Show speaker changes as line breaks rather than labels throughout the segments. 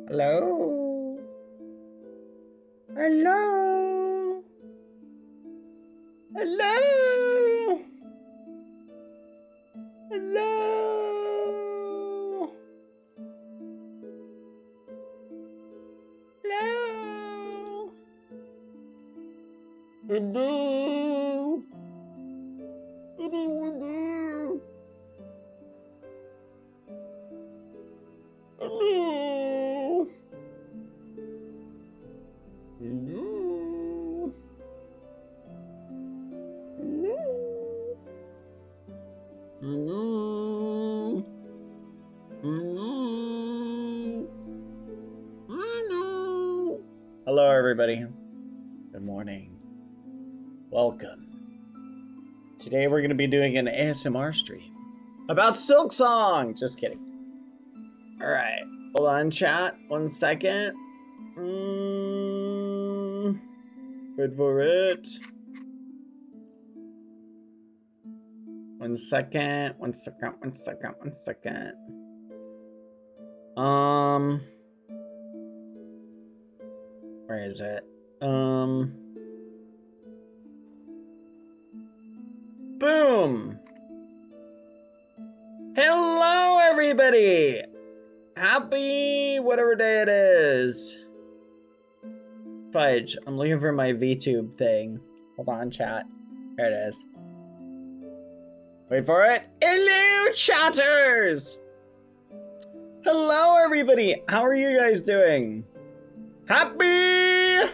Hello? Hello? Hello? Hello? Hello? Hello? Hello? Hello? Hello? Hello? Hello? Hello? Hello, everybody. Good morning. Welcome. Today we're going to be doing an ASMR stream about Silk Song. Just kidding. All right. Hold on, chat. 1 second. Wait for it. 1 second. 1 second. 1 second. 1 second. Where is it? Boom. Hello, everybody. Happy whatever day it is. Fudge. I'm looking for my VTube thing. Hold on, chat. There it is. Wait for it. Hello, chatters. Hello, everybody. How are you guys doing? Happy!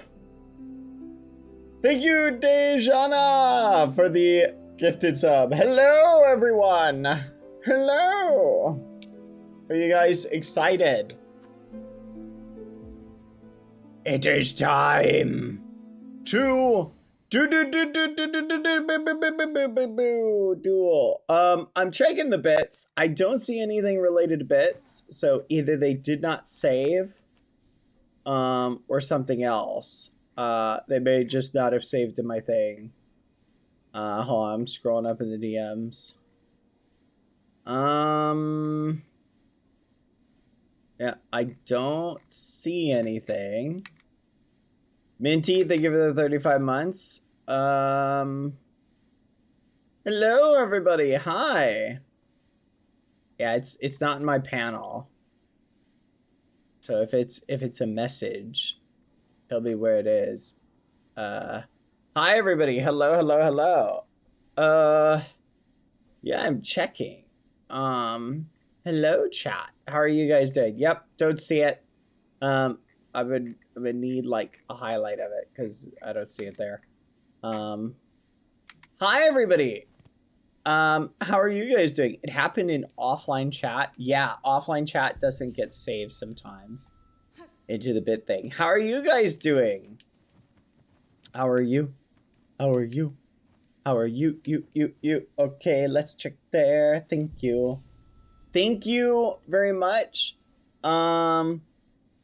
Thank you, Dejana, for the gifted sub. Hello, everyone. Hello. Are you guys excited? It is time to duel. I'm checking the bits. I don't see anything related to bits, so either they did not save, or something else. They may just not have saved in my thing. Hold on, I'm scrolling up in the DMs. Yeah, I don't see anything. Minty, thank you for the 35 months. Hello, everybody. Hi. Yeah, it's not in my panel. So if it's a message, tell me where it is. Hi, everybody. Hello, hello, hello. Yeah, I'm checking. Hello, chat. How are you guys doing? Yep, don't see it. I would need like a highlight of it because I don't see it there. Hi, everybody. How are you guys doing? It happened in offline chat. Yeah, offline chat doesn't get saved sometimes into the bit thing. How are you guys doing? How are you? How are you? How are you? You. Okay, let's check there. Thank you. Thank you very much.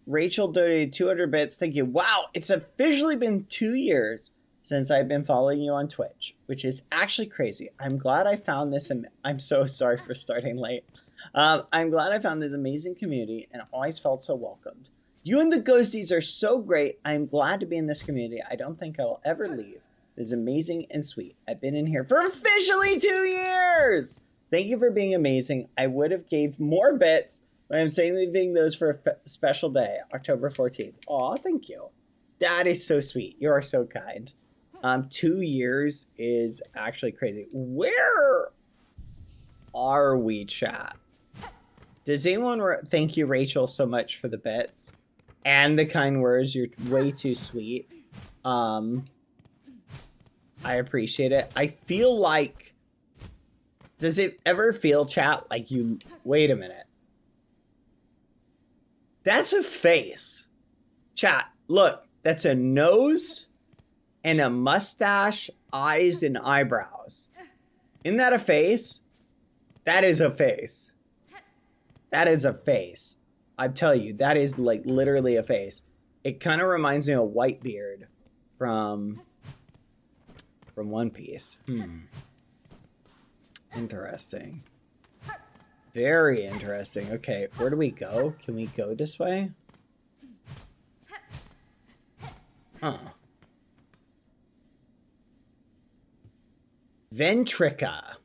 Rachel donated 200 bits. Thank you. Wow, it's officially been 2 years since I've been following you on Twitch, which is actually crazy. I'm glad I found this, and I'm so sorry for starting late. I'm glad I found this amazing community and always felt so welcomed. You and the Ghosties are so great. I'm glad to be in this community. I don't think I will ever leave. It is amazing and sweet. I've been in here for officially 2 years. Thank you for being amazing. I would have gave more bits, but I'm saving those for a special day, October 14th. Aw, thank you. That is so sweet. You are so kind. 2 years is actually crazy. Where are we, chat? Does anyone... Thank you, Rachel, so much for the bits. And the kind words. You're way too sweet. I appreciate it. I feel like... Does it ever feel, chat, like you... Wait a minute. That's a face. Chat, look. That's a nose and a mustache, eyes, and eyebrows. Isn't that a face? That is a face. That is a face. I tell you, that is like literally a face. It kind of reminds me of Whitebeard from One Piece. Interesting. Very interesting. Okay, where do we go? Can we go this way? Huh. Ventrica.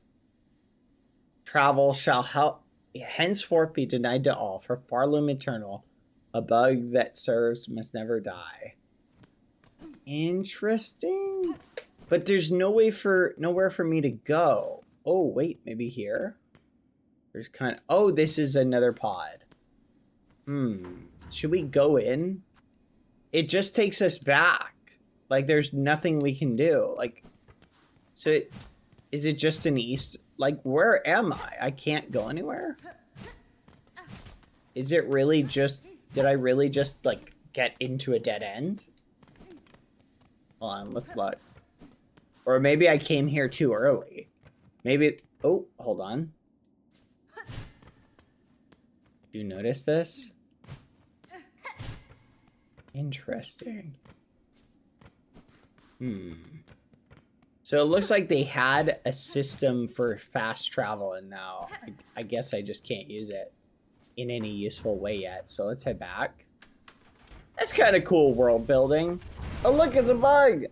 Travel shall henceforth be denied to all. For Farloom Eternal, a bug that serves must never die. Interesting. But there's nowhere for me to go. Oh, wait, maybe here? There's kind of... Oh, this is another pod. Should we go in? It just takes us back. Like, there's nothing we can do. Like, so is it just an east? Like, where am I? I can't go anywhere? Is it really just... Did I really just, like, get into a dead end? Hold on, let's look. Or maybe I came here too early. Maybe... Oh, hold on. Do you notice this? Interesting. So it looks like they had a system for fast travel, and now I guess I just can't use it in any useful way yet. So let's head back. That's kind of cool world building. Oh, look, it's a bug.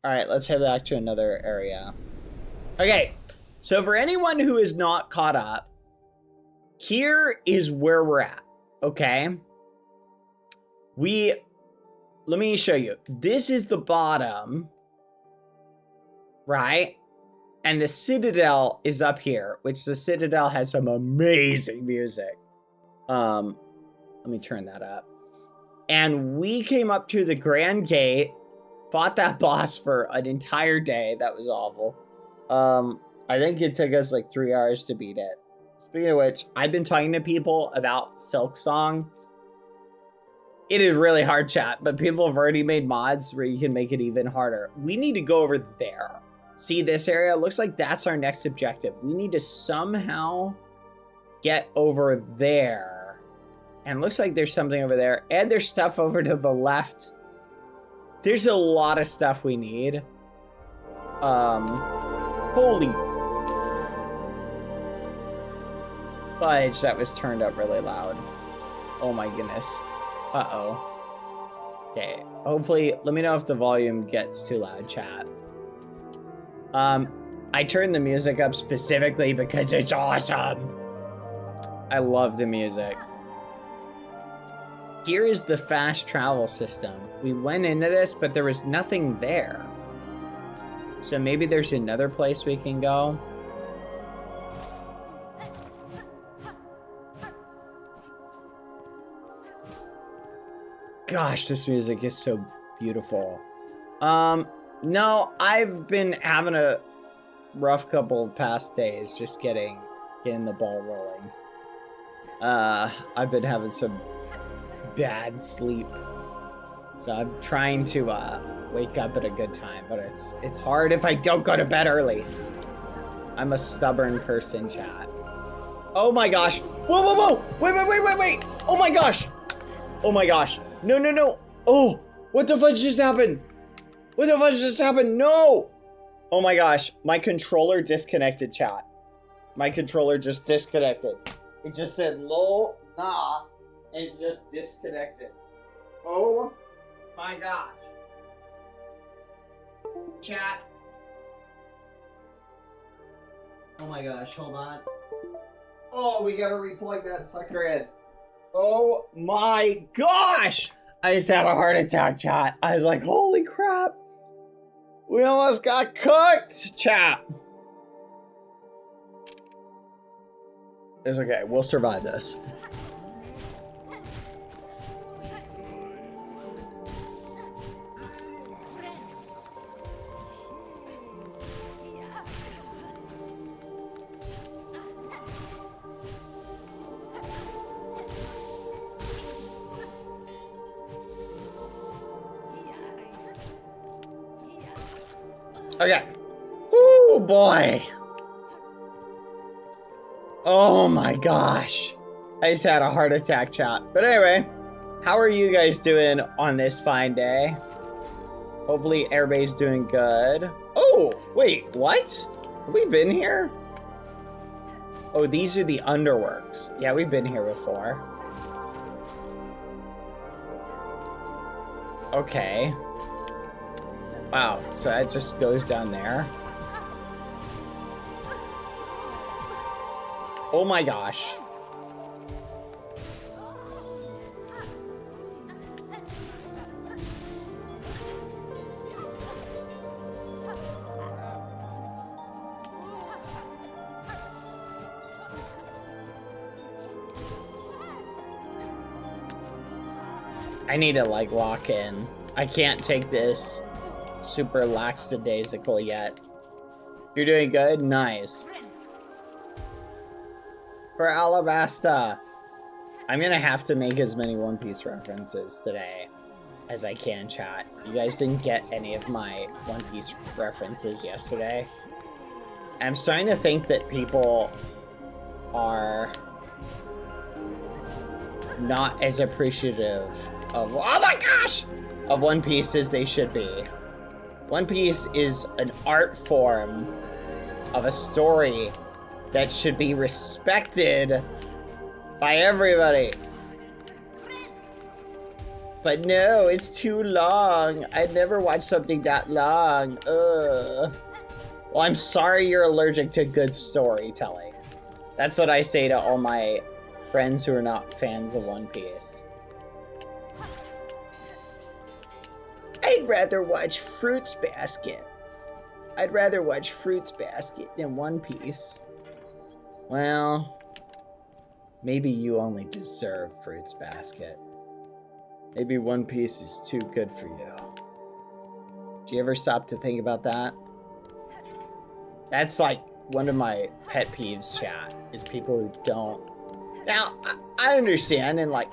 All right, let's head back to another area. Okay, so for anyone who is not caught up, here is where we're at, okay? Let me show you. This is the bottom, right? And the Citadel is up here, which the Citadel has some amazing music. Let me turn that up. And we came up to the Grand Gate, fought that boss for an entire day. That was awful. I think it took us like 3 hours to beat it. Speaking of which, I've been talking to people about Silksong. It is really hard, chat, but people have already made mods where you can make it even harder. We need to go over there. See this area? Looks like that's our next objective. We need to somehow get over there. And looks like there's something over there. And there's stuff over to the left. There's a lot of stuff we need. Holy fudge, that was turned up really loud. Oh my goodness. Uh-oh. Okay, hopefully, let me know if the volume gets too loud, chat. I turned the music up specifically because it's awesome. I love the music. Here is the fast travel system. We went into this, but there was nothing there. So maybe there's another place we can go. Gosh, this music is so beautiful. No, I've been having a rough couple of past days just getting the ball rolling. I've been having some bad sleep. So I'm trying to wake up at a good time, but it's hard if I don't go to bed early. I'm a stubborn person, chat. Oh my gosh. Whoa, whoa, whoa. Wait. Oh my gosh. Oh my gosh. No. Oh, what the fudge just happened? What the fudge just happened? No. Oh my gosh. My controller disconnected, chat. My controller just disconnected. It just said lol, nah, and it just disconnected. Oh my gosh. Chat. Oh my gosh, hold on. Oh, we gotta replug that sucker in. Oh my gosh! I just had a heart attack, chat. I was like, holy crap. We almost got cooked, chat. It's okay, we'll survive this. Okay. Oh boy. Oh my gosh. I just had a heart attack, chat. But anyway, how are you guys doing on this fine day? Hopefully everybody's doing good. Oh, wait, what? Have we been here? Oh, these are the underworks. Yeah, we've been here before. Okay. Wow, so that just goes down there. Oh my gosh. I need to like lock in. I can't take this super lackadaisical yet. You're doing good? Nice. For Alabasta, I'm gonna have to make as many One Piece references today as I can, chat. You guys didn't get any of my One Piece references yesterday. I'm starting to think that people are not as appreciative of, oh my gosh, of One Piece as they should be. One Piece is an art form of a story that should be respected by everybody. But no, it's too long. I'd never watched something that long. Ugh. Well, I'm sorry you're allergic to good storytelling. That's what I say to all my friends who are not fans of One Piece. I'd rather watch Fruits Basket. I'd rather watch Fruits Basket than One Piece. Well, maybe you only deserve Fruits Basket. Maybe One Piece is too good for you. Do you ever stop to think about that? That's like one of my pet peeves, chat, is people who don't. Now, I understand, and like,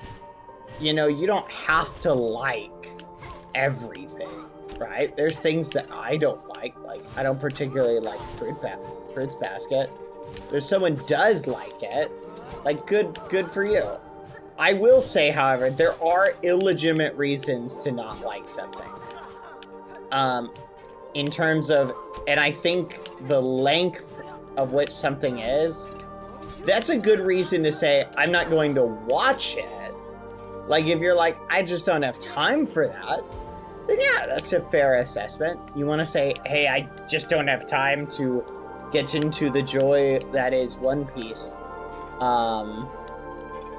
you know, you don't have to like everything, right? There's things that I don't like I don't particularly like Fruits Basket. If someone does like it, like good for you. I will say, however, there are illegitimate reasons to not like something. In terms of, and I think the length of which something is, that's a good reason to say, I'm not going to watch it. Like, if you're like, I just don't have time for that, then yeah, that's a fair assessment. You want to say, hey, I just don't have time to get into the joy that is One Piece.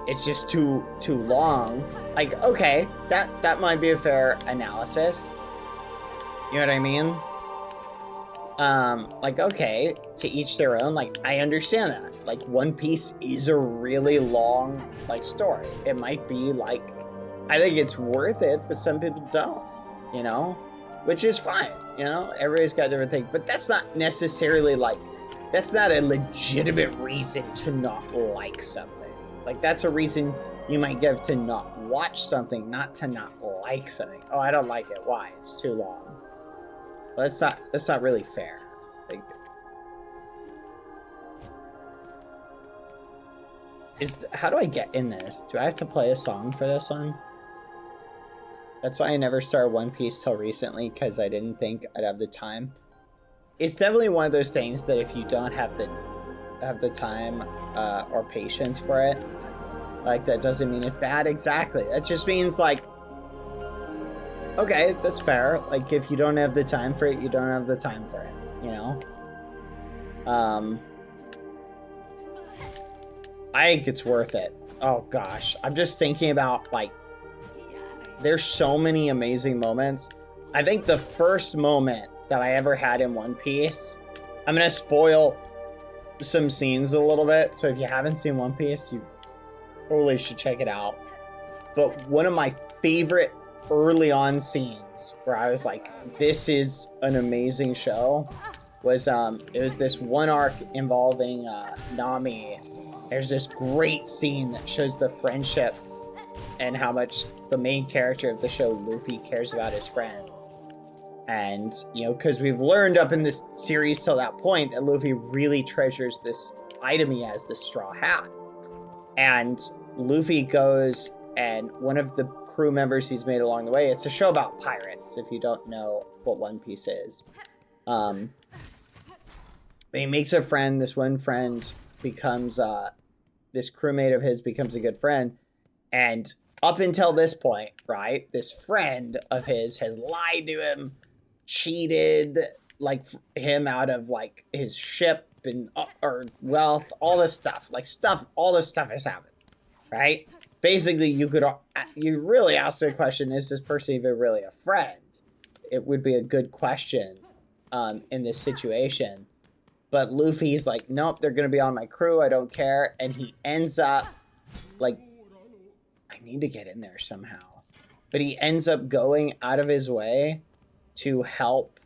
It's just too long. Like, okay, that might be a fair analysis. You know what I mean? Like, okay, to each their own. Like, I understand that. Like, One Piece is a really long, like, story. It might be, like, I think it's worth it, but some people don't, you know? Which is fine, you know? Everybody's got different things. But that's not necessarily, like, that's not a legitimate reason to not like something. Like, that's a reason you might give to not watch something, not to not like something. Oh, I don't like it. Why? It's too long. Well, that's not really fair. Like, how do I get in this? Do I have to play a song for this one? That's why I never started One Piece till recently, because I didn't think I'd have the time. It's definitely one of those things that if you don't have the time or patience for it, like, that doesn't mean it's bad. Exactly. That just means, like, okay, that's fair. Like, if you don't have the time for it, you don't have the time for it, you know? I think it's worth it. Oh gosh, I'm just thinking about, like, there's so many amazing moments. I think the first moment that I ever had in One Piece, I'm gonna spoil some scenes a little bit, so if you haven't seen One Piece, you totally should check it out. But one of my favorite early on scenes where I was like, this is an amazing show, was it was this one arc involving Nami. There's this great scene that shows the friendship and how much the main character of the show, Luffy, cares about his friends. And, you know, because we've learned up in this series till that point that Luffy really treasures this item he has, this straw hat. And Luffy goes, and one of the crew members he's made along the way, it's a show about pirates, if you don't know what One Piece is. He makes a friend. This one friend becomes, this crewmate of his becomes a good friend. And up until this point, right, this friend of his has lied to him, cheated like him out of like his ship and or wealth, all this stuff, all this stuff has happened, right? Basically, you really ask the question: is this person even really a friend? It would be a good question in this situation. But Luffy's like, nope, they're gonna be on my crew. I don't care, and he ends up like, I need to get in there somehow. But he ends up going out of his way to help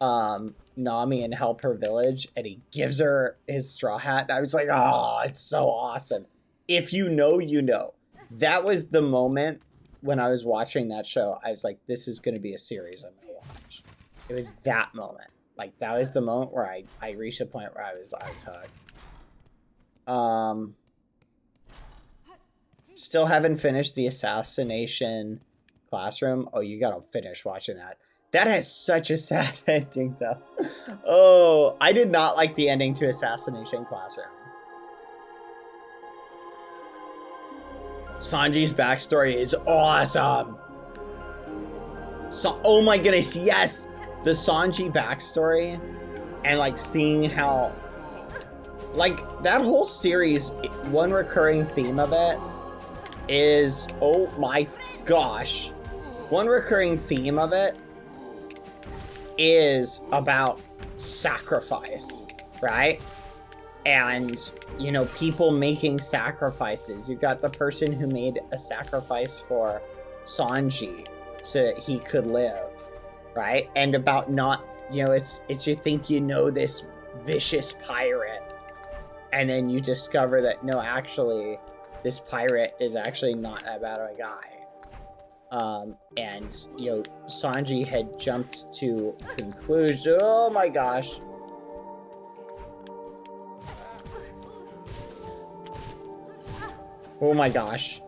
Nami and help her village, and he gives her his straw hat. And I was like, oh, it's so awesome. If you know, you know. That was the moment when I was watching that show. I was like, this is going to be a series I'm going to watch. It was that moment. Like, that was the moment where I reached a point where I was hooked. Still haven't finished the Assassination Classroom. Oh, you gotta finish watching that. That has such a sad ending, though. Oh, I did not like the ending to Assassination Classroom. Sanji's backstory is awesome. So, oh my goodness, yes! The Sanji backstory and like seeing how, like, that whole series, one recurring theme of it is, oh my gosh, one recurring theme of it is about sacrifice, right? And, you know, people making sacrifices. You've got the person who made a sacrifice for Sanji so that he could live, right? And about not, you know, it's you think you know this vicious pirate, and then you discover that, no, actually, this pirate is actually not that bad of a guy. And, you know, Sanji had jumped to conclusion. Oh my gosh. Oh my gosh.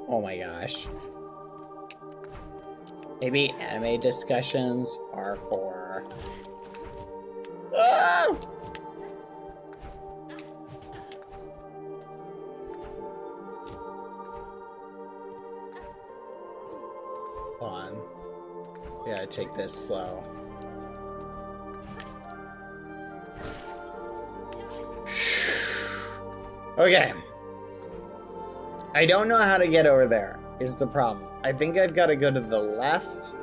Oh my gosh. Maybe anime discussions are for... Ah! Hold on. We gotta take this slow. Okay. I don't know how to get over there, is the problem. I think I've got to go to the left,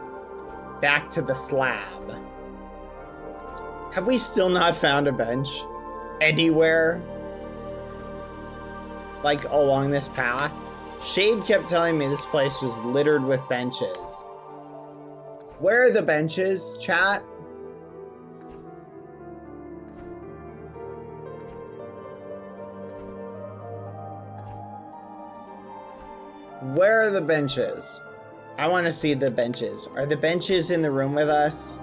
back to the slab. Have we still not found a bench anywhere, like, along this path? Shade kept telling me this place was littered with benches. Where are the benches, chat? Where are the benches? I want to see the benches. Are the benches in the room with us?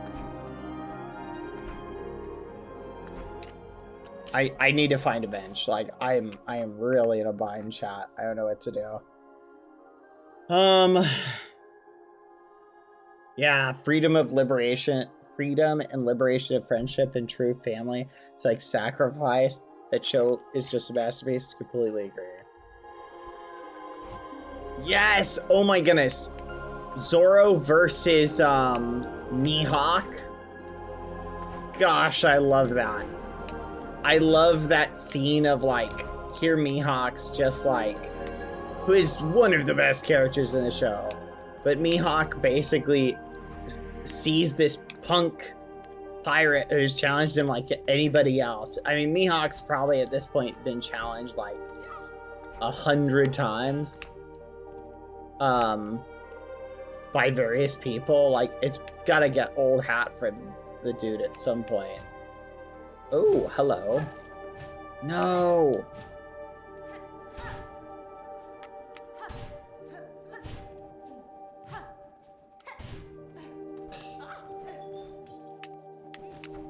I need to find a bench. Like, I am really in a bind, chat. I don't know what to do. Yeah, freedom and liberation of friendship and true family. It's like sacrifice. That show is just a masterpiece. Completely agree. Yes! Oh my goodness. Zoro versus Mihawk. Gosh, I love that. I love that scene of, like, here Mihawk's just like, who is one of the best characters in the show. But Mihawk basically sees this punk pirate who's challenged him like anybody else. I mean, Mihawk's probably at this point been challenged like 100 times. By various people. Like, it's gotta get old hat for the dude at some point. Oh, hello. No.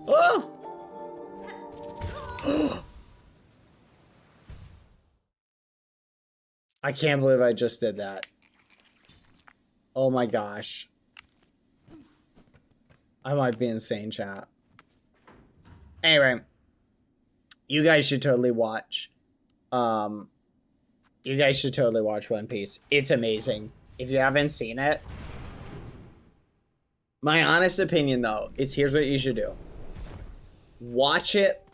Oh! I can't believe I just did that. Oh my gosh. I might be insane, chat. Anyway, you guys should totally watch. You guys should totally watch One Piece. It's amazing. If you haven't seen it, my honest opinion though, is here's what you should do. Watch it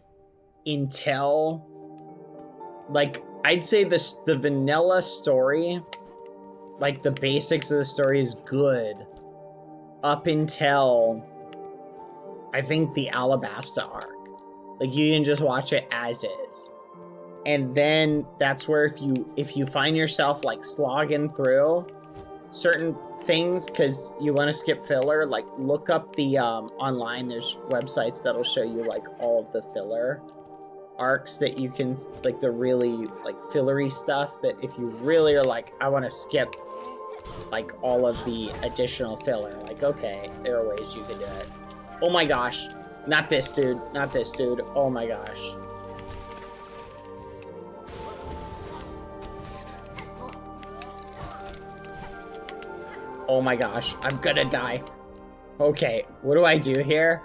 until, like, I'd say the vanilla story, like the basics of the story is good up until I think the Alabasta arc. Like, you can just watch it as is. And then that's where if you find yourself like slogging through certain things because you want to skip filler, like look up the online, there's websites that'll show you like all of the filler arcs that you can, like the really like fillery stuff that if you really are like, I want to skip like all of the additional filler, like, okay, there are ways you can do it. Oh my gosh, not this dude, not this dude. Oh my gosh. Oh my gosh, I'm gonna die. Okay, what do I do here?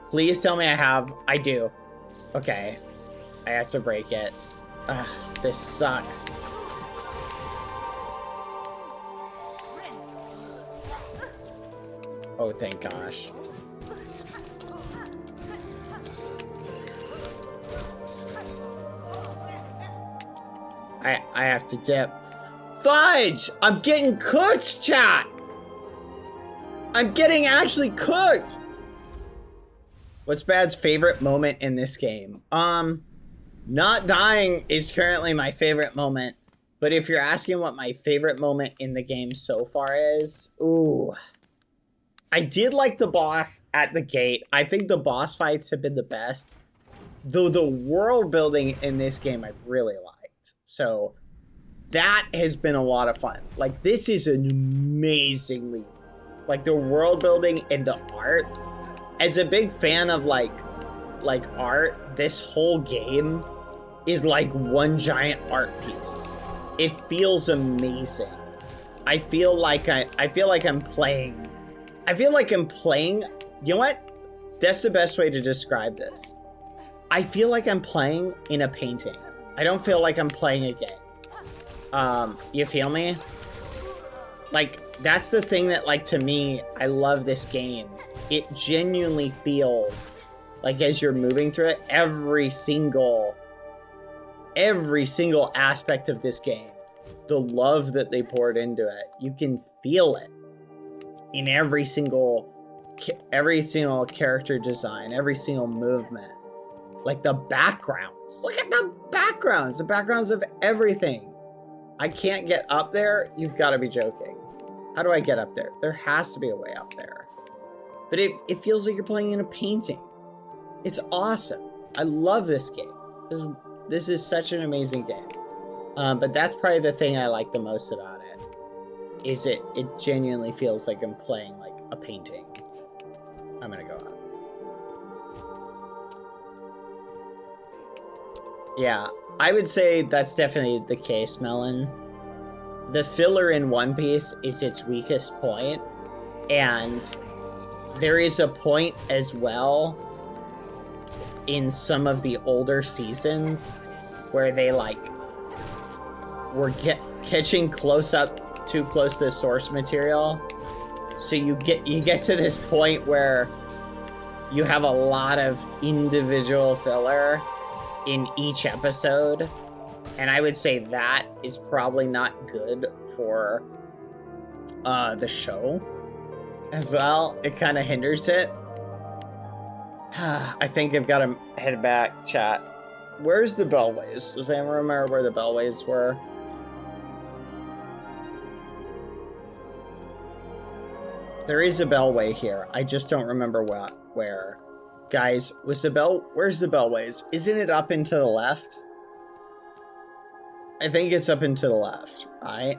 Please tell me I do. Okay, I have to break it. Ugh, this sucks. Oh, thank gosh. I have to dip. Fudge! I'm getting cooked, chat! I'm getting actually cooked! What's Bad's favorite moment in this game? Not dying is currently my favorite moment. But if you're asking what my favorite moment in the game so far is, ooh. I did like the boss at the gate. I think the boss fights have been the best. Though the world building in this game I've really liked. So that has been a lot of fun. Like, this is an amazingly, like, the world building and the art. As a big fan of like art, this whole game is like one giant art piece. It feels amazing. I feel like I'm playing. You know what? That's the best way to describe this. I feel like I'm playing in a painting. I don't feel like I'm playing a game. You feel me? Like, that's the thing that, like, to me, I love this game. It genuinely feels like as you're moving through it, every single aspect of this game, the love that they poured into it, you can feel it in every single character design, every single movement. Like the backgrounds. Look at the backgrounds of everything. I can't get up there. You've got to be joking. How do I get up there? There has to be a way up there. But it feels like you're playing in a painting. It's awesome. I love this game. This is such an amazing game. But that's probably the thing I like the most about it. Is it genuinely feels like I'm playing like a painting. I'm gonna go out. Yeah, I would say that's definitely the case, Melon. The filler in One Piece is its weakest point, and there is a point as well in some of the older seasons where they like were catching too close to the source material, so you get to this point where you have a lot of individual filler in each episode, and I would say that is probably not good for the show as well. It kind of hinders it. I think I've got to head back, chat. Where's the bellways? Does anyone remember where the bellways were? There is a bellway here. I just don't remember where. Guys, where's the bellways? Isn't it up and to the left? I think it's up and to the left, right?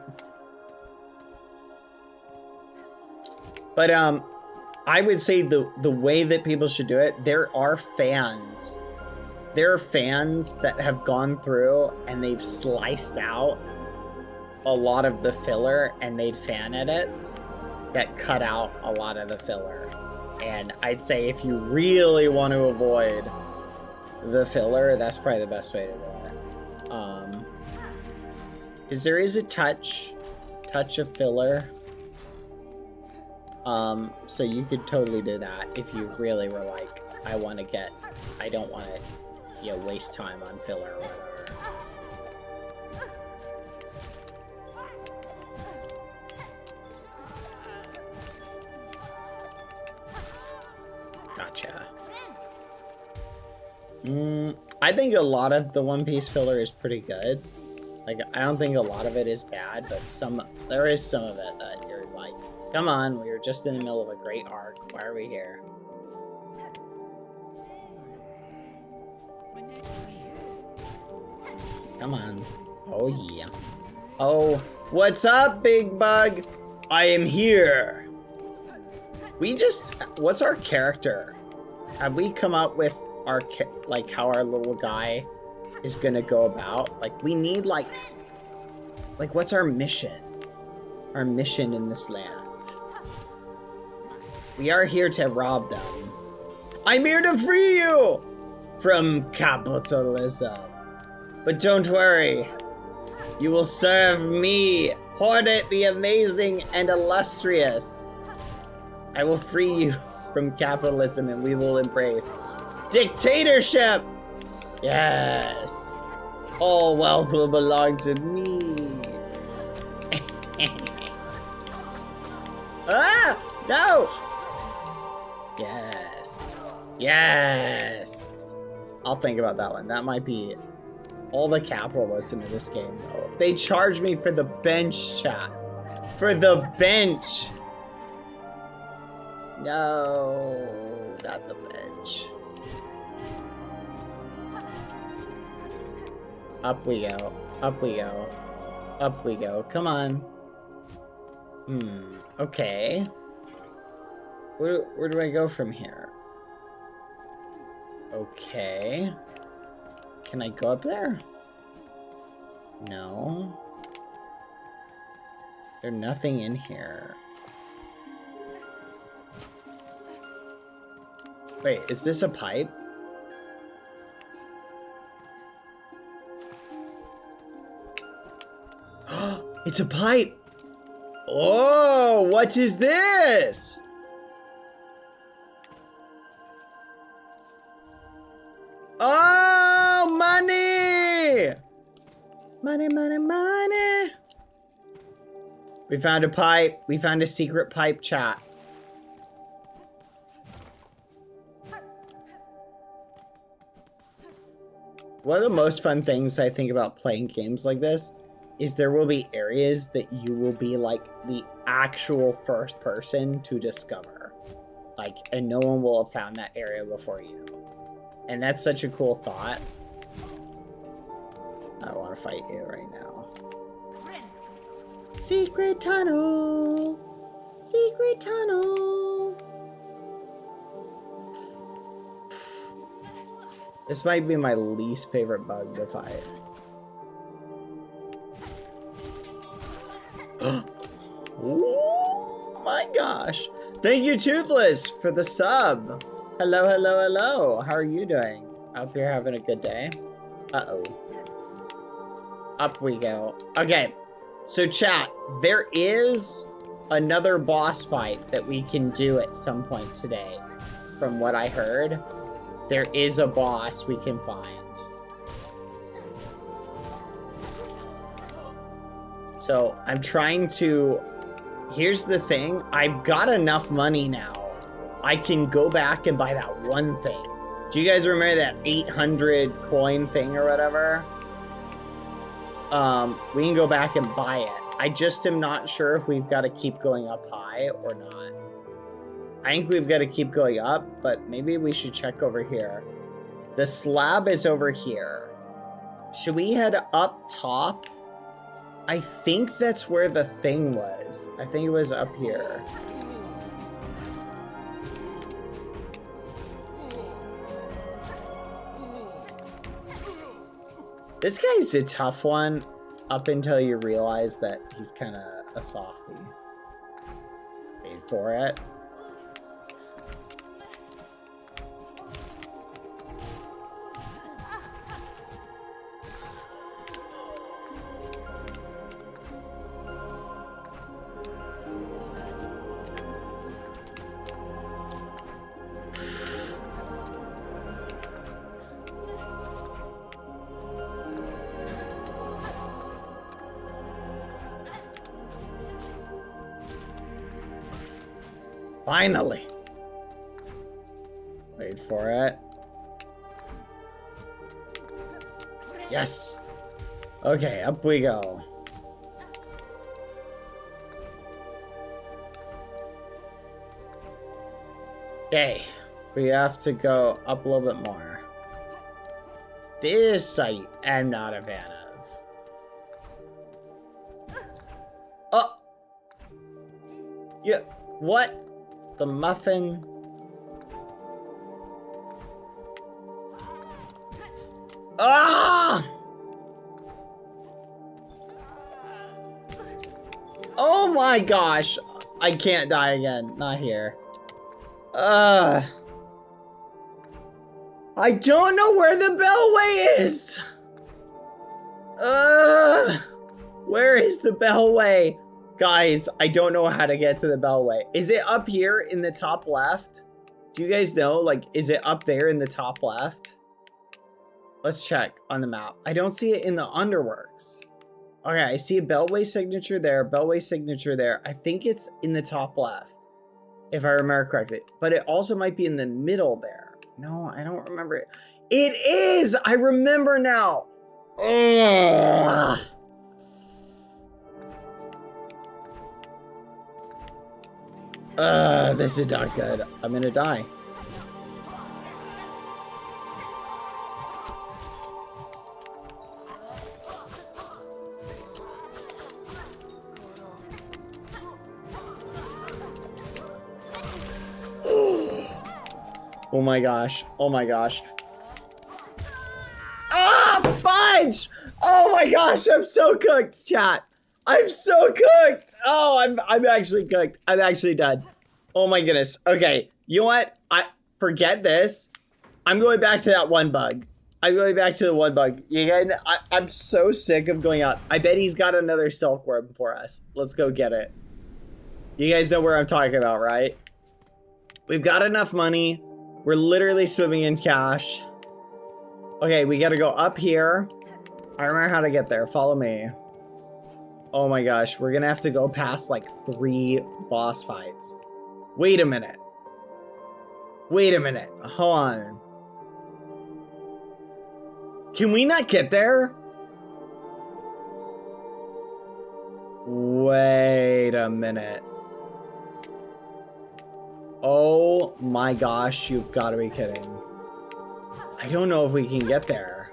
But I would say the way that people should do it, there are fans that have gone through and they've sliced out a lot of the filler and made fan edits that cut out a lot of the filler. And I'd say if you really want to avoid the filler, that's probably the best way to do it. Because there is a touch of filler. So you could totally do that if you really were like, I don't want to, you know, waste time on filler or whatever. Gotcha. I think a lot of the One Piece filler is pretty good. Like, I don't think a lot of it is bad, but there is some of it that you're like, come on, we were just in the middle of a great arc. Why are we here? Come on. Oh, yeah. Oh, what's up, Big Bug? I am here. What's our character? Have we come up with like how our little guy is gonna go about? Like, we need like what's our mission? Our mission in this land. We are here to rob them. I'm here to free you from capitalism. But don't worry, you will serve me, Hornet the Amazing and Illustrious. I will free you from capitalism and we will embrace dictatorship! Yes! All wealth will belong to me. Ah! No! Yes. Yes! I'll think about that one. That might be all the capitalism in this game, though. They charge me for the bench, chat. For the bench! No, not the bench. Up we go. Up we go. Up we go. Come on. Okay. Where do I go from here? Okay. Can I go up there? No. There's nothing in here. Wait, is this a pipe? It's a pipe! Oh, what is this? Oh, money! Money, money, money! We found a pipe. We found a secret pipe, chat. One of the most fun things I think about playing games like this is there will be areas that you will be like the actual first person to discover. Like, and no one will have found that area before you. And that's such a cool thought. I don't want to fight you right now. Secret tunnel! Secret tunnel! This might be my least favorite bug to fight. Oh my gosh. Thank you, Toothless, for the sub. Hello, hello, hello. How are you doing? I hope you're having a good day. Uh-oh. Up we go. Okay, so chat, there is another boss fight that we can do at some point today. From what I heard, there is a boss we can find. So I'm trying to, here's the thing, I've got enough money now. I can go back and buy that one thing. Do you guys remember that 800 coin thing or whatever? We can go back and buy it. I just am not sure if we've got to keep going up high or not. I think we've got to keep going up, but maybe we should check over here. The slab is over here. Should we head up top? I think that's where the thing was. I think it was up here. This guy's a tough one up until you realize that he's kind of a softie. Wait for it. Finally. Wait for it. Yes. Okay, up we go. Okay, we have to go up a little bit more. This site I'm not a fan of. Oh! Yeah, what? The muffin? Ah! Oh my gosh! I can't die again. Not here. I don't know where the bellway is! Where is the bellway? Guys, I don't know how to get to the bellway. Is it up here in the top left? Do you guys know? Like, is it up there in the top left? Let's check on the map. I don't see it in the underworks. Okay, I see a bellway signature there, bellway signature there. I think it's in the top left, if I remember correctly. But it also might be in the middle there. No, I don't remember it. It is! I remember now! Ugh. This is not good. I'm gonna die. Oh my gosh. Oh my gosh. Ah, fudge! Oh my gosh, I'm so cooked, chat. I'm so cooked. Oh, I'm actually cooked. I'm actually done. Oh my goodness. Okay, you know what? I forget this. I'm going back to that one bug. I'm going back to the one bug. Again, I'm so sick of going out. I bet he's got another silkworm for us. Let's go get it. You guys know where I'm talking about, right? We've got enough money. We're literally swimming in cash. Okay, we gotta go up here. I remember how to get there. Follow me. Oh my gosh, we're gonna have to go past like 3 boss fights. Wait a minute. Wait a minute. Hold on. Can we not get there? Wait a minute. Oh my gosh, you've got to be kidding. I don't know if we can get there.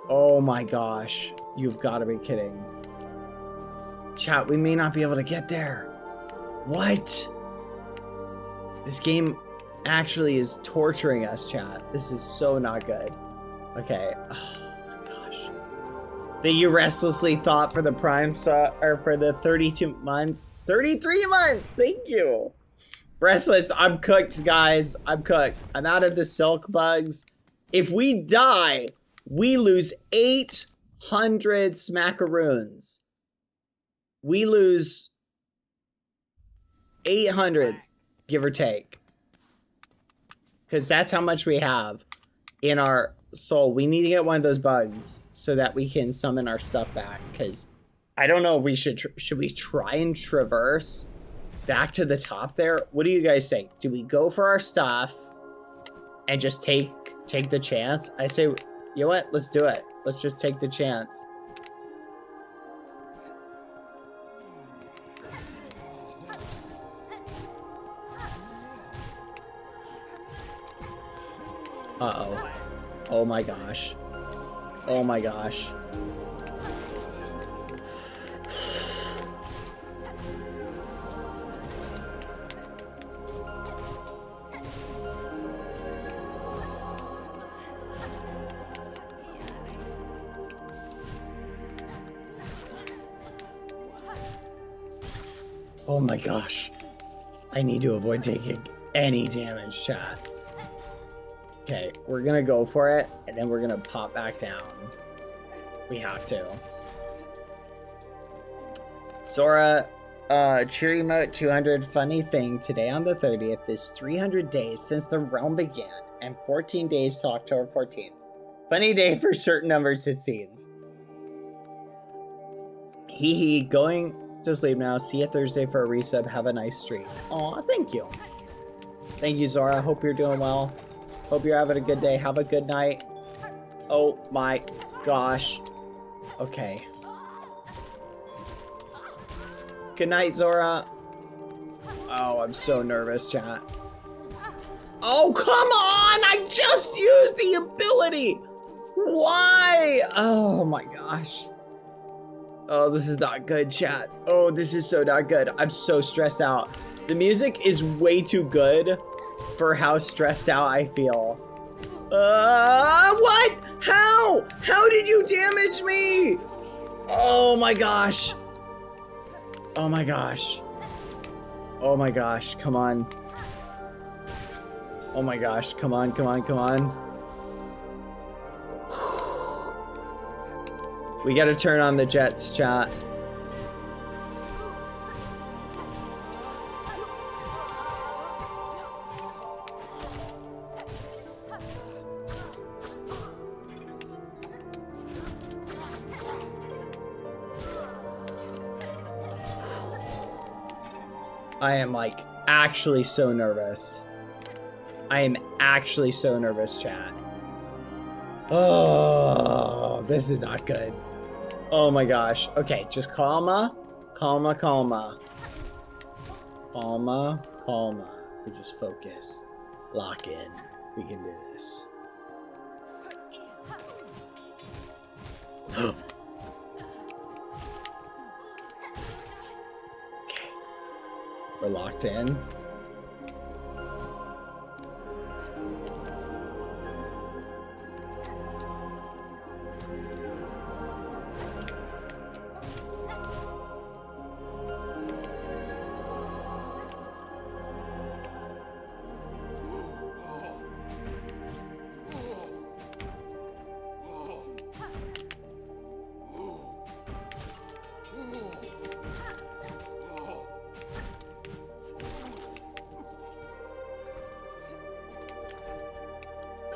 Oh my gosh, you've got to be kidding. Chat, we may not be able to get there. What? This game actually is torturing us, chat. This is so not good. Okay. Oh my gosh. That you restlessly thought for the prime or for the 32 months. 33 months! Thank you! Restless, I'm cooked, guys. I'm cooked. I'm out of the silk bugs. If we die, we lose 800 smackaroons. We lose 800, give or take. Because that's how much we have in our soul. We need to get one of those bugs so that we can summon our stuff back. Because I don't know if we should we try and traverse back to the top there? What do you guys think? Do we go for our stuff and just take the chance? I say, you know what? Let's do it. Let's just take the chance. Uh-oh. Oh my gosh. Oh my gosh. Oh my gosh. I need to avoid taking any damage, chat. Okay, we're gonna go for it, and then we're gonna pop back down. We have to. Zora, cheery moat 200. Funny thing, today on the 30th is 300 days since the realm began, and 14 days till October 14th. Funny day for certain numbers, it seems. Hee hee, going to sleep now. See you Thursday for a resub. Have a nice stream. Aw, thank you. Thank you, Zora. Hope you're doing well. Hope you're having a good day. Have a good night. Oh my gosh. Okay. Good night, Zora. Oh, I'm so nervous, chat. Oh, come on! I just used the ability! Why? Oh my gosh. Oh, this is not good, chat. Oh, this is so not good. I'm so stressed out. The music is way too good for how stressed out I feel. What? How? How did you damage me? Oh my gosh. Oh my gosh. Oh my gosh, come on. Oh my gosh, come on, come on, come on. We gotta turn on the jets, chat. I am like actually so nervous. I am actually so nervous, chat. Oh, this is not good. Oh my gosh. Okay, just calma. Calma, calma. Calma, calma. We just focus. Lock in. We can do this. Okay. We're locked in.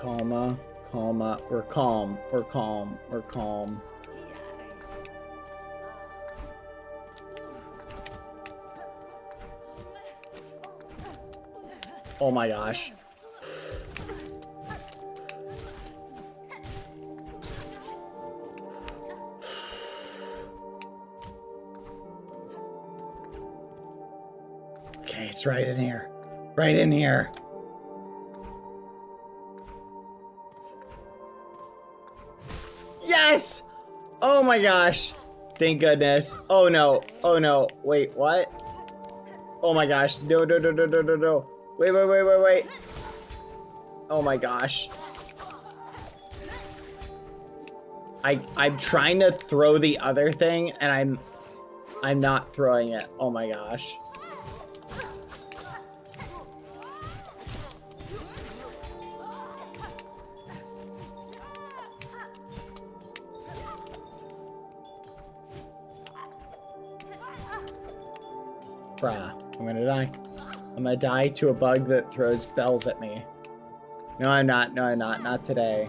Calma, calma. We're calm. We're calm. We're calm. Oh my gosh. Okay, it's right in here. Right in here. Yes! Oh my gosh. Thank goodness. Oh no. Oh no. Wait, what? Oh my gosh. No, no, no, no, no, no, no. Wait, wait, wait, wait, wait. Oh my gosh. I'm trying to throw the other thing and I'm not throwing it. Oh my gosh. Bruh, I'm gonna die. I'm gonna die to a bug that throws bells at me. No, I'm not. No, I'm not. Not today.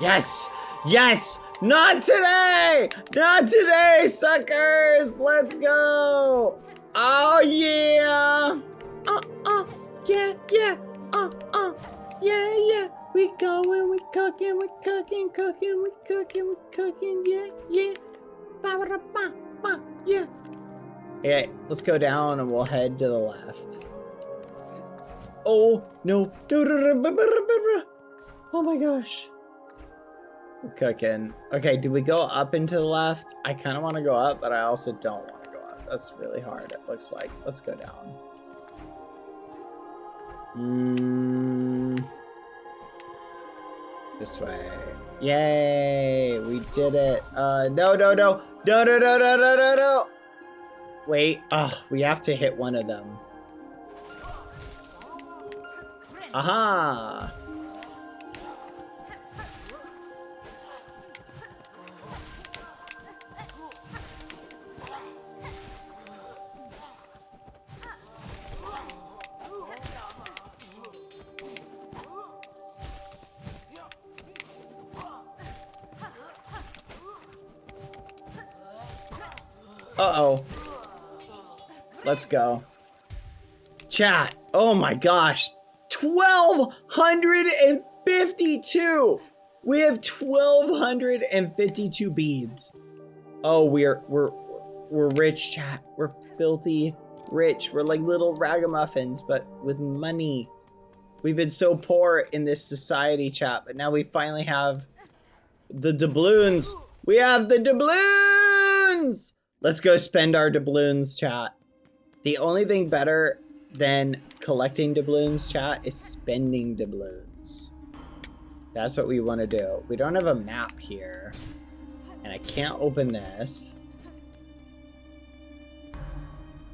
Yes! Yes! Not today! Not today, suckers! Let's go! Oh, yeah! Yeah, yeah! Yeah, yeah! We going, we cooking, we cooking, cooking, we cooking, we cooking, yeah, yeah! Yeah. Okay, let's go down and we'll head to the left. Oh, no. Oh my gosh. We're cooking. Okay, do we go up and to the left? I kind of want to go up, but I also don't want to go up. That's really hard, it looks like. Let's go down. This way. Yay! We did it. No, no, no. No, no, no, no, no, no, no. Wait. We have to hit one of them. Aha! Uh-oh. Let's go. Chat. Oh my gosh. 1,252. We have 1,252 beads. Oh, we're rich, chat. We're filthy rich. We're like little ragamuffins, but with money. We've been so poor in this society, chat, but now we finally have the doubloons. We have the doubloons! Let's go spend our doubloons, chat. The only thing better than collecting doubloons, chat, is spending doubloons. That's what we want to do. We don't have a map here. And I can't open this.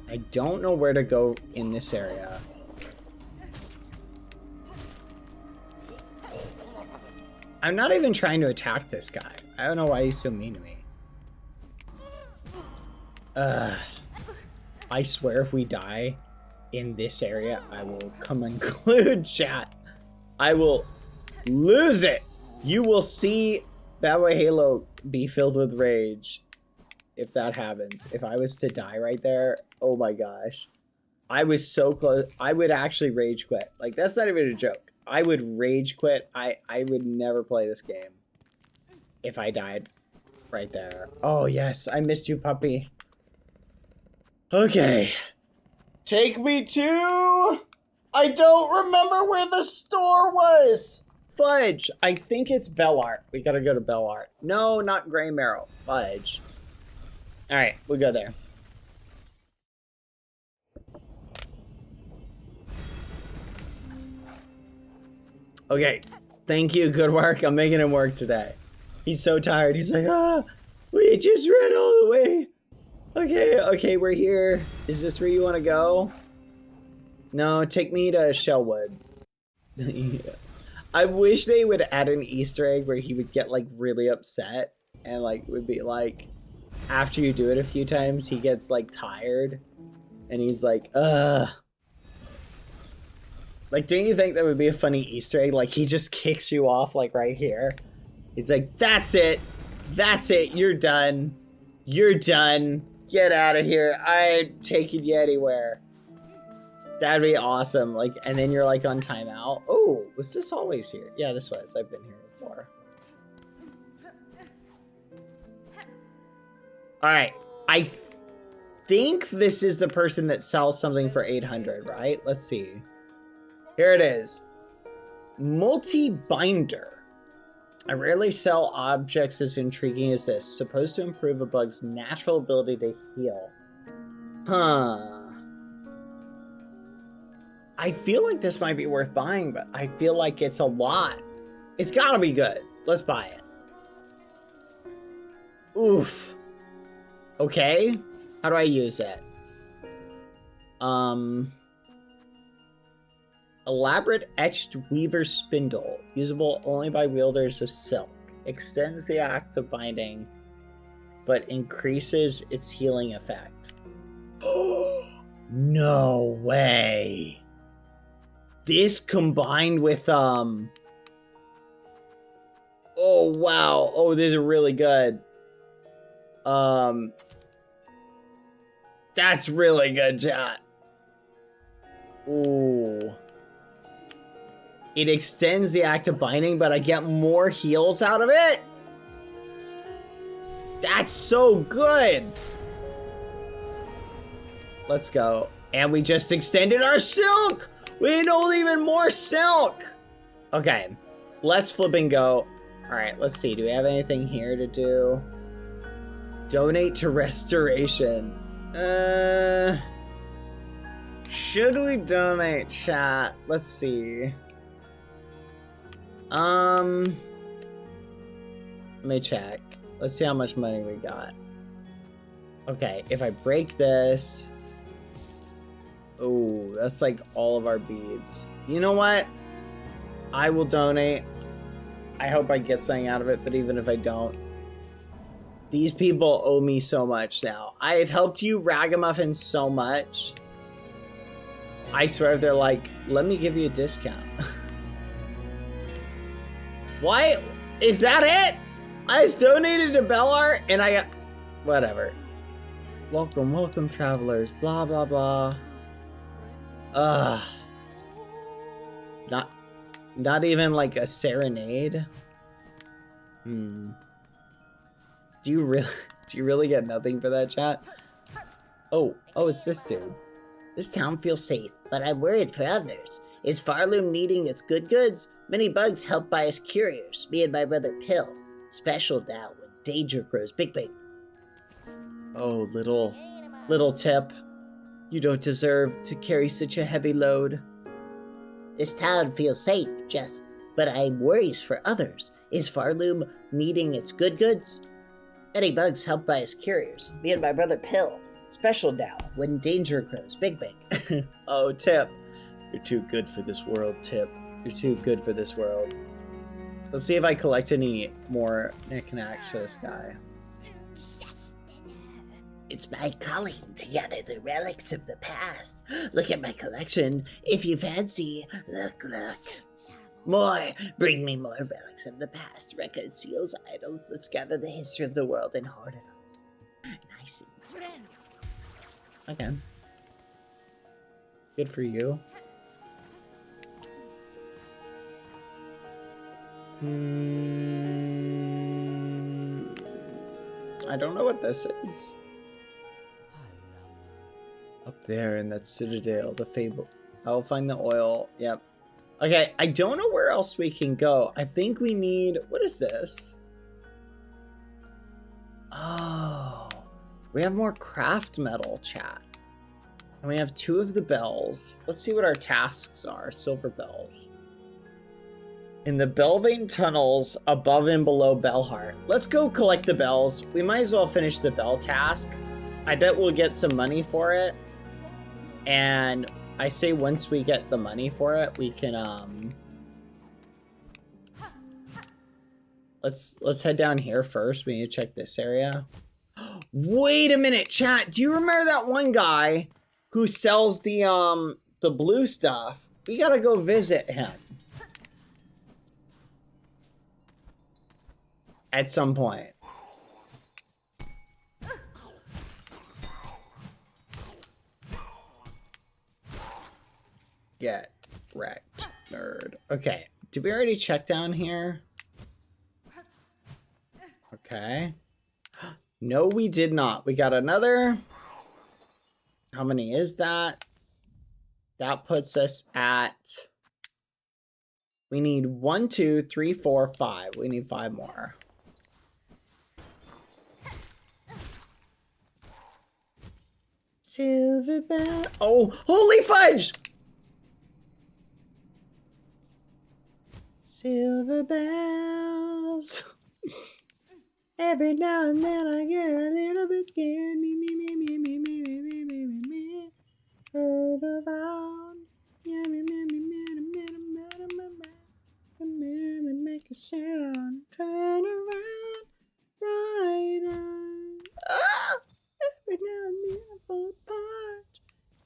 I don't know where to go in this area. I'm not even trying to attack this guy. I don't know why he's so mean to me. I swear if we die in this area, I will come unglued, chat. I will lose it. You will see Badboyhalo be filled with rage if that happens. If I was to die right there, oh my gosh. I was so close. I would actually rage quit. Like, that's not even a joke. I would rage quit. I would never play this game if I died right there. Oh yes, I missed you, puppy. Okay. Take me to... I don't remember where the store was. Fudge. I think it's Bellart. We gotta go to Bellart. No, not Grey Marrow. Fudge. Alright, we'll go there. Okay. Thank you. Good work. I'm making him work today. He's so tired. He's like, we just ran all the way. Okay, we're here. Is this where you want to go? No, take me to Shellwood. I wish they would add an Easter egg where he would get like really upset and like would be like, after you do it a few times, he gets like tired and he's like, ugh. Like, don't you think that would be a funny Easter egg? Like, he just kicks you off like right here. He's like, that's it. That's it. You're done. You're done. Get out of here. I ain't taking you anywhere. That'd be awesome. Like, and then you're like on timeout. Oh, was this always here? Yeah, this was. I've been here before. All right. I think this is the person that sells something for 800, right? Let's see. Here it is. Multi-binder. I rarely sell objects as intriguing as this. Supposed to improve a bug's natural ability to heal. Huh. I feel like this might be worth buying, but I feel like it's a lot. It's gotta be good. Let's buy it. Oof. Okay. How do I use it? Elaborate etched weaver spindle, usable only by wielders of silk. Extends the act of binding, but increases its healing effect. Oh, no way. This combined with, oh wow. Oh, these are really good. That's really good, chat. Ooh. It extends the act of binding, but I get more heals out of it? That's so good! Let's go. And we just extended our silk! We know even more silk! Okay, let's flip and go. Alright, let's see. Do we have anything here to do? Donate to restoration. Should we donate, chat? Let's see. Let me check. Let's see how much money we got. Okay, if I break this... Oh, that's like all of our beads. You know what? I will donate. I hope I get something out of it, but even if I don't... These people owe me so much now. I have helped you ragamuffins so much. I swear they're like, let me give you a discount. Why? Is that it? I just donated to Bellart and I got... Whatever. Welcome, welcome, travelers. Blah, blah, blah. Ugh. Not even like a serenade? Do you really get nothing for that, chat? Oh, it's this dude.
This town feels safe, but I'm worried for others. Is Farloom needing its goods? Many bugs helped by us couriers, me and my brother Pill. Special now when danger grows big.
Oh, little Tip. You don't deserve to carry such a heavy load.
This town feels safe, Jess, but I'm worries for others. Is Farloom needing its goods? Many bugs helped by us couriers, me and my brother Pill. Special now when danger grows big.
Oh, Tip. You're too good for this world, Tip. You're too good for this world. Let's see if I collect any more knickknacks for this guy.
It's my calling to gather the relics of the past. Look at my collection, if you fancy. Look. More! Bring me more relics of the past. Records, seals, idols. Let's gather the history of the world and hoard it all. Nice and slow.
Okay. Good for you. I don't know what this is. Up there in that citadel, the fable. I'll find the oil. Yep. Okay, I don't know where else we can go. I think we need... What is this? Oh. We have more craft metal, chat. And we have 2 of the bells. Let's see what our tasks are. Silver bells. In the Belvane tunnels above and below Bellheart. Let's go collect the bells. We might as well finish the bell task. I bet we'll get some money for it. And I say once we get the money for it, we can let's head down here first. We need to check this area. Wait a minute, chat. Do you remember that one guy who sells the blue stuff? We gotta go visit him. At some point. Get wrecked, nerd. Okay. Did we already check down here? Okay. No, we did not. We got another. How many is that? That puts us at... We need 1, 2, 3, 4, 5. We need 5 more. Silver bell. Oh, holy fudge! Silver bells. Every now and then I get a little bit scared. Me. Heard around. Yeah, me. Make a sound. Turn around. Right on. Ah! Every now and then I fall apart.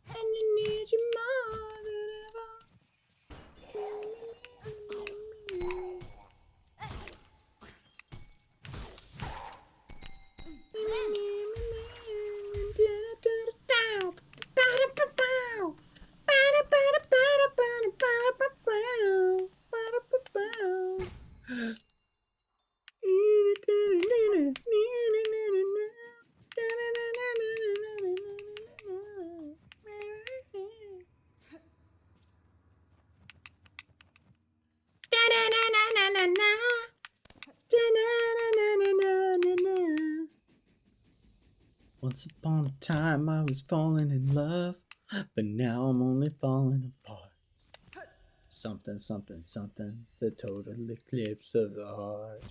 And you need you more than ever. Once upon a time I was falling in love, but now I'm only falling apart. Something, the total eclipse of the heart.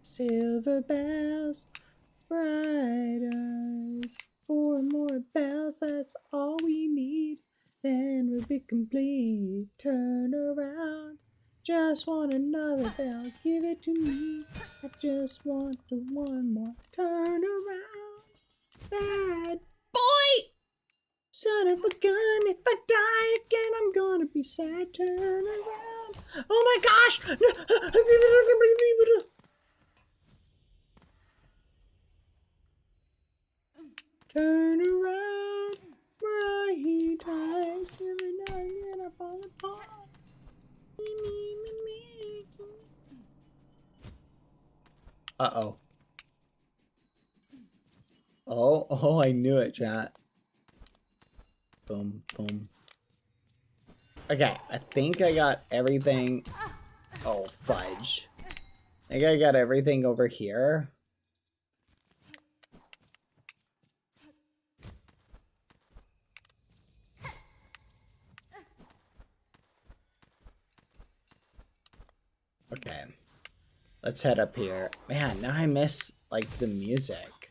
Silver bells, bright eyes, 4 more bells, that's all we need. Then we'll be complete. Turn around. Just want another bell. Give it to me. I just want the 1 more. Turn around. Bad boy! Son of a gun. If I die again, I'm gonna be sad. Turn around. Oh my gosh! Turn around, bright eyes, every now and then I fall apart. Uh-oh. Oh, I knew it, chat. Boom, boom. Okay, I think I got everything. Oh, fudge. I think I got everything over here. Okay. Let's head up here. Man, now I miss, like, the music.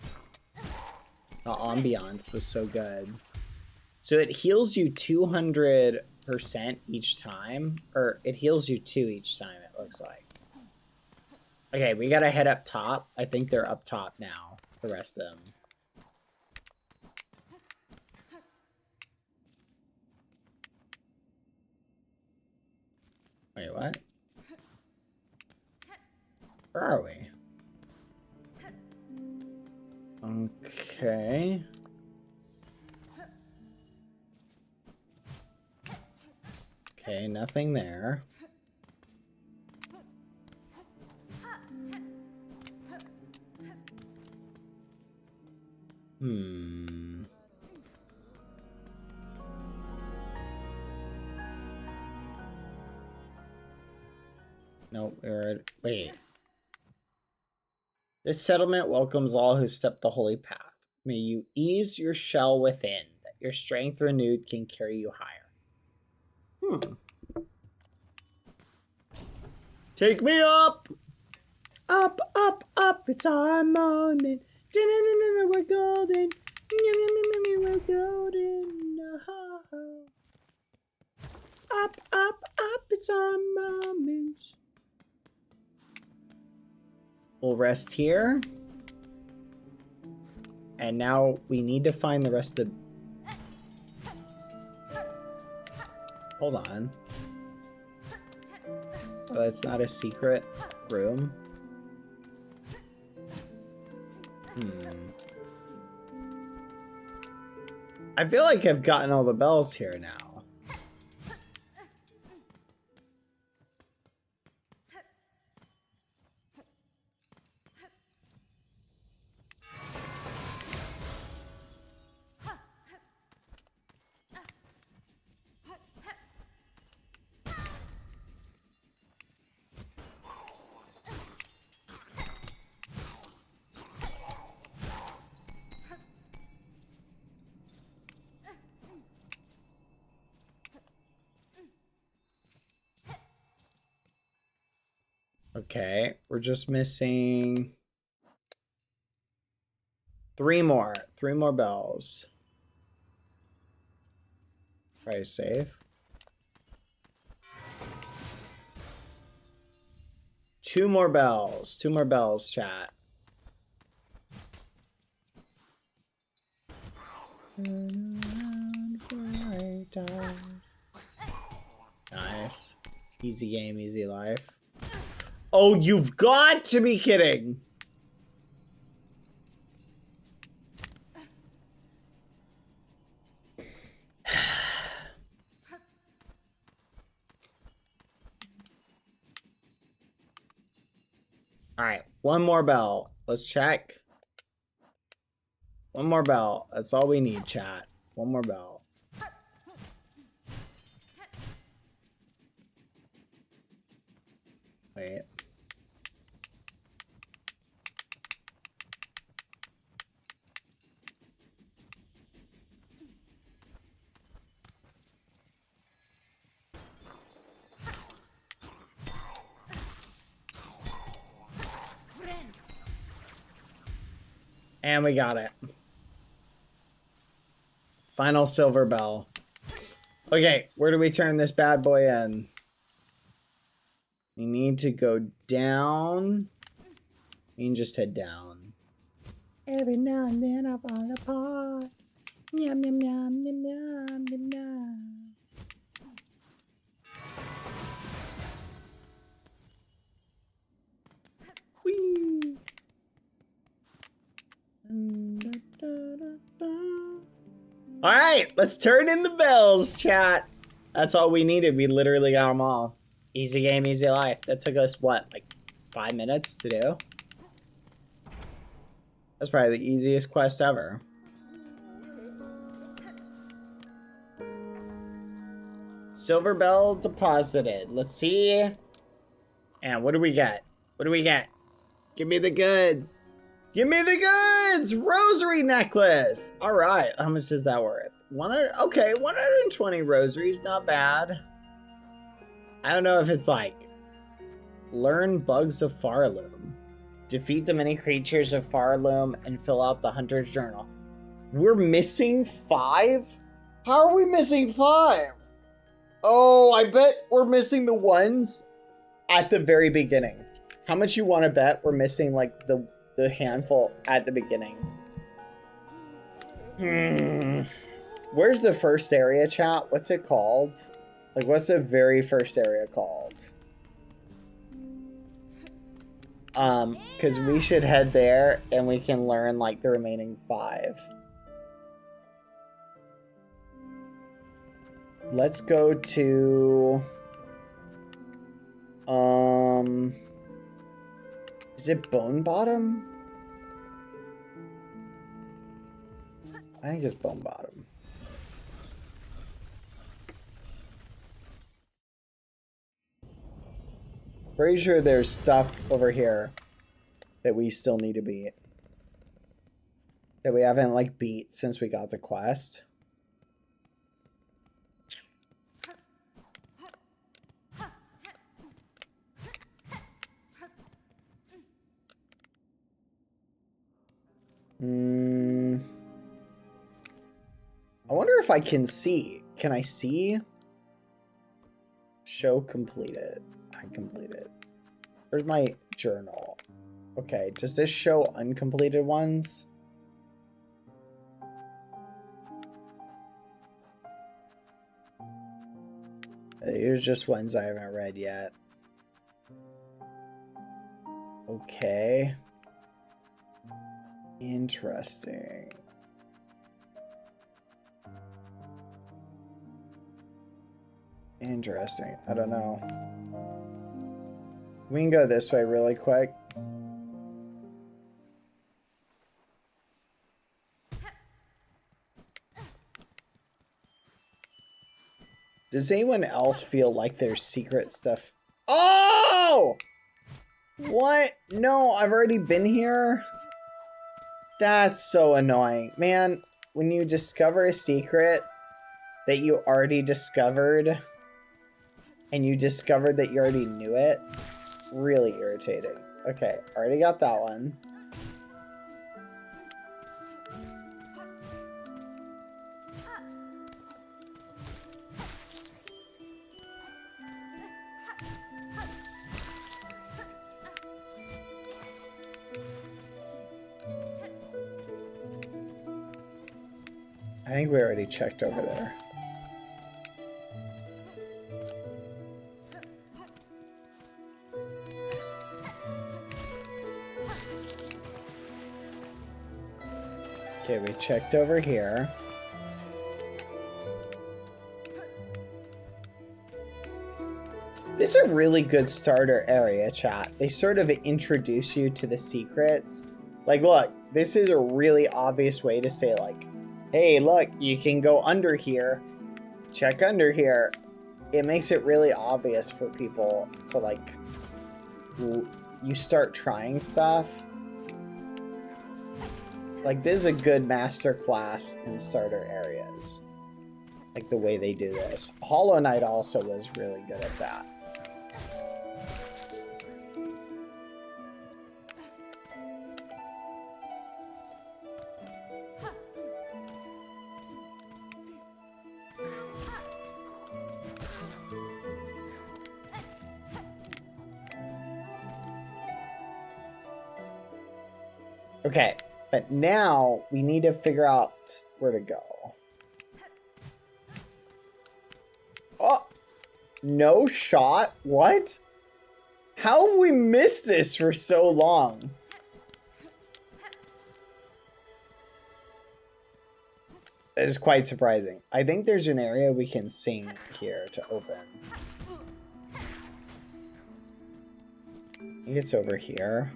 The ambiance was so good. So it heals you 200% each time. Or it heals you 2 each time, it looks like. Okay, we gotta head up top. I think they're up top now. The rest of them. Wait, what? Where are we? Okay. Okay, nothing there. Nope, wait. This settlement welcomes all who step the holy path. May you ease your shell within, that your strength renewed can carry you higher. Take me up! Up, up, up, it's our moment. We're golden. We're golden. Up, up, up, it's our moment. We'll rest here. And now we need to find the rest of the... Hold on. Oh, that's not a secret room. I feel like I've gotten all the bells here now. Okay, we're just missing 3 more. 3 more bells. Try to save. 2 more bells. 2 more bells, chat. Nice. Easy game, easy life. Oh, you've got to be kidding! Alright, 1 more bell. Let's check. 1 more bell. That's all we need, chat. 1 more bell. Wait. And we got it. Final silver bell. Okay, where do we turn this bad boy in? We need to go down. We can just head down. Every now and then I fall apart. Yum, yum, yum, yum, yum, yum, yum. All right, let's turn in the bells, chat. That's all we needed. We literally got them all. Easy game, easy life. That took us, what, like 5 minutes to do? That's probably the easiest quest ever. Silver bell deposited. Let's see. And what do we get? What do we get? Give me the goods. Give me the goods! Rosary necklace! All right, how much is that worth? 120 rosaries, not bad. I don't know if it's like, learn bugs of Farloom. Defeat the many creatures of Farloom and fill out the hunter's journal. We're missing 5? How are we missing 5? Oh, I bet we're missing the ones at the very beginning. How much you want to bet we're missing like the handful at the beginning? Where's the first area, chat? What's it called? Like, what's the very first area called? Because we should head there and we can learn like the remaining 5. Let's go to is it Bone Bottom? I think it's Bone Bottom. Pretty sure there's stuff over here that we still need to beat. That we haven't like beat since we got the quest. I wonder if I can see. Can I see? Show completed. I completed. Where's my journal? Okay, does this show uncompleted ones? Here's just ones I haven't read yet. Okay. Interesting. Interesting. I don't know. We can go this way really quick. Does anyone else feel like there's secret stuff? Oh! What? No, I've already been here? That's so annoying. Man, when you discover a secret that you already discovered and you discovered that you already knew it, really irritating. Okay, already got that one. I think we already checked over there. Okay, we checked over here. This is a really good starter area, chat. They sort of introduce you to the secrets. Like, look, this is a really obvious way to say, like, hey, look, you can go under here. Check under here. It makes it really obvious for people to, like, you start trying stuff. Like, this is a good master class in starter areas. Like, the way they do this. Hollow Knight also was really good at that. Okay, but now we need to figure out where to go. Oh, no shot? What? How have we missed this for so long? is quite surprising. I think there's an area we can sing here to open. I think it's over here.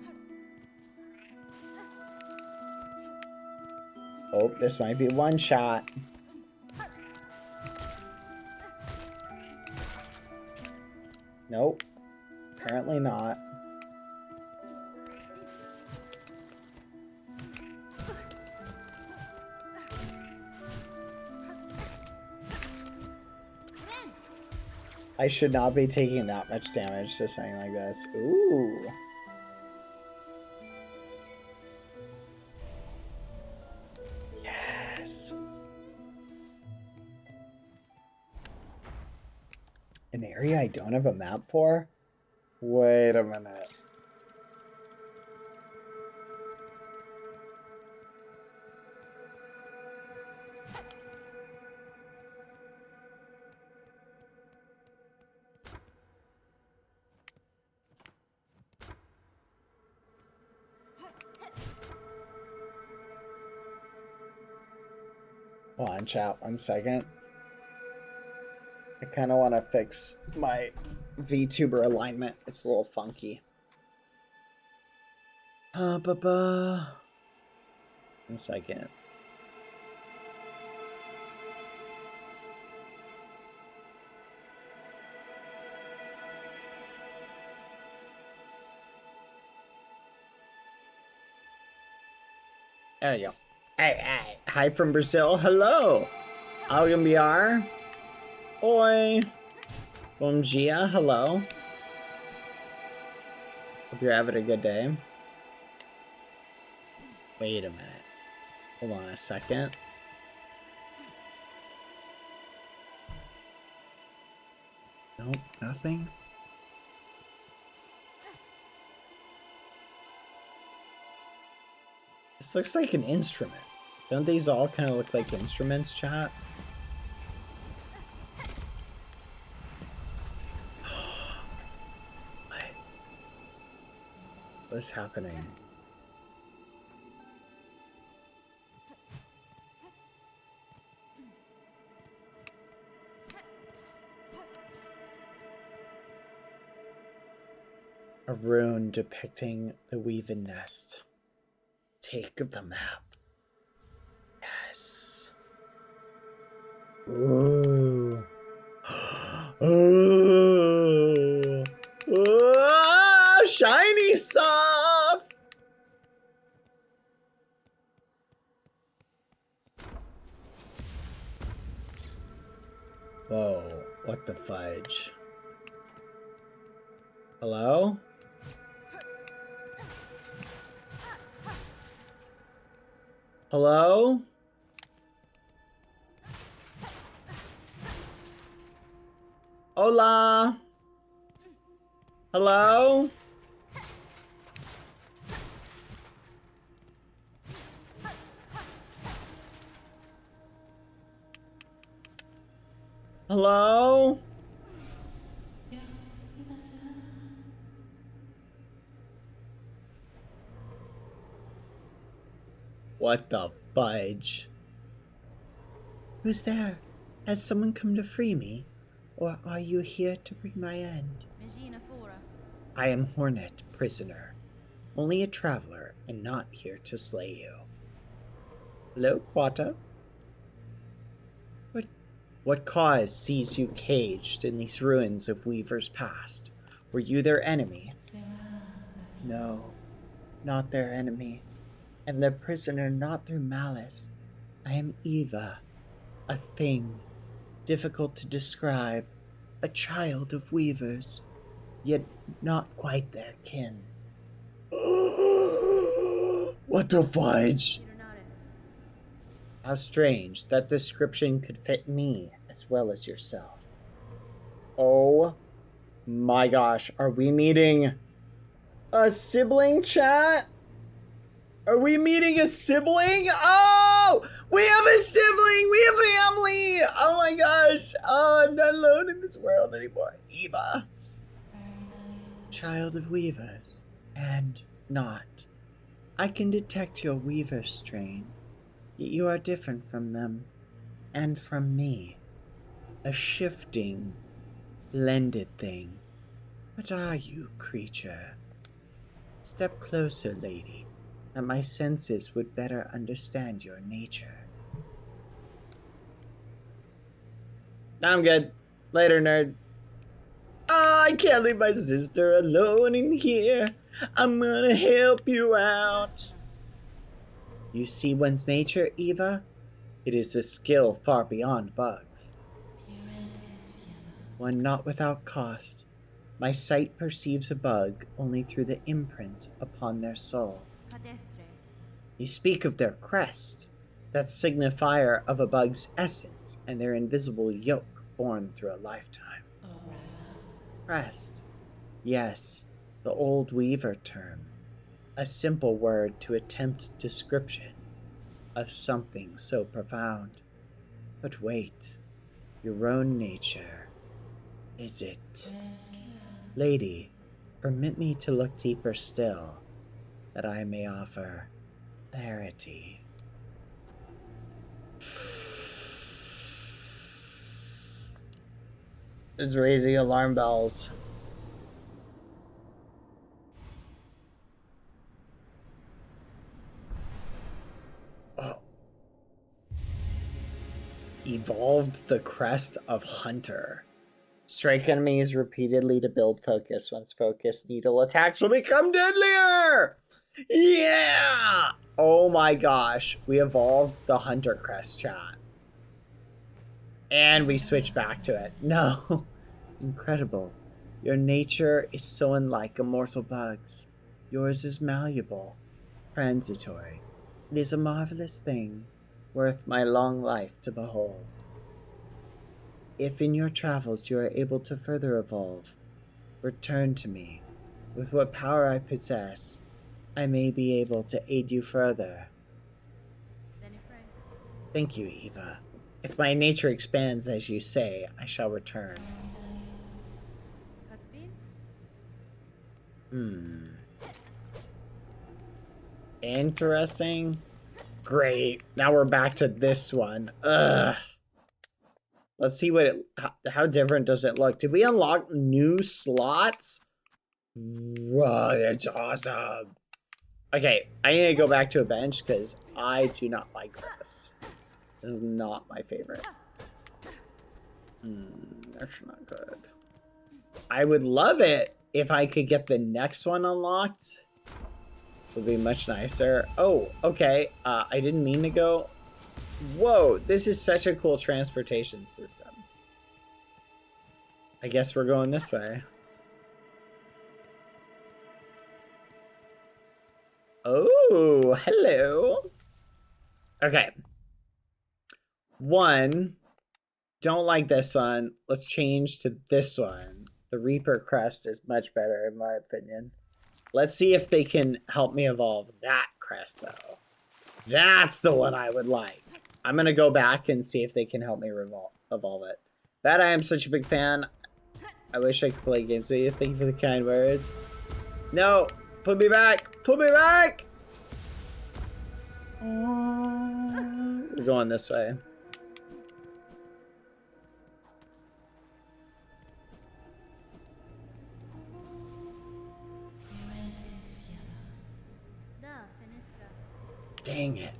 Oh, this might be one shot. Nope. Apparently not. I should not be taking that much damage to something like this. Ooh. Yes. An area I don't have a map for? Wait a minute. Hold on, chat, 1 second. I kind of want to fix my VTuber alignment. It's a little funky. 1 second. There you go. Hey, hi from Brazil. Hello. Algambiar. Oi. Bom dia. Hello. Hope you're having a good day. Wait a minute. Hold on a second. Nope, nothing. This looks like an instrument. Don't these all kind of look like instruments, chat? What's happening? A rune depicting the weaving nest. Take the map. Yes. Ooh. Ooh. Ooh. Shiny stuff. Whoa. What the fudge? Hello? Hello? Hola? Hello? Hello? What the fudge? Who's there? Has someone come to free me? Or are you here to bring my end? I am Hornet, prisoner. Only a traveler and not here to slay you. Hello, Quata? What cause sees you caged in these ruins of Weaver's past? Were you their enemy? No, not their enemy. And the prisoner not through malice. I am Eva, a thing, difficult to describe, a child of Weavers, yet not quite their kin. What the fudge? How strange that description could fit me as well as yourself. Oh my gosh, are we meeting a sibling, chat? Are we meeting a sibling? Oh, we have a sibling, we have family. Oh my gosh, oh, I'm not alone in this world anymore. Eva. Child of Weavers, and not. I can detect your Weaver strain, yet you are different from them. and from me, a shifting, blended thing. What are you, creature? Step closer, lady, that my senses would better understand your nature. I'm good. Later, nerd. Oh, I can't leave my sister alone in here. I'm gonna help you out. You see one's nature, Eva? It is a skill far beyond bugs. One not without cost. My sight perceives a bug only through the imprint upon their soul. You speak of their crest, that signifier of a bug's essence and their invisible yoke born through a lifetime. Crest. Yes, the old weaver term. A simple word to attempt description of something so profound. But wait, your own nature, is it? Lady, permit me to look deeper still, that I may offer clarity. It's raising alarm bells. Oh. Evolved the crest of Hunter. Strike enemies repeatedly to build focus. Once focused, needle attacks will become deadlier! Yeah! Oh my gosh. We evolved the Hunter crest, chat. And we switched back to it. No. Incredible. Your nature is so unlike immortal bugs. Yours is malleable, transitory. It is a marvelous thing, worth my long life to behold. If in your travels you are able to further evolve, return to me. With what power I possess, I may be able to aid you further. Thank you, Eva. If my nature expands as you say, I shall return. Interesting. Great. Now we're back to this one. Ugh. Let's see what it... How different does it look? Did we unlock new slots? Whoa, that's awesome. Okay, I need to go back to a bench because I do not like this. This is not my favorite. That's not good. I would love it if I could get the next one unlocked. It would be much nicer. Oh, okay. I didn't mean to go. Whoa, this is such a cool transportation system. I guess we're going this way. Oh, hello. Okay. One, don't like this one. Let's change to this one. The Reaper crest is much better in my opinion. Let's see if they can help me evolve that crest though. That's the one I would like. I'm gonna go back and see if they can help me evolve it. That I am such a big fan. I wish I could play games with you. Thank you for the kind words. No, put me back. Put me back. We're going this way. Dang it.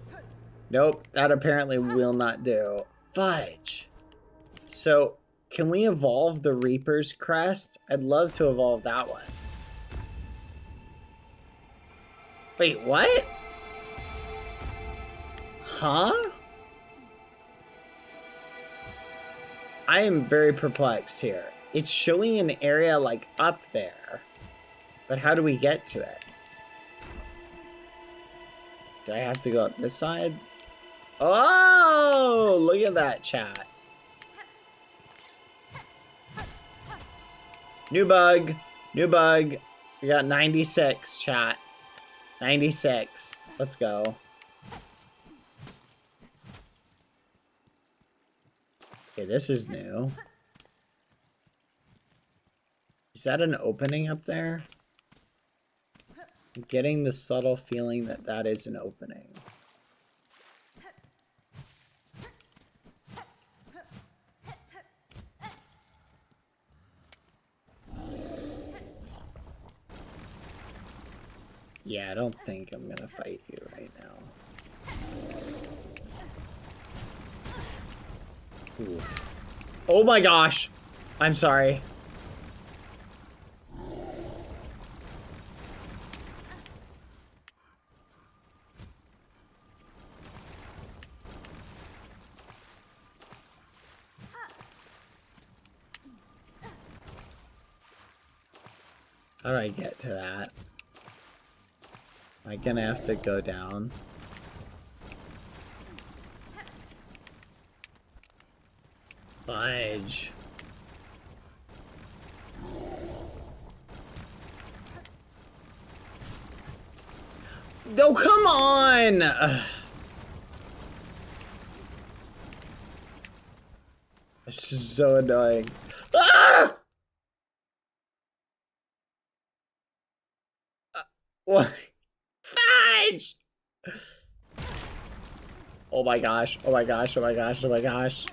Nope, that apparently will not do. Fudge. So, can we evolve the Reaper's crest? I'd love to evolve that one. Wait, what? Huh? I am very perplexed here. It's showing an area like up there. But how do we get to it? Do I have to go up this side? Oh, look at that, chat. New bug. New bug. We got 96, chat. 96. Let's go. Okay, this is new. Is that an opening up there? I'm getting the subtle feeling that that is an opening. Yeah, I don't think I'm gonna fight you right now. Ooh. Oh my gosh! I'm sorry. How do I get to that? Am I gonna have to go down? Fudge. No, come on! Ugh. This is so annoying. Ah! What? Fudge! Oh my gosh, oh my gosh, oh my gosh, oh my gosh.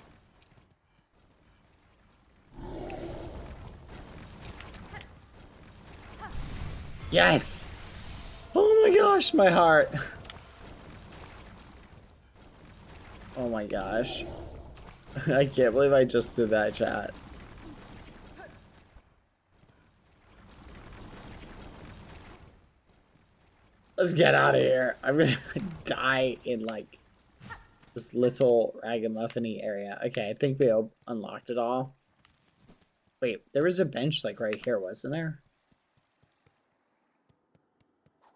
Yes! Oh my gosh, my heart. Oh my gosh. I can't believe I just did that, chat. Let's get out of here. I'm gonna die in like this little ragamuffin-y area. Okay, I think we unlocked it all. Wait, there was a bench like right here, wasn't there?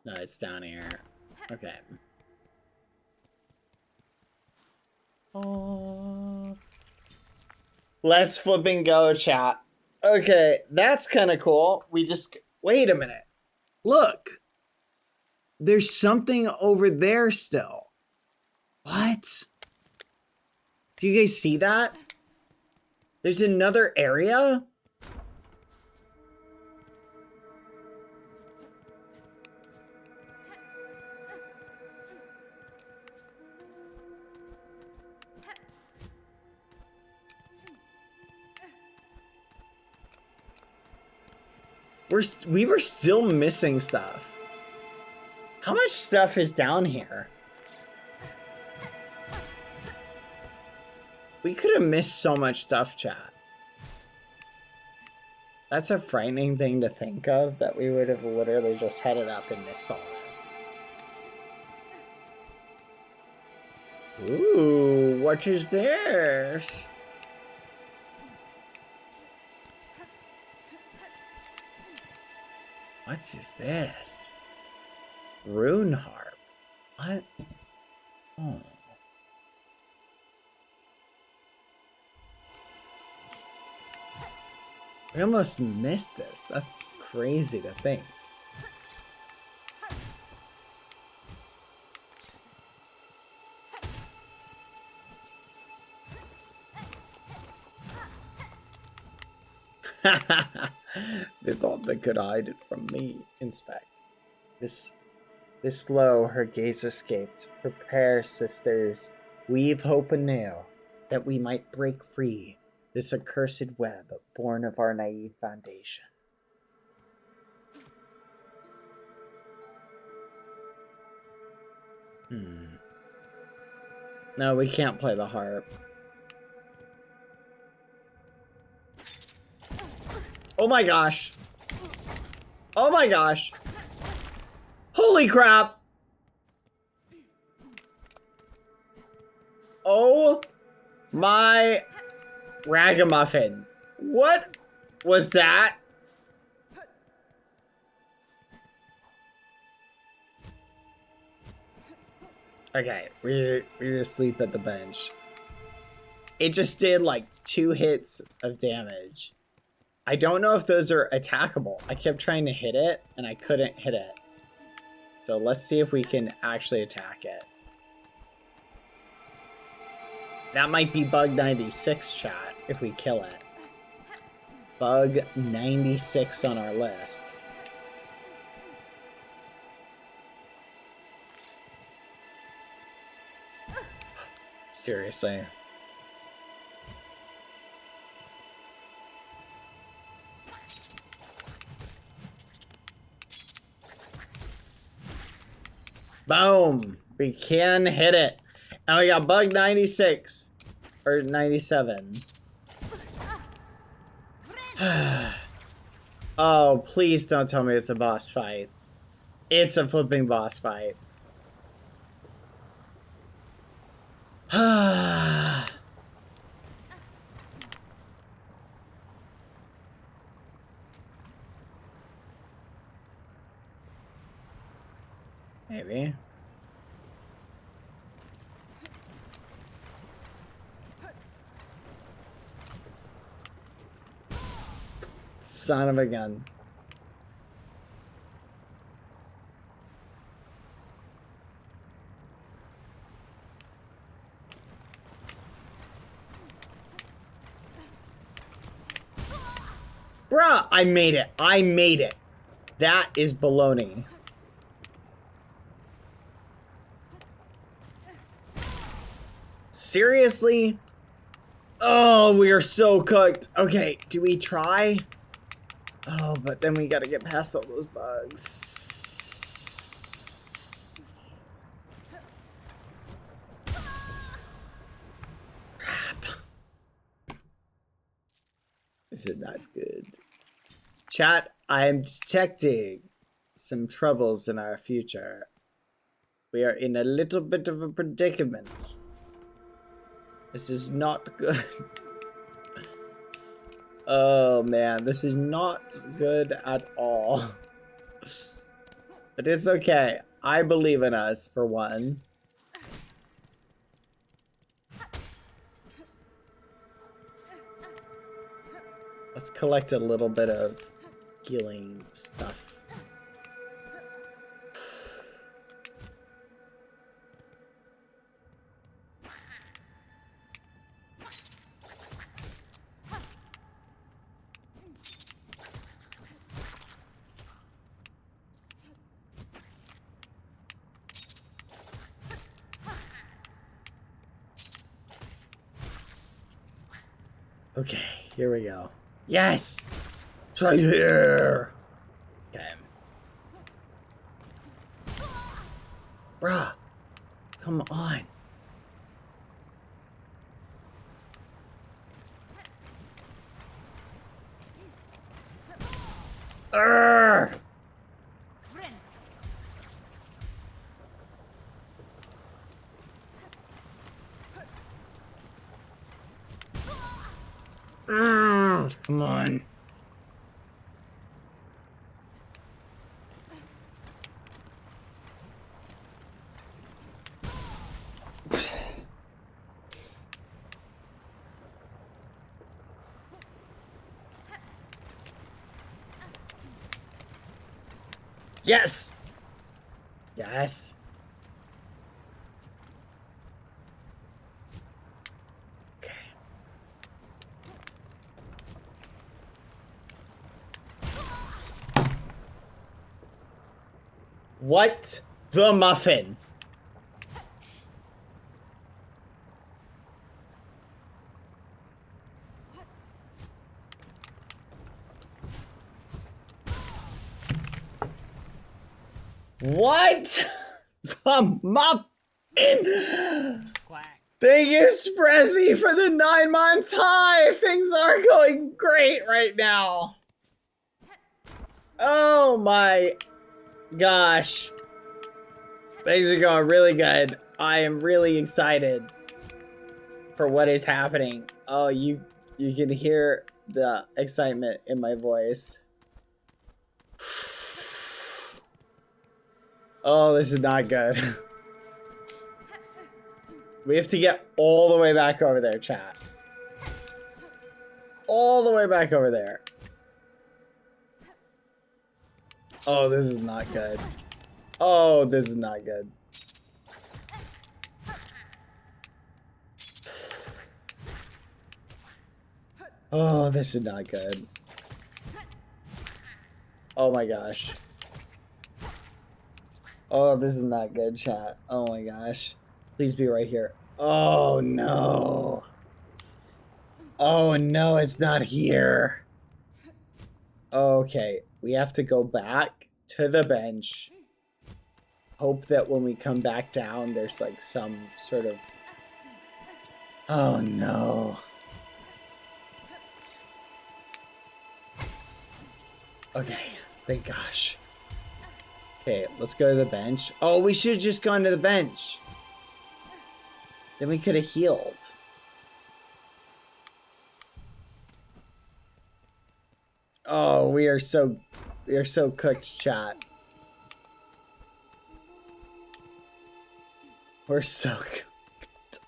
No, it's down here. Okay. Oh. Let's flipping go, chat. Okay, that's kind of cool. We just... Wait a minute. Look. There's something over there still. What? Do you guys see that? There's another area? We were still missing stuff. How much stuff is down here? We could have missed so much stuff, chat. That's a frightening thing to think of, that we would have literally just headed up and missed all this. Ooh, what is this? What is this? Rune harp. What? Oh. We almost missed this. That's crazy to think. They thought they could hide it from me. Inspect. This low her gaze escaped. Prepare, sisters. Weave hope anew, that we might break free this accursed web born of our naive foundation. No, we can't play the harp. Oh my gosh. Oh my gosh. Holy crap. Oh my ragamuffin. What was that? Okay, we're gonna sleep at the bench. It just did like 2 hits of damage. I don't know if those are attackable. I kept trying to hit it and I couldn't hit it. So let's see if we can actually attack it. That might be bug 96, chat, if we kill it. Bug 96 on our list. Seriously. Boom. We can hit it. And we got bug 96. Or 97. Oh, please don't tell me it's a boss fight. It's a flipping boss fight. Maybe. Son of a gun. Bruh, I made it. I made it. That is baloney. Seriously? Oh, we are so cooked. Okay, do we try? Oh, but then we gotta get past all those bugs. Crap. This is not good. Chat, I am detecting some troubles in our future. We are in a little bit of a predicament. This is not good. Oh man, this is not good at all. But it's okay. I believe in us, for one. Let's collect a little bit of healing stuff. Okay, here we go. Yes! It's right here! Okay. Bruh! Come on. Urgh! Come on. Yes! Yes. Okay. What the muffin? What the muffin?
Quack.
Thank you, Sprezzy, for the 9 months. Hi, things are going great right now. Oh my gosh. Things are going really good. I am really excited for what is happening. Oh, you can hear the excitement in my voice. Oh, this is not good. We have to get all the way back over there, chat. All the way back over there. Oh, this is not good. Oh, this is not good. Oh, this is not good. Oh my gosh. Oh, this is not good, chat. Oh my gosh. Please be right here. Oh no. Oh no, it's not here. Okay, we have to go back to the bench. hope that when we come back down, there's like some sort of... Oh no. Okay, thank gosh. Okay, let's go to the bench. Oh, we should have just gone to the bench. Then we could have healed. Oh, we are so cooked, chat. We're so cooked.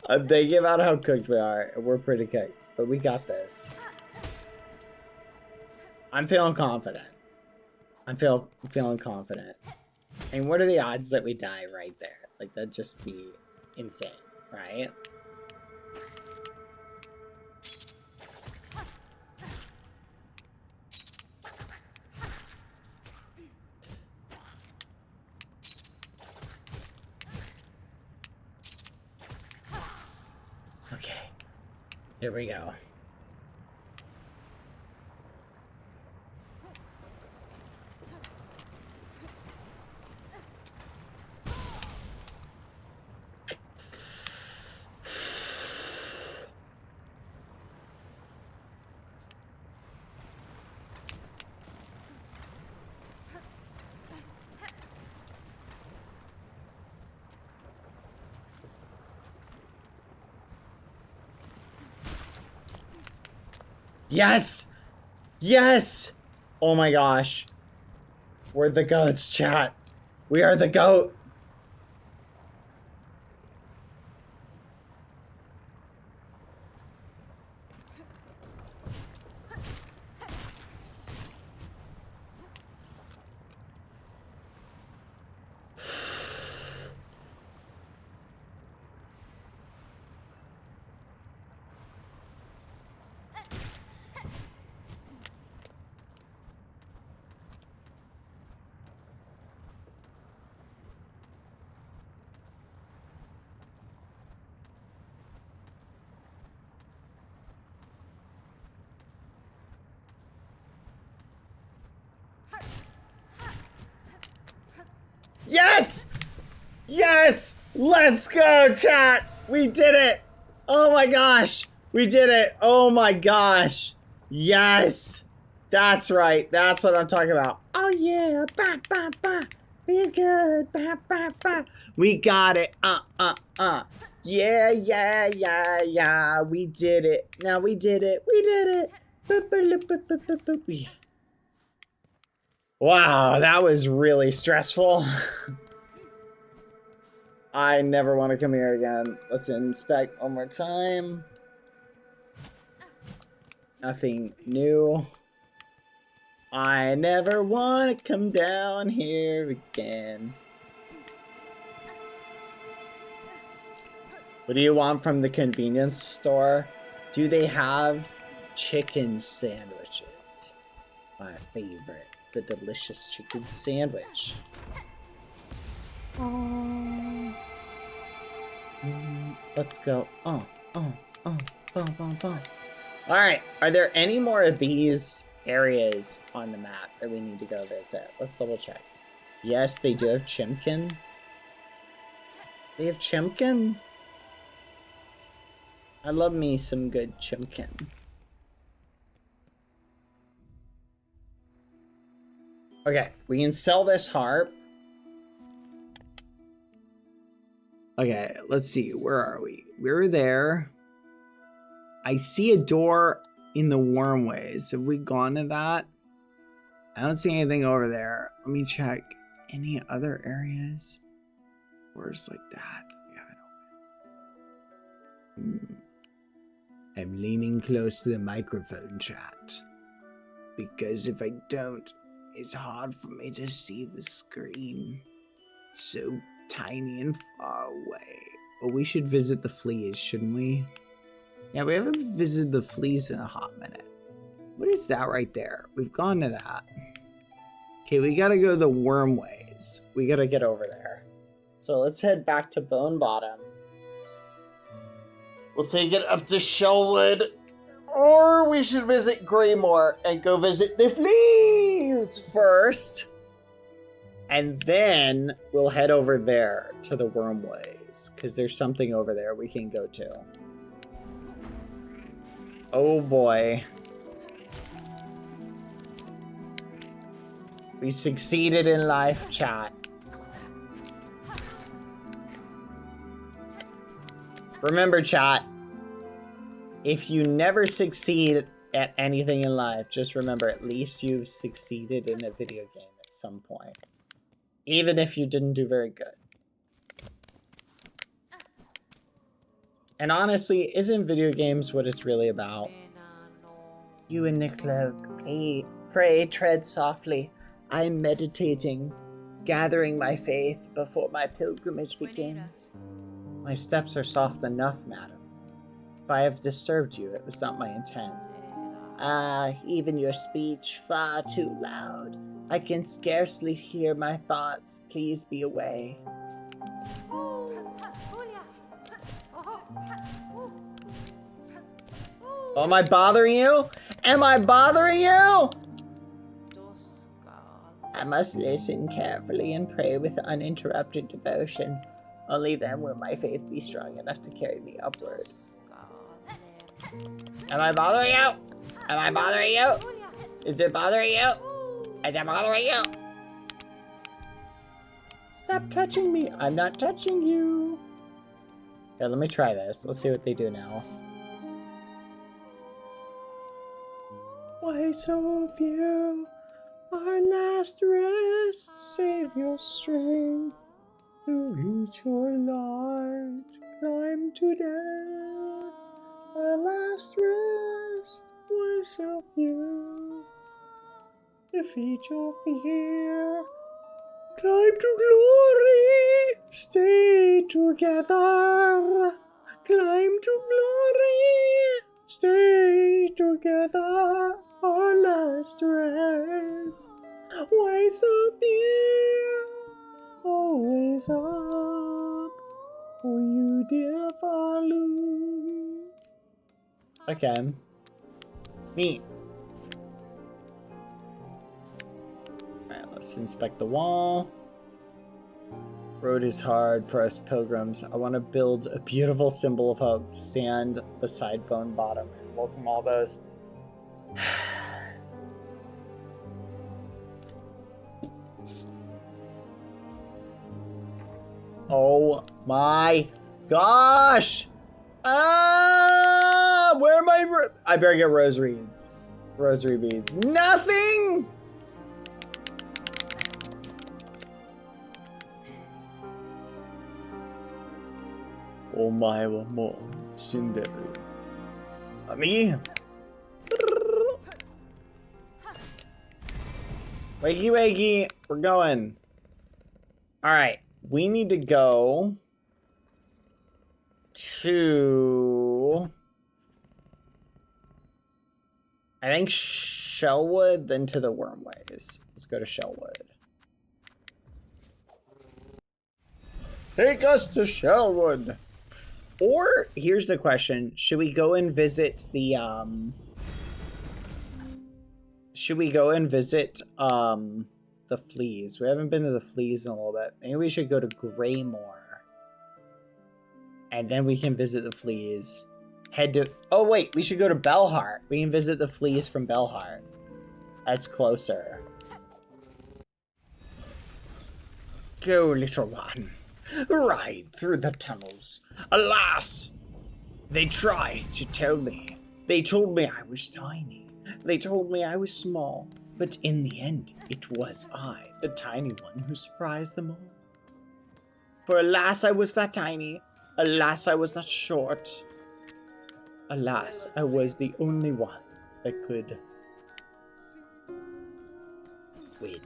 I'm thinking about how cooked we are. We're pretty cooked, but we got this. I'm feeling confident. I'm feeling confident. And what are the odds that we die right there? Like, that'd just be insane, right? Okay, here we go. Yes! Yes! Oh my gosh. We're the goats, chat. We are the goat. Yes! Yes! Let's go, chat! We did it! Oh my gosh! We did it! Oh my gosh! Yes! That's right. That's what I'm talking about. Oh yeah! Bah, bah, bah. We're good. Bah, bah, bah. We got it. Yeah, yeah, yeah, yeah. We did it. Now we did it. We did it. Wow, that was really stressful. I never want to come here again. Let's inspect one more time. Nothing new. I never want to come down here again. What do you want from the convenience store? Do they have chicken sandwiches? My favorite. The delicious chicken sandwich. Let's go. Alright, are there any more of these areas on the map that we need to go visit? Let's double check. Yes, they do have Chimkin. They have Chimkin? I love me some good Chimkin. Okay, we can sell this harp. Okay, let's see. Where are we? We're there. I see a door in the wormways. Have we gone to that? I don't see anything over there. Let me check. Any other areas? Doors like that. We haven't opened. I'm leaning close to the microphone, chat. Because if I don't, it's hard for me to see the screen. It's so tiny and far away. But we should visit the fleas, shouldn't we? Yeah, we haven't visited the fleas in a hot minute. What is that right there? We've gone to that. Okay, we gotta go the wormways. We gotta get over there. So let's head back to Bone Bottom. We'll take it up to Shellwood. Or we should visit Greymore and go visit the fleas first. And then we'll head over there to the Wormways, because there's something over there we can go to. Oh boy. We succeeded in life, chat. Remember, chat, if you never succeed at anything in life, just remember at least you've succeeded in a video game at some point. Even if you didn't do very good. And honestly, isn't video games what it's really about? You in the cloak, pray, tread softly. I'm meditating, gathering my faith before my pilgrimage begins. My steps are soft enough, madam. If I have disturbed you, it was not my intent. Ah, even your speech far too loud. I can scarcely hear my thoughts. Please be away. Oh, am I bothering you? Am I bothering you? I must listen carefully and pray with uninterrupted devotion. Only then will my faith be strong enough to carry me upward. Am I bothering you? Am I bothering you? Is it bothering you? Is it bothering you? Stop touching me. I'm not touching you. Yeah, let me try this. Let's see what they do now. Why so few? Our last rest. Save your strength to reach your light. Climb to death. Our last rest. Why so few? Defeat your fear. Climb to glory. Stay together. Climb to glory. Stay together. Our last rest. Why so fear? Always up. Oh, you dear Farloon. Okay. Neat. Alright, let's inspect the wall. Road is hard for us pilgrims. I want to build a beautiful symbol of hope to stand beside Bone Bottom and welcome all those. Oh my gosh! Ah! Where am I better get rosary beads. Rosary beads. Nothing! Oh my mo Cinderella. Me? Wakey wakey, we're going. Alright, we need to go to, I think, Shellwood, then to the Wormways. Let's go to Shellwood. Take us to Shellwood. Or, here's the question, should we go and visit the, the Fleas? We haven't been to the Fleas in a little bit. Maybe we should go to Greymore. And then we can visit the Fleas. Head to... Oh, wait. We should go to Belheart. We can visit the Fleas from Belheart. That's closer. Go, little one. Ride through the tunnels. Alas! They tried to tell me. They told me I was tiny. They told me I was small. But in the end, it was I, the tiny one, who surprised them all. For alas, I was not tiny. Alas, I was not short. Alas, I was the only one that could win.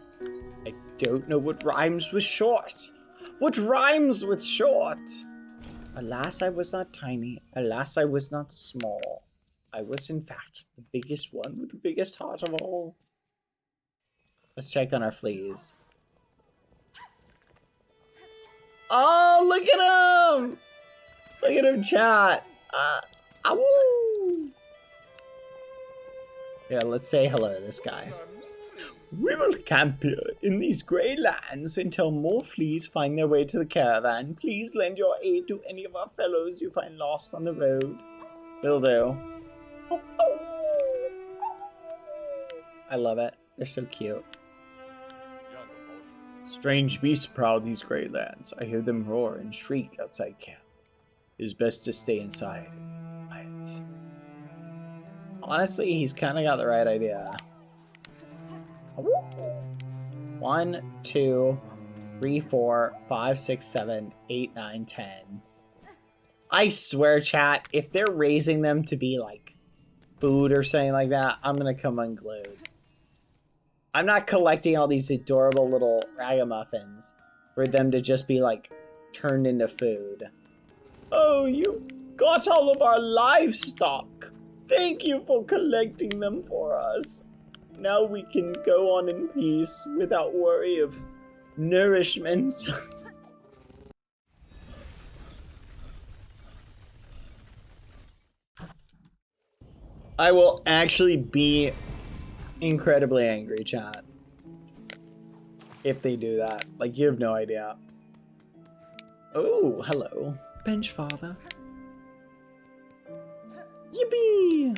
I don't know what rhymes with short. What rhymes with short? Alas, I was not tiny. Alas, I was not small. I was, in fact, the biggest one with the biggest heart of all. Let's check on our Fleas. Oh, look at him! Look at him, chat. Awoo! Yeah, let's say hello to this guy. We will camp here in these grey lands until more fleas find their way to the caravan. Please lend your aid to any of our fellows you find lost on the road. Will do. I love it. They're so cute. Strange beasts prowl these grey lands. I hear them roar and shriek outside camp. It is best to stay inside. Quiet. Honestly, he's kind of got the right idea. 1, 2, 3, 4, 5, 6, 7, 8, 9, 10. I swear, chat, if they're raising them to be like food or something like that, I'm gonna come unglued. I'm not collecting all these adorable little ragamuffins for them to just be like turned into food. Oh, you got all of our livestock. Thank you for collecting them for us. Now we can go on in peace without worry of nourishment. I will actually be incredibly angry, chat, if they do that. Like, you have no idea. Oh, hello, bench father. Yippee!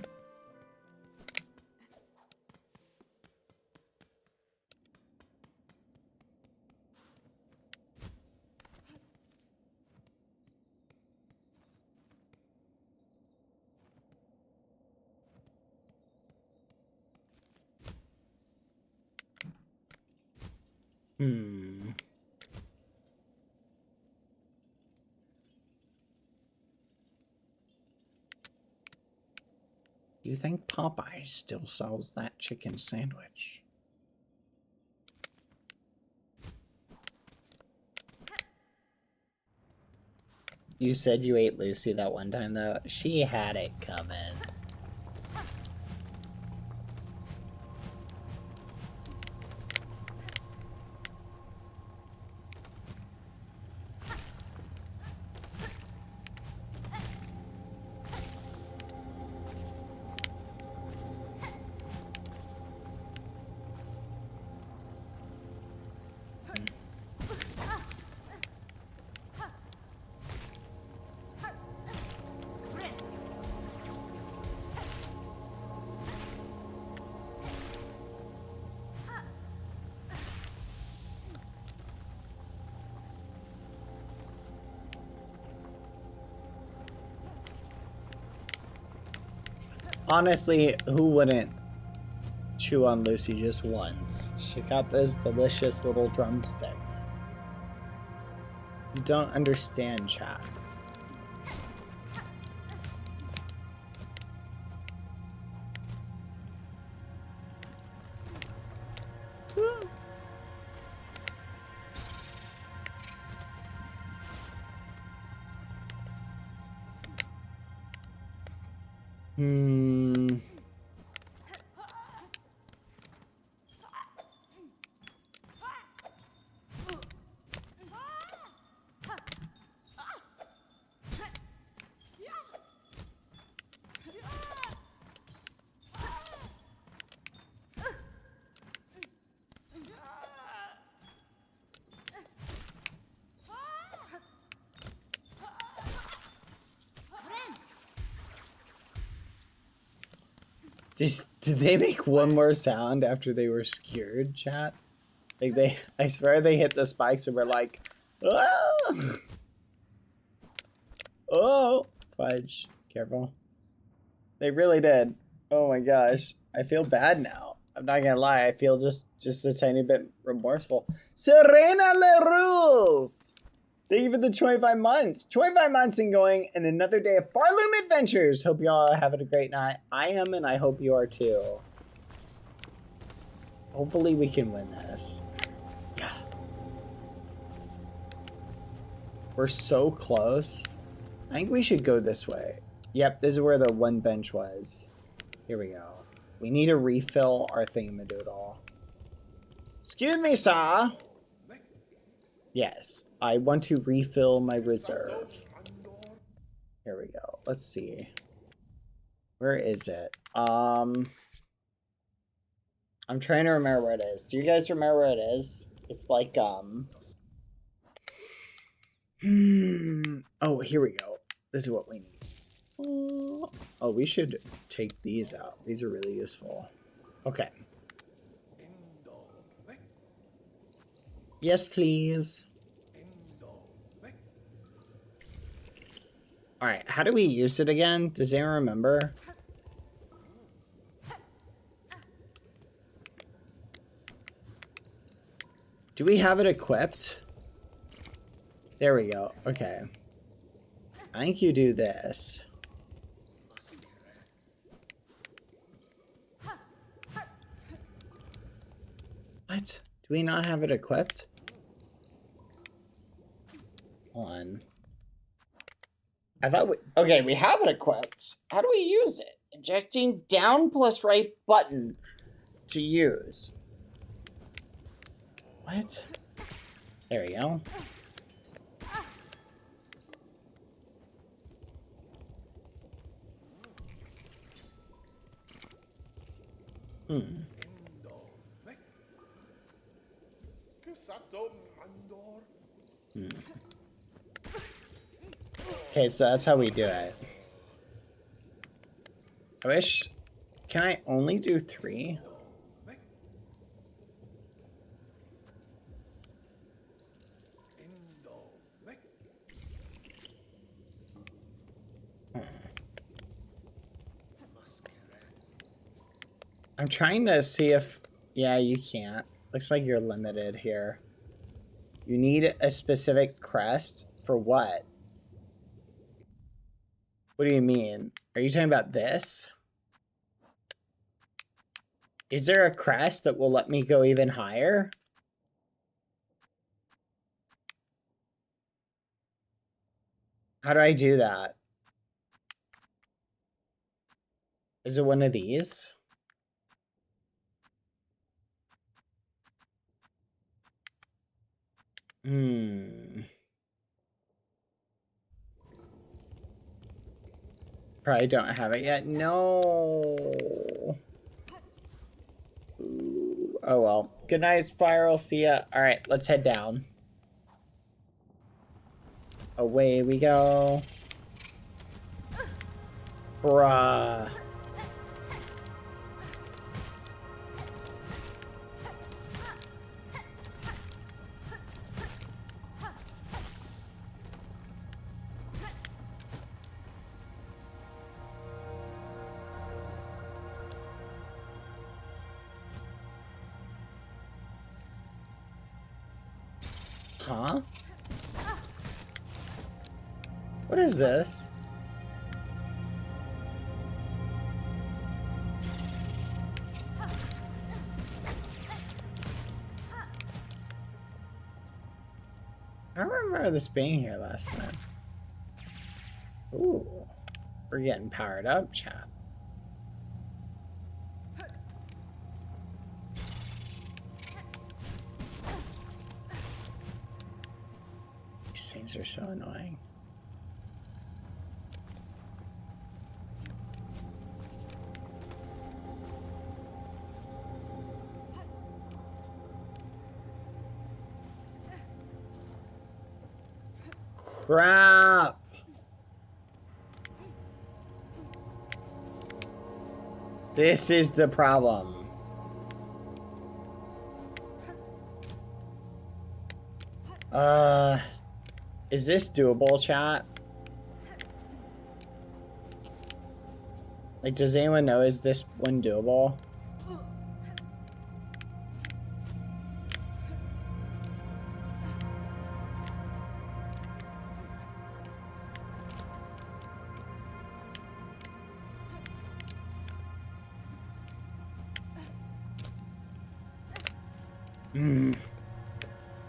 Do you think Popeye still sells that chicken sandwich? You said you ate Lucy that one time, though. She had it coming. Honestly, who wouldn't chew on Lucy just once? She got those delicious little drumsticks. You don't understand, chat. Did they make one more sound after they were skewered, chat? Like I swear they hit the spikes and were like, oh! Oh! Fudge. Careful. They really did. Oh my gosh. I feel bad now. I'm not gonna lie, I feel just a tiny bit remorseful. Serena Le Rules! Thank you for the 25 months. 25 months and going, and another day of Farloom Adventures. Hope you all are having a great night. I am, and I hope you are too. Hopefully we can win this. Yeah. We're so close. I think we should go this way. Yep, this is where the one bench was. Here we go. We need to refill our thingamadoodle. Excuse me, sir. Yes, I want to refill my reserve. Here we go. Let's see. Where is it? I'm trying to remember where it is. Do you guys remember where it is? It's like, oh, here we go. This is what we need. Oh, we should take these out. These are really useful. Okay. Yes, please. Alright, how do we use it again? Does anyone remember? Do we have it equipped? There we go. Okay. I think you do this. What? Do we not have it equipped? Hold on. I thought we... Okay, we have it equipped. How do we use it? Injecting down plus right button to use. What? There we go. Okay, so that's how we do it. I wish... Can I only do 3? I'm trying to see if... Yeah, you can't. Looks like you're limited here. You need a specific crest for what? What do you mean? Are you talking about this? Is there a crest that will let me go even higher? How do I do that? Is it one of these? Probably don't have it yet. No. Ooh. Oh well. Good night, Spiral. See ya. Alright, let's head down. Away we go. Bruh. Huh? What is this? I don't remember this being here last time. Ooh. We're getting powered up, chat. These things are so annoying. Crap! This is the problem. Is this doable, chat? Like, does anyone know, is this one doable?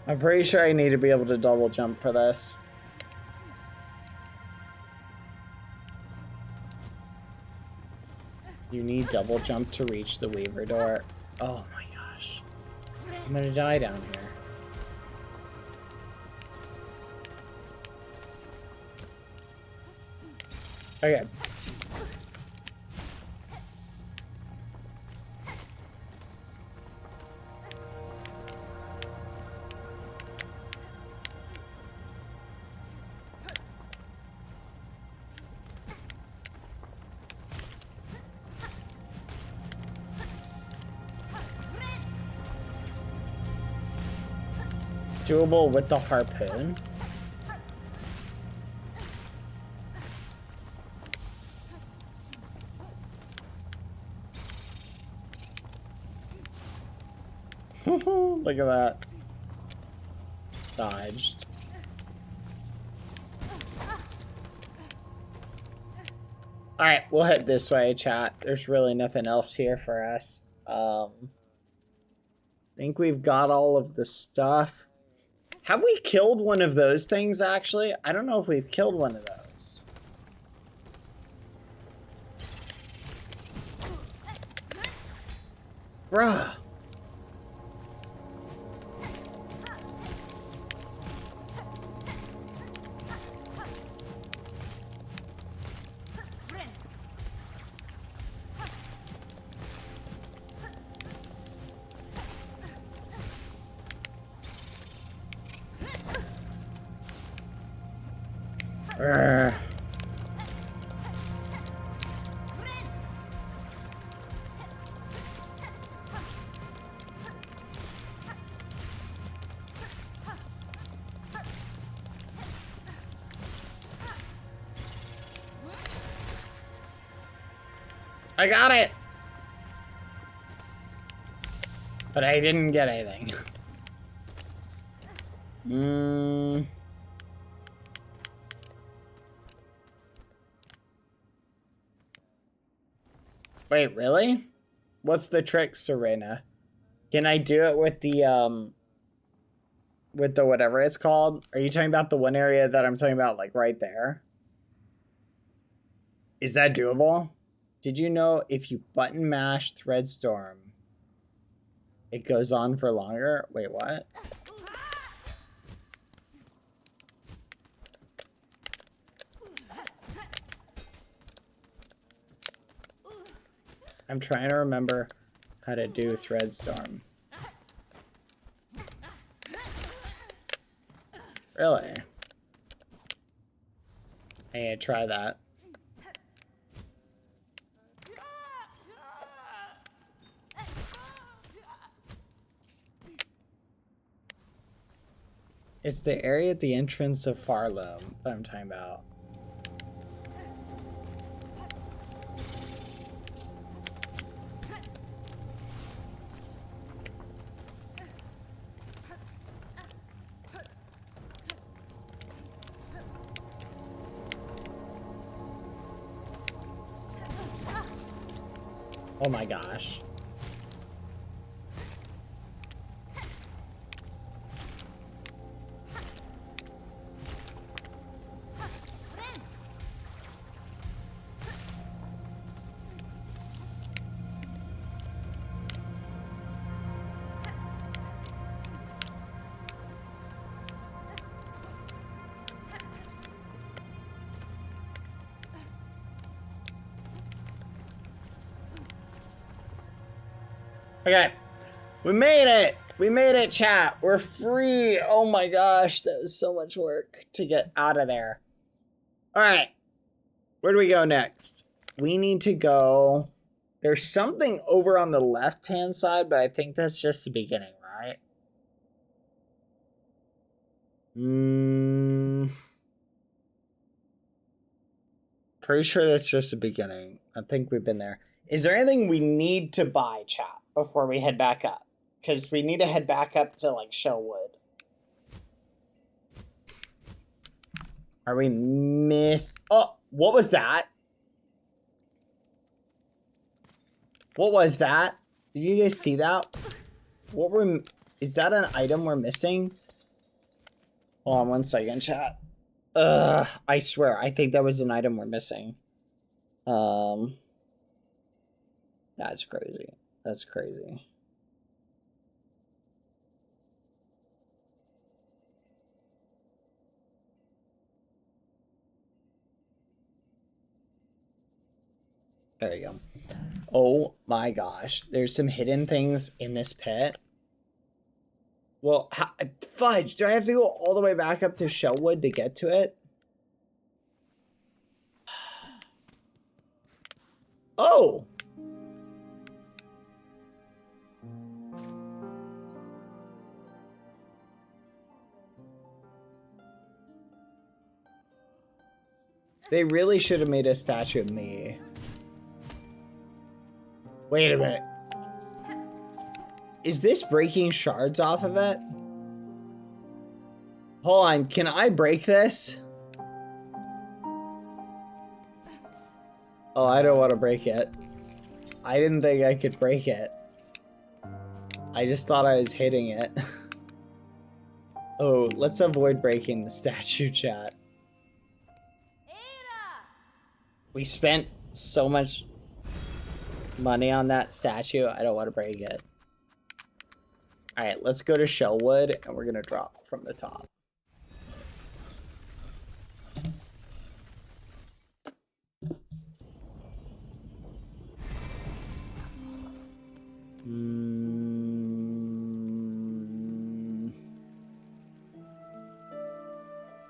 I'm pretty sure I need to be able to double jump for this. You need double jump to reach the Weaver door. Oh my gosh. I'm gonna die down here. Okay. doable with the harpoon. Look at that. Dodged. Alright, we'll head this way, chat. There's really nothing else here for us. I think we've got all of the stuff. Have we killed one of those things, actually? I don't know if we've killed one of those. Bruh. I got it! But I didn't get anything. Wait, really? What's the trick, Serena? Can I do it with the whatever it's called? Are you talking about the one area that I'm talking about, like, right there? Is that doable? Did you know if you button mash Threadstorm, it goes on for longer? Wait, what? I'm trying to remember how to do Threadstorm. Really? I need to try that. It's the area at the entrance of Farlow that I'm talking about. Oh my gosh. Okay, we made it. We made it, chat. We're free. Oh my gosh, that was so much work to get out of there. All right, where do we go next? We need to go. There's something over on the left-hand side, but I think that's just the beginning, right? Pretty sure that's just the beginning. I think we've been there. Is there anything we need to buy, chat, before we head back up? Because we need to head back up to, like, Shellwood. Are we Oh, what was that? What was that? Did you guys see that? Is that an item we're missing? Hold on one second, chat. I swear, I think that was an item we're missing. That's crazy. That's crazy. There you go. Oh my gosh. There's some hidden things in this pit. Well, fudge, do I have to go all the way back up to Shellwood to get to it? Oh! They really should have made a statue of me. Wait a minute. Is this breaking shards off of it? Hold on, can I break this? Oh, I don't want to break it. I didn't think I could break it. I just thought I was hitting it. Oh, let's avoid breaking the statue, chat. We spent so much money on that statue, I don't want to break it. Alright, let's go to Shellwood, and we're gonna drop from the top.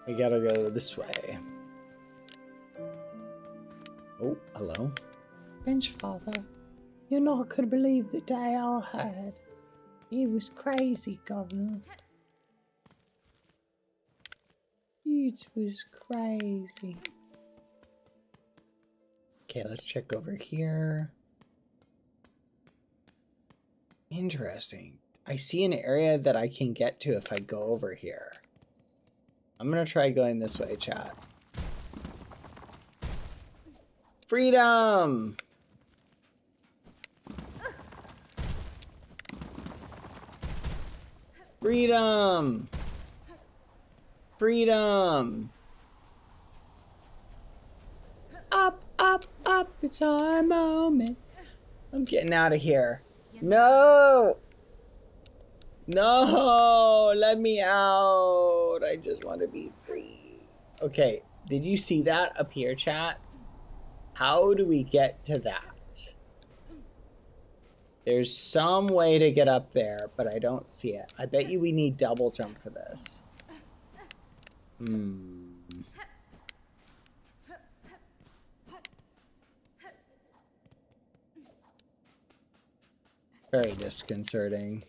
We gotta go this way. Oh, hello. Bench father, you not could believe the day I had. It was crazy, governor. It was crazy. Okay, let's check over here. Interesting. I see an area that I can get to if I go over here. I'm gonna try going this way, chat. Freedom! Freedom! Freedom! Up, up, up, it's our moment. I'm getting out of here. No! No! Let me out! I just want to be free. Okay, did you see that up here, chat? How do we get to that? There's some way to get up there, but I don't see it. I bet you we need double jump for this. Very disconcerting.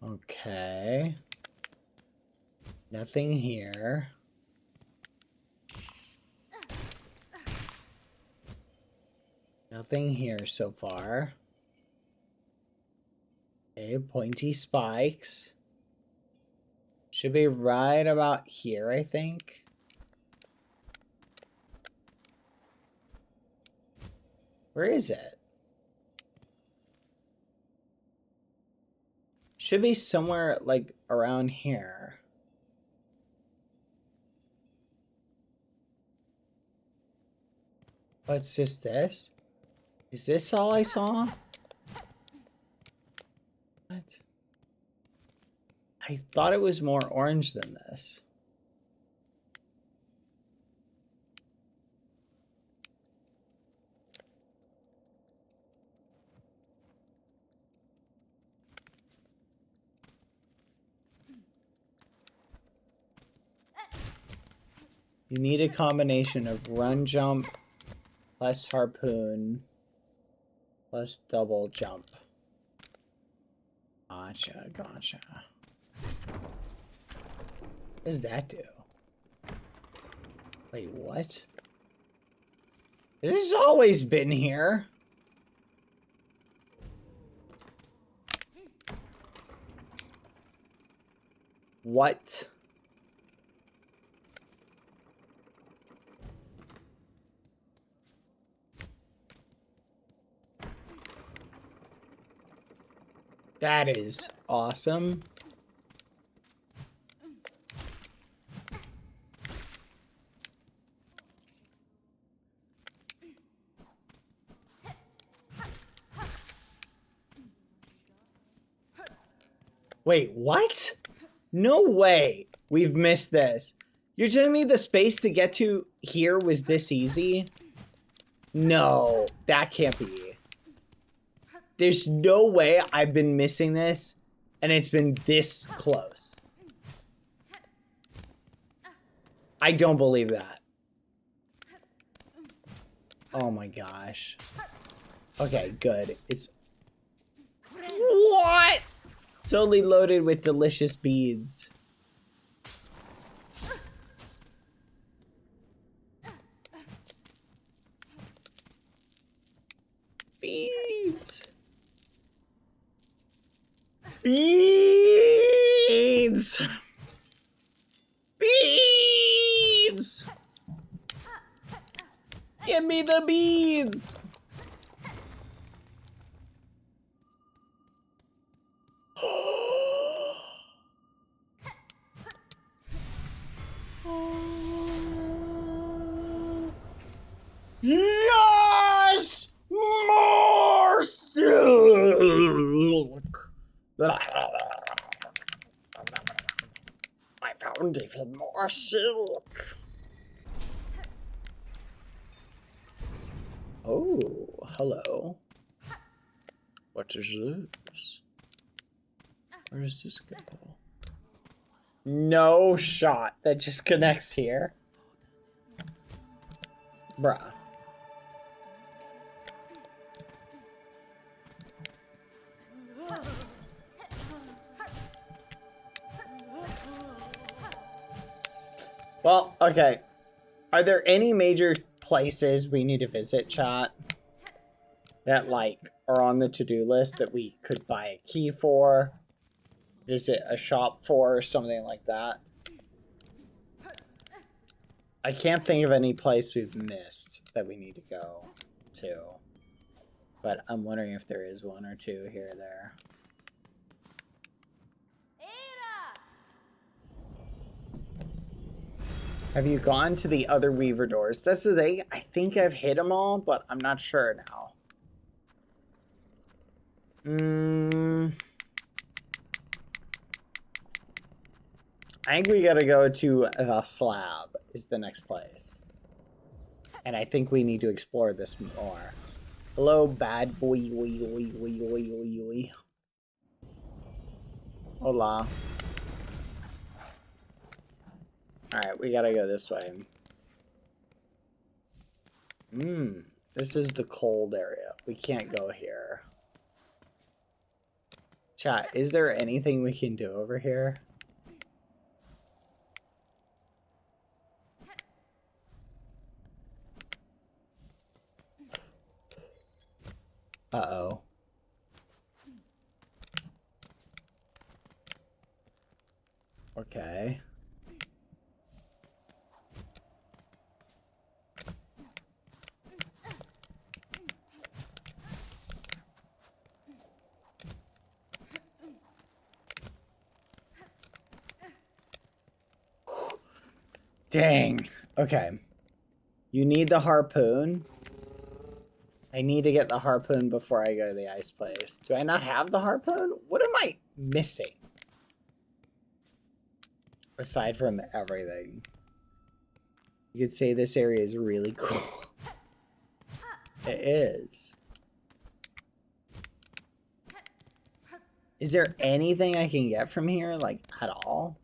Okay. Nothing here. Nothing here so far. Okay, pointy spikes. Should be right about here, I think. Where is it? Should be somewhere like around here. What's just this? Is this all I saw? What? I thought it was more orange than this. You need a combination of run jump plus harpoon plus double jump. Gotcha, gotcha. What does that do? Wait, what? This has always been here. What? That is awesome. Wait, what? No way we've missed this. You're telling me the space to get to here was this easy? No, that can't be. There's no way I've been missing this and it's been this close. I don't believe that. Oh my gosh. Okay, good. It's... What? Totally loaded with delicious beads. Beads. Beads. Beads. Give me the beads. Yes! More silk! I found even more silk. Oh, hello. What is this? Where does this go? No shot. That just connects here. Bruh. Well, okay. Are there any major places we need to visit, chat? That, like, are on the to-do list that we could buy a key for? Visit a shop for, or something like that? I can't think of any place we've missed that we need to go to. But I'm wondering if there is one or two here or there. Have you gone to the other Weaver doors? That's the thing. I think I've hit them all, but I'm not sure now. I think we gotta go to the slab is the next place. And I think we need to explore this more. Hello, bad boy. Hola. Alright, we gotta go this way. This is the cold area. We can't go here. Chat, is there anything we can do over here? Uh-oh. Okay. Dang. Okay. You need the harpoon. I need to get the harpoon before I go to the ice place. Do I not have the harpoon? What am I missing? Aside from everything. You could say this area is really cool. It is. Is there anything I can get from here, like, at all?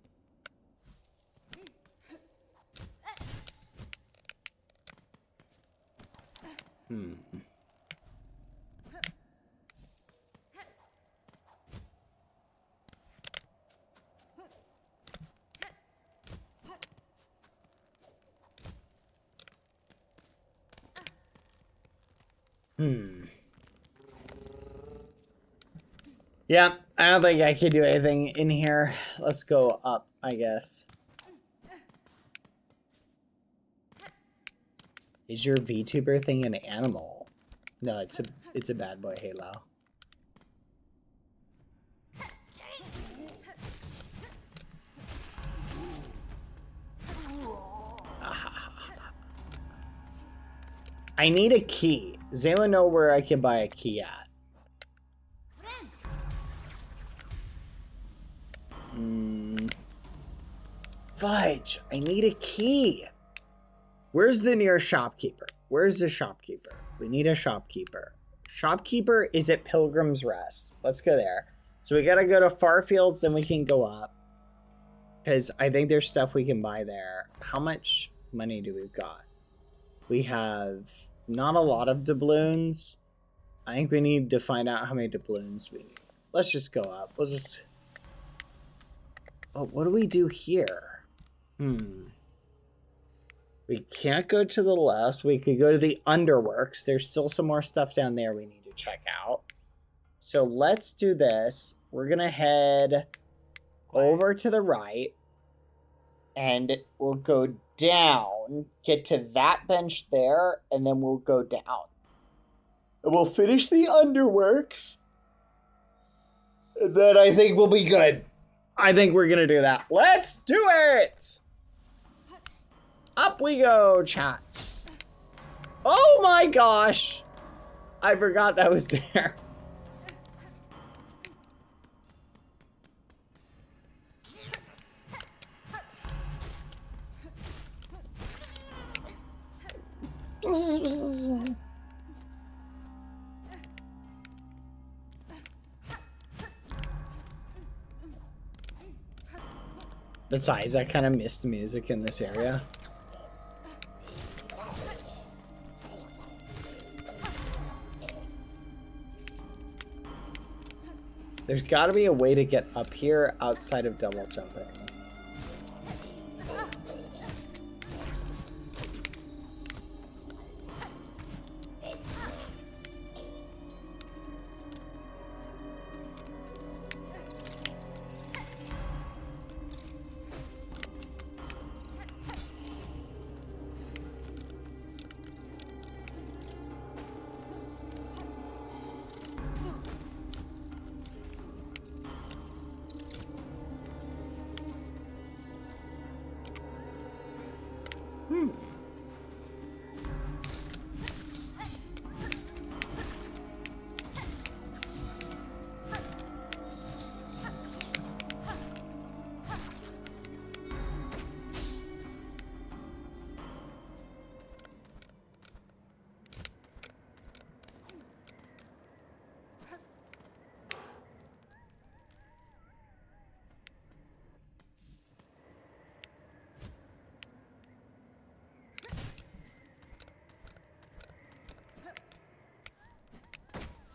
Yeah, I don't think I can do anything in here. Let's go up, I guess. Is your VTuber thing an animal? No, it's a bad boy Halo. I need a key. Does anyone know where I can buy a key at? Fudge, I need a key. Where's the nearest shopkeeper? Where's the shopkeeper? We need a shopkeeper. Shopkeeper is at Pilgrim's Rest. Let's go there. So we gotta go to Farfields, then we can go up. Because I think there's stuff we can buy there. How much money do we got? We have not a lot of doubloons. I think we need to find out how many doubloons we need. Let's just go up. We'll just... Oh, what do we do here? We can't go to the left. We could go to the Underworks. There's still some more stuff down there we need to check out. So let's do this. We're going to head over to the right. And we'll go down. Get to that bench there. And then we'll go down. And we'll finish the Underworks. And then I think we'll be good. I think we're going to do that. Let's do it! Up we go, chat. Oh my gosh! I forgot that was there. Besides, I kind of missed the music in this area. There's got to be a way to get up here outside of double jumping.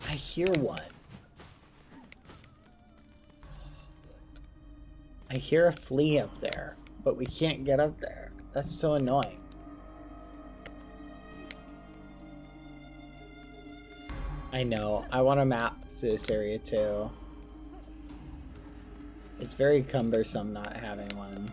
I hear one. I hear a flea up there, but we can't get up there. That's so annoying. I know. I want a map to this area too. It's very cumbersome not having one.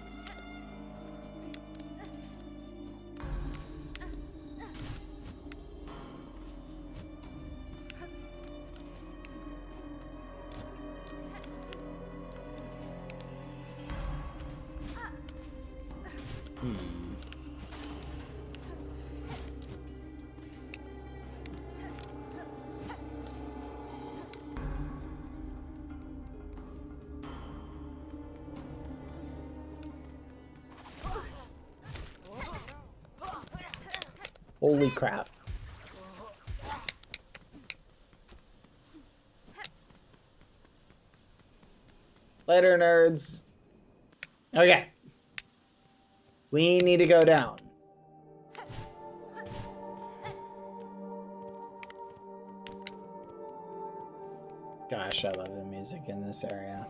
Holy crap. Later, nerds. Okay. We need to go down. Gosh, I love the music in this area.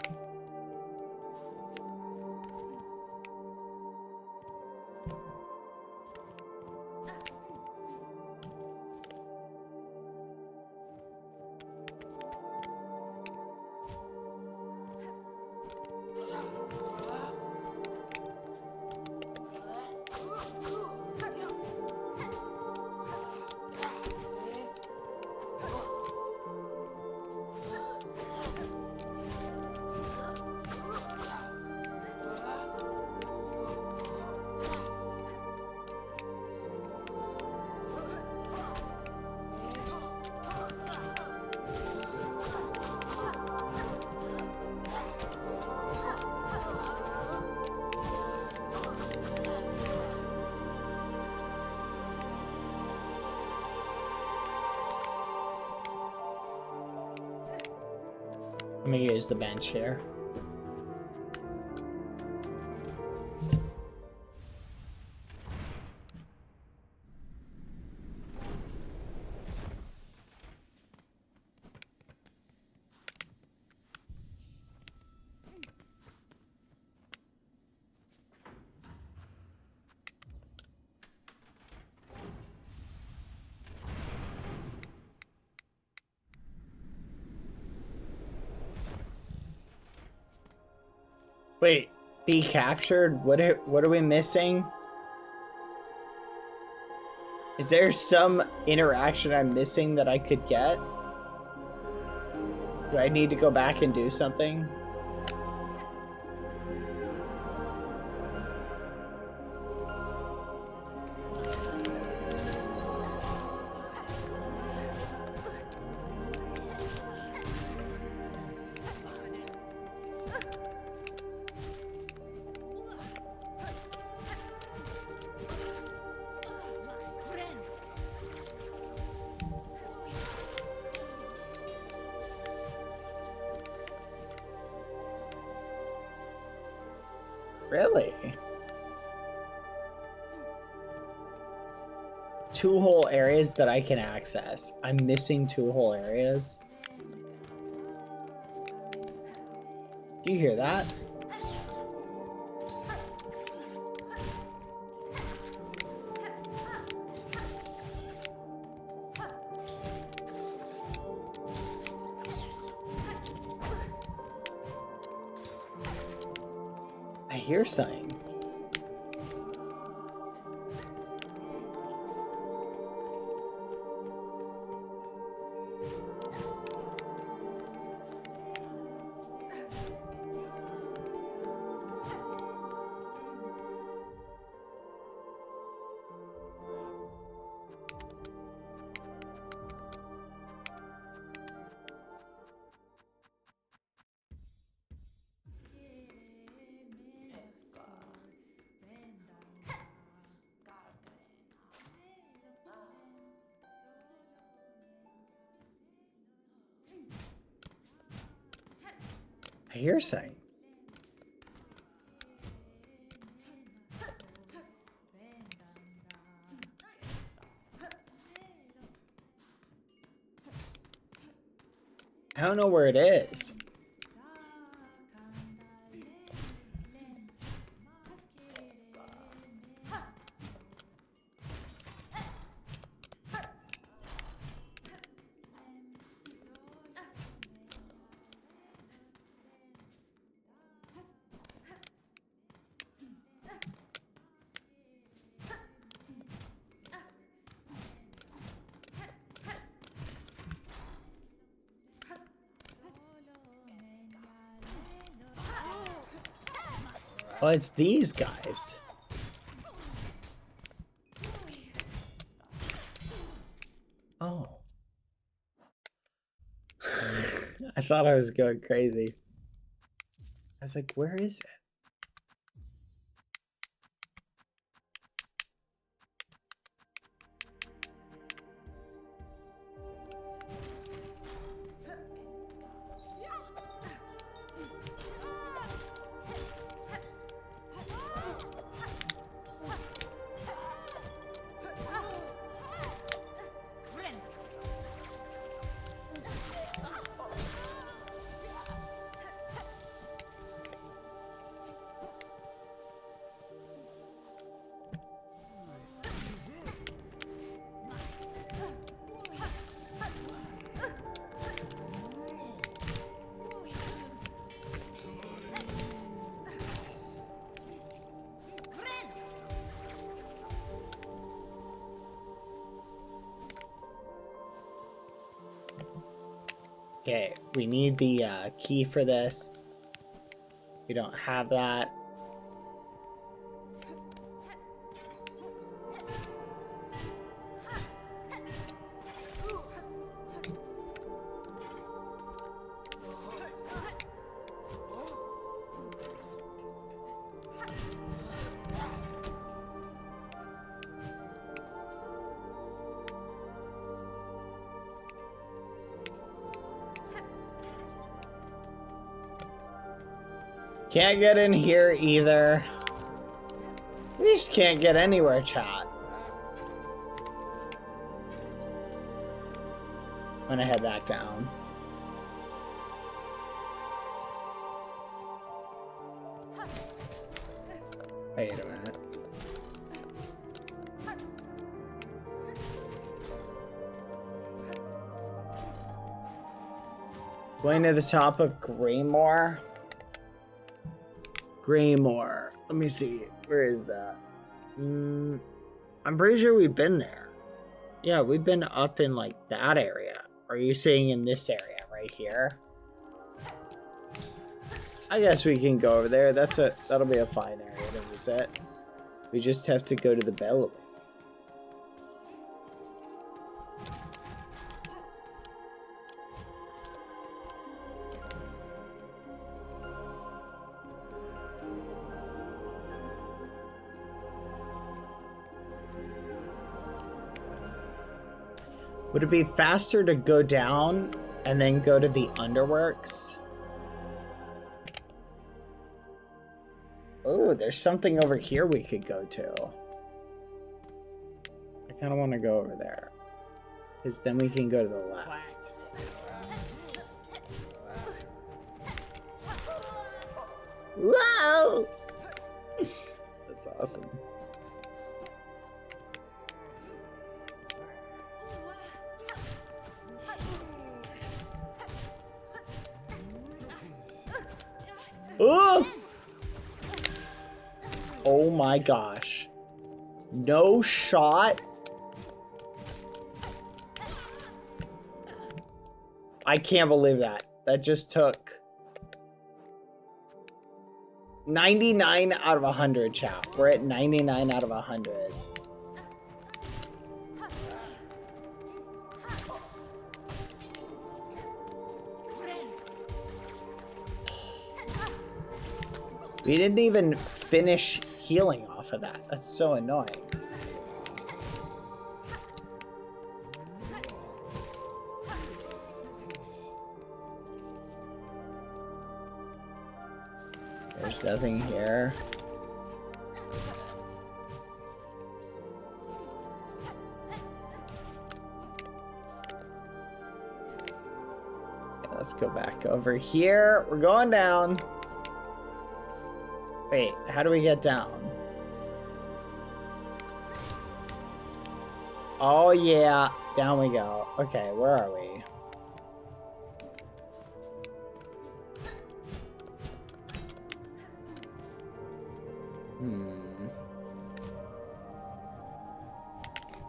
I'm gonna use the bench here. Wait, be captured? What are we missing? Is there some interaction I'm missing that I could get? Do I need to go back and do something? Really? 2 whole areas that I can access. I'm missing 2 whole areas. Do you hear that? I hear something. I hear something. I don't know where it is. Oh, it's these guys. Oh. I thought I was going crazy. I was like, where is it? Okay, we need the key for this. We don't have that. Can't get in here either. We just can't get anywhere, chat. I'm gonna head back down. Wait a minute. Going to the top of Greymore. Greymore. Let me see. Where is that? I'm pretty sure we've been there. Yeah, we've been up in like that area. Are you saying in this area right here? I guess we can go over there. That'll be a fine area to visit. We just have to go to the Bellway. Would it be faster to go down and then go to the Underworks? Oh, there's something over here we could go to. I kind of want to go over there. Because then we can go to the left. Wow! That's awesome. Oh! Oh my gosh. No shot. I can't believe that. That just took 99 out of 100, chat. We're at 99 out of 100. We didn't even finish healing off of that. That's so annoying. There's nothing here. Okay, let's go back over here. We're going down. Wait, how do we get down? Oh yeah, down we go. Okay, where are we?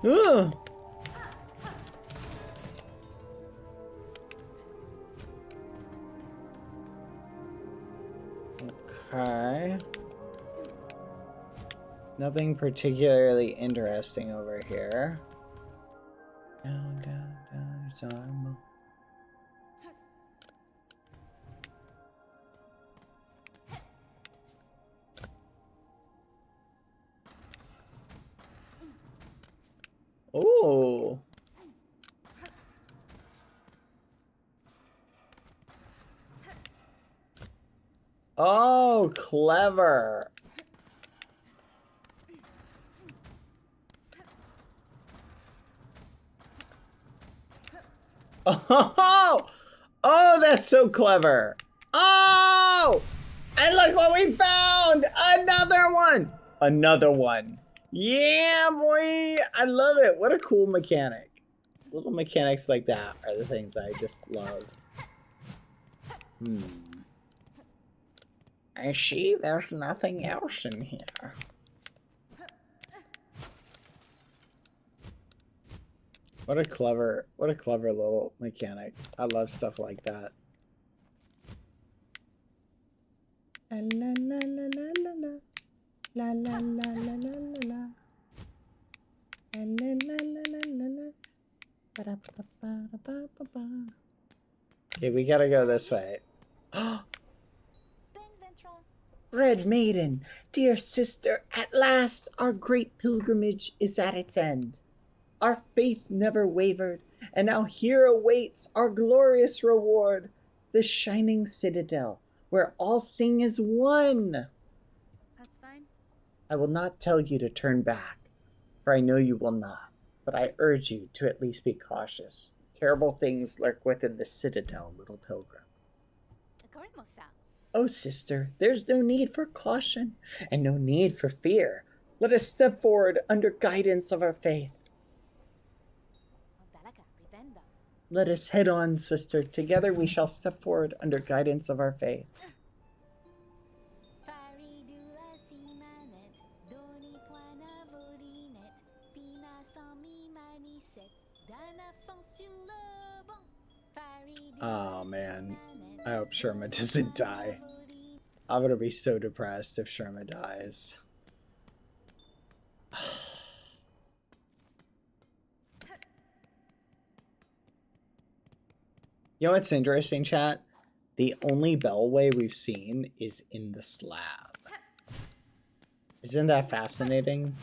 Ugh! Okay. Nothing particularly interesting over here. Down, down, down, it's on. Oh. Oh, clever. Oh, oh, that's so clever. Oh, and look what we found. Another one. Another one. Yeah, boy. I love it. What a cool mechanic. Little mechanics like that are the things I just love. I see there's nothing else in here. What a clever little mechanic. I love stuff like that. La la la la la la la la la la la la la la la la. Okay, we gotta go this way. Red Maiden, dear sister, at last our great pilgrimage is at its end. Our faith never wavered, and now here awaits our glorious reward, the shining citadel, We're all sing as one.
That's fine.
I will not tell you to turn back, for I know you will not. But I urge you to at least be cautious. Terrible things lurk within the citadel, little pilgrim. Oh, sister, there's no need for caution and no need for fear. Let us step forward under guidance of our faith. Let us head on, sister. Together we shall step forward under guidance of our faith. Oh man, I hope Sherma doesn't die. I'm gonna be so depressed if Sherma dies. You know what's interesting, chat? The only bellway we've seen is in the slab. Isn't that fascinating?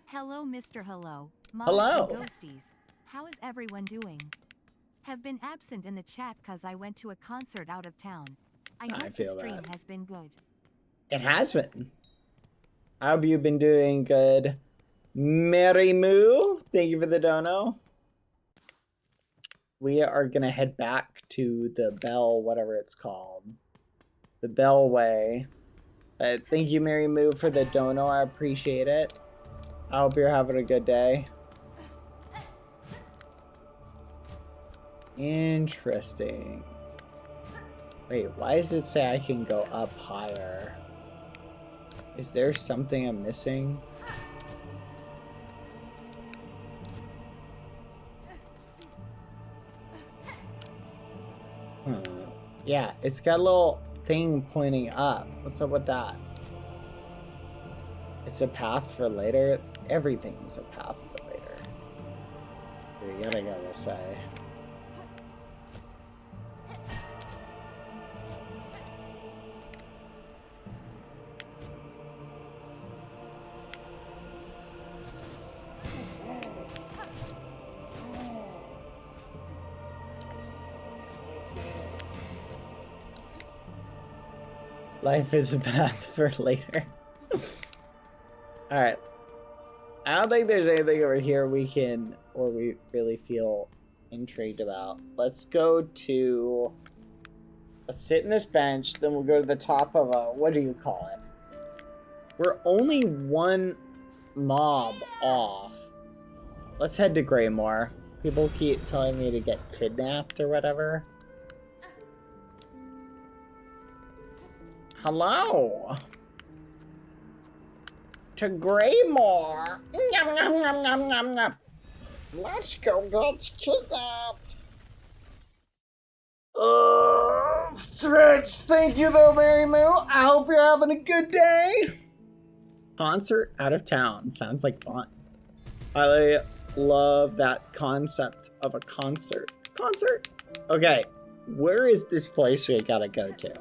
Hello, Mr. Hello. Mom
Hello.
and Ghosties. How is everyone doing? Have been absent in the chat cause I went to a concert out of town. I hope the stream has been good.
It has been. I hope you've been doing good. Mary Moo, thank you for the dono. We are gonna head back to the bell, whatever it's called. The Bellway. Thank you, Mary Moo, for the dono. I appreciate it. I hope you're having a good day. Interesting. Wait, why does it say I can go up higher? Is there something I'm missing? Yeah, it's got a little thing pointing up. What's up with that? It's a path for later. Everything's a path for later. We gotta go this way. Life is a path for later. Alright. I don't think there's anything over here we can, or we really feel intrigued about. Let's go to... Let's sit in this bench, then we'll go to the top of a... What do you call it? We're only one mob off. Let's head to Greymore. People keep telling me to get kidnapped or whatever. Hello. To Greymore. Yum, yum, yum, yum, yum, yum. Let's go get kidnapped. Stretch. Thank you though, Mary Moo. I hope you're having a good day. Concert out of town. Sounds like fun. I love that concept of a concert. Concert? Okay. Where is this place we gotta go to?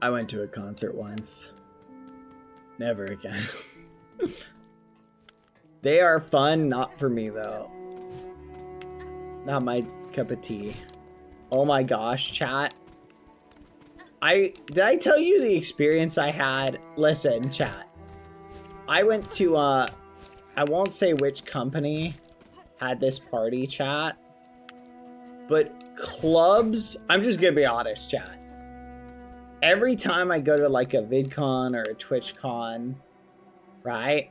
I went to a concert once. Never again. They are fun, not for me though. Not my cup of tea. Oh my gosh, chat. Did I tell you the experience I had? Listen, chat. I went to I won't say which company had this party, chat. But clubs, I'm just gonna be honest, chat. Every time I go to like a VidCon or a TwitchCon, right?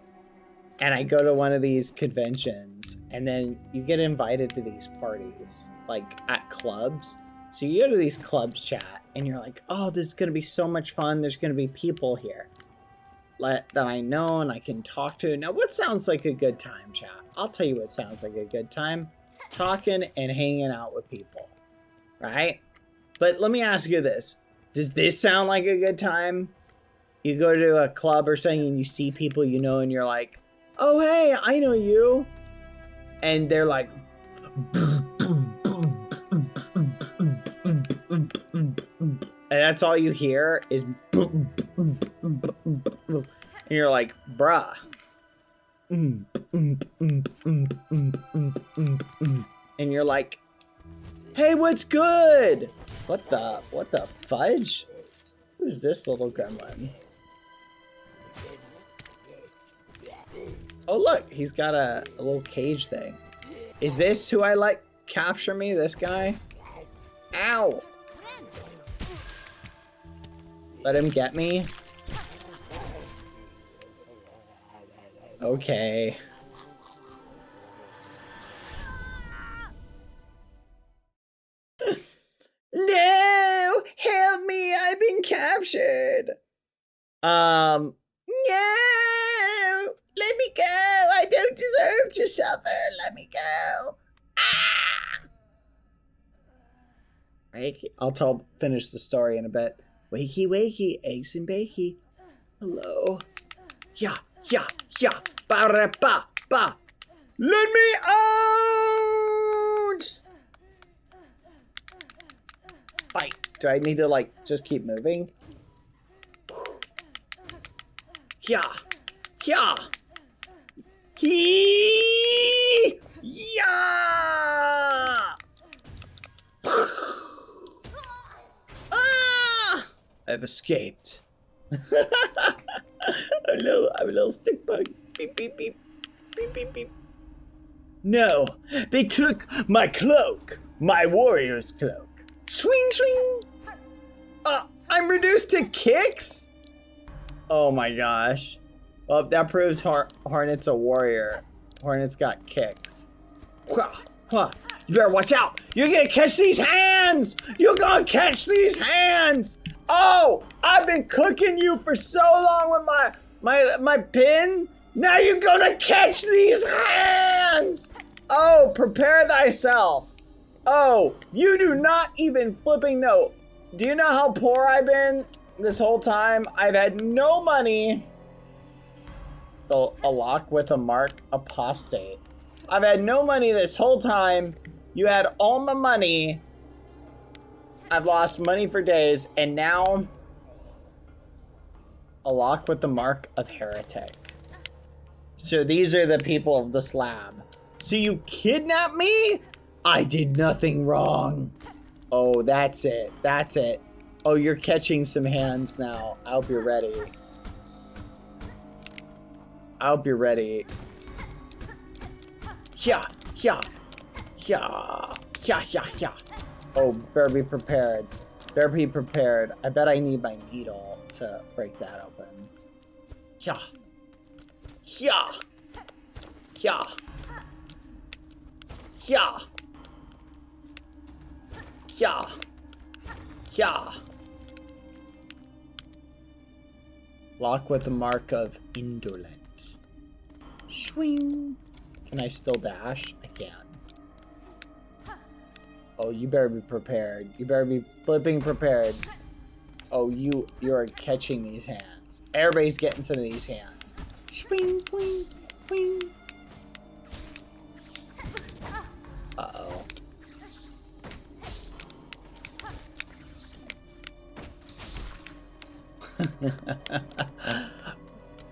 And I go to one of these conventions and then you get invited to these parties, like at clubs. So you go to these clubs, chat, and you're like, oh, this is going to be so much fun. There's going to be people here that I know and I can talk to. Now, what sounds like a good time, chat? I'll tell you what sounds like a good time. Talking and hanging out with people, right? But let me ask you this. Does this sound like a good time? You go to a club or something and you see people you know and you're like, oh, hey, I know you. And they're like, and that's all you hear is, and you're like, bruh, And you're like, hey, what's good? What the fudge? Who's this little gremlin? Oh look, he's got a little cage thing. Is this who I like? Capture me, this guy? Ow! Let him get me? Okay. No! Help me! I've been captured! No! Let me go! I don't deserve to suffer! Let me go! Ah! I'll finish the story in a bit. Wakey, wakey, eggs and bakey. Hello. Yeah, yeah, yeah. Ba ba ba. Let me out! Bite. Do I need to like just keep moving? Yeah, yeah. He. Yeah. Ah! I've escaped. I'm a little stick bug. Beep, beep, beep. Beep, beep, beep. No, they took my cloak. My warrior's cloak. Swing, swing. I'm reduced to kicks? Oh my gosh. Well, that proves Hornet's a warrior. Hornet's got kicks. You better watch out. You're gonna catch these hands. You're gonna catch these hands. Oh, I've been cooking you for so long with my pin. Now you're gonna catch these hands. Oh, prepare thyself. Oh, you do not even flipping know. Do you know how poor I've been this whole time? I've had no money. A lock with a mark, apostate. I've had no money this whole time. You had all my money. I've lost money for days, and now a lock with the mark of heretic. So these are the people of the slab. So you kidnapped me? I did nothing wrong. Oh, that's it. That's it. Oh, you're catching some hands now. I hope you're ready. I hope you're ready. Yeah, yeah, yeah, yeah, yeah, yeah. Oh, better be prepared. Better be prepared. I bet I need my needle to break that open. Yeah. Yeah. Yeah. Yeah. Yeah. Yeah. Lock with the mark of indolent. Swing. Can I still dash? I can. Oh, you better be prepared. You better be flipping prepared. Oh, you are catching these hands. Everybody's getting some of these hands. Swing, swing, swing. Uh-oh.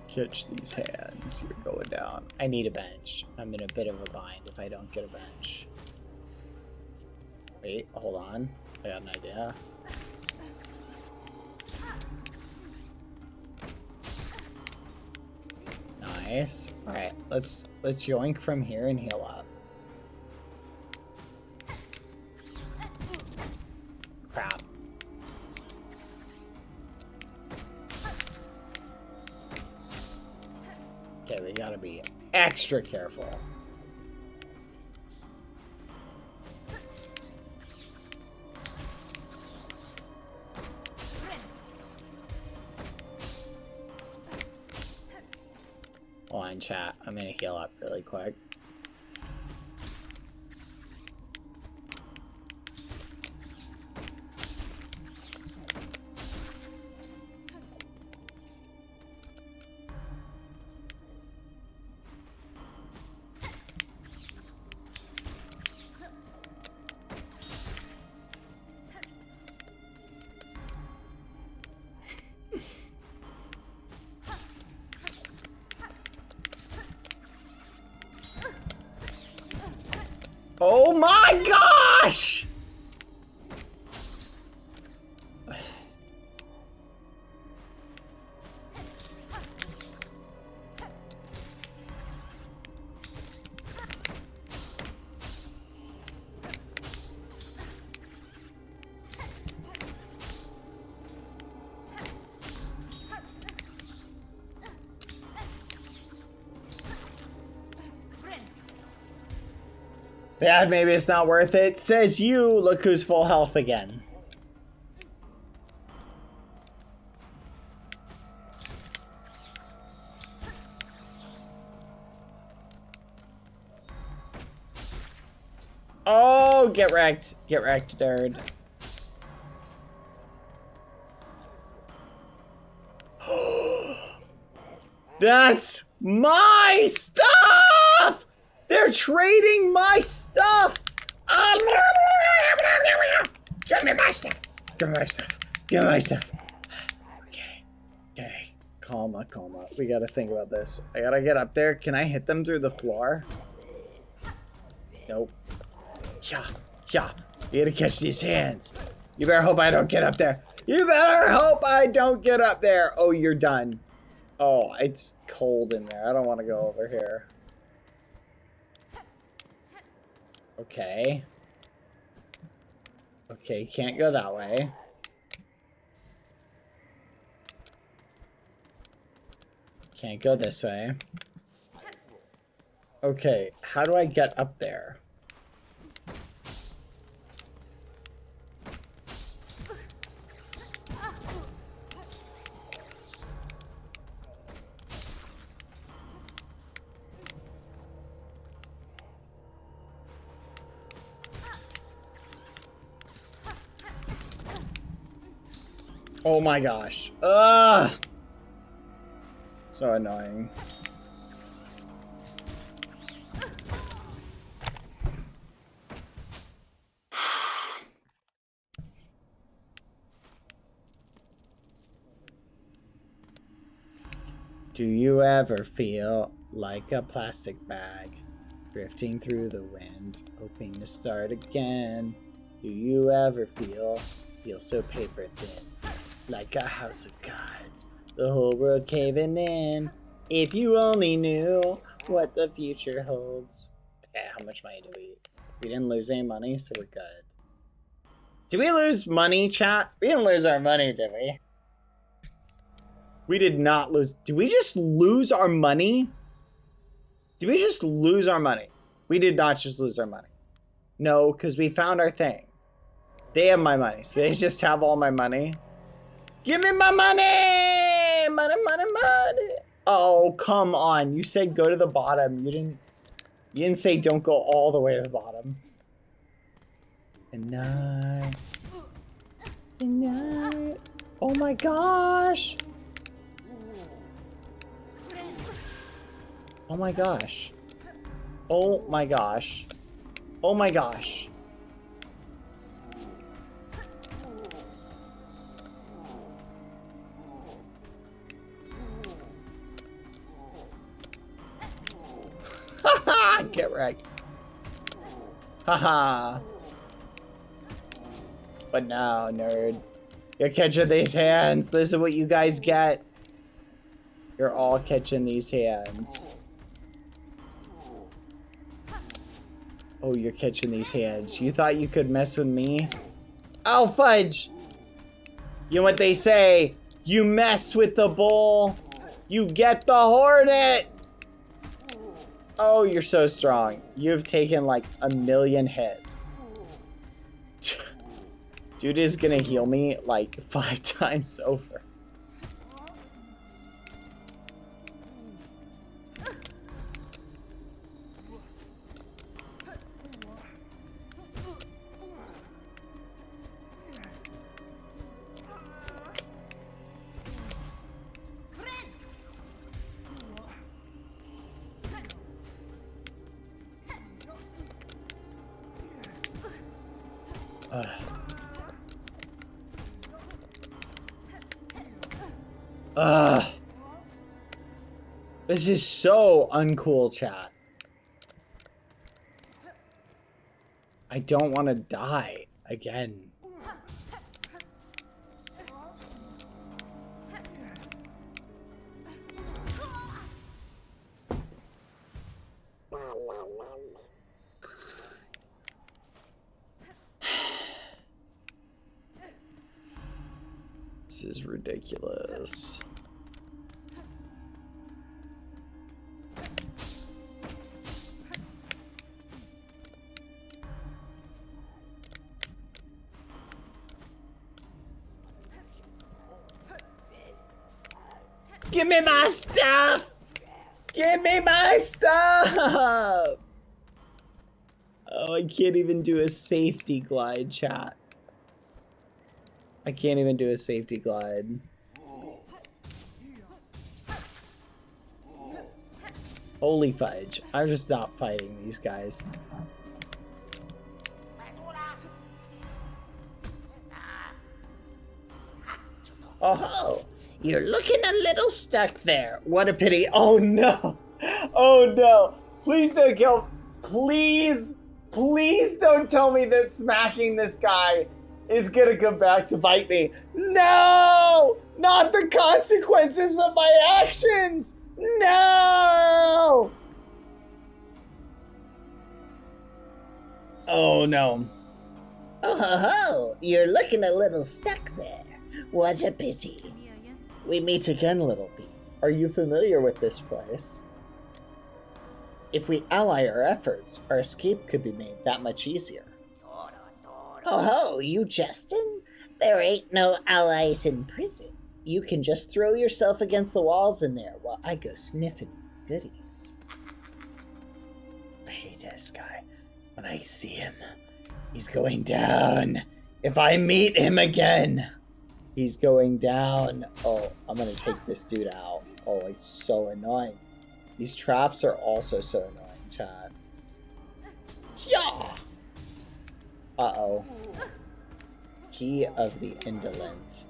Catch these hands. You're going down. I need a bench. I'm in a bit of a bind if I don't get a bench. Wait, hold on. I got an idea. Nice. Alright, let's yoink from here and heal up. Crap. Okay, we gotta be extra careful. Hold on, chat. I'm gonna heal up really quick. Oh my gosh! Yeah, maybe it's not worth it. Says you, look who's full health again. Oh, get wrecked. Get wrecked, nerd. That's my stuff! They're trading my stuff! Give me my stuff! Give me my stuff! Give me my stuff! Okay. Okay. Calma, calma. We gotta think about this. I gotta get up there. Can I hit them through the floor? Nope. Yeah. Yeah. You gotta catch these hands. You better hope I don't get up there. You better hope I don't get up there. Oh, you're done. Oh, it's cold in there. I don't want to go over here. Okay. Okay, can't go that way. Can't go this way. Okay, how do I get up there? Oh my gosh. Ugh! So annoying. Do you ever feel like a plastic bag drifting through the wind, hoping to start again? Do you ever feel so paper thin, like a house of cards, the whole world caving in? If you only knew what the future holds. Okay, how much money do we? We didn't lose any money, so we're good. Did we lose money, chat? We didn't lose our money, did we? We did not lose. Did we just lose our money? Did we just lose our money? We did not just lose our money. No, because we found our thing. They have my money, so they just have all my money. Give me my money! Money, money, money! Oh, come on. You said go to the bottom. You didn't say don't go all the way to the bottom. And night. Oh my gosh. Oh my gosh. Oh my gosh. Oh my gosh. Haha! Get wrecked. Haha. But no, nerd. You're catching these hands. This is what you guys get. You're all catching these hands. Oh, you're catching these hands. You thought you could mess with me? Oh, fudge! You know what they say? You mess with the bull, you get the hornet! Oh, you're so strong. You've taken like 1,000,000 hits. Dude is gonna heal me like 5 times over. This is so uncool, chat. I don't want to die again. This is ridiculous. Give me my stuff! Give me my stuff! Oh, I can't even do a safety glide, chat. I can't even do a safety glide. Holy fudge. I've just stopped fighting these guys.
Oh, you're looking a little stuck there.
What a pity. Oh no. Oh no. Please don't kill. Please. Please don't tell me that smacking this guy is gonna come back to bite me. No! Not the consequences of my actions! No! Oh no.
Oh ho ho, you're looking a little stuck there. What a pity.
We meet again, little bee. Are you familiar with this place? If we ally our efforts, our escape could be made that much easier.
Oh ho, you jesting? There ain't no allies in prison.
You can just throw yourself against the walls in there while I go sniffing goodies. I hate this guy. When I see him, he's going down. If I meet him again, he's going down. Oh, I'm gonna take this dude out. Oh, it's so annoying. These traps are also so annoying, chat. Yeah! Uh-oh. Key of the Indolent.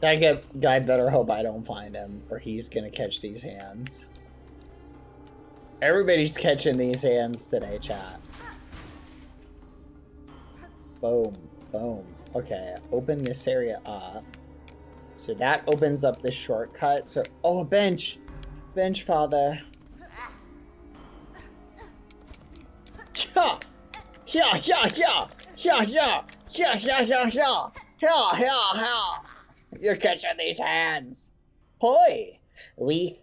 That guy better hope I don't find him, or he's gonna catch these hands. Everybody's catching these hands today, chat. Boom, boom. Okay, open this area up. So that opens up this shortcut. So, oh, a bench. Bench, father. Yeah, yeah, yeah, yeah, yeah, yeah, yeah, yeah, yeah, yeah, yeah, yeah, yeah. You're catching these hands.
Hoy, we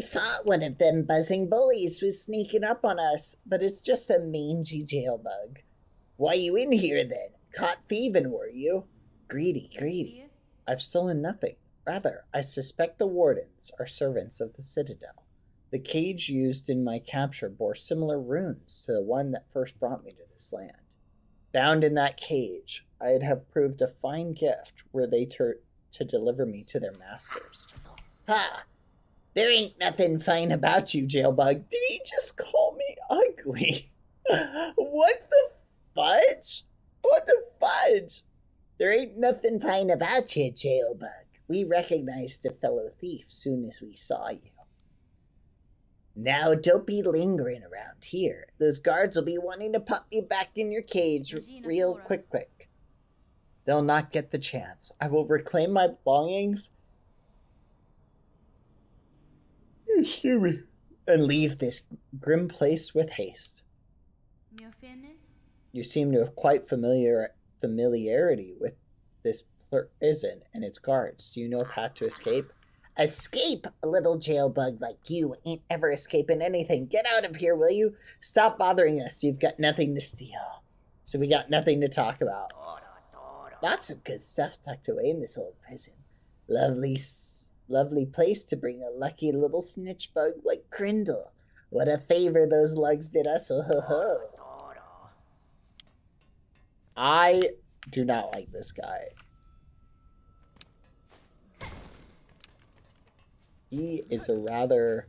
thought one of them buzzing bullies was sneaking up on us, but it's just a mangy jail bug. Why you in here then? Caught thieving, were you?
Greedy, greedy. I've stolen nothing. Rather, I suspect the wardens are servants of the Citadel. The cage used in my capture bore similar runes to the one that first brought me to this land. Bound in that cage, I'd have proved a fine gift were they to deliver me to their masters.
Ha! There ain't nothing fine about you, jailbug.
Did he just call me ugly? What the fudge? What the fudge?
There ain't nothing fine about you, jailbug. We recognized a fellow thief soon as we saw you. Now, don't be lingering around here. Those guards will be wanting to pop you back in your cage real quick.
They'll not get the chance. I will reclaim my belongings and leave this grim place with haste. You seem to have quite familiarity with this prison and its guards. Do you know a path to escape?
Escape? A little jailbug like you ain't ever escaping anything. Get out of here, will you?
Stop bothering us. You've got nothing to steal. So we got nothing to talk about.
Lots of good stuff tucked away in this old prison. Lovely place to bring a lucky little snitch bug like Grindle. What a favor those lugs did us. Oh ho ho.
I do not like this guy. He is a rather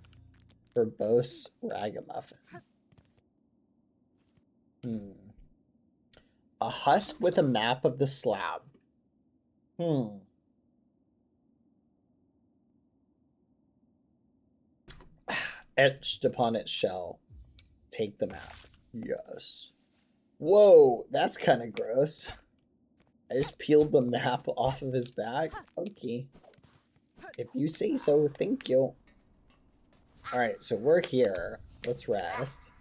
verbose ragamuffin. A husk with a map of the slab. Etched upon its shell. Take the map. Yes. Whoa, that's kind of gross. I just peeled the map off of his back. Okay. If you say so, thank you. Alright, so we're here. Let's rest.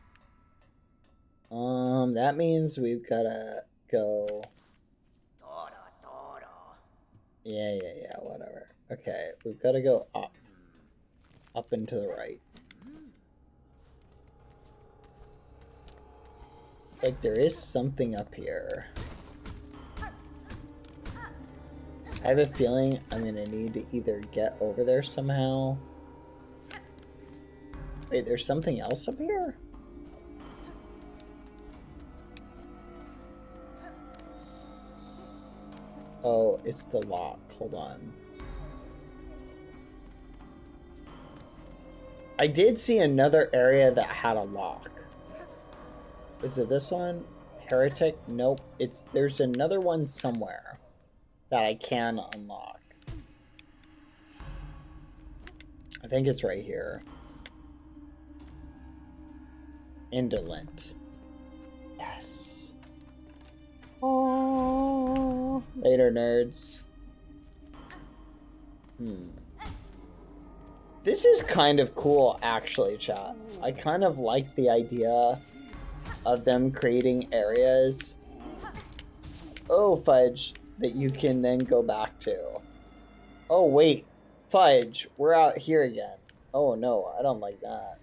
That means we've gotta go. Yeah, whatever. Okay, we've gotta go up. Up and to the right. Like there is something up here. I have a feeling I'm gonna need to either get over there somehow. Wait, there's something else up here? Oh, it's the lock. Hold on. I did see another area that had a lock. Is it this one? Heretic? Nope. There's another one somewhere that I can unlock. I think it's right here. Indolent. Yes. Oh. Later, nerds. This is kind of cool, actually, chat. I kind of like the idea of them creating areas. Oh, fudge. That you can then go back to. Oh, wait. Fudge. We're out here again. Oh, no. I don't like that.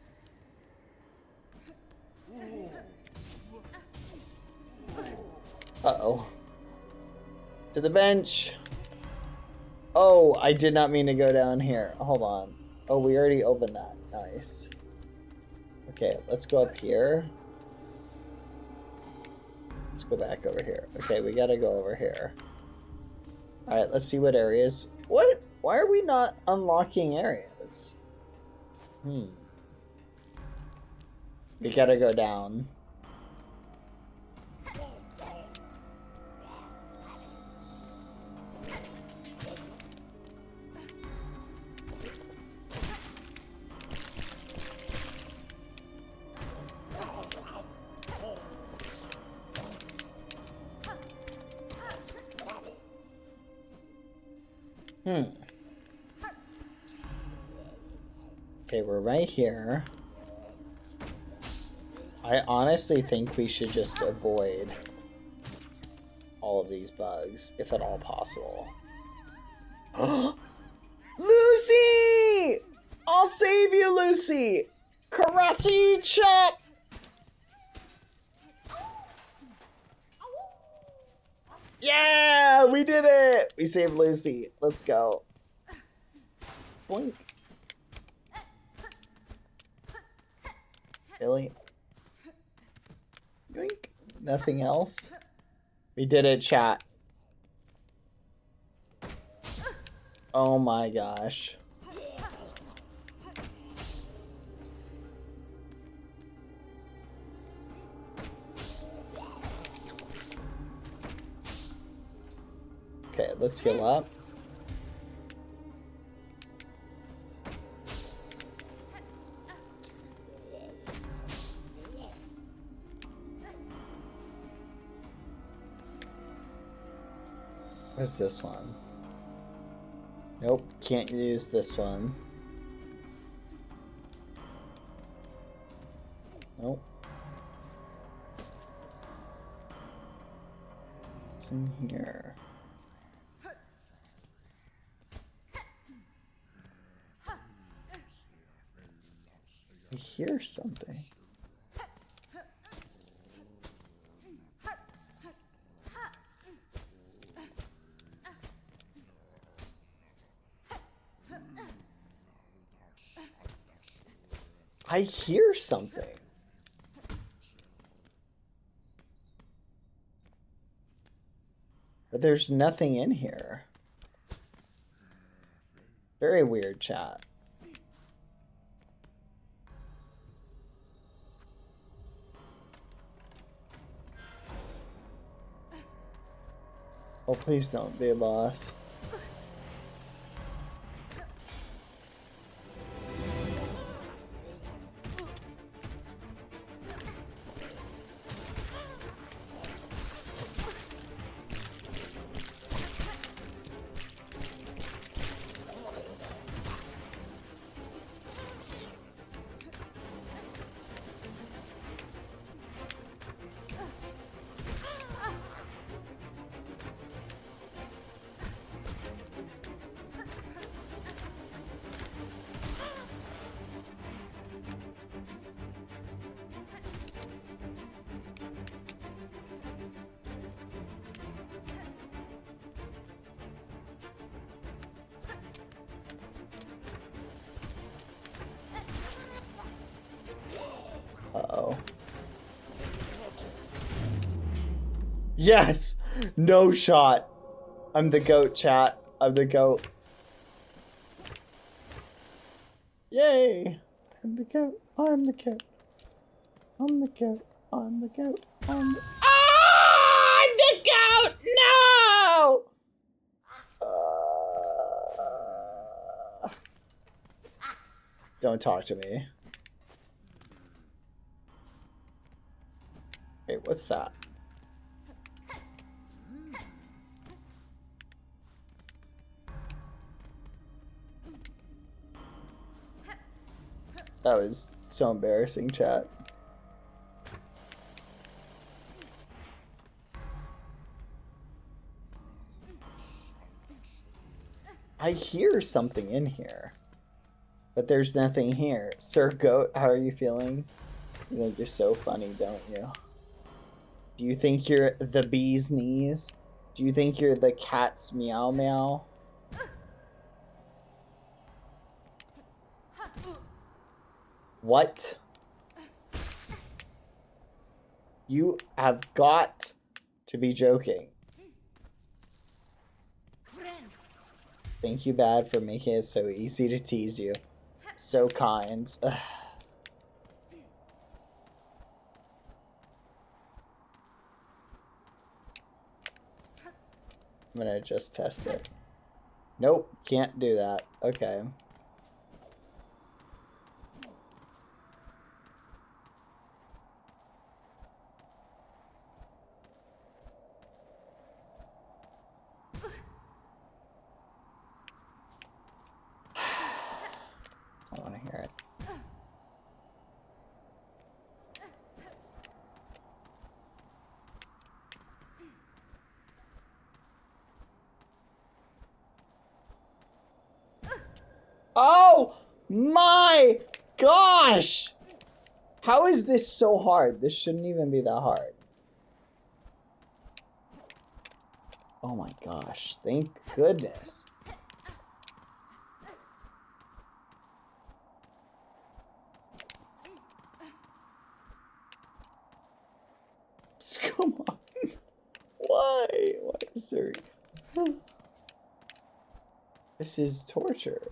Uh-oh. To the bench. Oh, I did not mean to go down here. Hold on. Oh, we already opened that. Nice. Okay, let's go up here. Let's go back over here. Okay, we gotta go over here. Alright, let's see what areas. What? Why are we not unlocking areas? We gotta go down. Okay, we're right here. I honestly think we should just avoid all of these bugs, if at all possible. Lucy! I'll save you, Lucy! Karate chop! Yeah, we did it! We saved Lucy. Let's go. Boink. Really? Yoink. Nothing else? We did it, chat. Oh my gosh. Okay, let's heal up. Where's this one? Nope, can't use this one. Nope. What's in here? I hear something. I hear something. But there's nothing in here. Very weird, chat. Oh, please don't be a boss. Uh-oh. Yes! No shot. I'm the goat, chat. I'm the goat. Yay! I'm the goat. I'm the goat. I'm the goat. I'm the goat. I'm the... Ah, I'm the goat! No! Don't talk to me. Wait, what's that? That was so embarrassing, chat. I hear something in here, but there's nothing here. Sir Goat, how are you feeling? You think you're so funny, don't you? Do you think you're the bee's knees? Do you think you're the cat's meow meow? What? You have got to be joking. Thank you, Bad, for making it so easy to tease you. So kind. Ugh. I'm gonna just test it. Nope, can't do that. Okay. I want to hear it. Oh my gosh! How is this so hard? This shouldn't even be that hard. Oh my gosh, thank goodness. Come on. Why? Why is there... This is torture.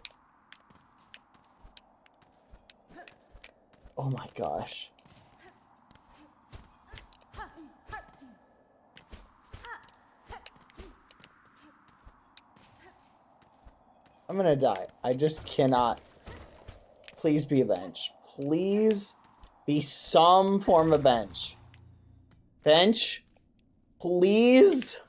Oh my gosh. I'm gonna die. I just cannot. Please be a bench. Please be some form of bench. Bench? Please?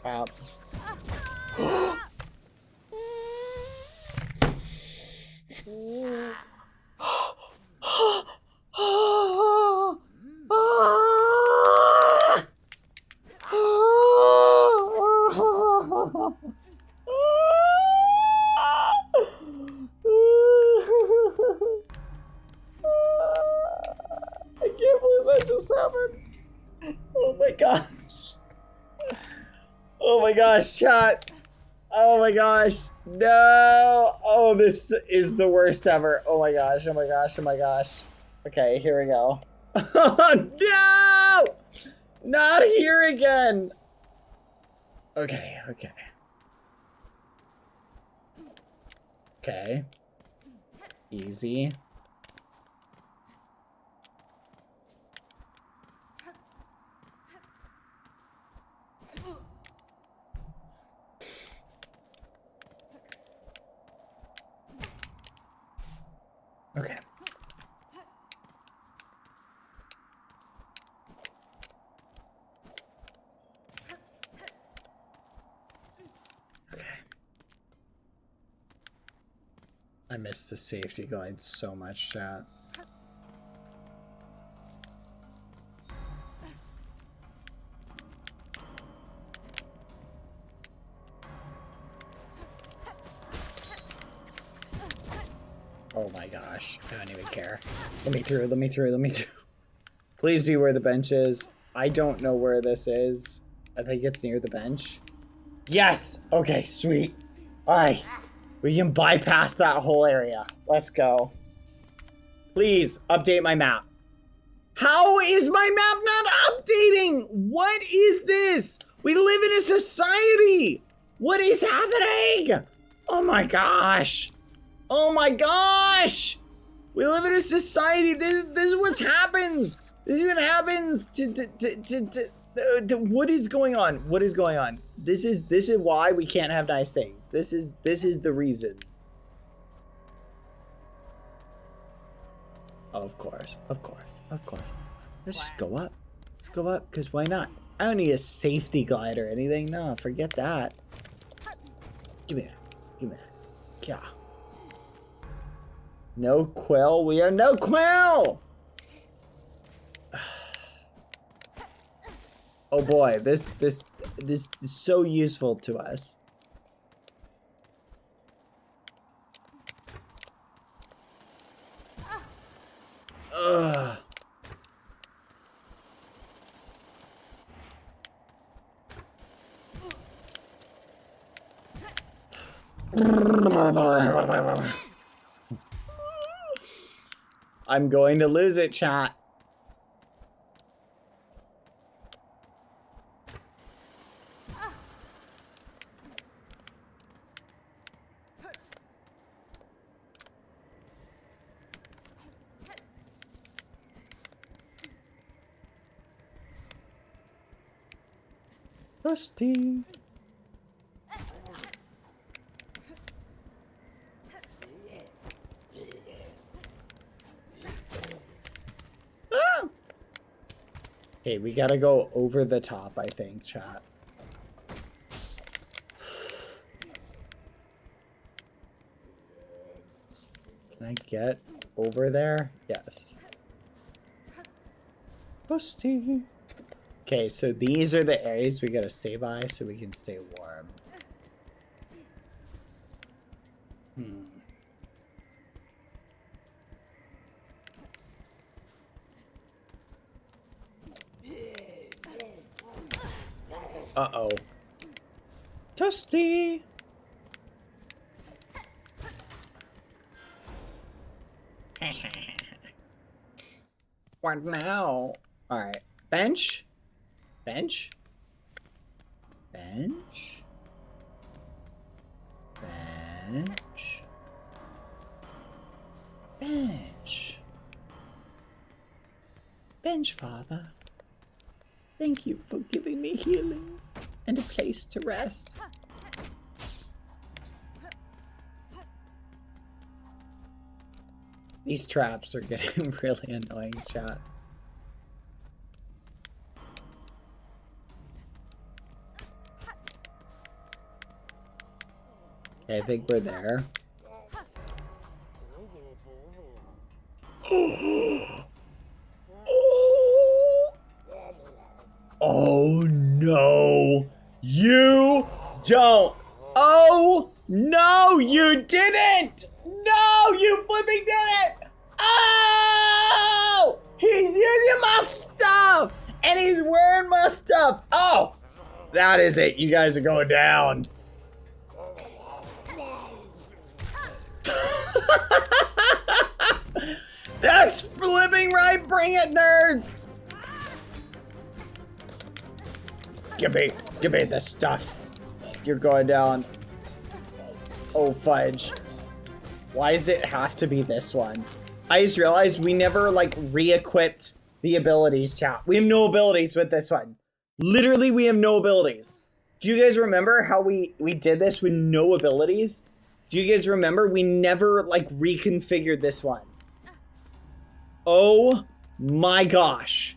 trap. I can't believe that just happened. Oh my gosh. Oh my gosh, chat. Oh my gosh. No. Oh, this is the worst ever. Oh my gosh. Oh my gosh. Oh my gosh. Okay, here we go. Oh no! Not here again. Okay, okay. Okay. Easy. Okay. Okay. I missed the safety glide so much, chat. Oh my gosh, I don't even care. Let me through, let me through, let me through. Please be where the bench is. I don't know where this is. I think it's near the bench. Yes! Okay, sweet. Alright. We can bypass that whole area. Let's go. Please, update my map. How is my map not updating? What is this? We live in a society. What is happening? Oh my gosh. Oh my gosh! We live in a society. This is what happens. This is what happens to what is going on? What is going on? This is why we can't have nice things. This is the reason. Of course, of course, of course. Let's just go up. Let's go up, because why not? I don't need a safety glide or anything. No, forget that. Give me that. Give me that. Yeah. No quill. We have no quill. Oh boy, this is so useful to us. Ugh. I'm going to lose it, chat. Rusty. Ah! Okay, we gotta go over the top, I think, chat. Can I get over there? Yes. Rusty. Okay, so these are the areas we gotta stay by so we can stay warm. Uh-oh. Toasty! What now? Alright. Bench? Bench? Bench? Bench? Bench? Bench, Father. Thank you for giving me healing and a place to rest. These traps are getting really annoying, chat. Okay, I think we're there. Oh no, you don't. Oh no, you didn't. No, you flipping did it. Oh, he's using my stuff and he's wearing my stuff. Oh, that is it. You guys are going down. That's flipping right. Bring it, nerds. Give me this stuff. You're going down. Oh, fudge. Why does it have to be this one? I just realized we never, like, re-equipped the abilities, chat. We have no abilities with this one. Literally, we have no abilities. Do you guys remember how we did this with no abilities? Do you guys remember? We never, like, reconfigured this one. Oh, my gosh.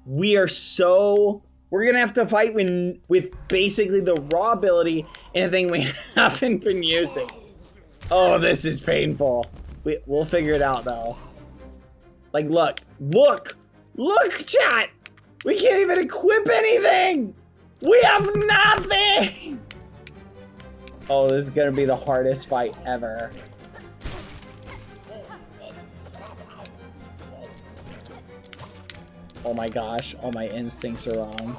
We are so... We're gonna have to fight with basically the raw ability and a thing we haven't been using. Oh, this is painful. We'll figure it out though. Like, look, chat! We can't even equip anything! We have nothing! Oh, this is gonna be the hardest fight ever. Oh my gosh, all my instincts are wrong.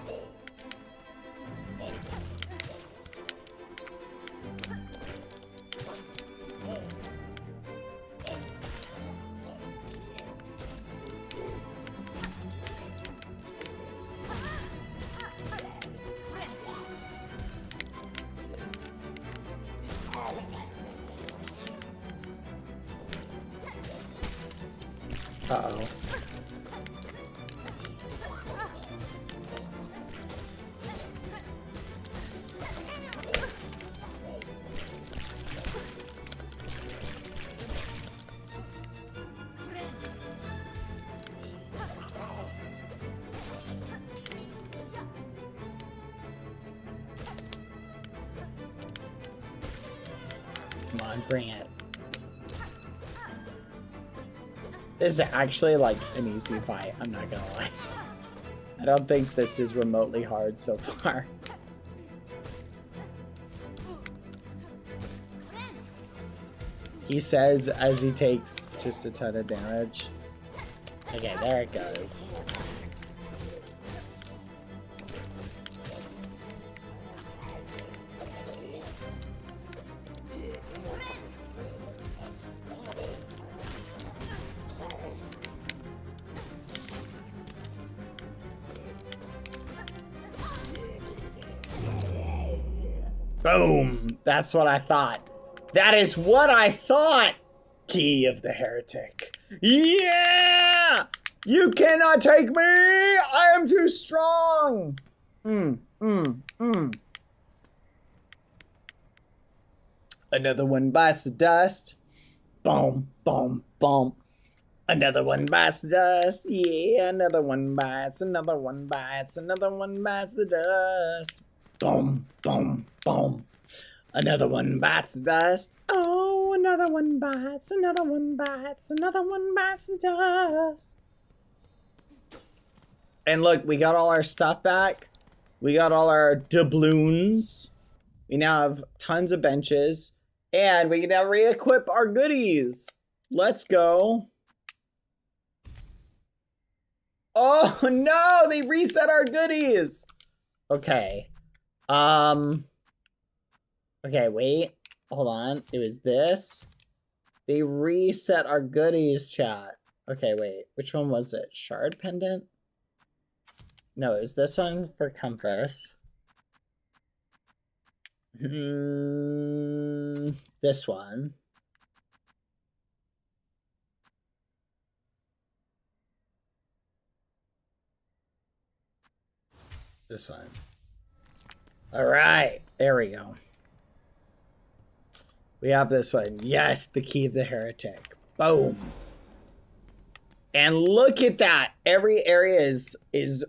Uh-oh. Come on, bring it. This is actually like an easy fight, I'm not gonna lie. I don't think this is remotely hard so far. He says as he takes just a ton of damage. Okay, there it goes. Boom! That's what I thought. That is what I thought! Key of the Heretic. Yeah! You cannot take me! I am too strong! Another one bites the dust. Boom, boom, boom. Another one bites the dust. Yeah, another one bites, another one bites, another one bites the dust. Boom, boom, boom. Another one bites the dust. Oh, another one bites, another one bites, another one bites the dust. And look, we got all our stuff back. We got all our doubloons. We now have tons of benches. And we can now re-equip our goodies. Let's go. Oh no, they reset our goodies. Okay. Okay, wait. Hold on. It was this. They reset our goodies, chat. Okay, wait. Which one was it? Shard pendant? No, it was this one for compass. This one. This one. All right, there we go. We have this one. Yes, the Key of the Heretic. Boom. And look at that. Every area is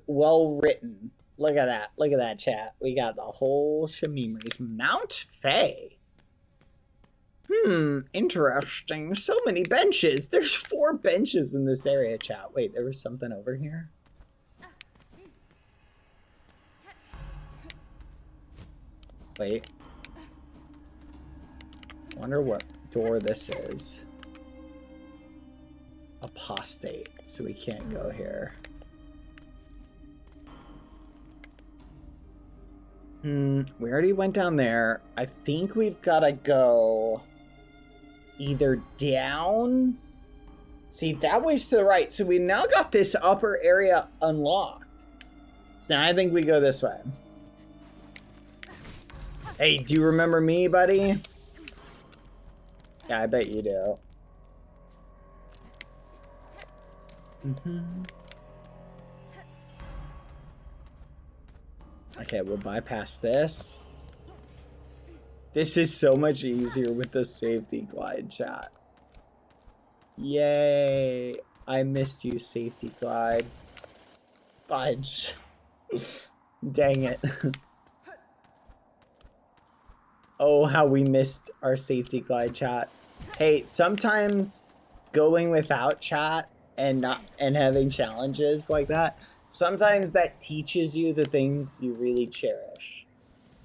well written. Look at that. Look at that, chat. We got the whole Shamimeries. Mount Faye. Interesting. So many benches. There's 4 benches in this area, chat. Wait, there was something over here? Wait. Wonder what door this is. Apostate. So we can't go here. We already went down there. I think we've got to go either down. See, that way's to the right. So we now got this upper area unlocked. So now I think we go this way. Hey, do you remember me, buddy? Yeah, I bet you do. Okay, we'll bypass this. This is so much easier with the safety glide, chat. Yay. I missed you, safety glide. Fudge. Dang it. Oh, how we missed our safety glide, chat. Hey, sometimes going without chat and having challenges like that, sometimes that teaches you the things you really cherish.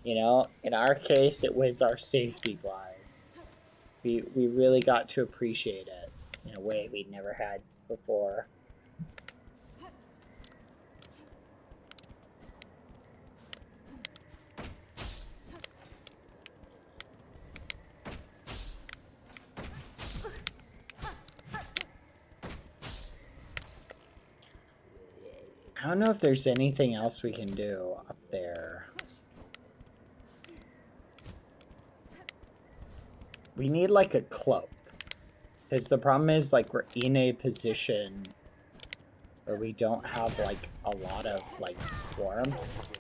You know, in our case, it was our safety glide. We really got to appreciate it in a way we'd never had before. I don't know if there's anything else we can do up there. We need like a cloak. Because the problem is like we're in a position where we don't have like a lot of like warmth.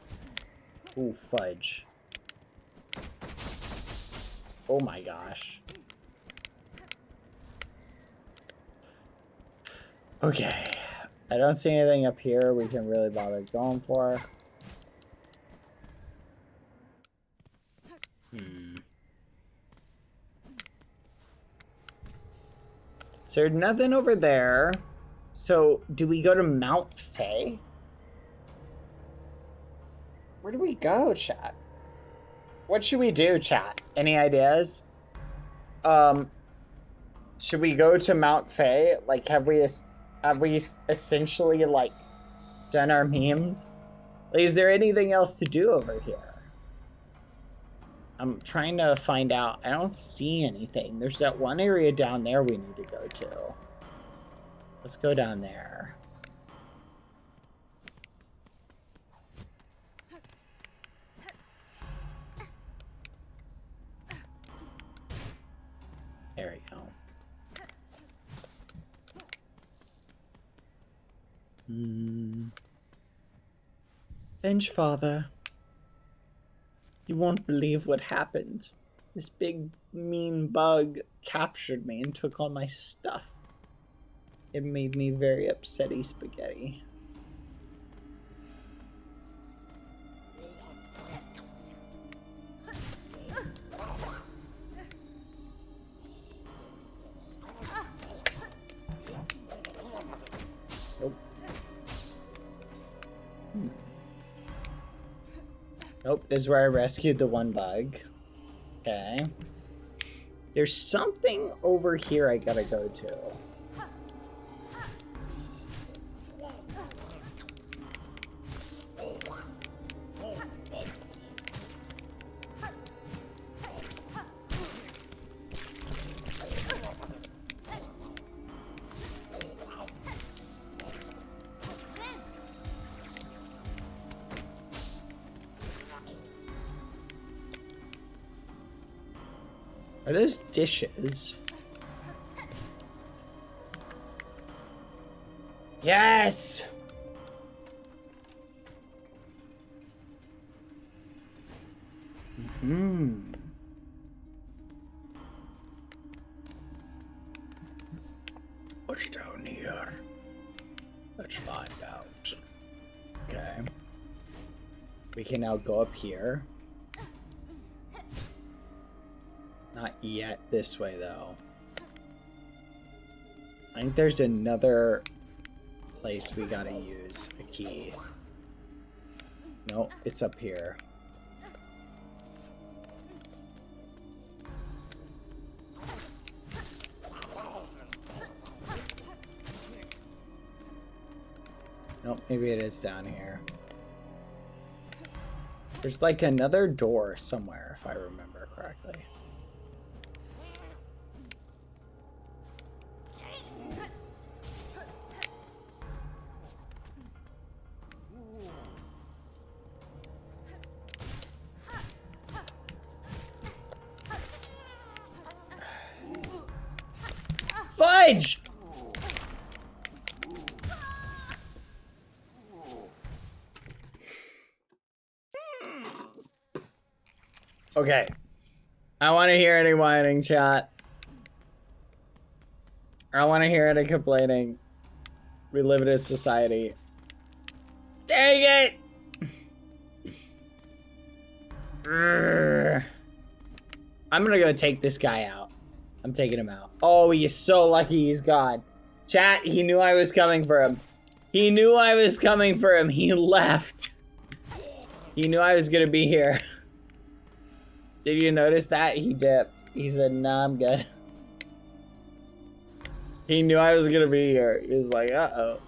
Ooh, fudge. Oh my gosh. Okay. I don't see anything up here we can really bother going for. So there's nothing over there. So do we go to Mount Faye? Where do we go, chat? What should we do, chat? Any ideas? Should we go to Mount Faye? Like, have we essentially like done our memes? Like, is there anything else to do over here? I'm trying to find out. I don't see anything. There's that one area down there we need to go to. Let's go down there. There we go. Bench father. You won't believe what happened. This big, mean bug captured me and took all my stuff. It made me very upsetty spaghetti. Nope. Nope, this is where I rescued the one bug. Okay. There's something over here I gotta go to. Are those dishes? Yes! What's down here? Let's find out. Okay. We can now go up here. Not yet this way, though. I think there's another place we gotta use a key. Nope, it's up here. Nope, maybe it is down here. There's like another door somewhere, if I remember correctly. Fudge! Okay. I want to hear any whining, chat. I want to hear any complaining. We live in a society. Dang it! I'm gonna go take this guy out. I'm taking him out. Oh, he's so lucky he's gone. Chat, he knew I was coming for him. He knew I was coming for him. He left. He knew I was gonna be here. Did you notice that? He dipped. He said, nah, I'm good. He knew I was gonna be here. He was like, uh-oh.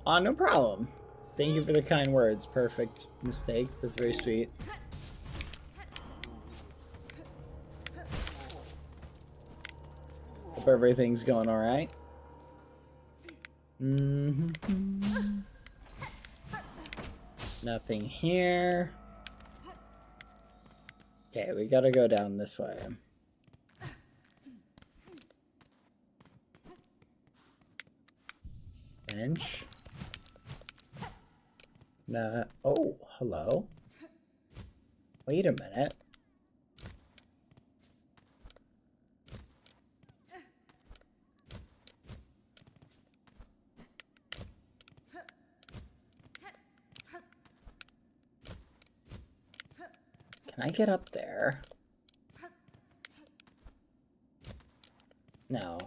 Oh, no problem. Thank you for the kind words. Perfect mistake. That's very sweet. Hope everything's going all right. Nothing here. Okay, we gotta go down this way. Bench. Nah. Oh, hello. Wait a minute. Can I get up there? No.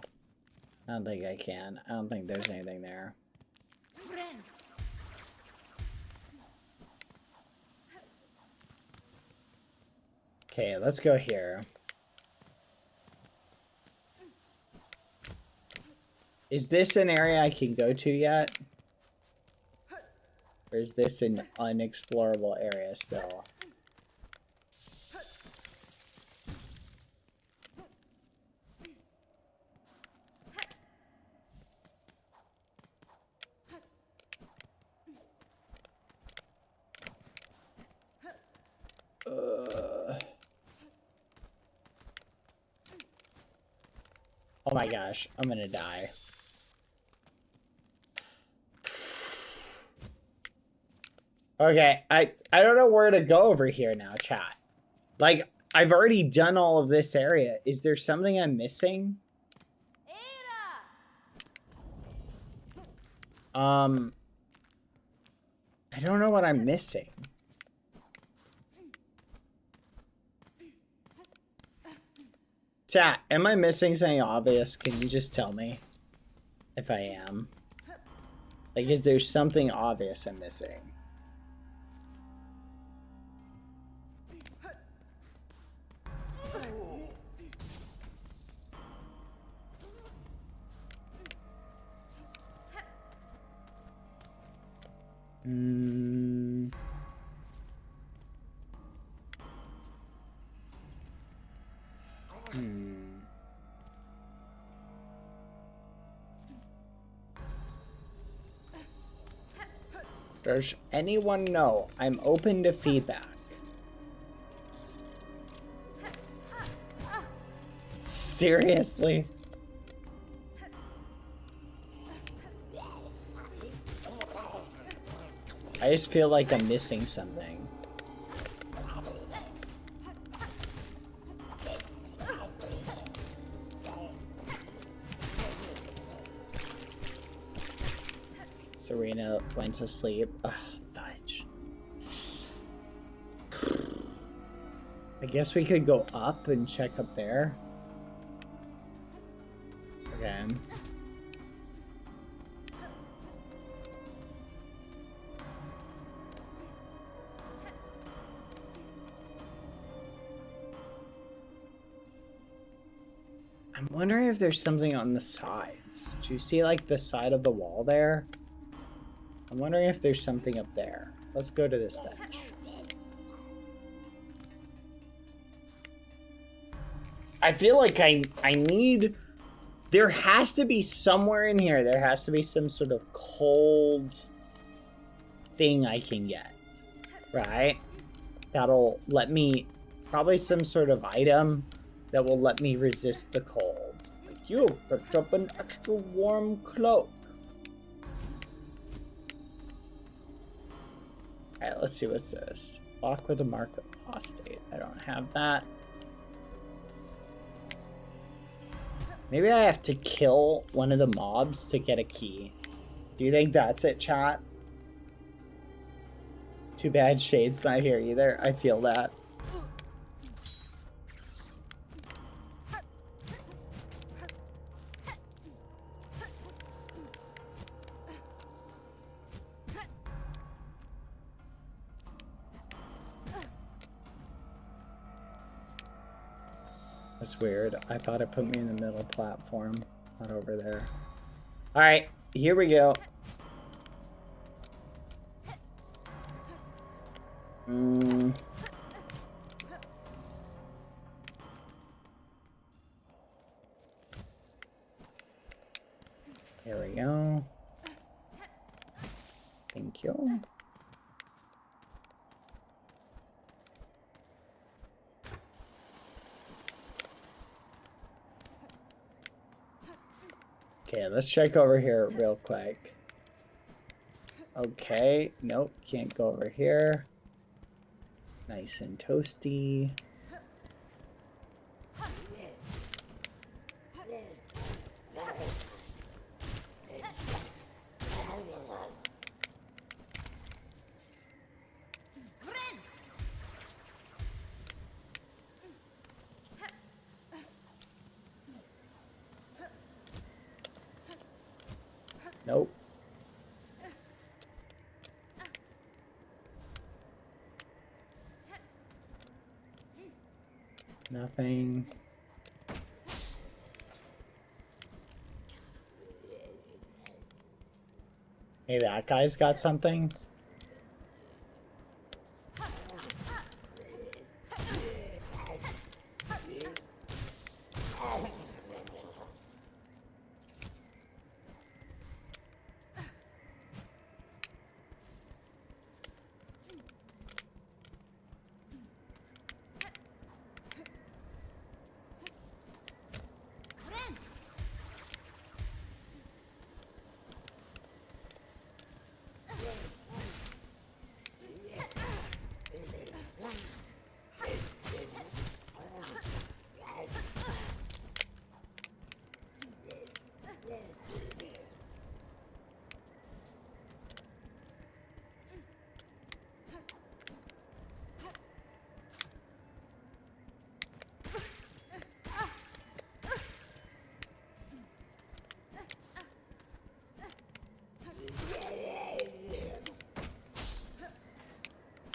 I don't think I can. I don't think there's anything there. Okay, let's go here. Is this an area I can go to yet? Or is this an unexplorable area still? Oh my gosh, I'm gonna die. Okay, I don't know where to go over here now, chat. Like, I've already done all of this area. Is there something I'm missing? I don't know what I'm missing. Chat, am I missing something obvious? Can you just tell me if I am? Like, is there something obvious I'm missing? Does anyone know? I'm open to feedback. Seriously? I just feel like I'm missing something. Serena went to sleep. Ugh, fudge. I guess we could go up and check up there. Okay. I'm wondering if there's something on the sides. Do you see like the side of the wall there? I'm wondering if there's something up there. Let's go to this bench. I feel like I need... There has to be somewhere in here, there has to be some sort of cold thing I can get. Right? That'll let me... Probably some sort of item that will let me resist the cold. Like, you picked up an extra warm cloak. Alright, let's see what's this. Lock with a mark of apostate. I don't have that. Maybe I have to kill one of the mobs to get a key. Do you think that's it, chat? Too bad Shade's not here either. I feel that. That's weird. I thought it put me in the middle platform, not over there. All right, here we go. Here we go. Thank you. Okay, let's check over here real quick. Okay, nope, can't go over here. Nice and toasty. Nope. Nothing. Hey, that guy's got something.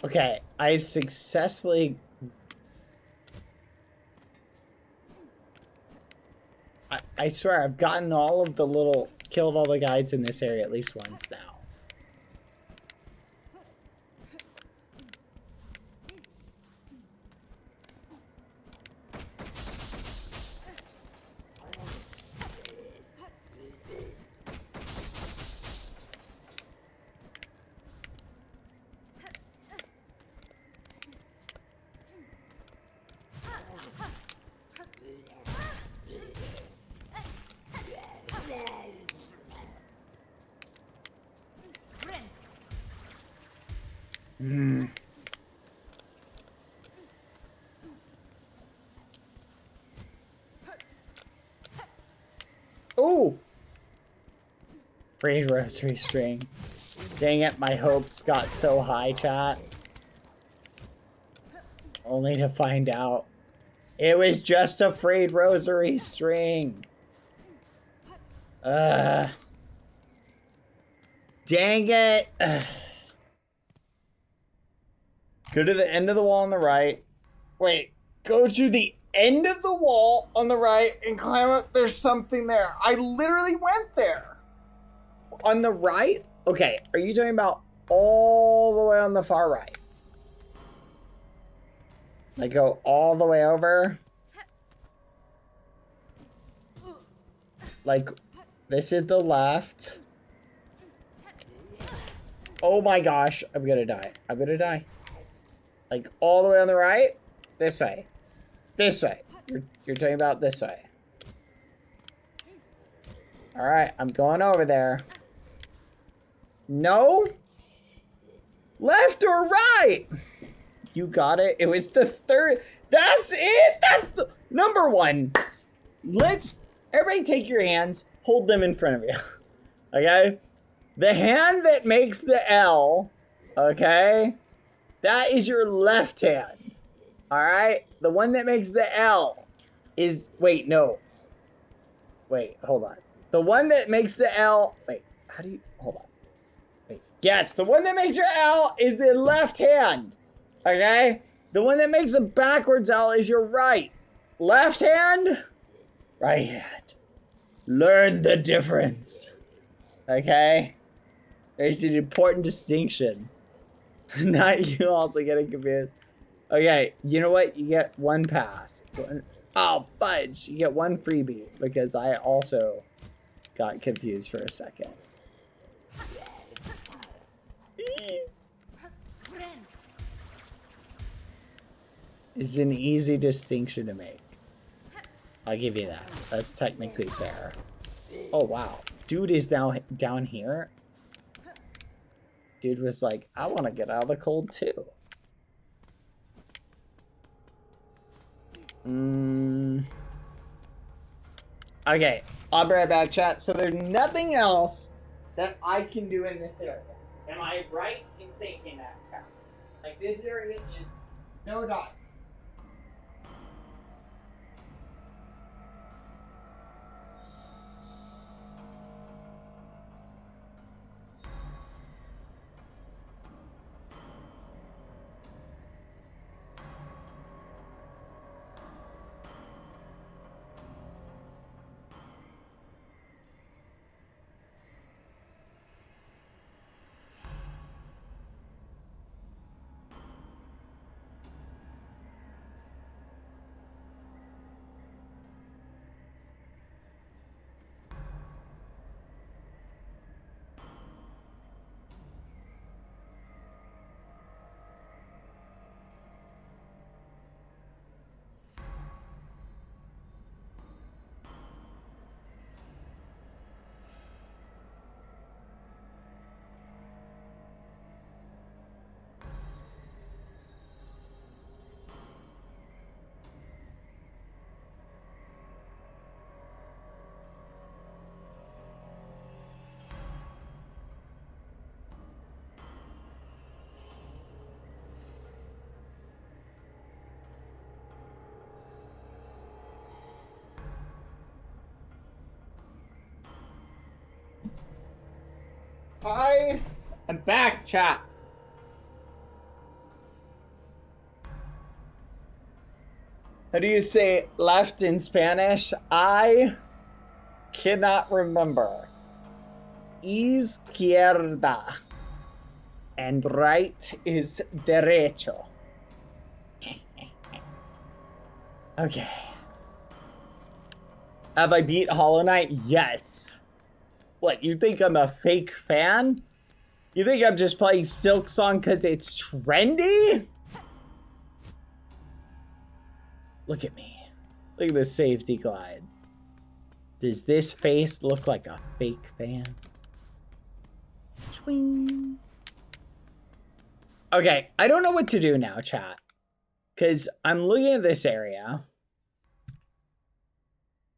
Okay, I've successfully... I swear, I've gotten all of the little... Killed all the guys in this area at least once now. Frayed rosary string. Dang it, my hopes got so high, chat. Only to find out it was just a frayed rosary string. Dang it. Go to the end of the wall on the right. Wait, go to the end of the wall on the right and climb up. There's something there. I literally went there. On the right? Okay, are you talking about all the way on the far right? Like go all the way over? Like this is the left. Oh my gosh, I'm gonna die. I'm gonna die. Like all the way on the right? This way. This way. You're talking about this way. Alright, I'm going over there. No? Left or right? You got it. It was the third. That's it. That's the number one. Let's everybody take your hands, hold them in front of you. Okay? The hand that makes the L, okay? That is your left hand. All right? The one that makes the L is wait, no. Wait, hold on. The one that makes the L, wait, how do you hold on. Wait. Yes, the one that makes your L is the left hand. Okay? The one that makes a backwards L is your right. Left hand, right hand. Learn the difference. Okay? There's an important distinction. Not you also getting confused. Okay, you know what? You get one pass. Oh, fudge. You get one freebie because I also got confused for a second. It's an easy distinction to make. I'll give you that. That's technically fair. Oh, wow. Dude is now down here. Dude was like, I want to get out of the cold too. Okay, I'll be right back, chat. So there's nothing else that I can do in this area. Am I right in thinking that, chat? Like, this area is no dots. I am back, chat. How do you say left in Spanish? I cannot remember. Izquierda. And right is derecho. Okay. Have I beat Hollow Knight? Yes. What, you think I'm a fake fan? You think I'm just playing Silk Song because it's trendy? Look at me. Look at this safety glide. Does this face look like a fake fan? Twing. Okay, I don't know what to do now, chat. Because I'm looking at this area.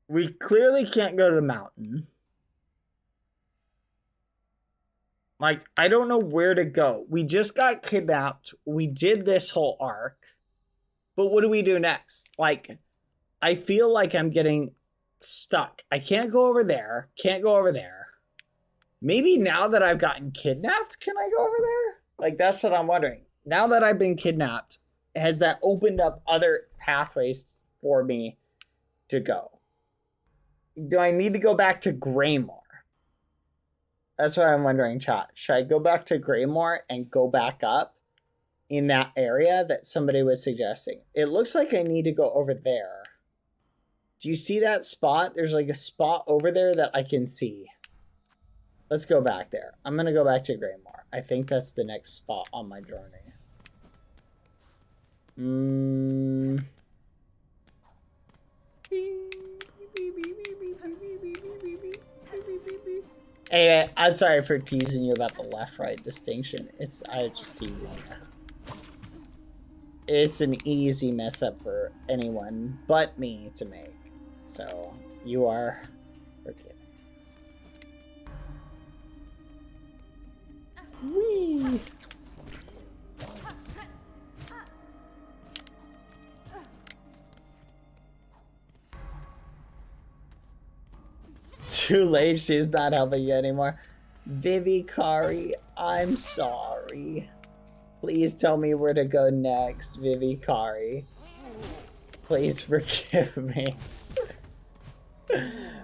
We clearly can't go to the mountain. Like, I don't know where to go. We just got kidnapped. We did this whole arc. But what do we do next? Like, I feel like I'm getting stuck. I can't go over there. Can't go over there. Maybe now that I've gotten kidnapped, can I go over there? Like, that's what I'm wondering. Now that I've been kidnapped, has that opened up other pathways for me to go? Do I need to go back to Greymore? That's what I'm wondering, chat. Should I go back to Greymore and go back up in that area that somebody was suggesting? It looks like I need to go over there. Do you see that spot? There's like a spot over there that I can see. Let's go back there. I'm going to go back to Greymore. I think that's the next spot on my journey. Hey, I'm sorry for teasing you about the left-right distinction. I just teasing you. It's an easy mess up for anyone but me to make. So, you are forgiven. Whee! Too late, she's not helping you anymore. Vivikari, I'm sorry. Please tell me where to go next, Vivikari. Please forgive me.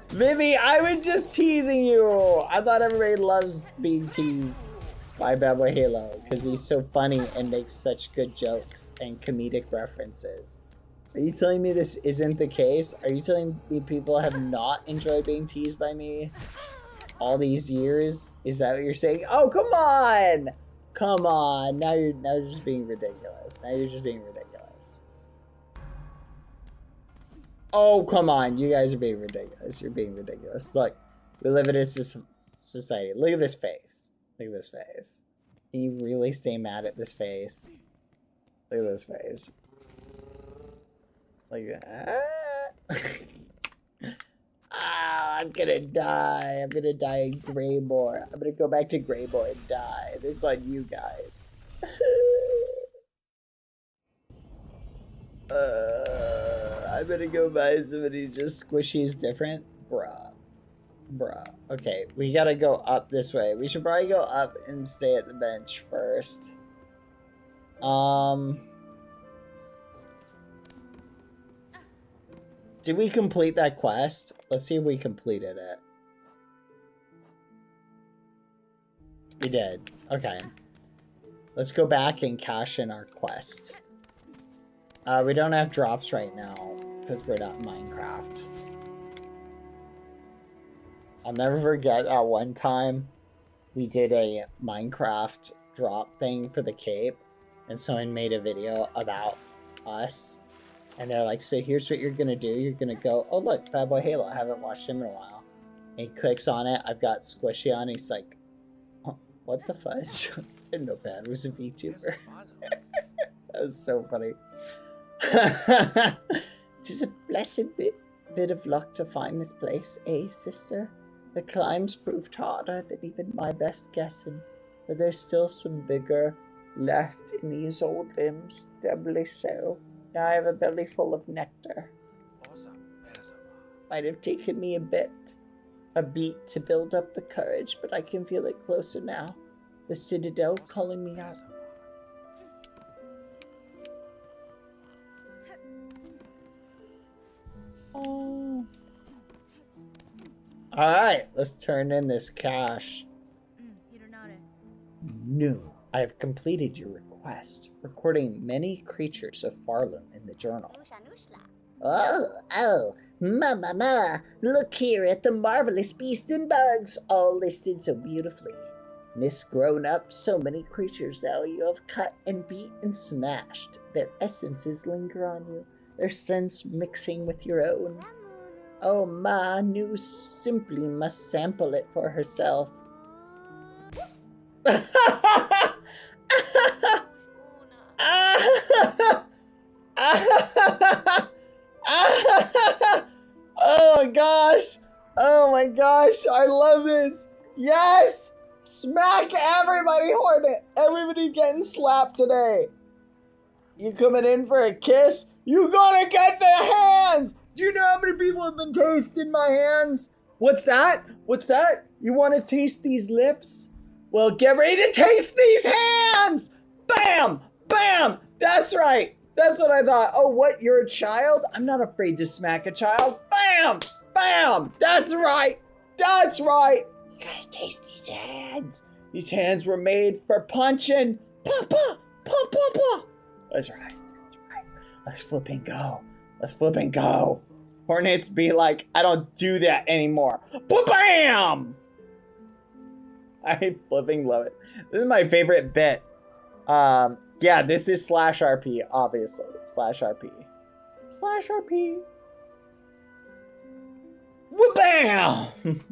Vivi, I was just teasing you. I thought everybody loves being teased by Badboyhalo because he's so funny and makes such good jokes and comedic references. Are you telling me this isn't the case? Are you telling me people have not enjoyed being teased by me all these years? Is that what you're saying? Oh, come on! Come on. Now you're just being ridiculous. Now you're just being ridiculous. Oh, come on. You guys are being ridiculous. You're being ridiculous. Look, we live in a society. Look at this face. Look at this face. Can you really stay mad at this face? Look at this face. Like that. I'm gonna die. I'm gonna die in Greymore. I'm gonna go back to Greymore and die. This is on you guys. I'm gonna go buy somebody just squishy's different. Bruh. Okay, we gotta go up this way. We should probably go up and stay at the bench first. Did we complete that quest? Let's see if we completed it. We did. Okay. Let's go back and cash in our quest. We don't have drops right now because we're not in Minecraft. I'll never forget that one time we did a Minecraft drop thing for the cape and someone made a video about us. And they're like, so here's what you're going to do. You're going to go, oh, look, Badboyhalo. I haven't watched him in a while. And he clicks on it. I've got Squishy on. He's like, oh, what the fudge? I didn't know Bad was a VTuber. That was so funny. Tis a blessed bit of luck to find this place, eh, sister? The climbs proved harder than even my best guessing. But there's still some vigor left in these old limbs, doubly so. Now I have a belly full of nectar. Might have taken me a beat to build up the courage, but I can feel it closer now. The citadel calling me out. Oh. Alright, let's turn in this cash. No, I have completed your request, recording many creatures of Farloom in the journal.
Oh, ma, look here at the marvelous beasts and bugs, all listed so beautifully. Miss Grown Up, so many creatures that you have cut and beat and smashed. Their essences linger on you, their sense mixing with your own. Oh, Ma, Nu simply must sample it for herself. Oh my gosh! Oh my gosh! I love this! Yes!
Smack everybody, Hornet! Everybody getting slapped today. You coming in for a kiss? You gonna get the hands! Do you know how many people have been tasting my hands? What's that? What's that? You want to taste these lips? Well, get ready to taste these hands! Bam! Bam! That's right. That's what I thought. Oh, what? You're a child? I'm not afraid to smack a child. Bam! Bam! That's right. That's right. You gotta taste these hands. These hands were made for punching. Pa-pa! Pa-pa-pa! That's right. That's right. Let's flip and go. Let's flip and go. Hornets be like, I don't do that anymore. Ba-bam! I flipping love it. This is my favorite bit. Yeah, this is /RP, obviously. /RP. /RP. Wha-bam!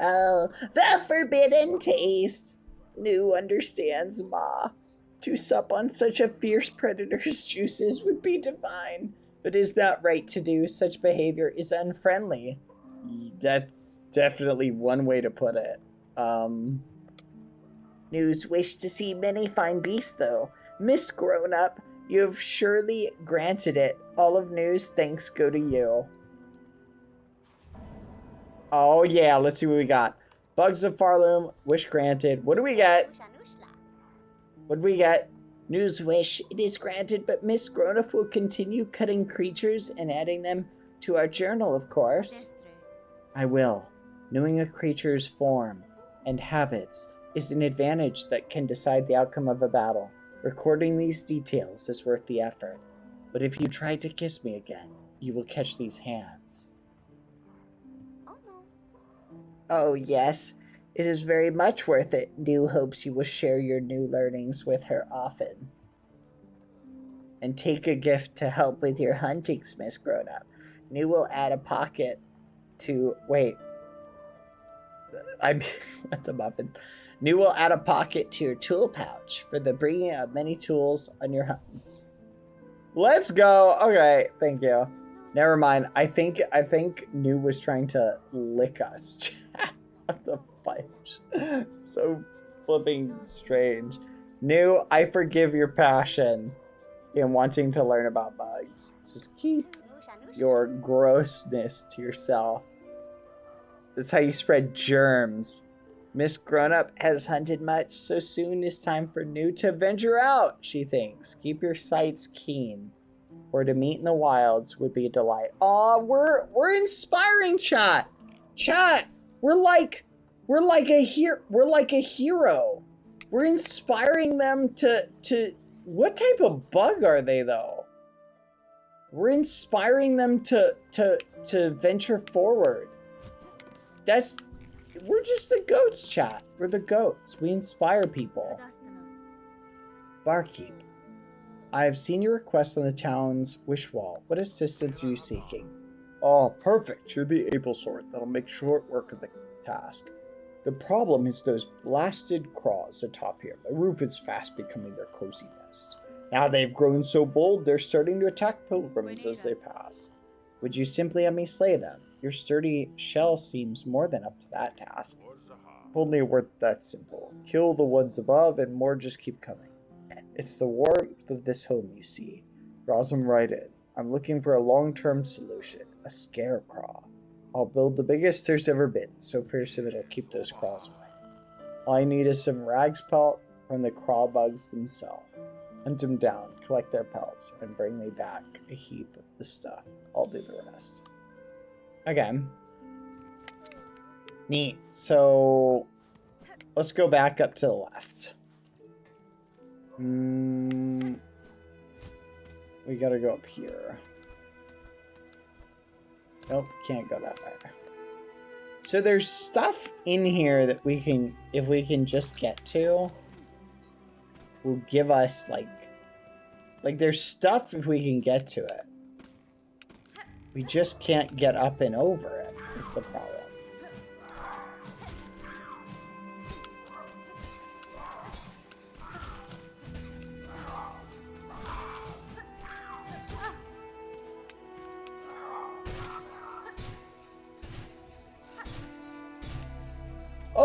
Oh, the forbidden taste. New understands, Ma.
To sup on such a fierce predator's juices would be divine. But is that right to do? Such behavior is unfriendly. That's definitely one way to put it.
News wish to see many fine beasts, though. Miss Grown Up,
You have surely granted it. All of News thanks go to you. Oh yeah, let's see what we got. Bugs of Farloom, wish granted. What do we get? What do we get?
News wish, it is granted, but Miss Grown-Up will continue cutting creatures and adding them to our journal, of course.
I will. Knowing a creature's form and habits is an advantage that can decide the outcome of a battle. Recording these details is worth the effort. But if you try to kiss me again, you will catch these hands.
Oh, yes. It is very much worth it. New hopes you will share your new learnings with her often. And take a gift to help with your huntings, Miss Grown-Up. New will add a pocket to... Wait. I'm at the muffin. New will add a pocket to your tool pouch for the bringing of many tools on your hunts.
Let's go. Okay, thank you. Never mind. I think New was trying to lick us. What the fudge? So flipping strange. New, I forgive your passion in wanting to learn about bugs. Just keep your grossness to yourself. That's how you spread germs. Miss Grown-Up has hunted much, so soon is time for New to venture out, she thinks. Keep your sights keen, or to meet in the wilds would be a delight. Aw, we're inspiring, chat. Chat, we're like a hero. We're inspiring them to what type of bug are they though? We're inspiring them to venture forward. We're just the goats, chat. We're the goats. We inspire people. Barkeep, I have seen your request on the town's wish wall. What assistance are you seeking? Oh, perfect. You're the able sort. That'll make short work of the task. The problem is those blasted craws atop here. The roof is fast becoming their cozy nest. Now they've grown so bold, they're starting to attack pilgrims as they pass. Would you simply have me slay them? Your sturdy shell seems more than up to that task. If only it were that simple. Kill the ones above and more just keep coming. It's the warmth of this home, you see. Draws them right in. I'm looking for a long-term solution. A scarecrow. I'll build the biggest there's ever been, so fearsome it'll keep those craws away. All I need is some rags pelt from the craw bugs themselves. Hunt them down, collect their pelts, and bring me back a heap of the stuff. I'll do the rest. Okay. Neat. So, let's go back up to the left. We gotta go up here. Nope, can't go that way. So there's stuff in here that we can, if we can just get to, will give us like there's stuff if we can get to it. We just can't get up and over it, is the problem.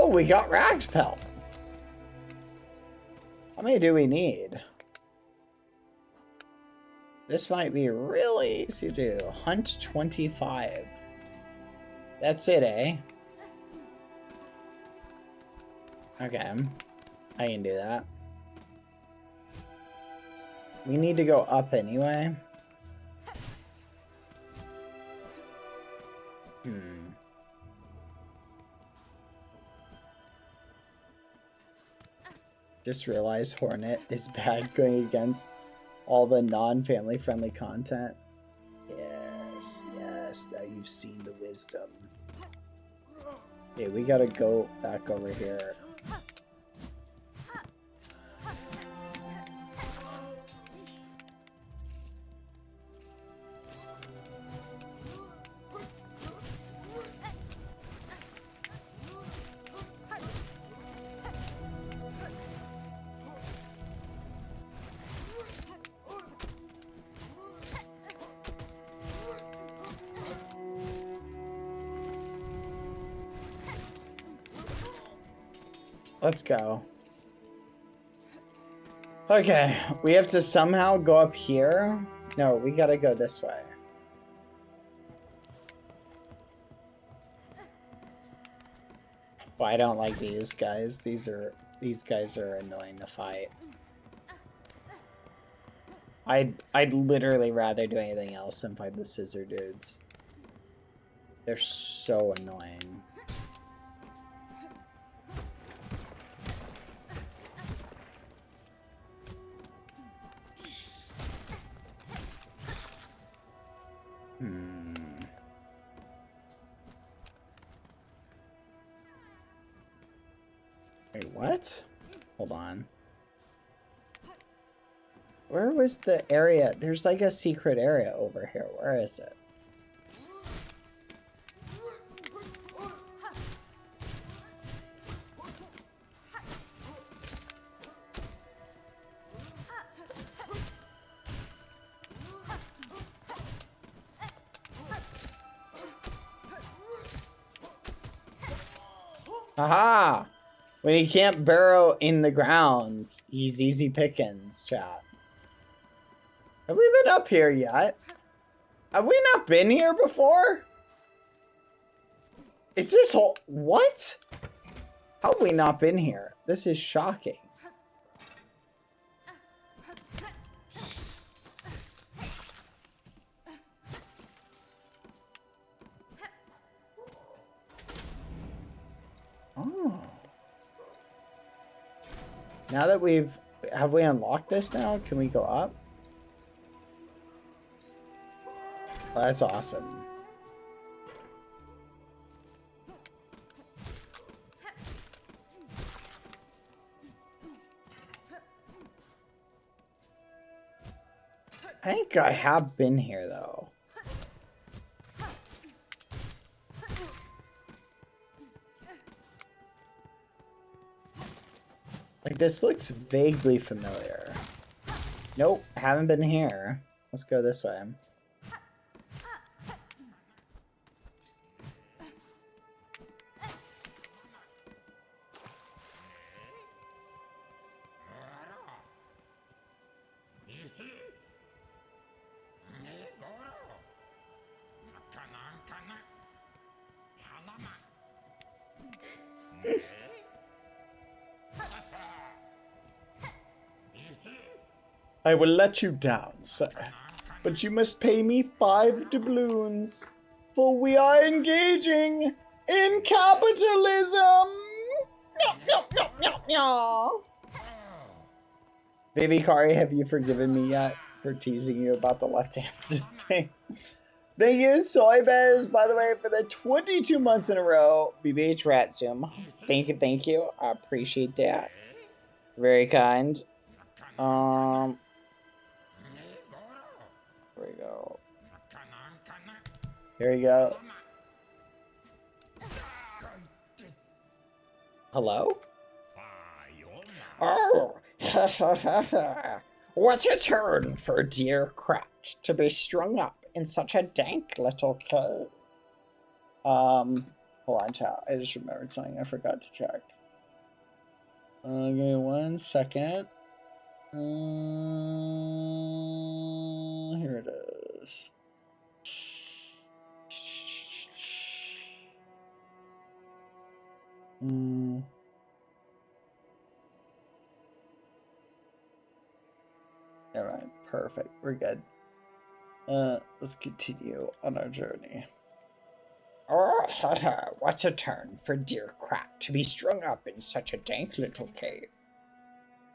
Oh, we got Rag's pelt. How many do we need? This might be really easy to do. Hunt 25. That's it, eh? Okay. I can do that. We need to go up anyway. Just realized Hornet is bad going against all the non-family friendly content. Yes, yes, now you've seen the wisdom. Okay, we gotta go back over here. Let's go. Okay, we have to somehow go up here. No, we gotta go this way. Well, I don't like these guys. These guys are annoying to fight. I'd literally rather do anything else than fight the scissor dudes. They're so annoying. Wait, what? Hold on. Where was the area? There's like a secret area over here. Where is it? Aha! When he can't burrow in the grounds, he's easy pickings, chat. Have we been up here yet? Have we not been here before? Is this whole... What? How have we not been here? This is shocking. Oh. Now that have we unlocked this now? Can we go up? Oh, that's awesome. I think I have been here though. Like, this looks vaguely familiar. Nope, haven't been here. Let's go this way. I will let you down, sir, but you must pay me 5 doubloons, for we are engaging in capitalism! No. Baby Kari, have you forgiven me yet for teasing you about the left-handed thing? Thank you, Soybez, by the way, for the 22 months in a row. BBH Ratsum. Thank you. I appreciate that. Very kind. There we go. Here we go. Hello? Oh, what a turn for dear Krat to be strung up in such a dank little cave. Hold on, chat. I just remembered something I forgot to check. Give me 1 second. Here it is. Alright, perfect. We're good. Let's continue on our journey. Oh, what a turn for dear Crack to be strung up in such a dank little cave.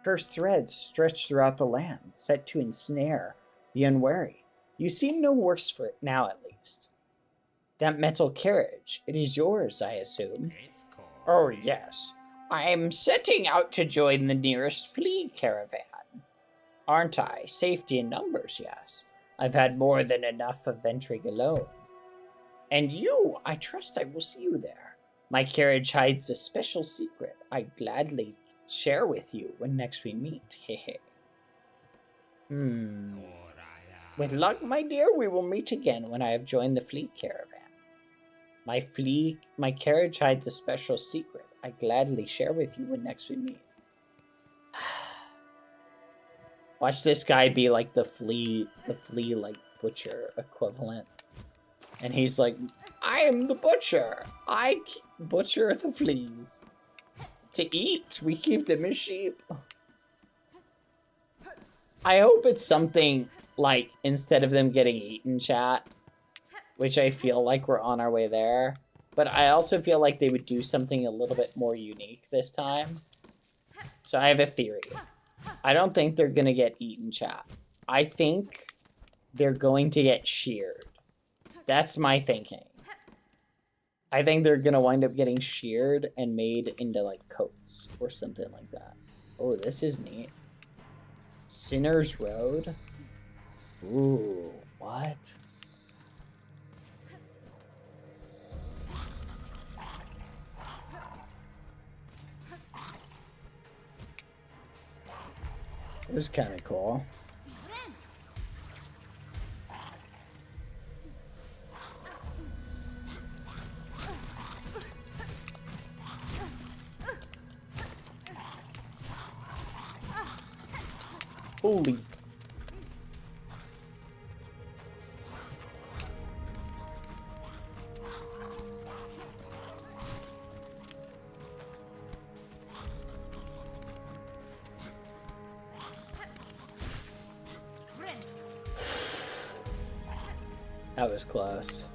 Cursed threads stretch throughout the land, set to ensnare the unwary. You seem no worse for it now, at least. That metal carriage, it is yours, I assume? Oh, yes. I'm setting out to join the nearest flea caravan. Aren't I? Safety in numbers, yes. I've had more than enough of venturing alone. And you, I trust I will see you there. My carriage hides a special secret I'd gladly share with you when next we meet. Hehe. With luck, my dear, we will meet again when I have joined the flea caravan. My carriage hides a special secret I gladly share with you when next we meet. Watch this guy be like the flea like butcher equivalent. And he's like, I am the butcher. I butcher the fleas. To eat, we keep them as sheep. I hope it's something like, instead of them getting eaten, chat, which I feel like we're on our way there. But I also feel like they would do something a little bit more unique this time. So I have a theory. I don't think they're going to get eaten, chat. I think they're going to get sheared. That's my thinking. I think they're going to wind up getting sheared and made into, like, coats or something like that. Oh, this is neat. Sinner's Road? Ooh, what? This is kind of cool. Holy. That was close.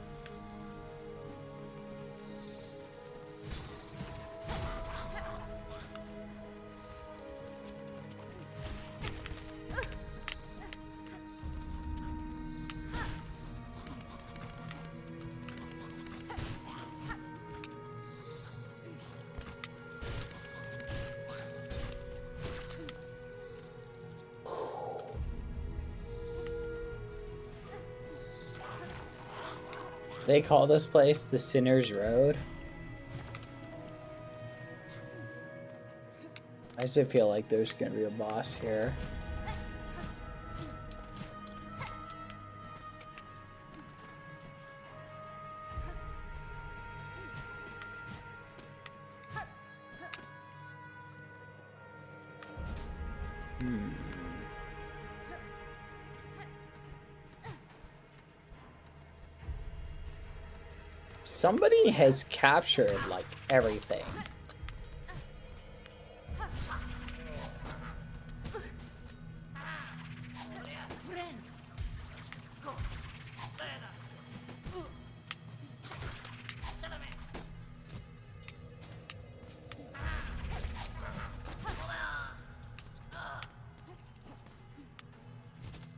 They call this place the Sinner's Road. I just feel like there's gonna be a boss here. Somebody has captured, like, everything.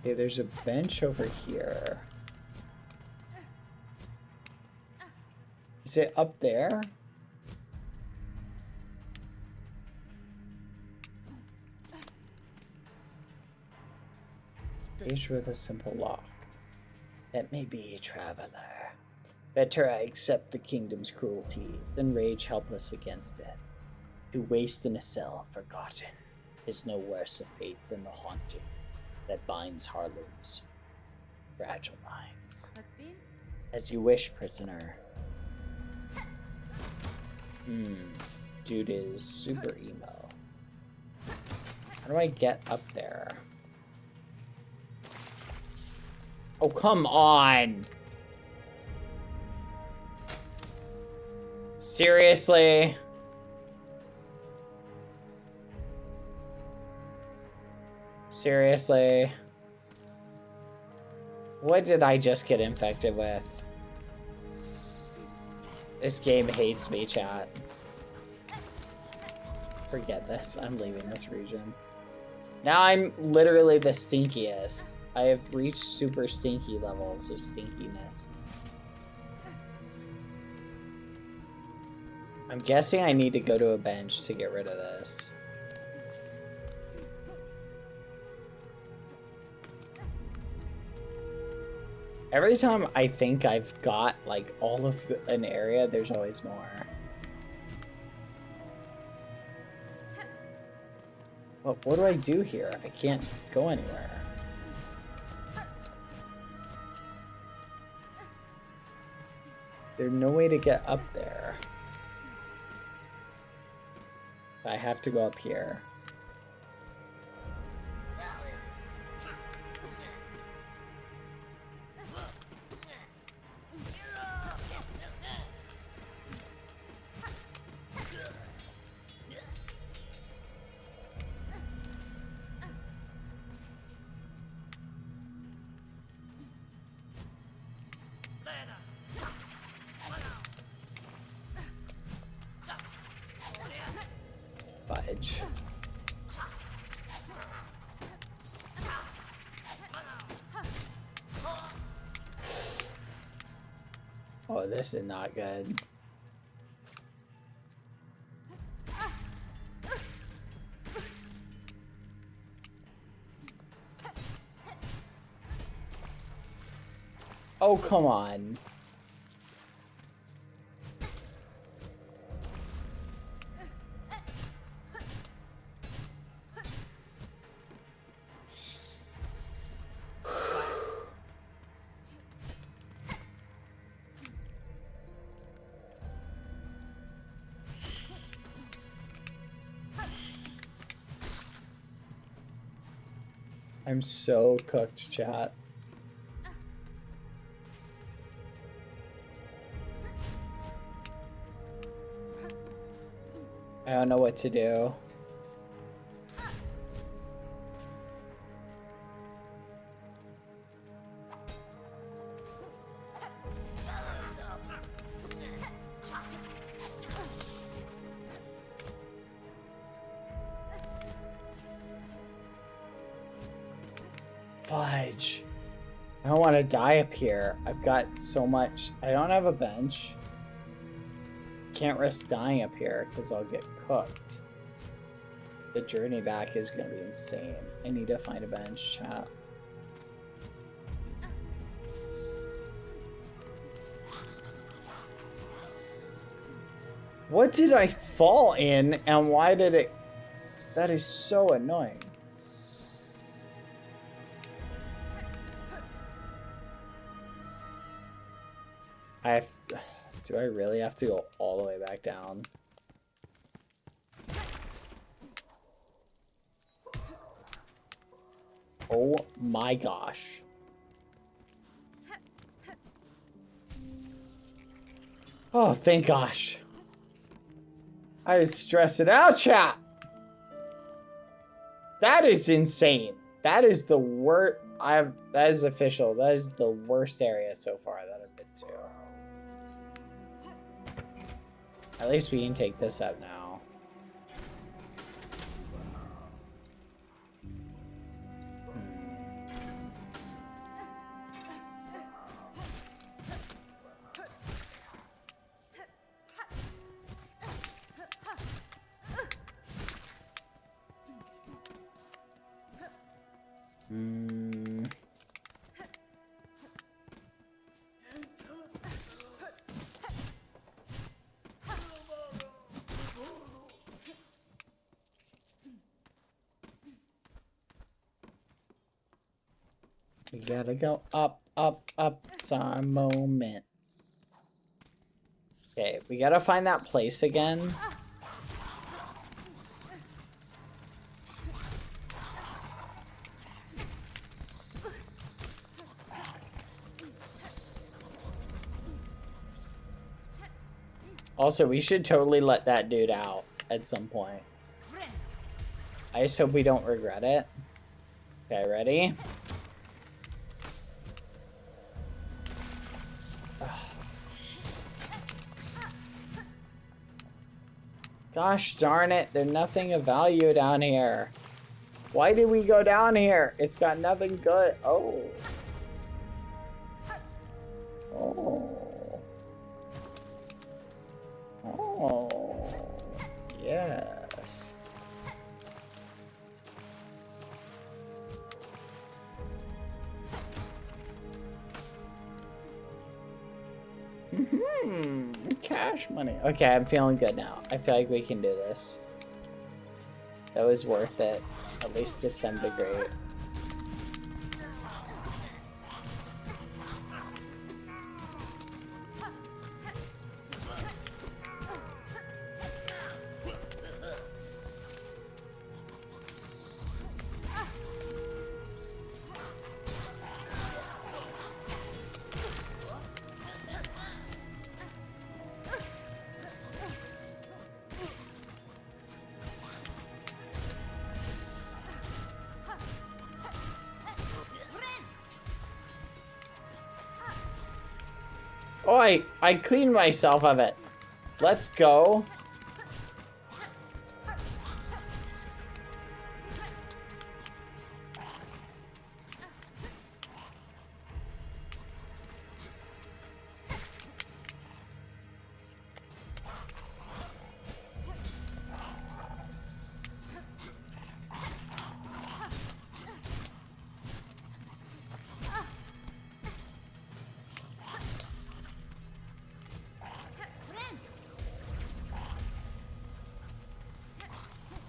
Okay, there's a bench over here. Is it up there? Page with a simple lock. Let me be, traveler. Better I accept the kingdom's cruelty than rage helpless against it. To waste in a cell forgotten is no worse a fate than the haunting that binds Harlow's fragile minds. As you wish, prisoner. Dude is super emo. How do I get up there? Oh, come on! Seriously? Seriously? What did I just get infected with? This game hates me, chat. Forget this. I'm leaving this region. Now I'm literally the stinkiest. I have reached super stinky levels of stinkiness. I'm guessing I need to go to a bench to get rid of this. Every time I think I've got like all of an area, there's always more. But what do I do here? I can't go anywhere. There's no way to get up there. I have to go up here. Fudge. Oh, this is not good. Oh, come on. I'm so cooked, chat. I don't know what to do. Fudge. I don't want to die up here. I've got so much. I don't have a bench. Can't risk dying up here because I'll get cooked. The journey back is going to be insane. I need to find a bench, chat. What did I fall in and why did it... That is so annoying. I have to... Do I really have to go all the way back down? Oh my gosh. Oh, thank gosh. I was stressing out, chat. That is insane. That is the worst. That is official. That is the worst area so far that I've been to. At least we can take this out now. We gotta go up, up, up. It's our moment. Okay, we gotta find that place again. Also, we should totally let that dude out at some point. I just hope we don't regret it. Okay, ready? Gosh darn it, there's nothing of value down here. Why did we go down here? It's got nothing good. Oh. Oh. Oh. Yes. Cash money. Okay, I'm feeling good now. I feel like we can do this. That was worth it, at least to some degree. Oh, I cleaned myself of it. Let's go.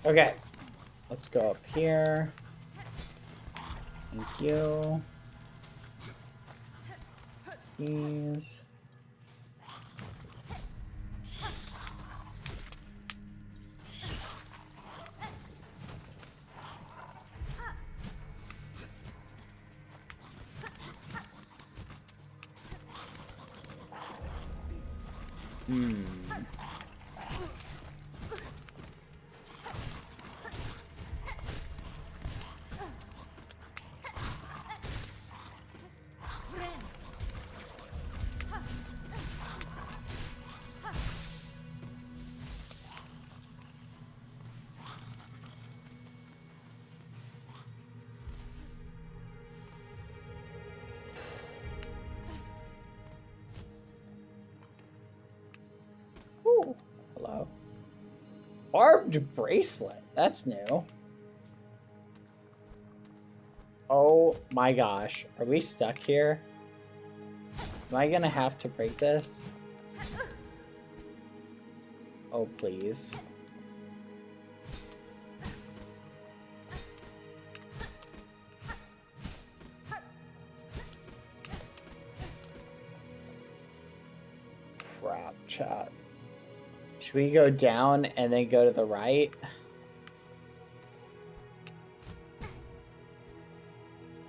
Okay, let's go up here. Thank you. Please. Ooh, hello. Barbed bracelet. That's new. Oh my gosh. Are we stuck here? Am I gonna have to break this? Oh, please. Crap, chat. Should we go down and then go to the right?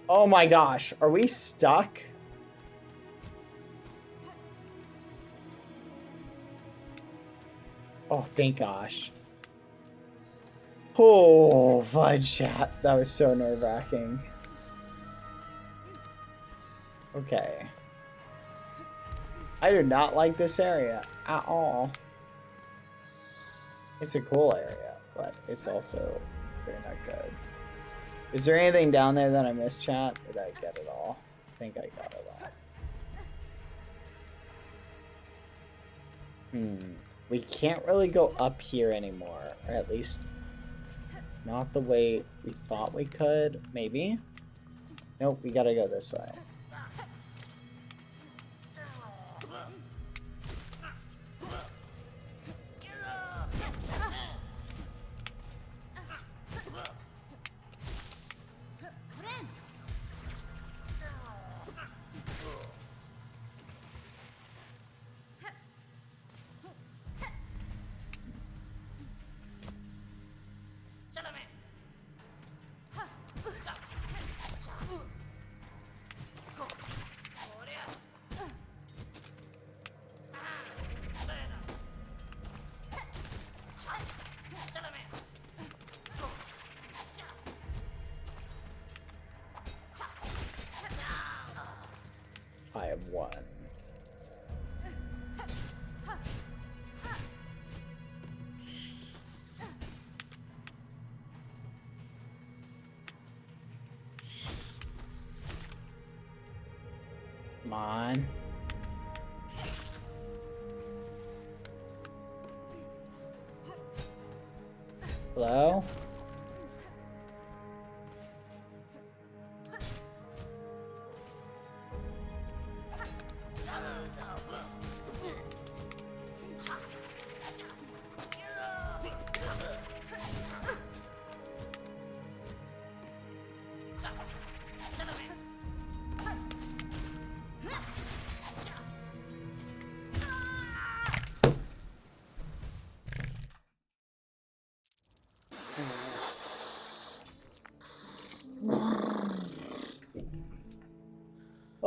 Oh my gosh, are we stuck? Oh, thank gosh. Oh, fudge chat. That was so nerve-wracking. Okay. I do not like this area at all. It's a cool area, but it's also very not good. Is there anything down there that I missed, chat? Or did I get it all? I think I got it all. We can't really go up here anymore, or at least not the way we thought we could. Maybe? Nope, we gotta go this way. have one. Come on. Hello?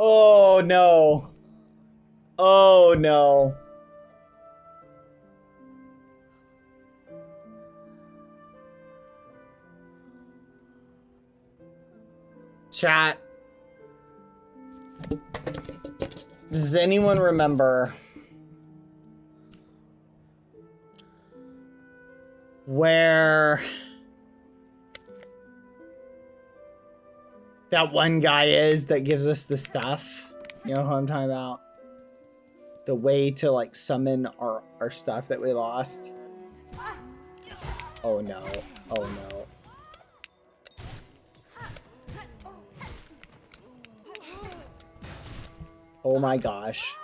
Oh no. Oh no. Chat. Does anyone remember where that one guy is that gives us the stuff? You know who I'm talking about? The way to like summon our stuff that we lost. Oh no. Oh no. Oh my gosh.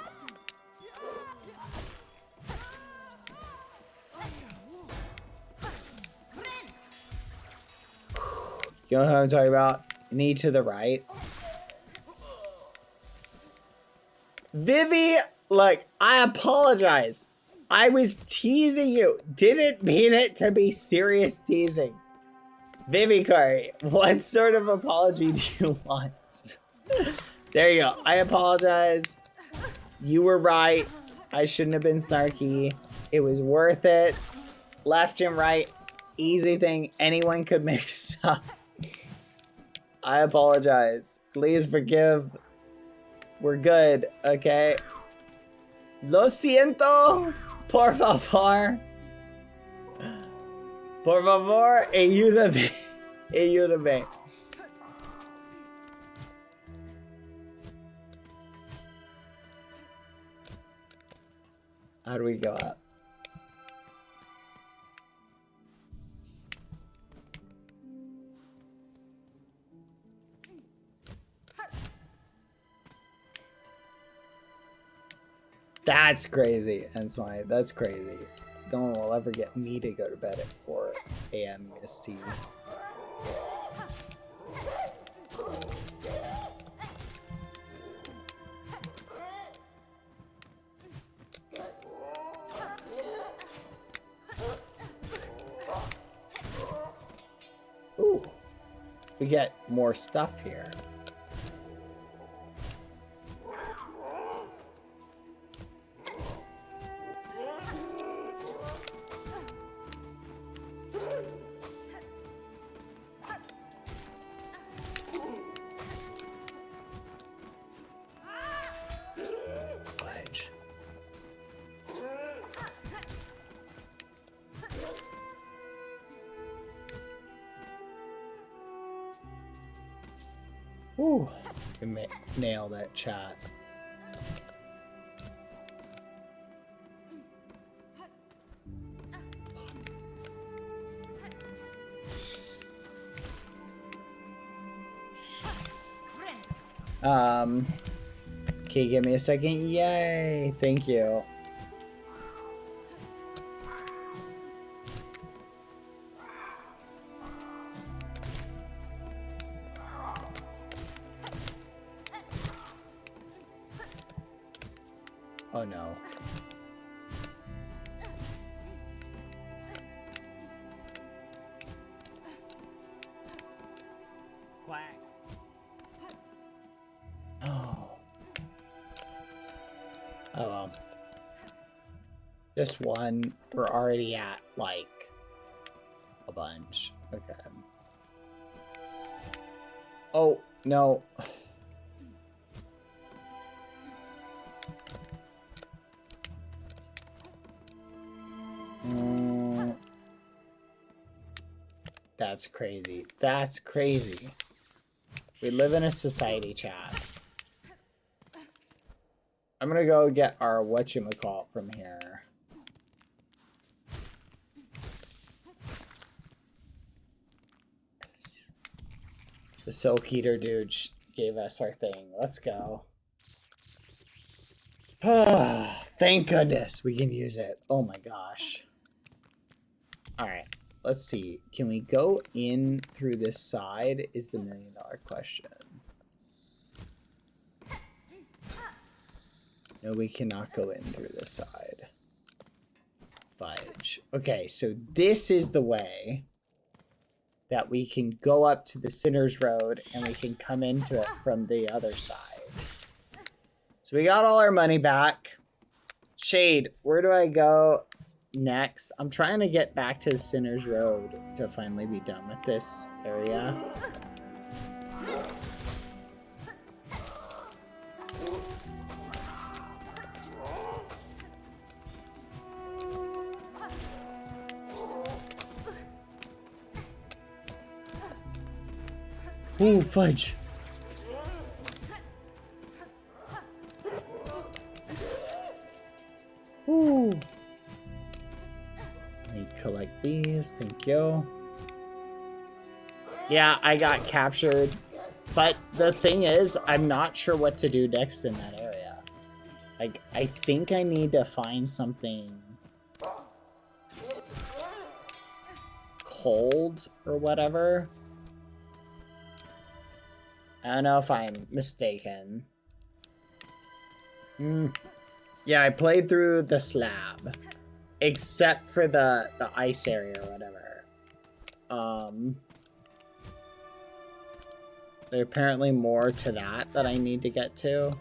You know what I'm talking about? Knee to the right. Vivi, look, I apologize. I was teasing you. Didn't mean it to be serious teasing. Vivi Curry, what sort of apology do you want? There you go. I apologize. You were right. I shouldn't have been snarky. It was worth it. Left and right. Easy thing anyone could mix up. I apologize. Please forgive. We're good, okay? Lo siento. Por favor. Por favor, ayúdame. Ayúdame. How do we go up? That's crazy, and why that's crazy. No one will ever get me to go to bed at 4 a.m. EST. Ooh, we get more stuff here. Ooh, we nail that chat. Can you give me a second? Yay, thank you. Oh no. Quack. Oh. Oh well. Just one. We're already at like a bunch. Okay. Oh no. That's crazy. That's crazy. We live in a society, chat. I'm gonna go get our whatchamacallit from here. The Silk Eater dude gave us our thing. Let's go. Thank goodness we can use it. Oh my gosh. Alright, let's see. Can we go in through this side is the $1 million question. No, we cannot go in through this side. Fudge. Okay, so this is the way that we can go up to the Sinner's Road and we can come into it from the other side. So we got all our money back. Shade, where do I go next? I'm trying to get back to the Sinner's Road to finally be done with this area. Ooh, fudge. Ooh. Let me collect these, thank you. Yeah, I got captured. But the thing is, I'm not sure what to do next in that area. Like, I think I need to find something cold or whatever. I don't know if I'm mistaken. Yeah, I played through the slab. Except for the ice area or whatever. There's apparently more to that I need to get to.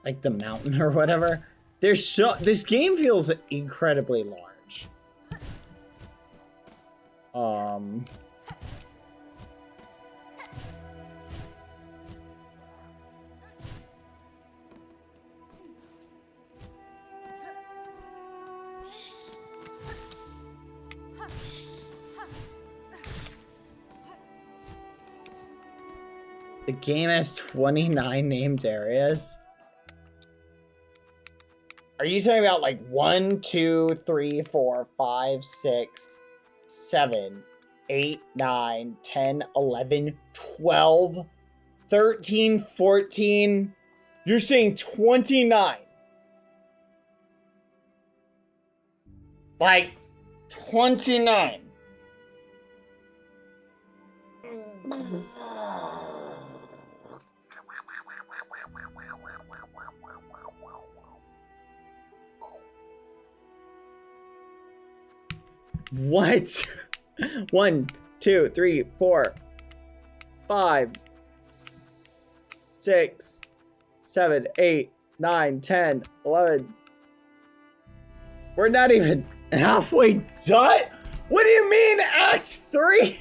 Like the mountain or whatever. This game feels incredibly large. The game has 29 named areas. Are you talking about like 1, 2, 3, 4, 5, 6, 7, 8, 9, 10, 11, 12, 13, 14? You're saying 29. Like 29. What? 1, 2, 3, 4, 5, 6, 7, 8, 9, 10, 11. We're not even halfway done? What do you mean, Act 3?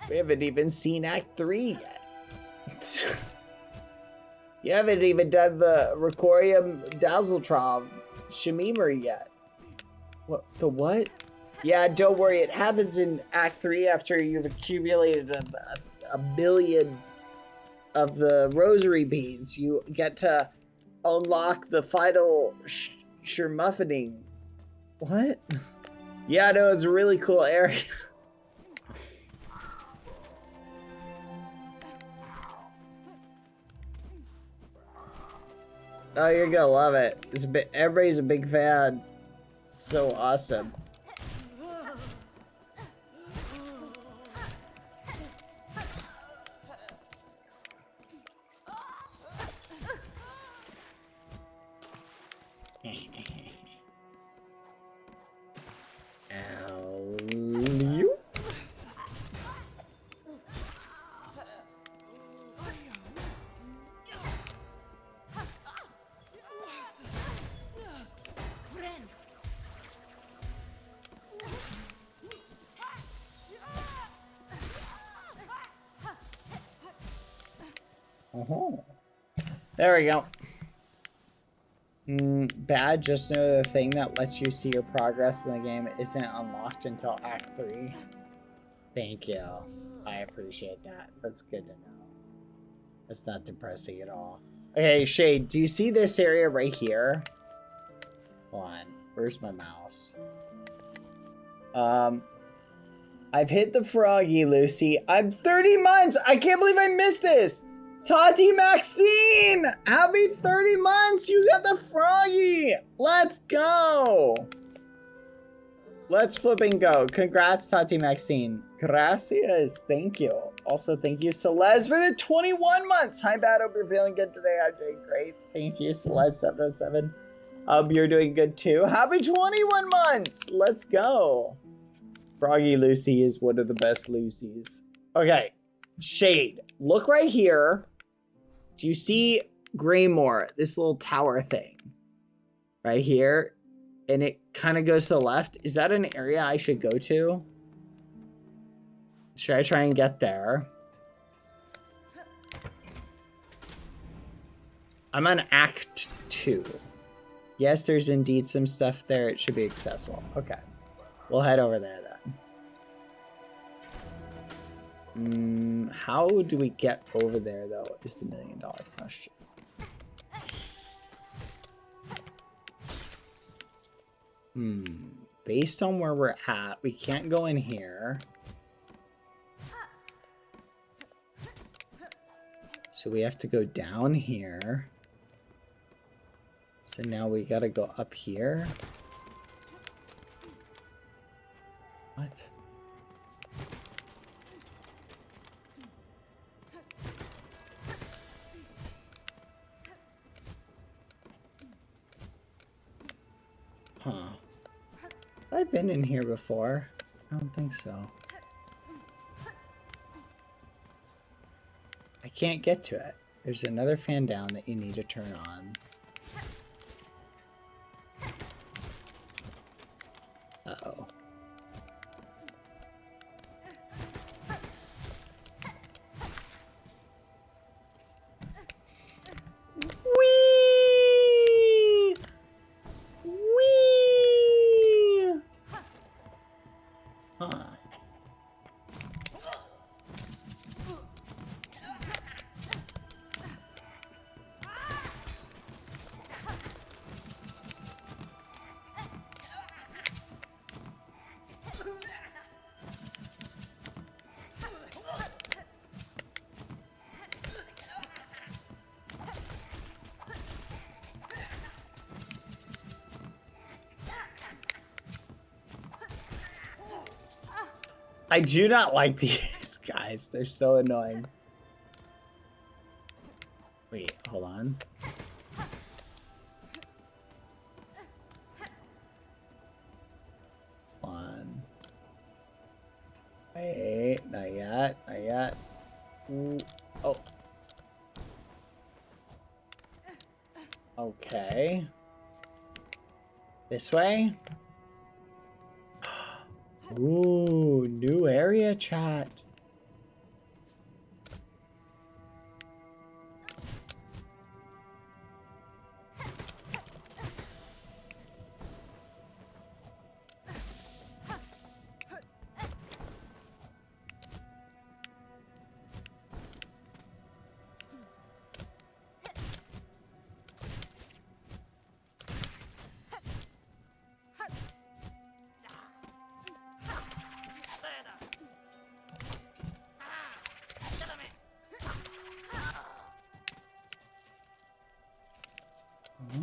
We haven't even seen Act 3 yet. You haven't even done the Recorium Dazzletrov Shemimer yet. What? The what? Yeah, don't worry. It happens in Act 3 after you've accumulated a billion of the rosary beads. You get to unlock the final Shermuffining. What? Yeah, no, it's a really cool area. Oh, you're gonna love it. Everybody's a big fan. It's so awesome. There we go. Bad, just know the thing that lets you see your progress in the game isn't unlocked until Act 3. Thank you. I appreciate that. That's good to know. That's not depressing at all. Okay, Shade, do you see this area right here? Hold on. Where's my mouse? I've hit the froggy, Lucy. I'm 30 months! I can't believe I missed this! Tati Maxine! Happy 30 months! You got the froggy! Let's go! Let's flip and go. Congrats, Tati Maxine. Gracias. Thank you. Also, thank you, Celeste, for the 21 months. Hi, Bad. Hope you're feeling good today. I'm doing great. Thank you, Celeste707. You're doing good too. Happy 21 months. Let's go. Froggy Lucy is one of the best Lucys. Okay. Shade. Look right here. Do you see Greymore? This little tower thing. Right here. And it kind of goes to the left. Is that an area I should go to? Should I try and get there? I'm on Act 2. Yes, there's indeed some stuff there. It should be accessible. Okay. We'll head over there then. How do we get over there, though, is the million-dollar question. Based on where we're at, we can't go in here. So we have to go down here. So now we gotta go up here. What? Huh. Have I been in here before? I don't think so. I can't get to it. There's another fan down that you need to turn on. Uh-oh. Whee! Whee! Huh. I do not like these guys. They're so annoying. Wait, hold on. One. Wait, not yet, not yet. Ooh. Oh. Okay. This way? Ooh, new area chat.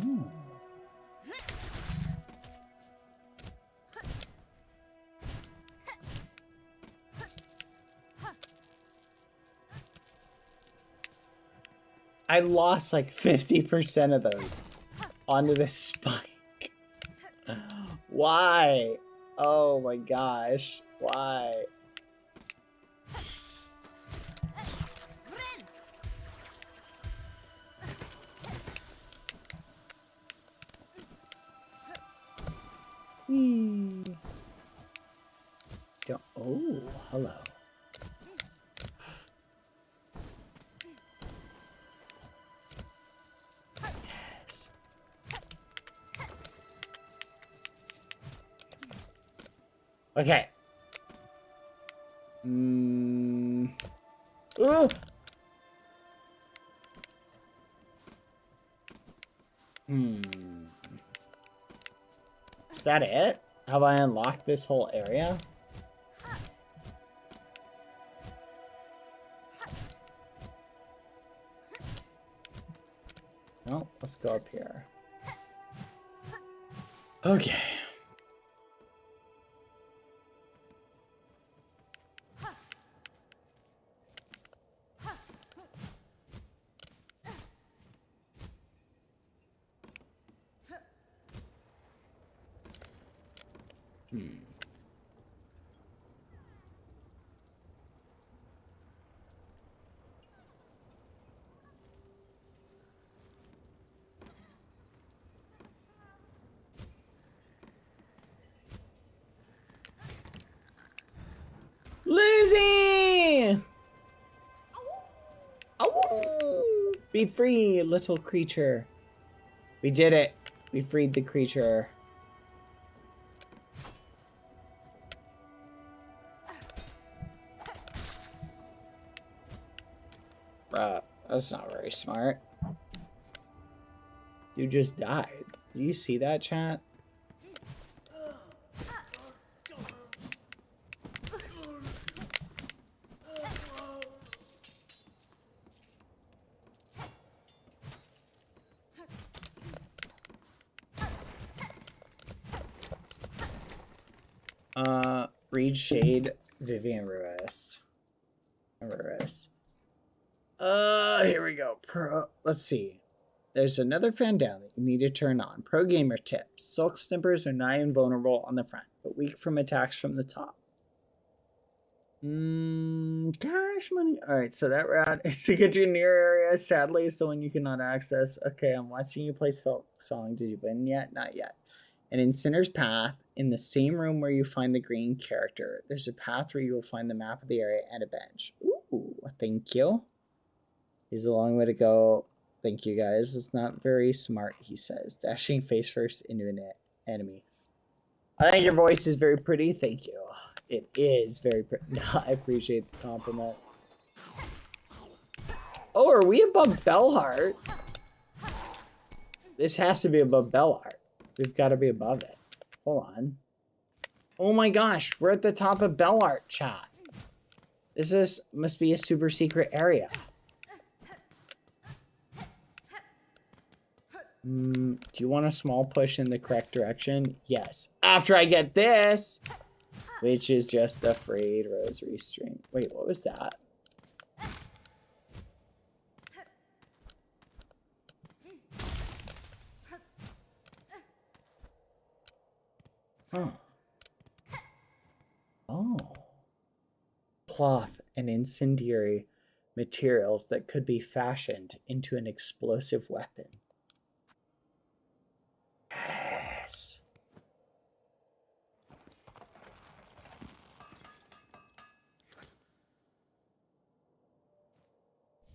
Ooh. I lost like 50% of those onto this spike. Why? Oh my gosh. Why? Oh, hello. Yes. Okay. Ooh. Is that it? Have I unlocked this whole area? No, let's go up here. Okay. Losing! Oh! Be free, little creature. We did it. We freed the creature. Bruh, that's not very smart. You just died. Do you see that, chat? Reed Shade, Vivian Ruiz. Here we go. Let's see. There's another fan down that you need to turn on. Pro gamer tips. Silk Snippers are nigh invulnerable on the front, but weak from attacks from the top. Cash money. Alright, so that route is to get to your near area. Sadly, it's the one you cannot access. Okay, I'm watching you play Silk Song. Did you win yet? Not yet. And in Sinner's Path, in the same room where you find the green character, there's a path where you will find the map of the area and a bench. Ooh, thank you. He's a long way to go. Thank you, guys. It's not very smart, he says, dashing face first into an enemy. I think your voice is very pretty. Thank you. It is very pretty. I appreciate the compliment. Oh, are we above Bellheart? This has to be above Bellheart. We've got to be above it. Hold on. Oh my gosh, we're at the top of Bellheart, chat. This must be a super secret area. Do you want a small push in the correct direction? Yes. After I get this, which is just a frayed rosary string. Wait, what was that? Huh. Oh. Cloth and incendiary materials that could be fashioned into an explosive weapon. Yes.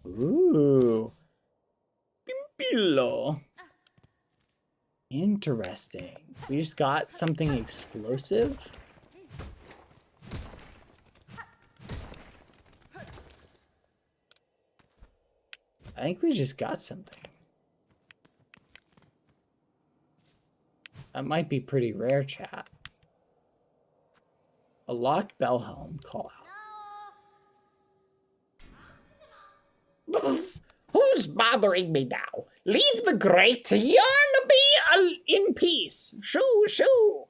Ooh. Pimpilo. Interesting. We just got something explosive. I think we just got something. That might be pretty rare, chat. A locked bell helm call out. Who's bothering me now? Leave the great Yarnaby in peace. Shoo, shoo.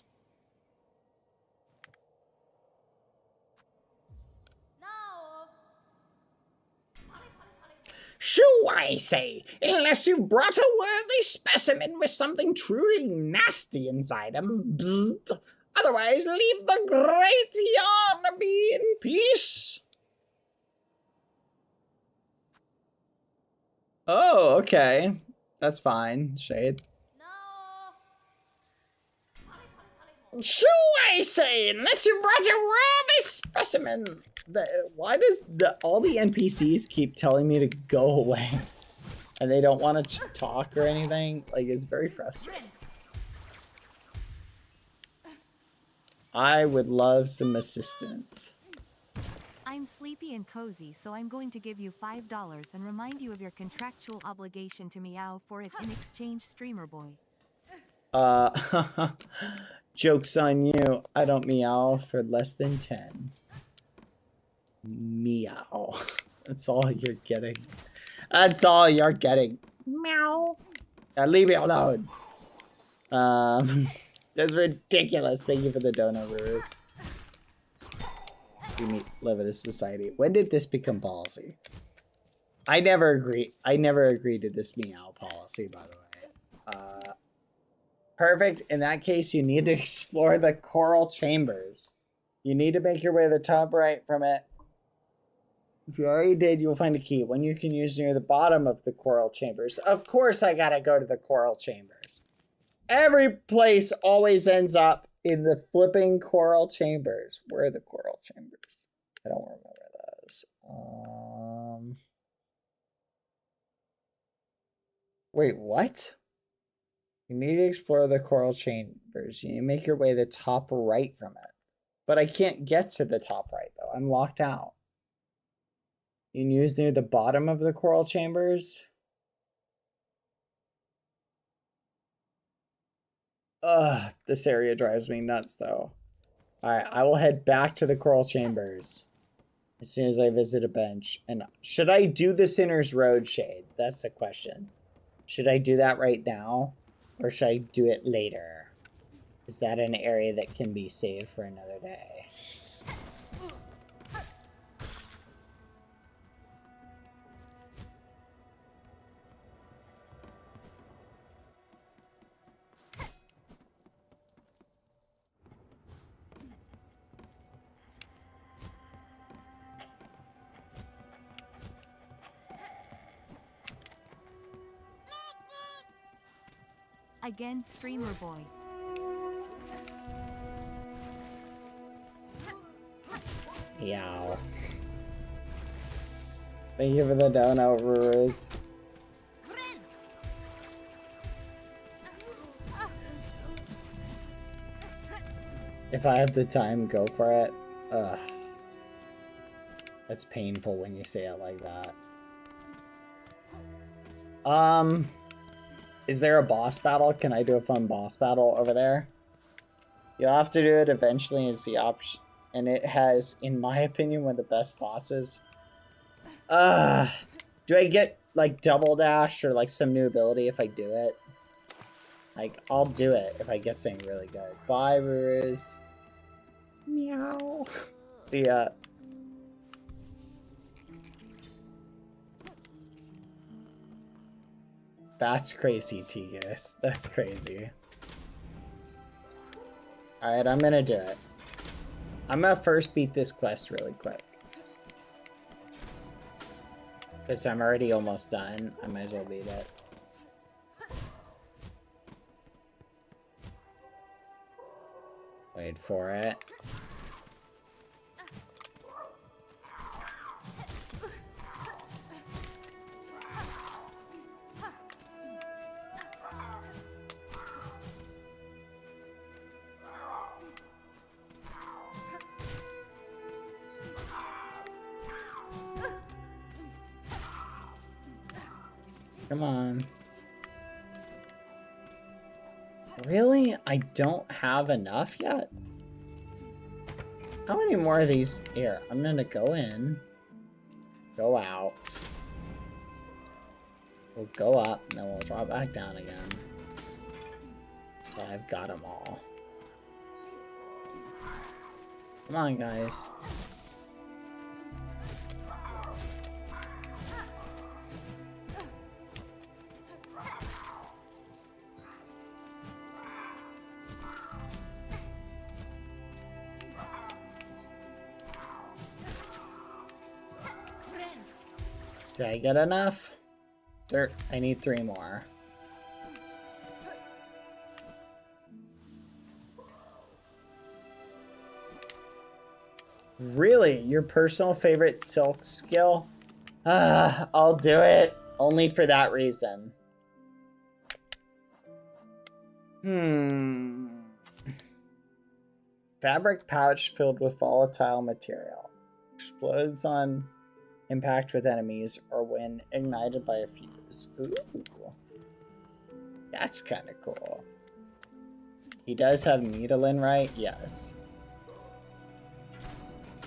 Shoo, I say, unless you brought a worthy specimen with something truly nasty inside him. Bzzzt. Otherwise, leave the great Yarnaby in peace. Oh, okay. That's fine, Shade. No. Shoo, I say, unless you brought a worthy specimen. Why does all the NPCs keep telling me to go away? And they don't want to talk or anything? Like, it's very frustrating. I would love some assistance.
I'm sleepy and cozy, so I'm going to give you $5 and remind you of your contractual obligation to meow for it in exchange, streamer boy.
Joke's on you. I don't meow for less than 10. Meow. That's all you're getting. That's all you're getting. Meow. Now leave me alone. That's ridiculous. Thank you for the donut, Rurus. We live in a society. When did this become policy? I never agree. I never agreed to this meow policy, by the way. Perfect. In that case, you need to explore the coral chambers. You need to make your way to the top right from it. If you already did, you will find a key. One you can use near the bottom of the coral chambers. Of course I gotta go to the coral chambers. Every place always ends up in the flipping coral chambers. Where are the coral chambers? I don't remember those. Wait, what? You need to explore the coral chambers. You need to make your way to the top right from it. But I can't get to the top right, though. I'm locked out. You can use near the bottom of the coral chambers. Ugh, this area drives me nuts, though. Alright, I will head back to the coral chambers as soon as I visit a bench. And should I do the Sinner's Road shade? That's the question. Should I do that right now? Or should I do it later? Is that an area that can be saved for another day?
Again, streamer boy.
Yow. Thank you for the donut, Rurus. If I have the time, go for it. Ugh. That's painful when you say it like that. Is there a boss battle? Can I do a fun boss battle over there? You'll have to do it eventually is the option. And it has, in my opinion, one of the best bosses. Do I get, like, double dash or, like, some new ability if I do it? Like, I'll do it if I get something really good. Bye, Rurus. Meow. See ya. That's crazy, Tigus. That's crazy. Alright, I'm gonna do it. I'm gonna first beat this quest really quick. Because I'm already almost done. I might as well beat it. Wait for it. Come on. Really? I don't have enough yet? How many more of these? Here, I'm gonna go in. Go out. We'll go up, and then we'll drop back down again. So I've got them all. Come on, guys. Did I get enough? I need 3 more. Really? Your personal favorite silk skill? I'll do it. Only for that reason. Fabric pouch filled with volatile material. Explodes on impact with enemies or when ignited by a fuse. Ooh. That's kind of cool. He does have needle in, right? Yes.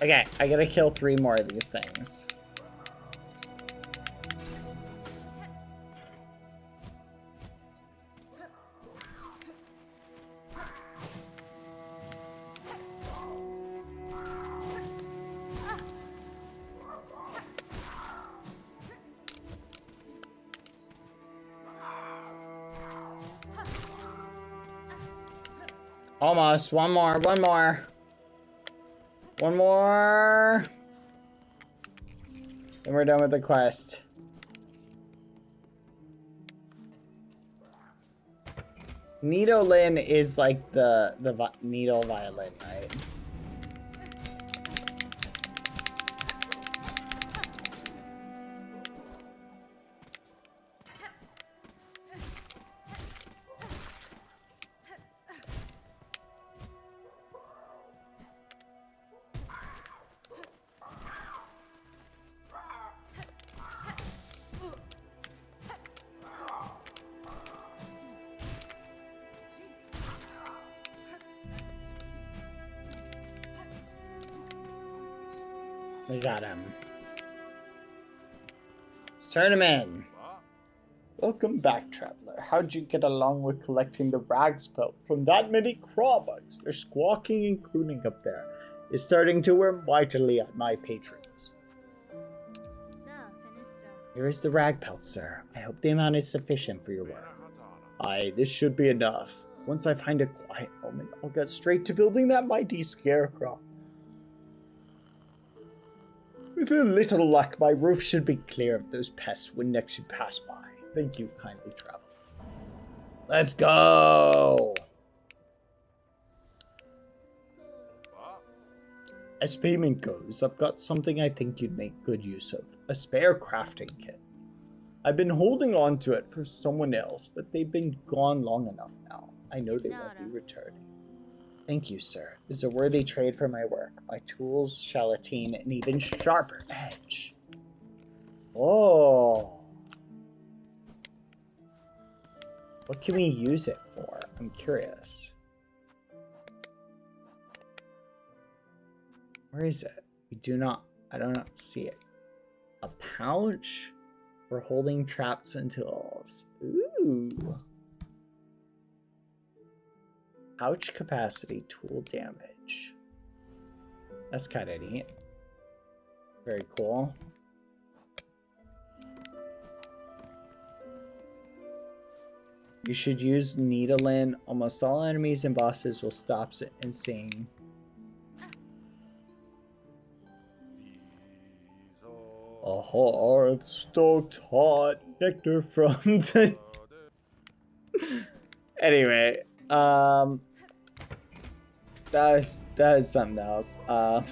Okay, I gotta kill 3 more of these things. Almost. One more. One more. One more. And we're done with the quest. Nidolin is like the needle violin, right? We got him. Let's turn him in. Welcome back, traveler. How'd you get along with collecting the rags belt from that many crawbugs? They're squawking and crooning up there. It's starting to wear mightily at my patrons. Here is the rag pelt, sir. I hope the amount is sufficient for your work. Aye, this should be enough. Once I find a quiet moment, I'll get straight to building that mighty scarecrow. With a little luck, my roof should be clear of those pests when next you pass by. Thank you, kindly traveler. Let's go! As payment goes, I've got something I think you'd make good use of. A spare crafting kit. I've been holding on to it for someone else, but they've been gone long enough now. I know they won't be returning. Thank you, sir. This is a worthy trade for my work. My tools shall attain an even sharper edge. Oh. What can we use it for? I'm curious. Where is it? We do not, I do not see it. A pouch for holding traps and tools. Ooh. Pouch capacity, tool damage. That's kind of neat. Very cool. You should use Nidolin. Almost all enemies and bosses will stop and sing. A heart-stoked hot nectar from the... Anyway, that was something else. I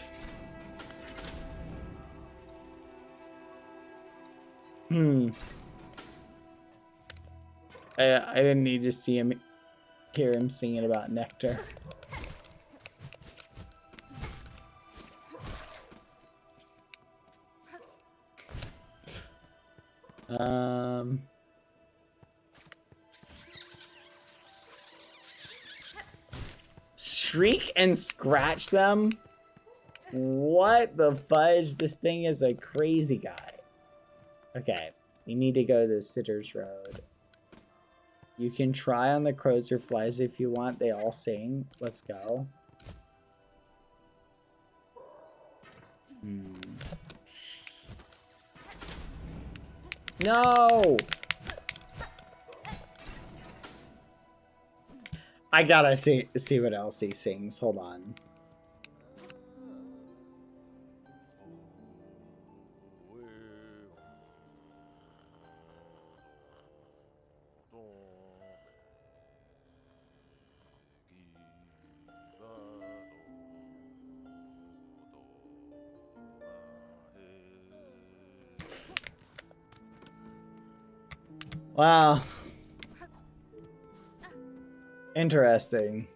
didn't need to hear him singing about nectar. Shriek and scratch them? What the fudge? This thing is a crazy guy. Okay, we need to go to the Sitter's Road. You can try on the crows or flies if you want. They all sing. Let's go. No! I gotta see what else he sings. Hold on. Wow. Interesting.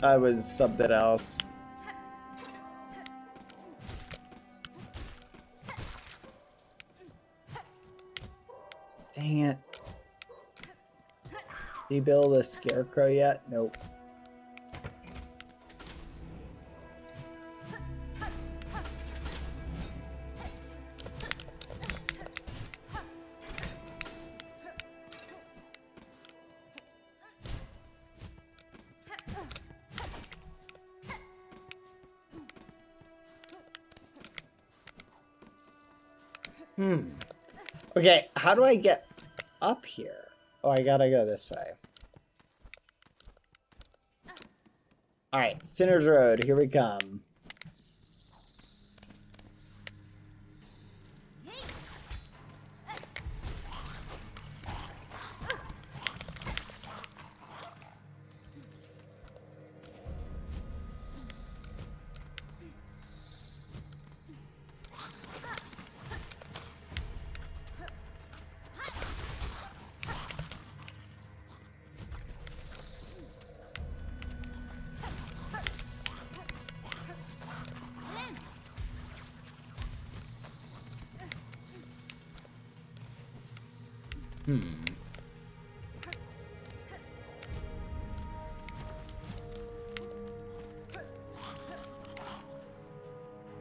I was something else. Dang it. Did you build a scarecrow yet? Nope. Okay, how do I get up here? Oh, I gotta go this way. Alright, Sinner's Road, here we come.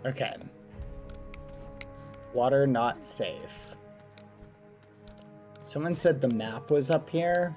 Okay. Water not safe. Someone said the map was up here.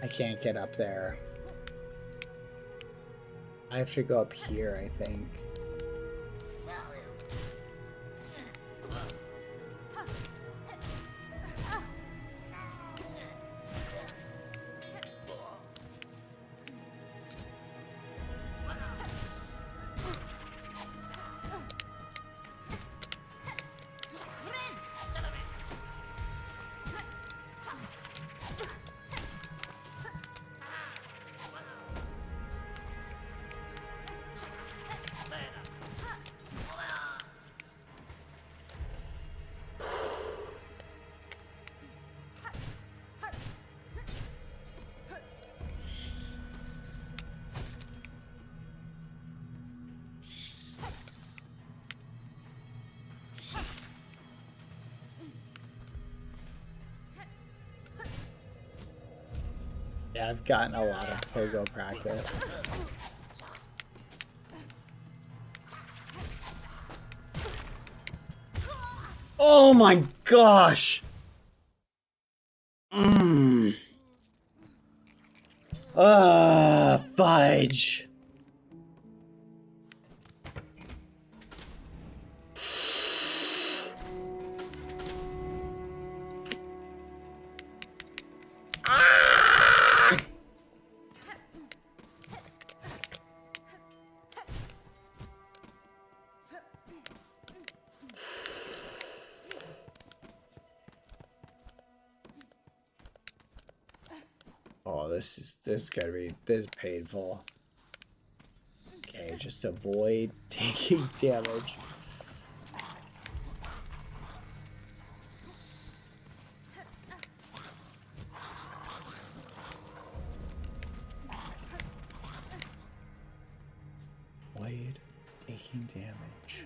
I can't get up there. I have to go up here, I think. Yeah, I've gotten a lot of pogo practice. Oh my gosh! Fudge. Oh, this is gonna be painful. Okay, just avoid taking damage. Avoid taking damage.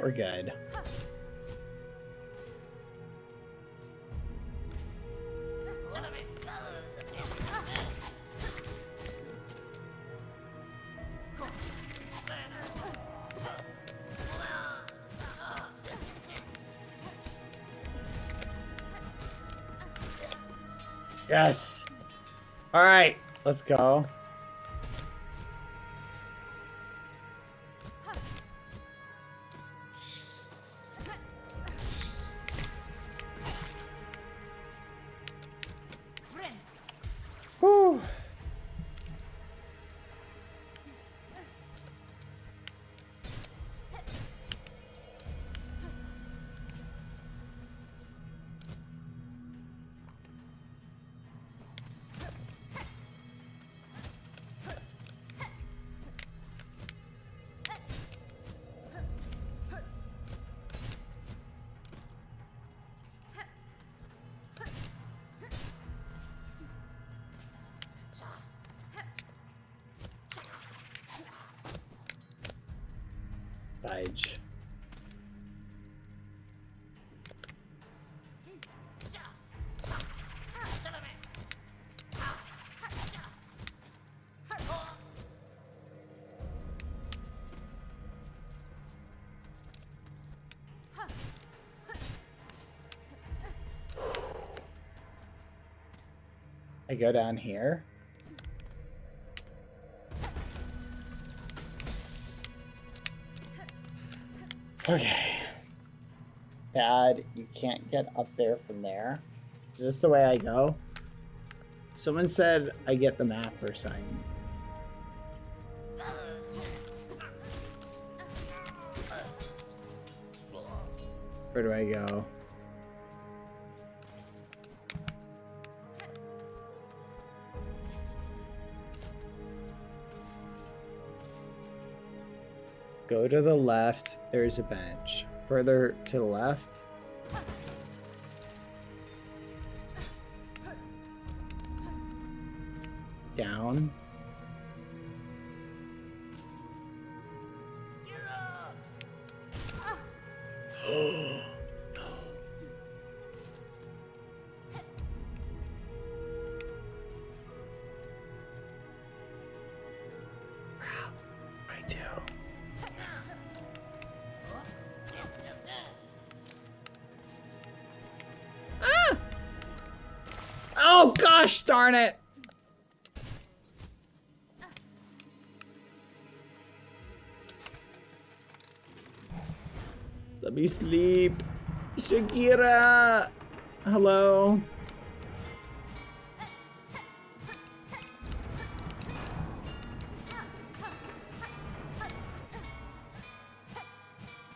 we're good. Yes. All right, let's go. Whew. Fudge. I go down here. Okay. Bad, you can't get up there from there. Is this the way I go? Someone said I get the map or something. Where do I go? Go to the left, there's a bench. Further to the left. Down. Oh, no. Crap, I do. Ah! Oh gosh darn it! Let me sleep. Shakira! Hello?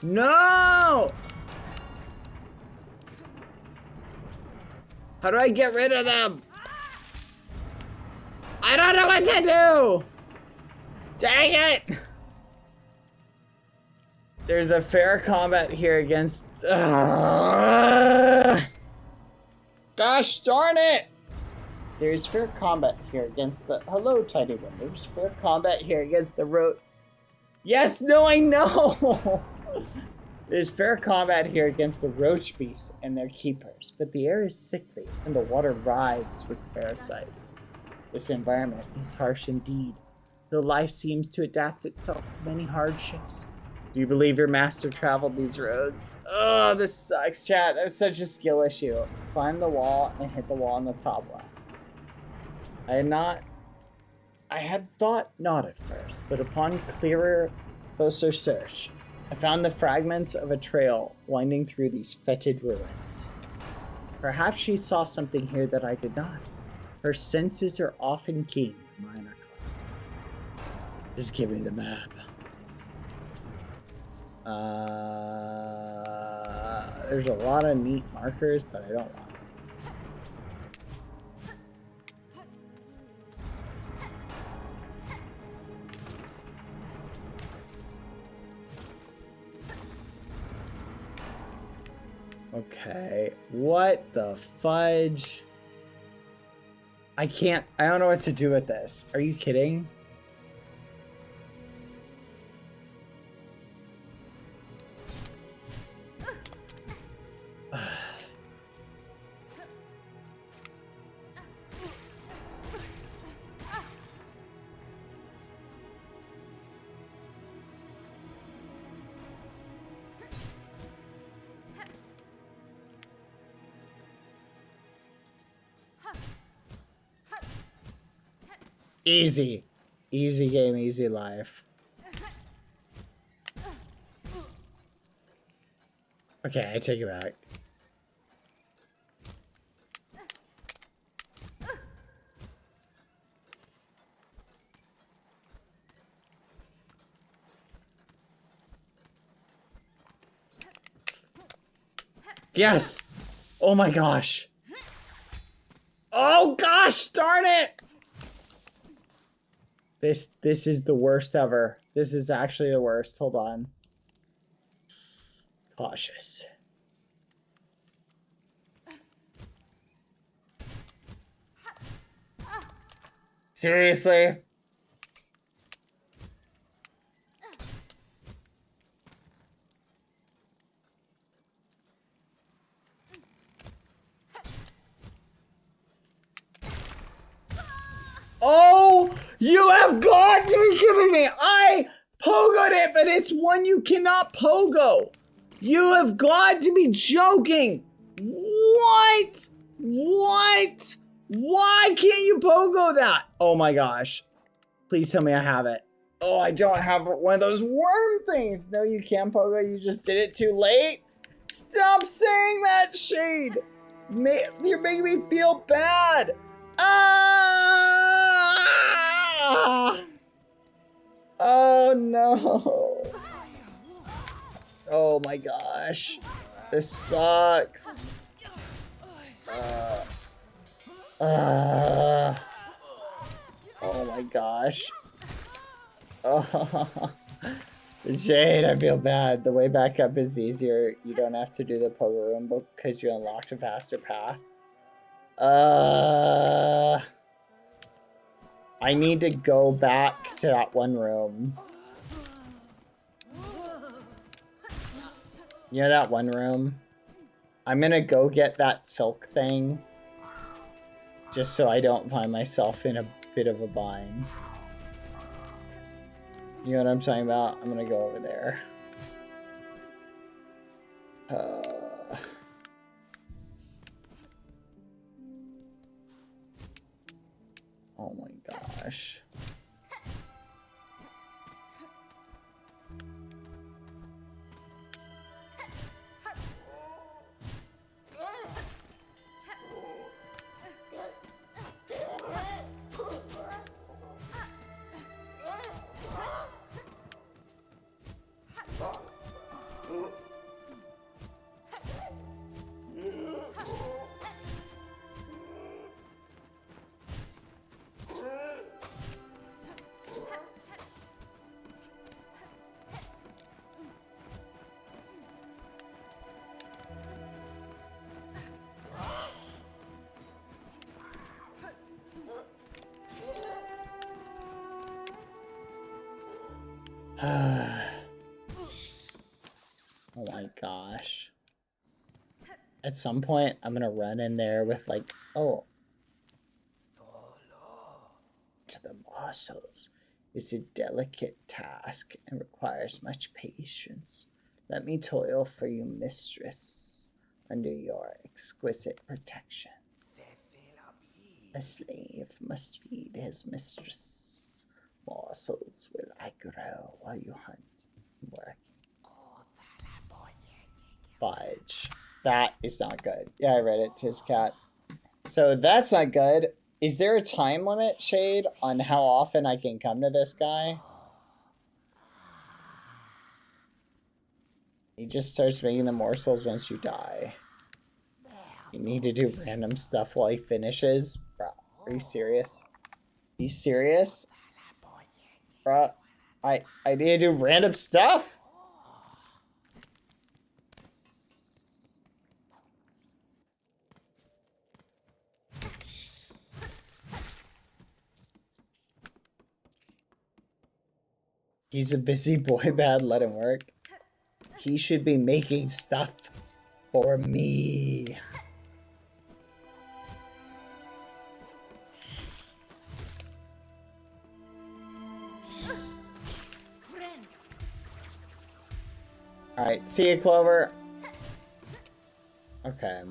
No! How do I get rid of them? I don't know what to do! Dang it! There's a fair combat here against... Gosh darn it! There's fair combat here against the... Hello, Tiny One. There's fair combat here against the road... Yes, no, I know! There's fair combat here against the roach beasts and their keepers, but the air is sickly and the water writhes with parasites. This environment is harsh indeed, though life seems to adapt itself to many hardships. Do you believe your master traveled these roads? Oh, this sucks, chat. That was such a skill issue. Climb the wall and hit the wall on the top left. I had thought not at first, but upon closer search, I found the fragments of a trail winding through these fetid ruins. Perhaps she saw something here that I did not. Her senses are often keen, mine are clear. Just give me the map. There's a lot of neat markers, but I don't want them. Okay, what the fudge? I don't know what to do with this. Are you kidding? Easy. Easy game, easy life. Okay, I take it back. Yes! Oh my gosh. Oh gosh, darn it! This is the worst ever. This is actually the worst. Hold on. Cautious. Seriously? Oh, you have got to be kidding me. I pogoed it, but it's one you cannot pogo. You have got to be joking. What? What? Why can't you pogo that? Oh my gosh. Please tell me I have it. Oh, I don't have one of those worm things. No, you can't pogo. You just did it too late. Stop saying that, Shade. You're making me feel bad. Ah! Oh no. Oh my gosh. This sucks. Oh my gosh. Oh. Shade, I feel bad. The way back up is easier. You don't have to do the pogo room because you unlocked a faster path. I need to go back to that one room. You know that one room? I'm gonna go get that silk thing. Just so I don't find myself in a bit of a bind. You know what I'm talking about? I'm gonna go over there. Oh my gosh. Oh my gosh. At some point, I'm gonna run in there with like, oh. To the morsels is a delicate task and requires much patience. Let me toil for you, mistress, under your exquisite protection. A slave must feed his mistress. Morsels will I grow while you hunt and work. Fudge. That is not good. Yeah, I read it. Tis cat. So that's not good. Is there a time limit, Shade, on how often I can come to this guy? He just starts making the morsels once you die. You need to do random stuff while he finishes. Bro, are you serious? Are you serious? Bro, I need to do random stuff? He's a busy boy, bad, let him work. He should be making stuff for me. Alright, see you, Clover. Okay.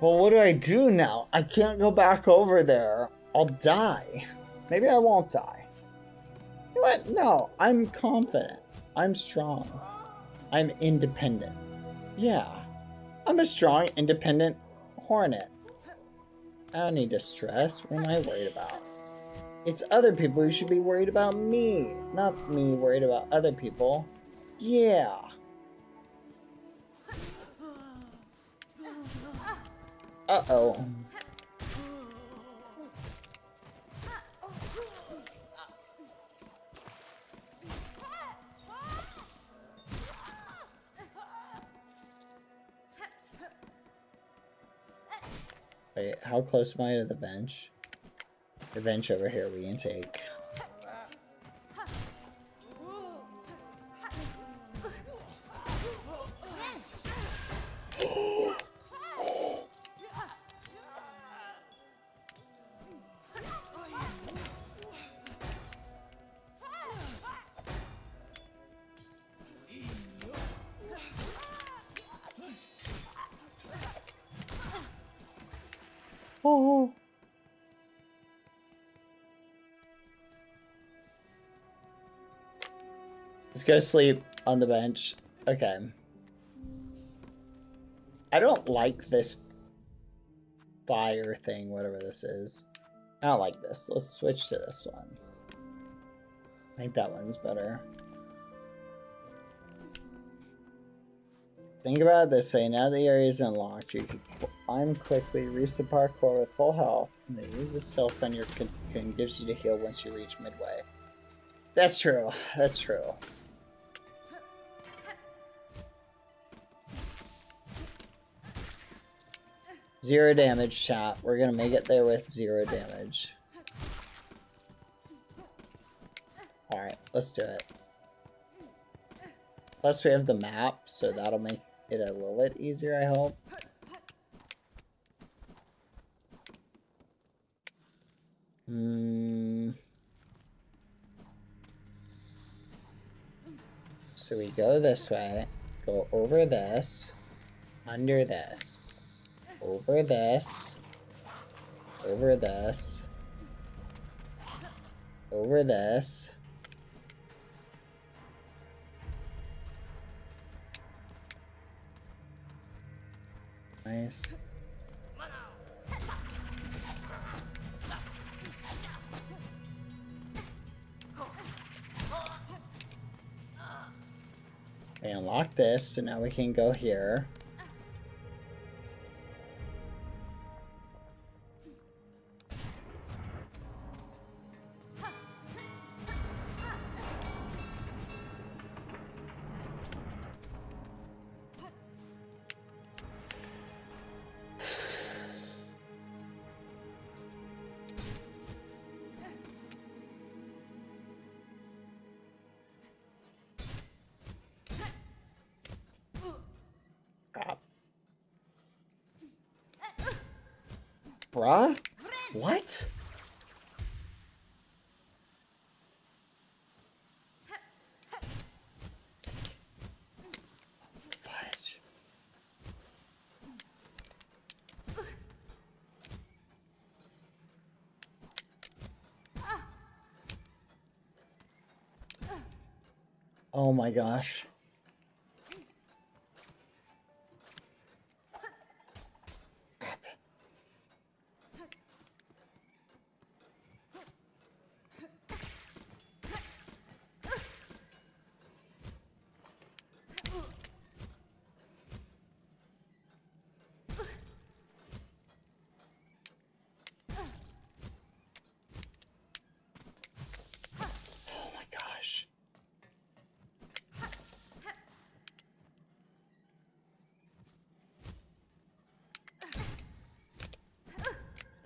Well, what do I do now? I can't go back over there. I'll die. Maybe I won't die. You know what? No, I'm confident. I'm strong. I'm independent. Yeah. I'm a strong, independent hornet. I don't need to stress. What am I worried about? It's other people who should be worried about me, not me worried about other people. Yeah. Uh-oh. Wait, how close am I to the bench? The bench over here we can take. Oh. Let's go sleep on the bench. Okay. I don't like this fire thing, whatever this is. I don't like this. Let's switch to this one. I think that one's better. Think about it this way. Now the area is unlocked. You can climb quickly, reach the parkour with full health, and then use the self on your cocoon gives you to heal once you reach midway. That's true. That's true. Zero damage, chat. We're gonna make it there with 0 damage. Alright, let's do it. Plus we have the map, so that'll make it a little bit easier, I hope. So we go this way, go over this, under this, over this, over this, over this. Nice. We unlock this, so now we can go here. Bruh? What? Fudge. Oh my gosh.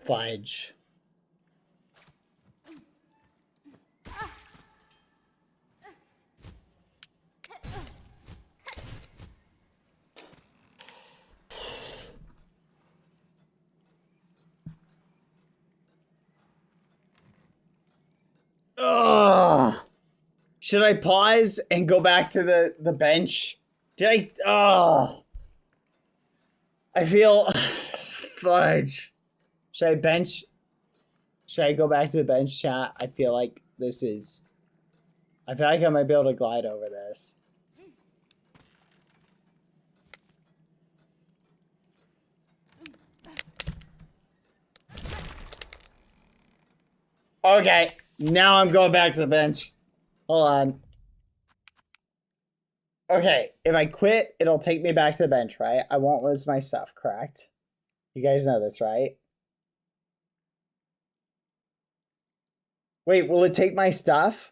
Fudge. Ugh. Should I pause and go back to the bench? Did I? Oh. I feel... Fudge. Should I bench? Should I go back to the bench chat? I feel like this is... I feel like I might be able to glide over this. Okay, now I'm going back to the bench. Hold on. Okay, if I quit, it'll take me back to the bench, right? I won't lose my stuff, correct? You guys know this, right? Wait, will it take my stuff?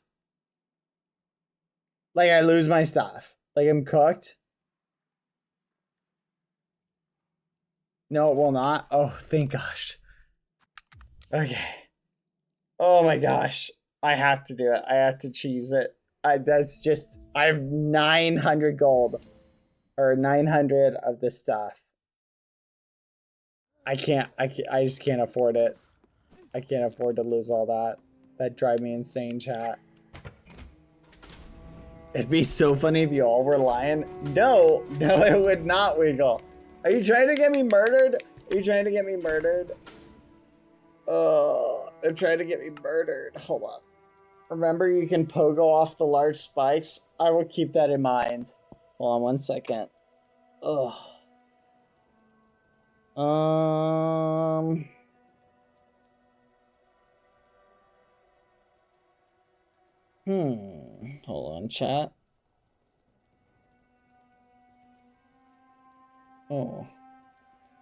Like I lose my stuff? Like I'm cooked? No, it will not. Oh, thank gosh. Okay. Oh my gosh. I have to do it. I have to cheese it. That's just... I have 900 gold. Or 900 of this stuff. I just can't afford it. I can't afford to lose all that. That'd drive me insane, chat. It'd be so funny if you all were lying. No, it would not, Wiggle. Are you trying to get me murdered? Are you trying to get me murdered? They're trying to get me murdered. Hold on. Remember, you can pogo off the large spikes? I will keep that in mind. Hold on 1 second. Ugh. Hold on, chat. Oh.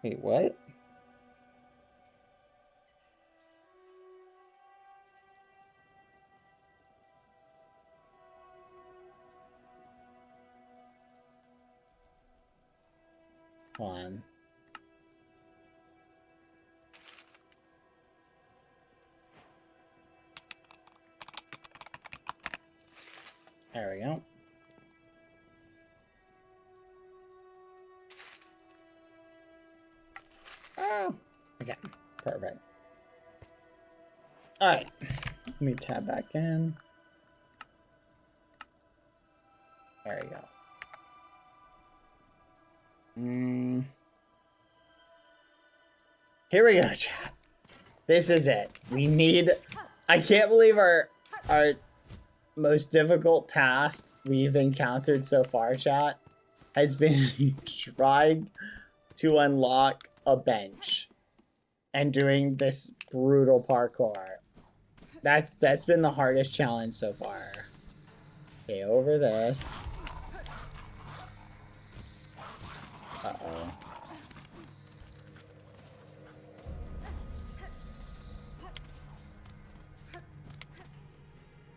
Wait, what? Hold on. There we go. Oh. Okay. Perfect. Alright. Let me tab back in. There we go. Here we go, chat. This is it. We need... I can't believe our most difficult task we've encountered so far, chat, has been trying to unlock a bench and doing this brutal parkour. That's been the hardest challenge so far. Okay, over this. Uh-oh.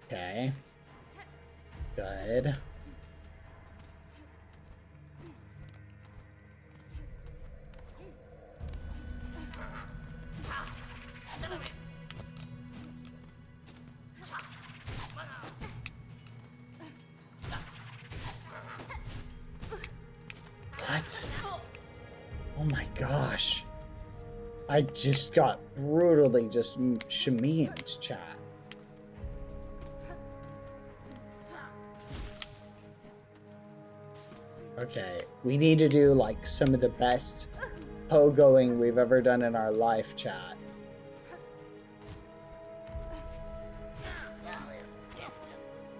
Okay. Good. What? Oh my gosh. I just got brutally just shameed, chat. Okay, we need to do like some of the best pogoing we've ever done in our life, chat.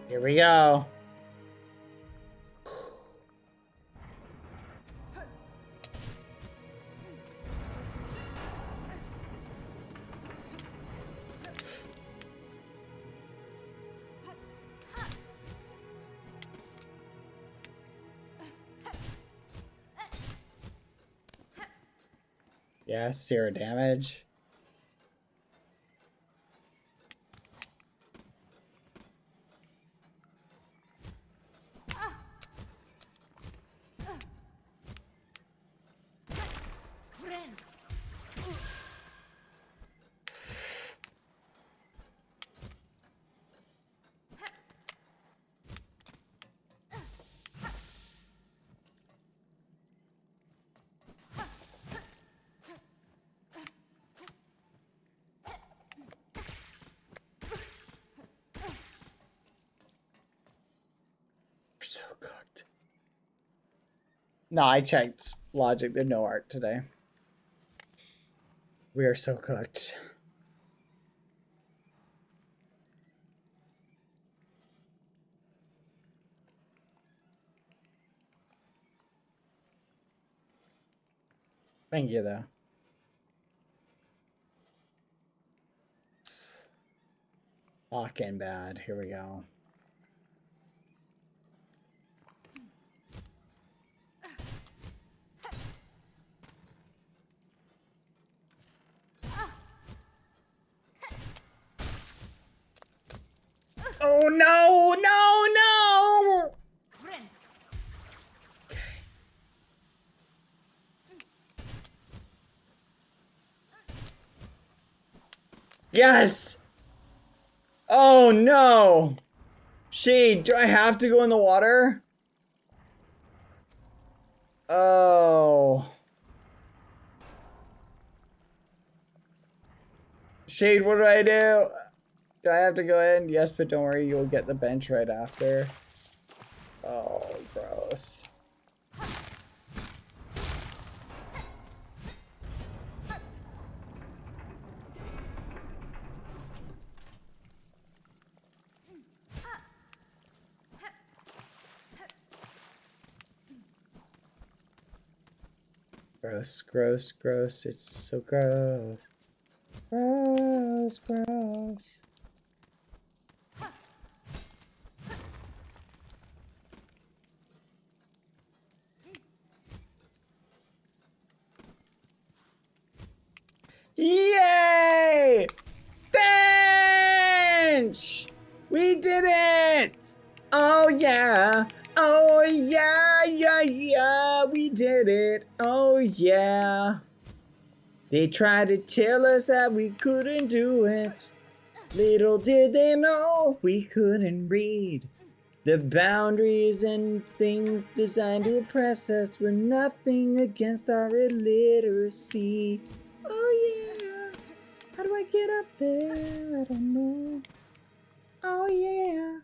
Here we go. Yes, 0 damage. We're so cooked. No, I checked logic. There's no art today. We are so cooked. Thank you, though. Fucking bad. Here we go. Oh no, no, no! Yes! Oh no! Shade, do I have to go in the water? Oh. Shade, what do I do? Do I have to go in? Yes, but don't worry, you'll get the bench right after. Oh, gross. Gross, gross, gross. It's so gross. Gross, gross. Yay! Bench! We did it! Oh yeah! Oh yeah, yeah, yeah, we did it. Oh yeah. They tried to tell us that we couldn't do it. Little did they know we couldn't read. The boundaries and things designed to oppress us were nothing against our illiteracy. Oh yeah. How do I get up there? I don't know. Oh yeah.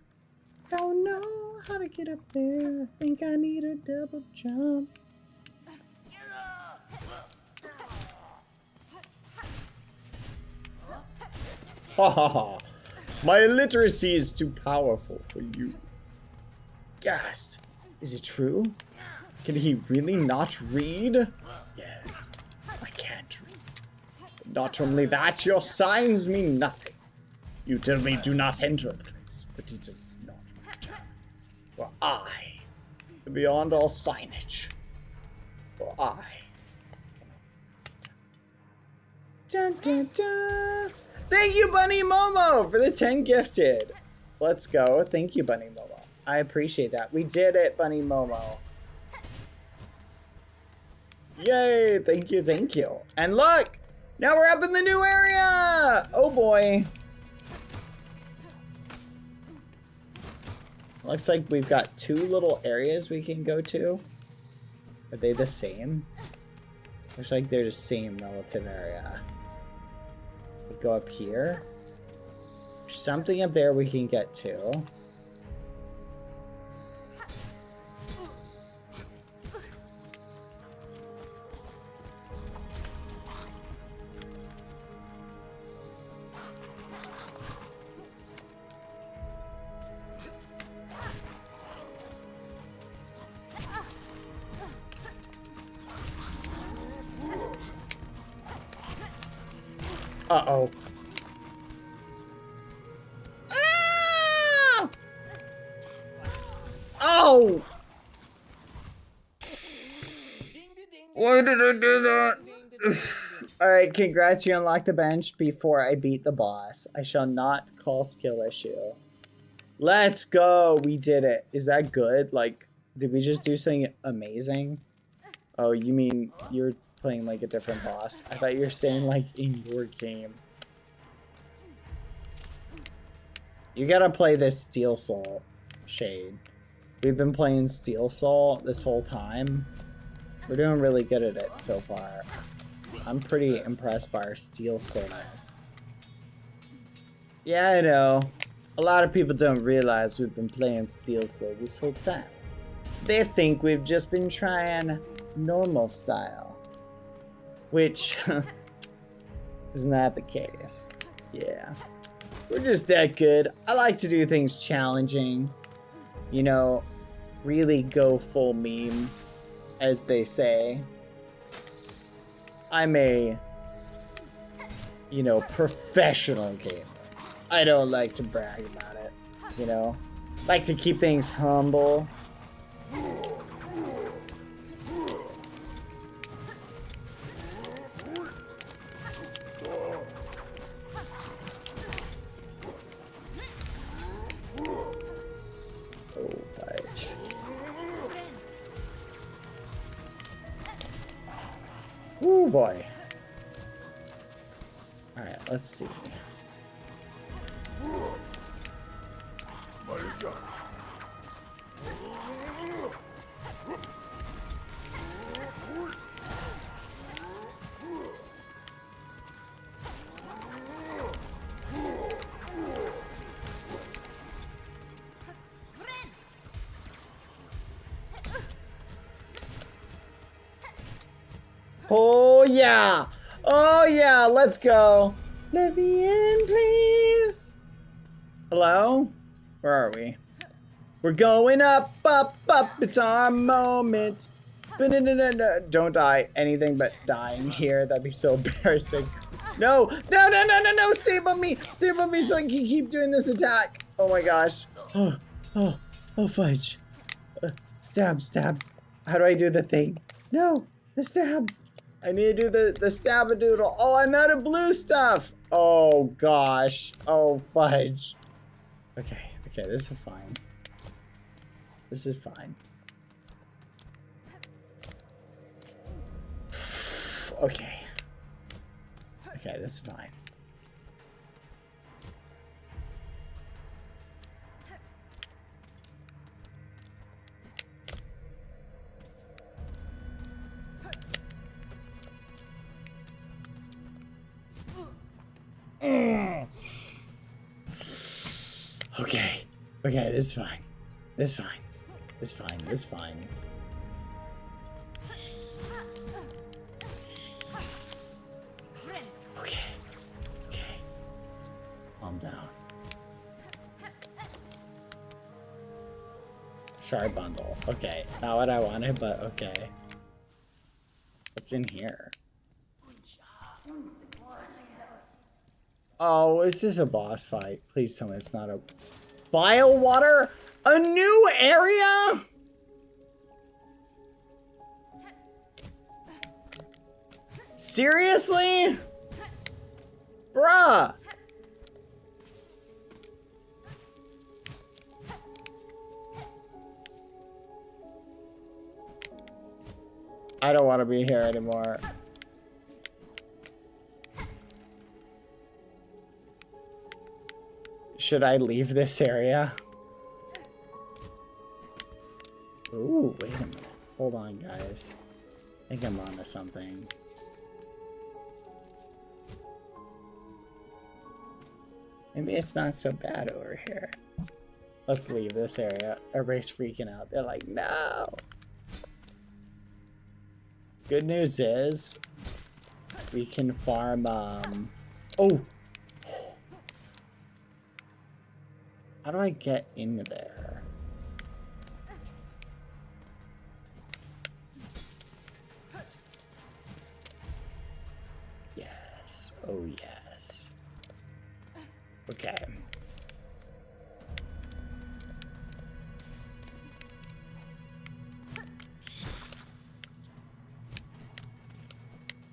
Don't know how to get up there. I think I need a double jump. Ha ha ha. My illiteracy is too powerful for you. Gassed. Is it true? Can he really not read? Yes, I can't read. But not only that, your signs mean nothing. You tell me do not enter a place, but it does not matter. For I, beyond all signage, for I. Dun, dun, dun. Thank you, Bunny Momo, for the 10 gifted. Let's go. Thank you, Bunny Momo. I appreciate that. We did it, Bunny Momo. Yay. Thank you, thank you. And look, now we're up in the new area. Oh, boy. Looks like we've got 2 little areas we can go to. Are they the same? Looks like they're the same relative area. We go up here. There's something up there we can get to. Uh-oh. Ah! Oh! Why did I do that? Alright, congrats, you unlocked the bench before I beat the boss. I shall not call skill issue. Let's go! We did it. Is that good? Like, did we just do something amazing? Oh, you mean you're playing like a different boss? I thought you were saying like in your game. You gotta play this Steel Soul, Shade. We've been playing Steel Soul this whole time. We're doing really good at it so far. I'm pretty impressed by our Steel Soulness. Yeah, I know. A lot of people don't realize we've been playing Steel Soul this whole time. They think we've just been trying normal style. Which, Isn't that the case? Yeah. We're just that good. I like to do things challenging. You know, really go full meme, as they say. I'm a, you know, professional gamer. I don't like to brag about it, you know? Like to keep things humble. Oh, fudge. Ooh, boy. Alright, let's see. Oh yeah! Oh yeah, let's go! Let me in, please! Hello? Where are we? We're going up, up, up, it's our moment! Don't die. Anything but dying here, that'd be so embarrassing. No! No, no, no, no, no! Stay above me! Stay above me so I can keep doing this attack! Oh my gosh. Oh, oh, oh fudge. Stab, stab. How do I do the thing? No! The stab! I need to do the stab-a-doodle. Oh, I'm out of blue stuff. Oh, gosh. Oh, fudge. Okay, okay, this is fine. This is fine. Okay. Okay, this is fine. Okay. Okay, this is fine. This is fine. This is fine. This is fine. Okay. Okay. Calm down. Shard bundle. Okay. Not what I wanted, but okay. What's in here? Oh, is this a boss fight? Please tell me it's not a bile water? A new area? Seriously? Bruh. I don't want to be here anymore. Should I leave this area? Ooh, wait a minute. Hold on, guys. I think I'm onto something. Maybe it's not so bad over here. Let's leave this area. Everybody's freaking out. They're like, no. Good news is we can farm, oh! How do I get in there? Yes. Oh, yes. Okay.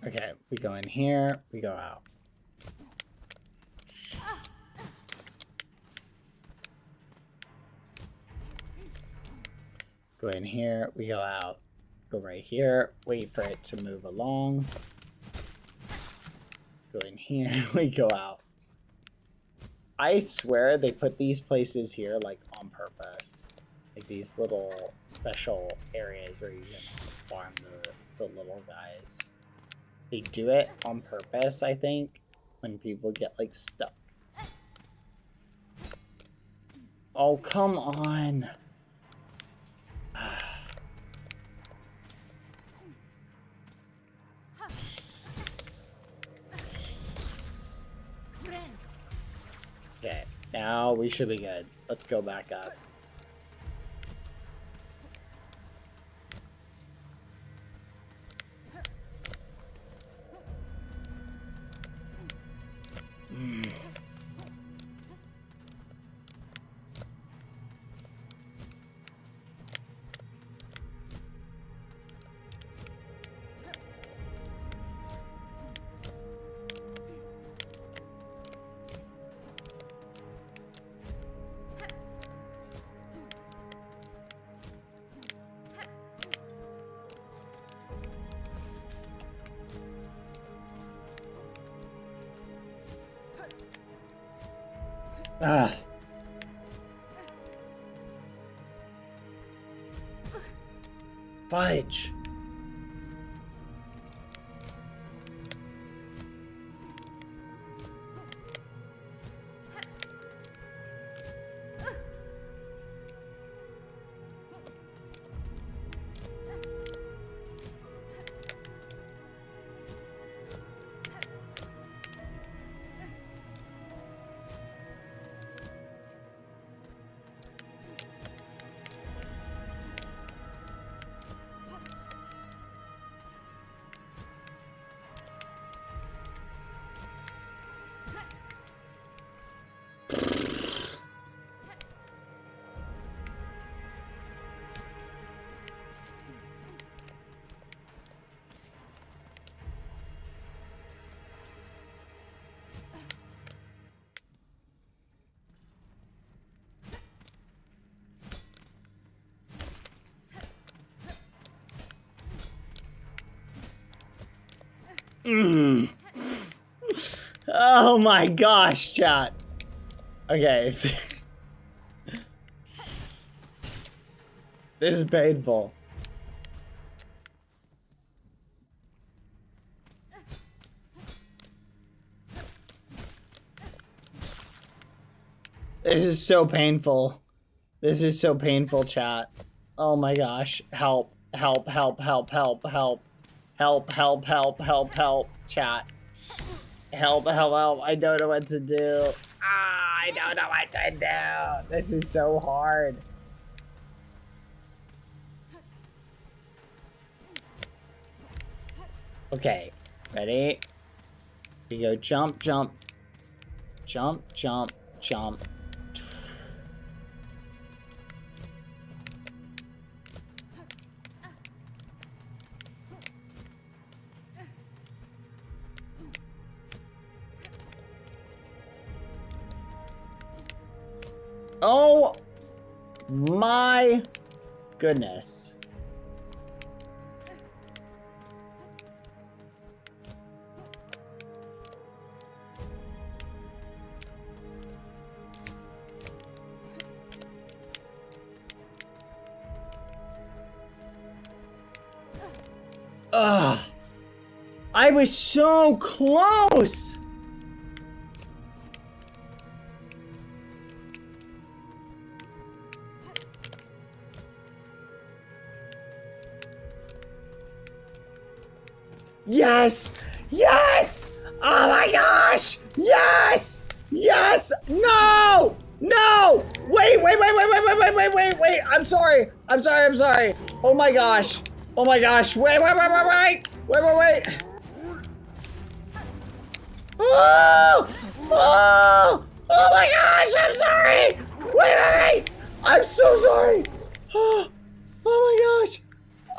Okay, we go in here, we go out. Go in here, we go out. Go right here, wait for it to move along. Go in here, we go out. I swear they put these places here like on purpose. Like these little special areas where you can farm the little guys. They do it on purpose, I think, when people get like stuck. Oh, come on. Now we should be good. Let's go back up. Ah. Fudge. Oh my gosh, chat. Okay. This is painful. This is so painful. This is so painful, chat. Oh my gosh. Help. Help, help, help, help, help. Help, help, help, help, help, chat. Help, help, help. I don't know what to do. Ah, I don't know what to do. This is so hard. Okay, ready? We go jump, jump, jump, jump, jump. Oh my goodness. Ugh. I was so close. Yes! Yes! Oh my gosh! Yes! Yes! No! No! Wait, wait, wait, wait, wait, wait, wait, wait, wait, wait! I'm sorry! I'm sorry, I'm sorry! Oh my gosh! Oh my gosh! Wait, wait, wait, wait, wait! Wait, wait, wait! Oh! Oh! Oh my gosh! I'm sorry! Wait, wait, wait! I'm so sorry! Oh, oh my gosh!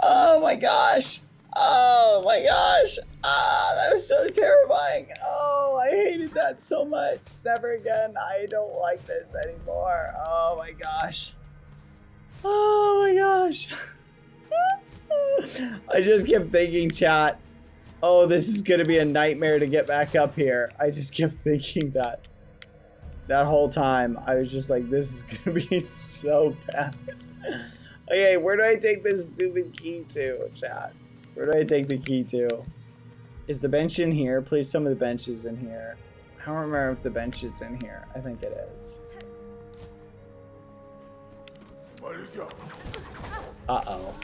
Oh my gosh! Oh my gosh! Ah, that was so terrifying. Oh, I hated that so much. Never again. I don't like this anymore. Oh my gosh. Oh my gosh. I just kept thinking, chat, oh, this is gonna be a nightmare to get back up here. I just kept thinking that. That whole time, I was just like, this is gonna be so bad. Okay, where do I take this stupid key to, chat? Where do I take the key to? Is the bench in here? Please tell me the bench is in here. I don't remember if the bench is in here. I think it is. Uh-oh.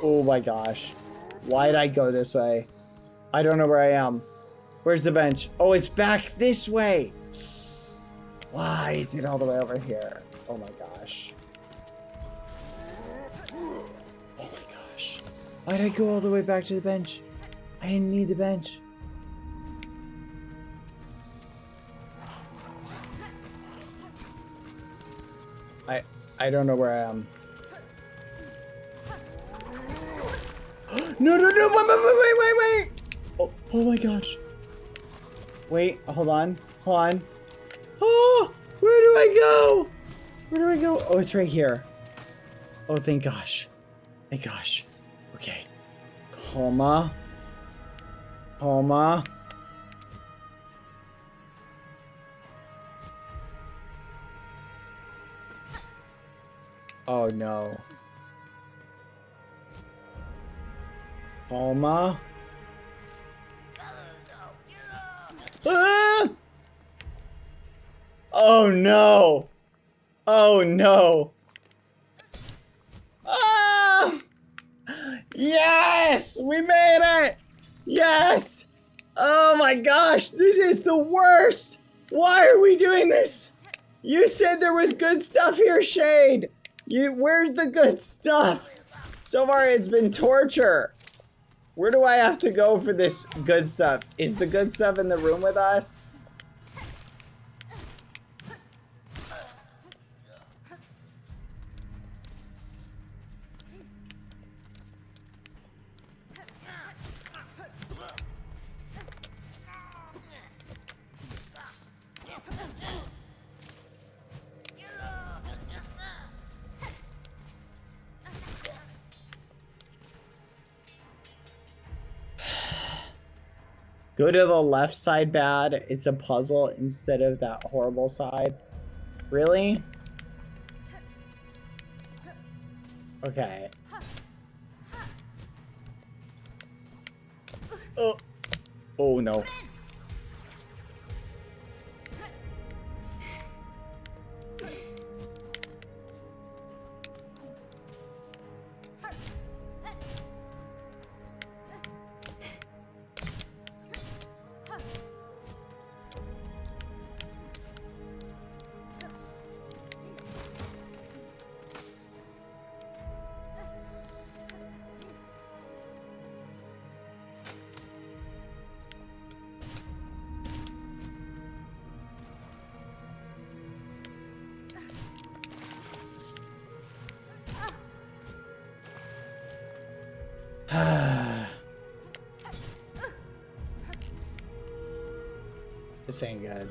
Oh my gosh. Why did I go this way? I don't know where I am. Where's the bench? Oh, it's back this way. Why is it all the way over here? Oh my gosh. Oh my gosh. Why'd I go all the way back to the bench? I didn't need the bench. I don't know where I am. No, wait. Oh my gosh. Wait, hold on. Oh, where do I go? Oh, it's right here. Oh, thank gosh. Okay. Comma. Oh no. Comma. Ah! Oh no. Ah! Yes! We made it! Yes! Oh my gosh, this is the worst! Why are we doing this? You said there was good stuff here, Shade! Where's the good stuff? So far it's been torture. Where do I have to go for this good stuff? Is the good stuff in the room with us? Go to the left side bad. It's a puzzle instead of that horrible side. Really? Okay. Oh no. This ain't good.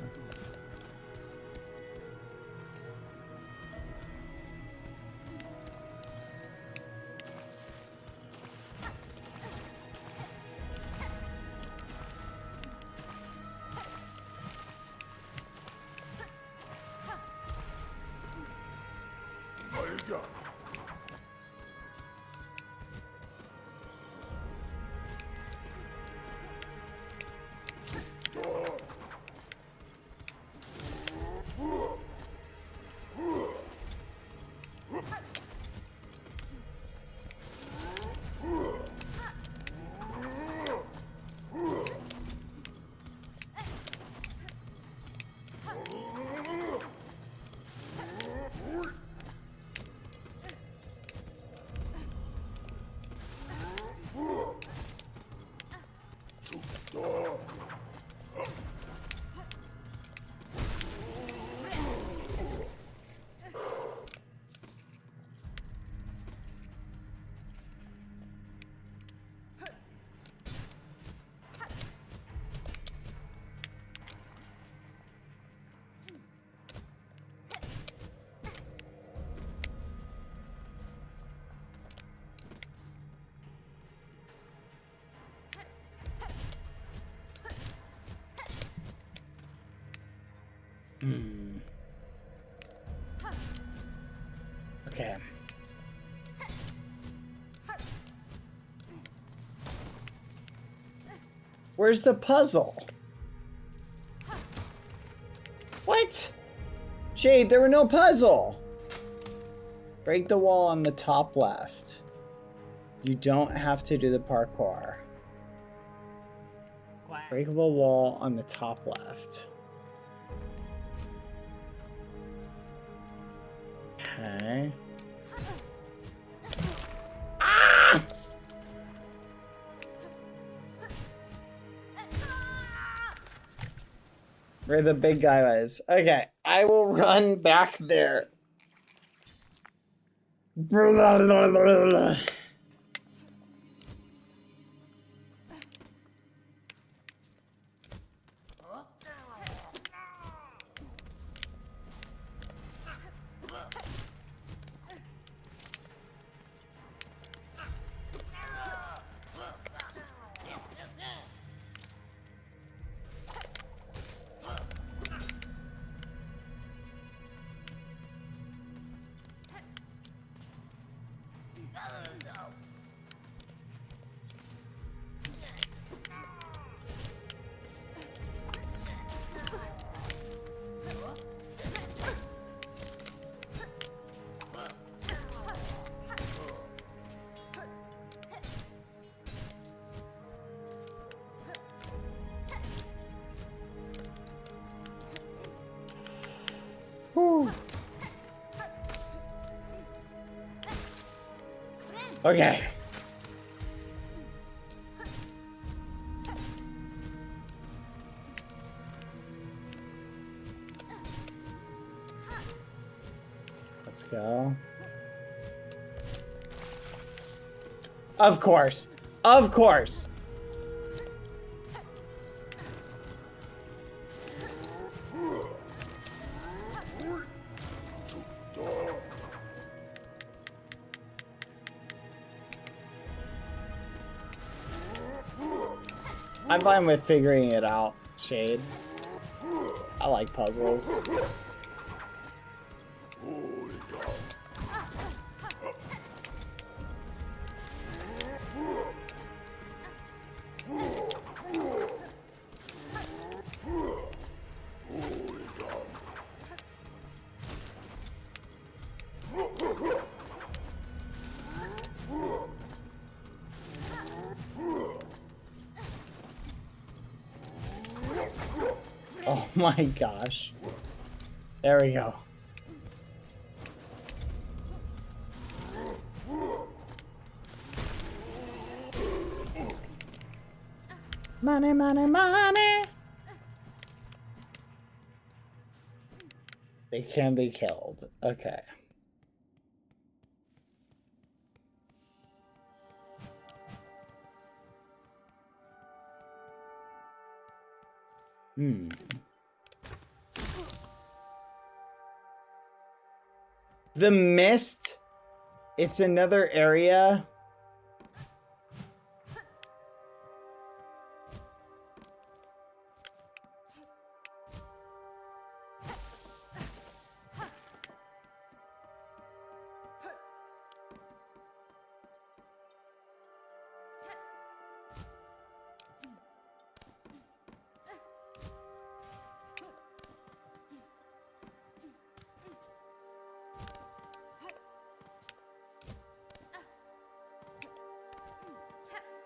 Okay. Where's the puzzle? What? Shade, there were no puzzle. Break the wall on the top left. You don't have to do the parkour. Breakable wall on the top left. Okay. Ah! Where the big guy was. Okay, I will run back there. Blah, blah, blah, blah. Whew. Okay. Let's go. Of course. Of course. I'm fine with figuring it out, Shade. I like puzzles. Oh my gosh. There we go. Money, money, money. They can be killed. Okay. The mist. It's another area.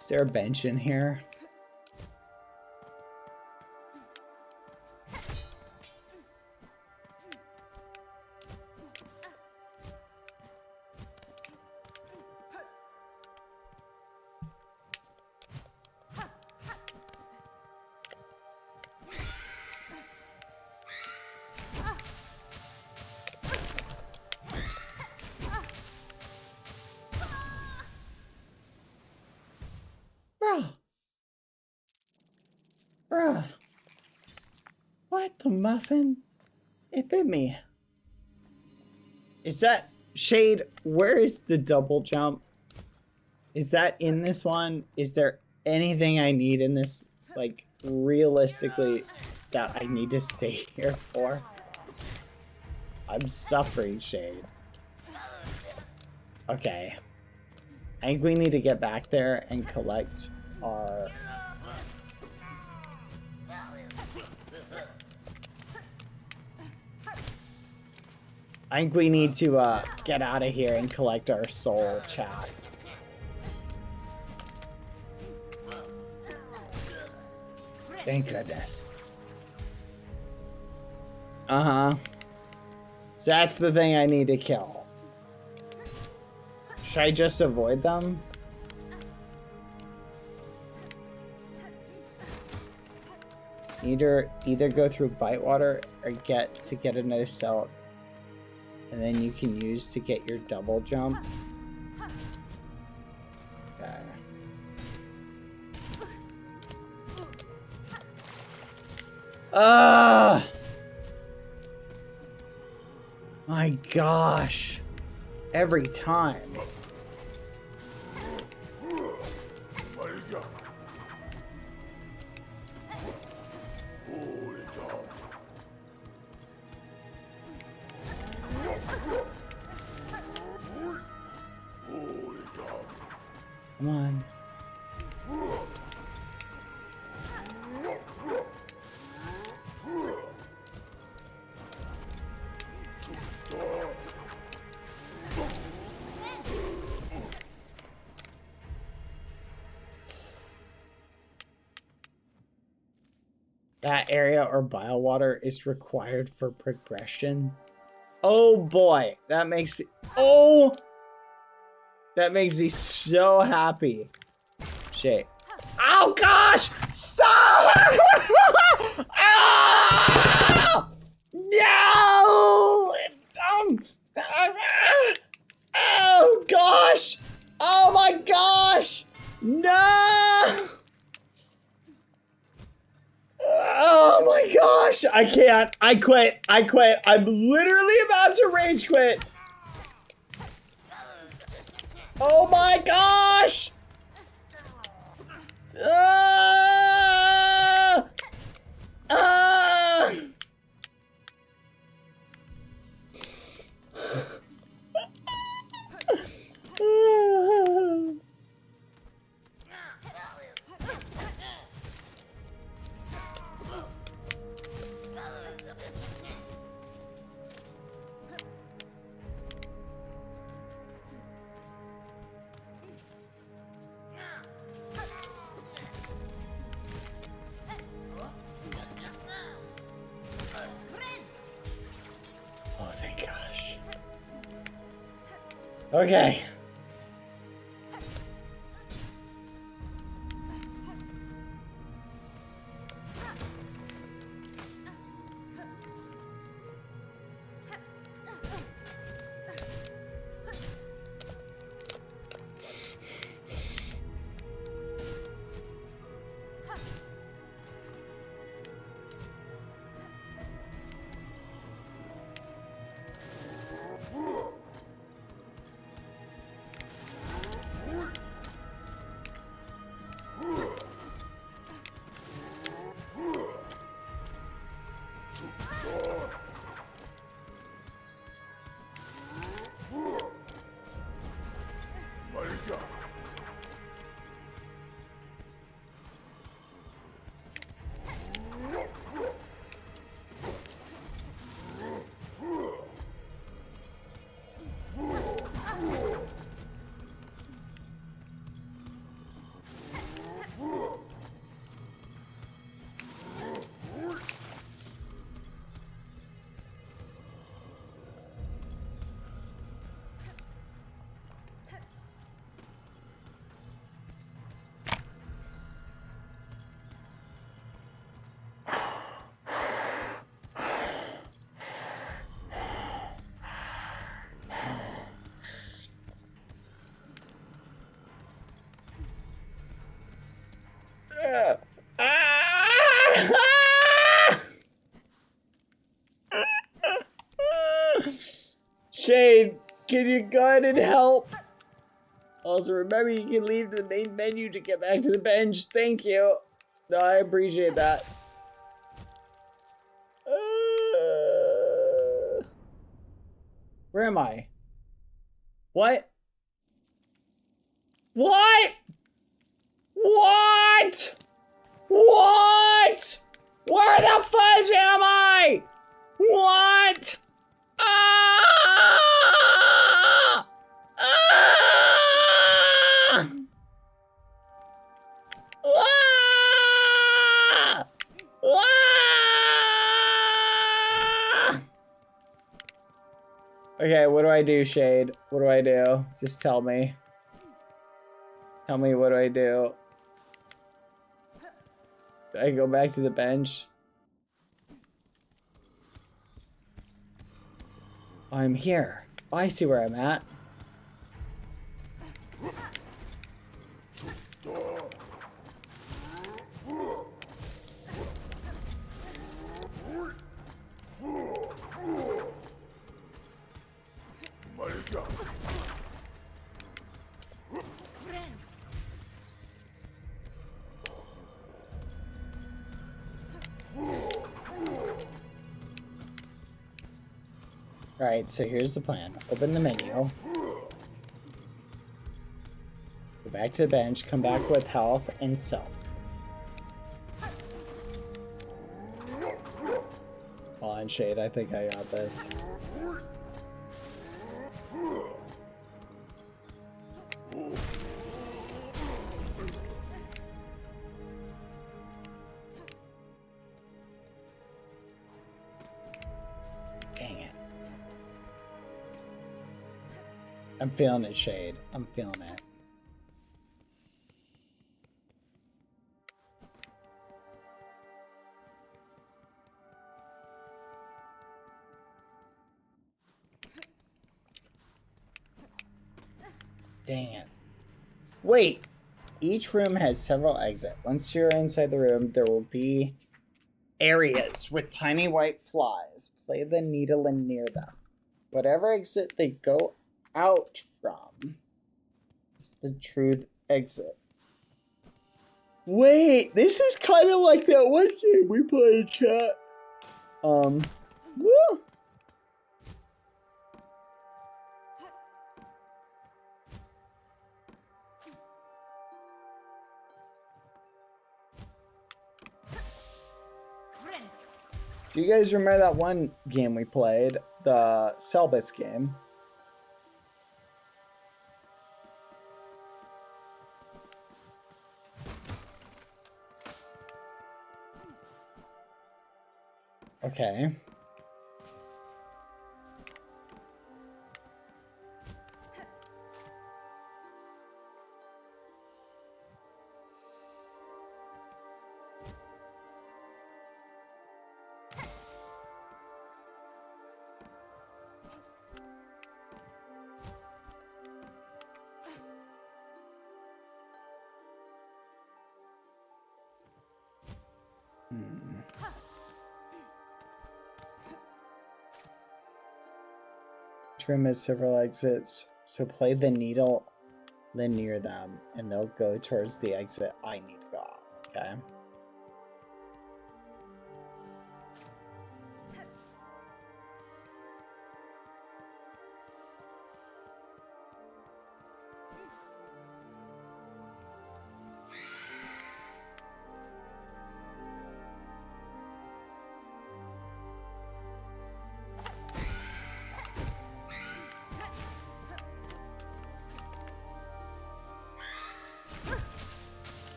Is there a bench in here? Bruh. What the muffin? It bit me. Is that Shade? Where is the double jump? Is that in this one? Is there anything I need in this, like, realistically, that I need to stay here for? I'm suffering, Shade. Okay. I think we need to get back there and collect our... I think we need to get out of here and collect our soul, chat. Thank goodness. Uh-huh. So that's the thing I need to kill. Should I just avoid them? Either go through Bitewater or get another cell, and then you can use to get your double jump. Okay. My gosh. Every time. Come on. That area or bile water is required for progression. Oh boy, that makes me so happy. Shit. Oh gosh! Stop! Ah! No! Oh gosh! Oh my gosh! No! Oh my gosh! I can't. I quit. I quit. I'm literally about to rage quit. Oh my gosh! Ah! Ah! Oh, thank gosh. Okay. Shane, can you go ahead and help? Also, remember you can leave the main menu to get back to the bench. Thank you. No, I appreciate that. Where am I? What? What? What? What? Where the fudge am I? What? Ah! Ah! Ah! Ah! Okay, what do I I do, Shade? What do I do? Just tell me. Tell me what do I do? Do I go back to the bench? I'm here. Oh, I see where I'm at. Alright, so here's the plan. Open the menu. Go back to the bench, come back with health and self. Hold on, Shade, I think I got this. Dang it. I'm feeling it, Shade. I'm feeling it. Dang it. Wait! Each room has several exits. Once you're inside the room, there will be areas with tiny white flies. Play the needle in near them. Whatever exit they go out from is the true exit. Wait, this is kind of like that one game we played in chat. Woo! Do you guys remember that one game we played? The Selbits game. Okay. Each room has several exits, so play the needle near them, and they'll go towards the exit I need to go. Okay.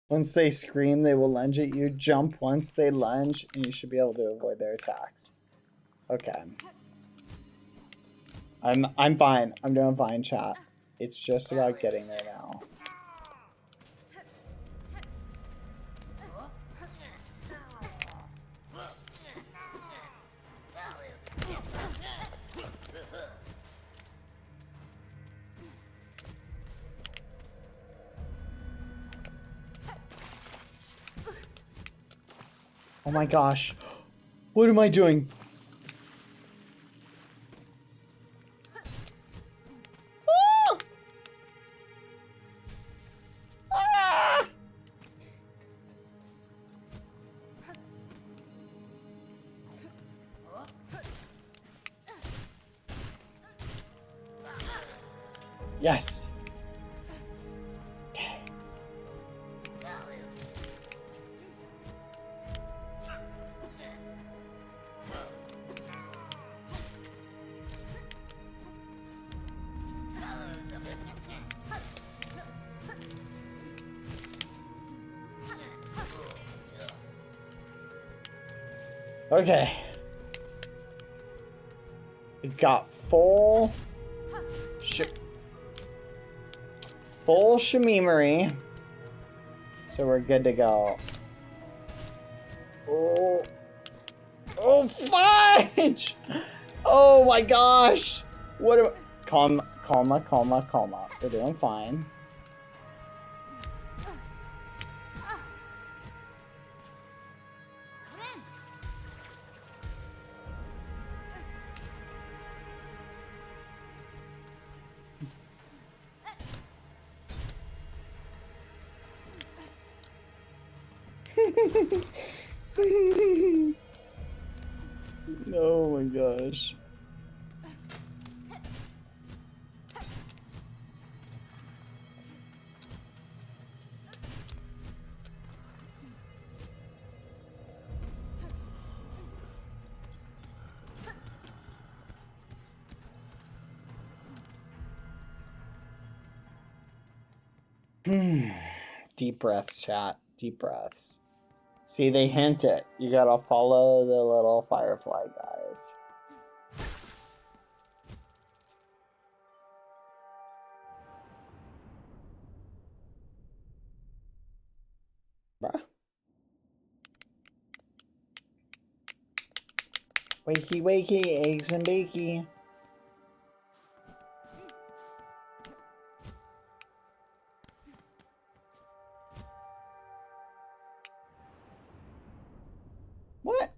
Once they scream, they will lunge at you. Jump once they lunge, and you should be able to avoid their attacks. Okay. I'm fine. I'm doing fine, chat. It's just about getting there now. Oh my gosh. What am I doing? Ah! Ah! Yes. Okay. Okay. We got full Shamimery. So we're good to go. Oh. Oh, fudge! Oh my gosh! What am Calma. We're doing fine. Oh my gosh. Deep breaths, chat. Deep breaths. See, they hint it. You gotta follow the little firefly guys. Bruh. Wakey, eggs and bakey. What?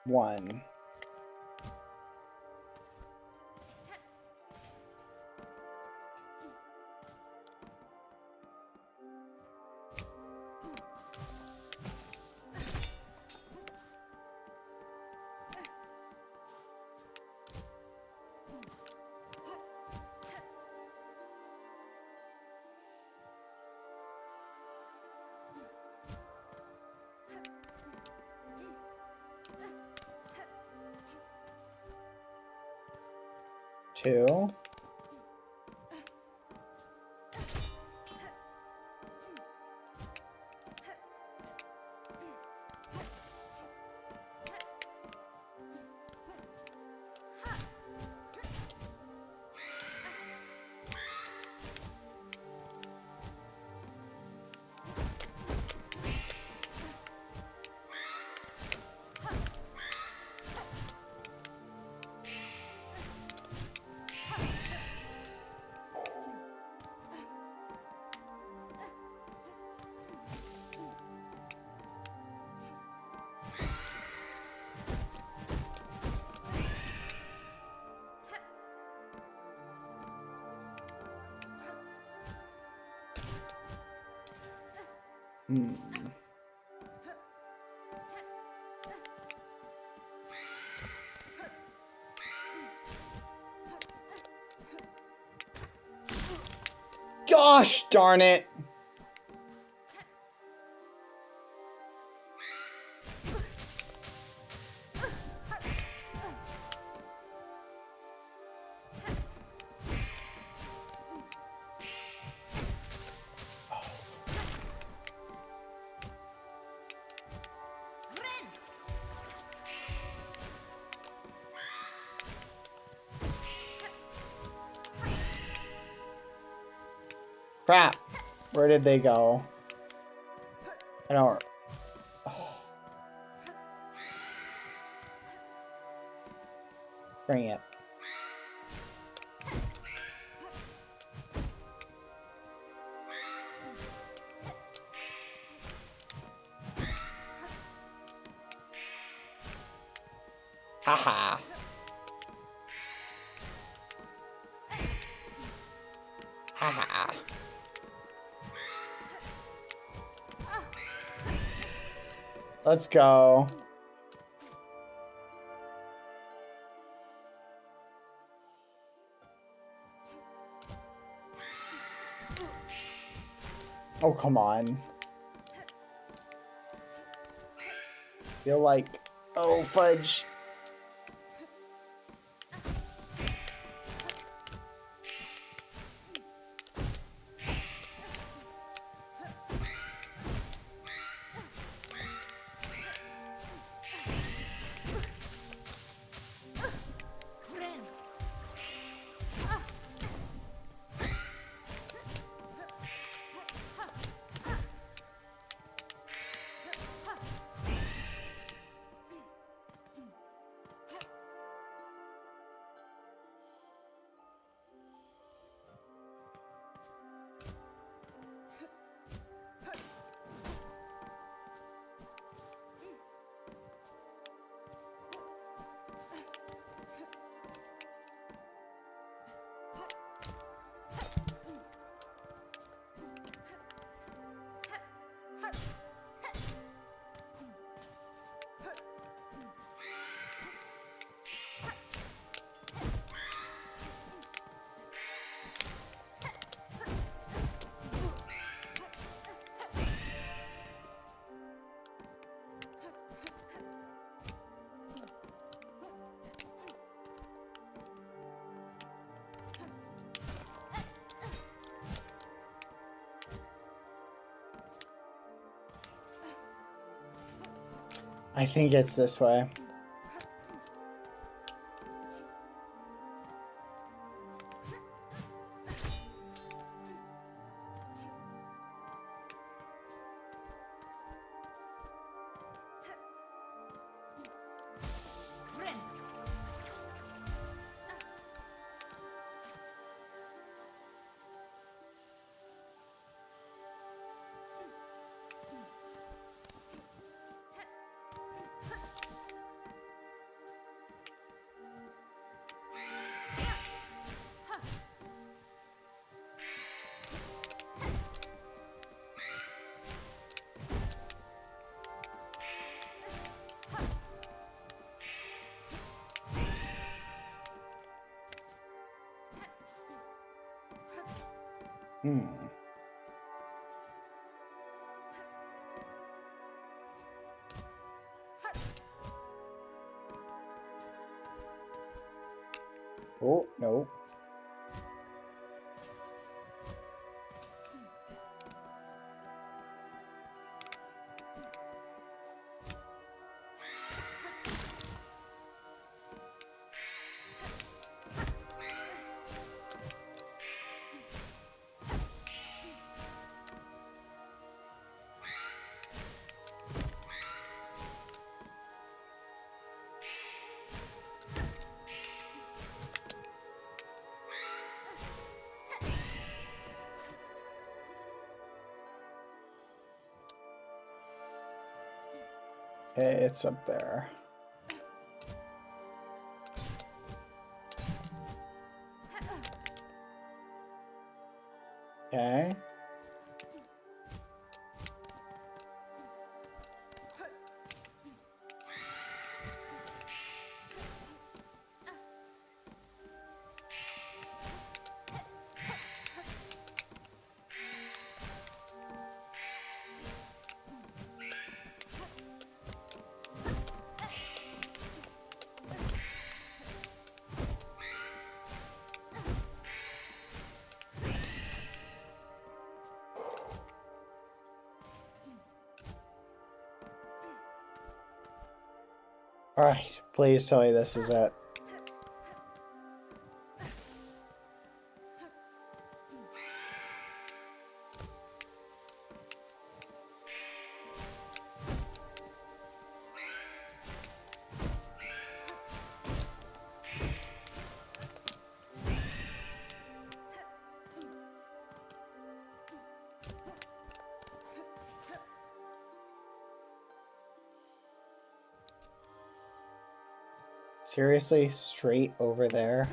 One. Two. Gosh darn it. Crap. Where did they go? I don't... Oh. Bring it. Haha. Haha. Let's go. Oh, come on. Feel like, oh, fudge. I think it's this way. Oh, no. Okay, it's up there. Okay. All right, please tell me this is it. Seriously, straight over there?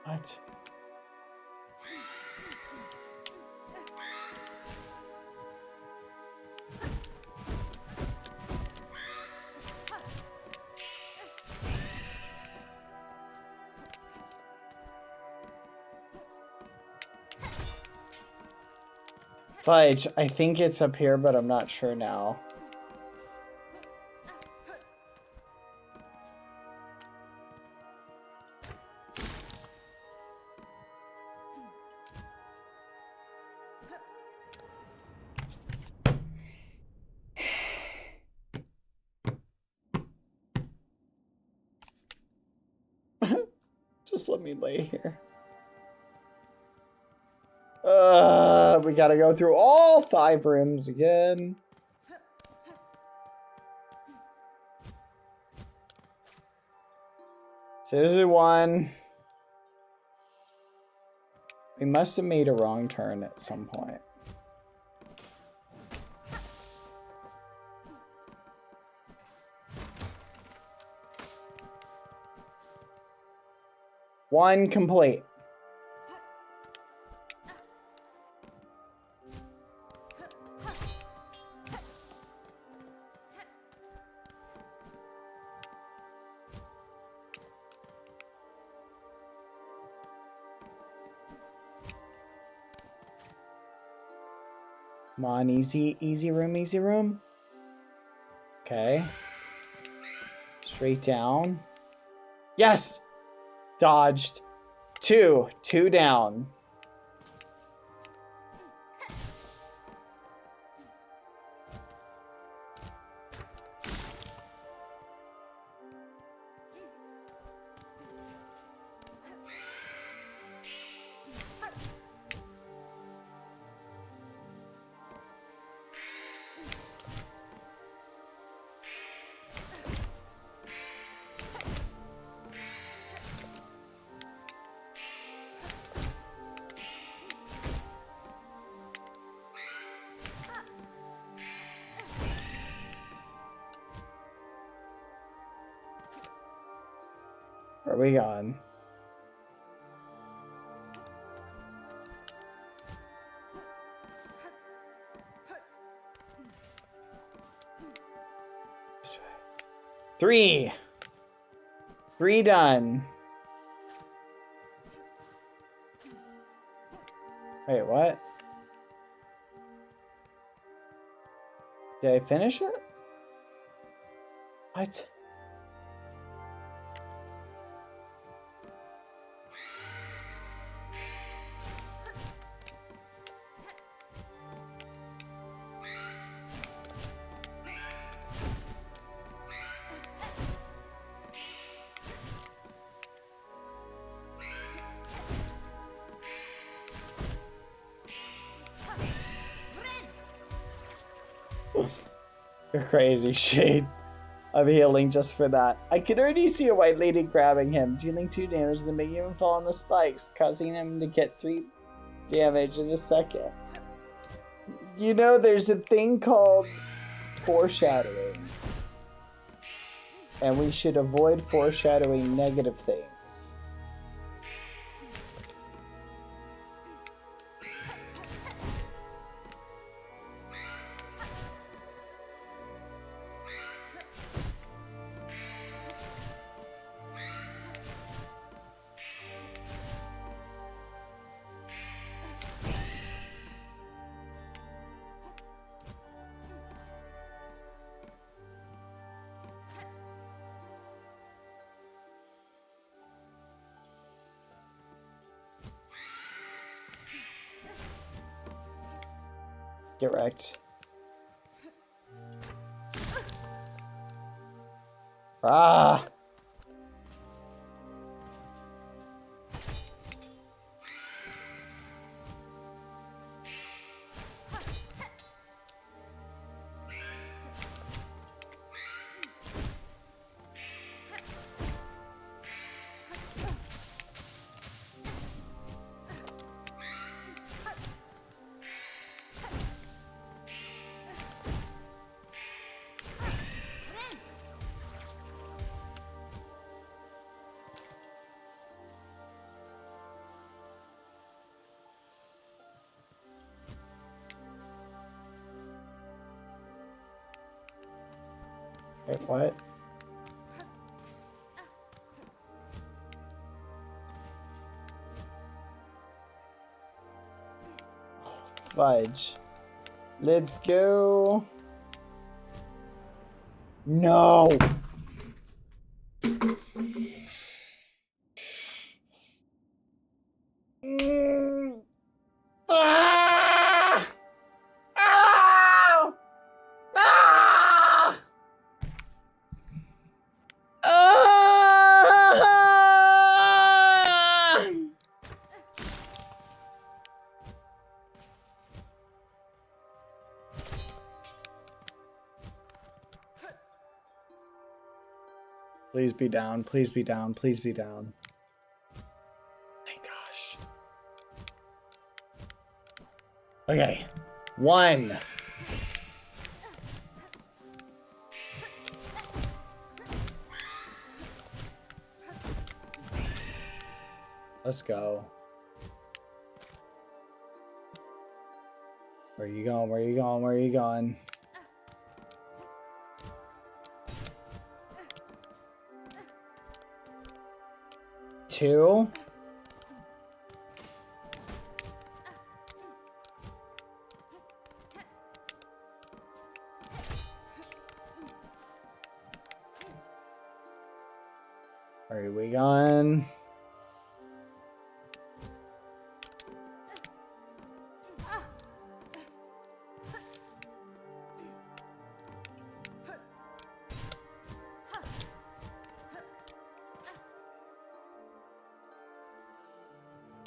What? Fudge, I think it's up here, but I'm not sure now. Just let me lay here. We gotta go through all 5 rooms again. So this is 1. We must have made a wrong turn at some point. One complete. Come on, easy room. Okay. Straight down. Yes! Dodged. 2 down. Where are we going? This way. 3 done. Wait, what? Did I finish it? What? You're crazy, Shade. I'm healing just for that. I can already see a white lady grabbing him, dealing 2 damage, then making him fall on the spikes, causing him to get 3 damage in a second. You know, there's a thing called foreshadowing. And we should avoid foreshadowing negative things. Get wrecked. Ah! Wait, what? Fudge. Let's go. No. Ah! Ah! Ah! Ah! Please be down. Please be down. Please be down. Thank gosh. Okay. 1. Let's go. Where are you going? Where are you going? Where are you going? Two. Where are we going?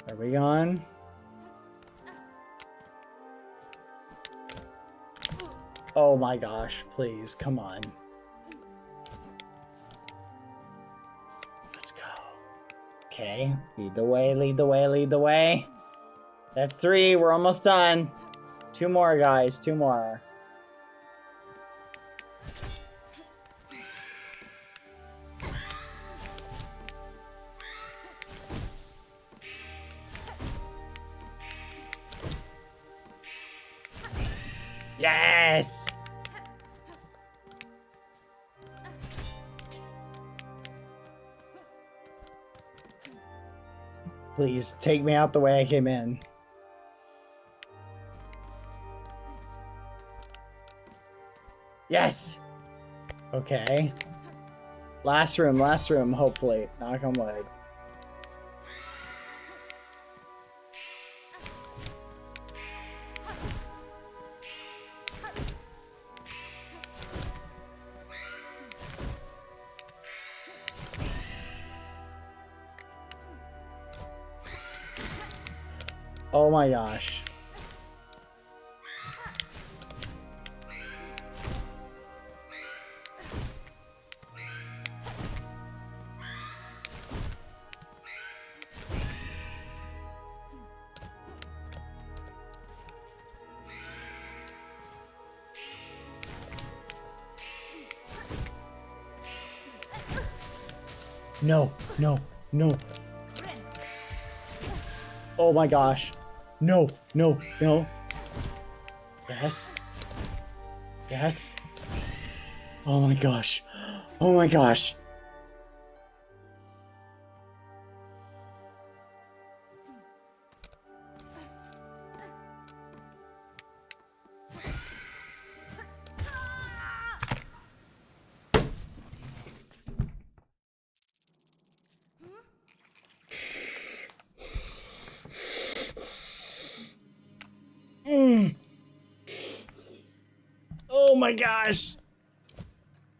Are we going? Oh my gosh, please, come on. Let's go. Okay, lead the way, lead the way, lead the way. That's 3, we're almost done. 2 more, guys, 2 more. Yes! Please, take me out the way I came in. Yes! Okay. Last room, hopefully. Knock on wood. Oh my gosh. No, no, no. Oh my gosh. No, no, no. Yes. Yes. Oh my gosh. Oh my gosh. Oh my gosh.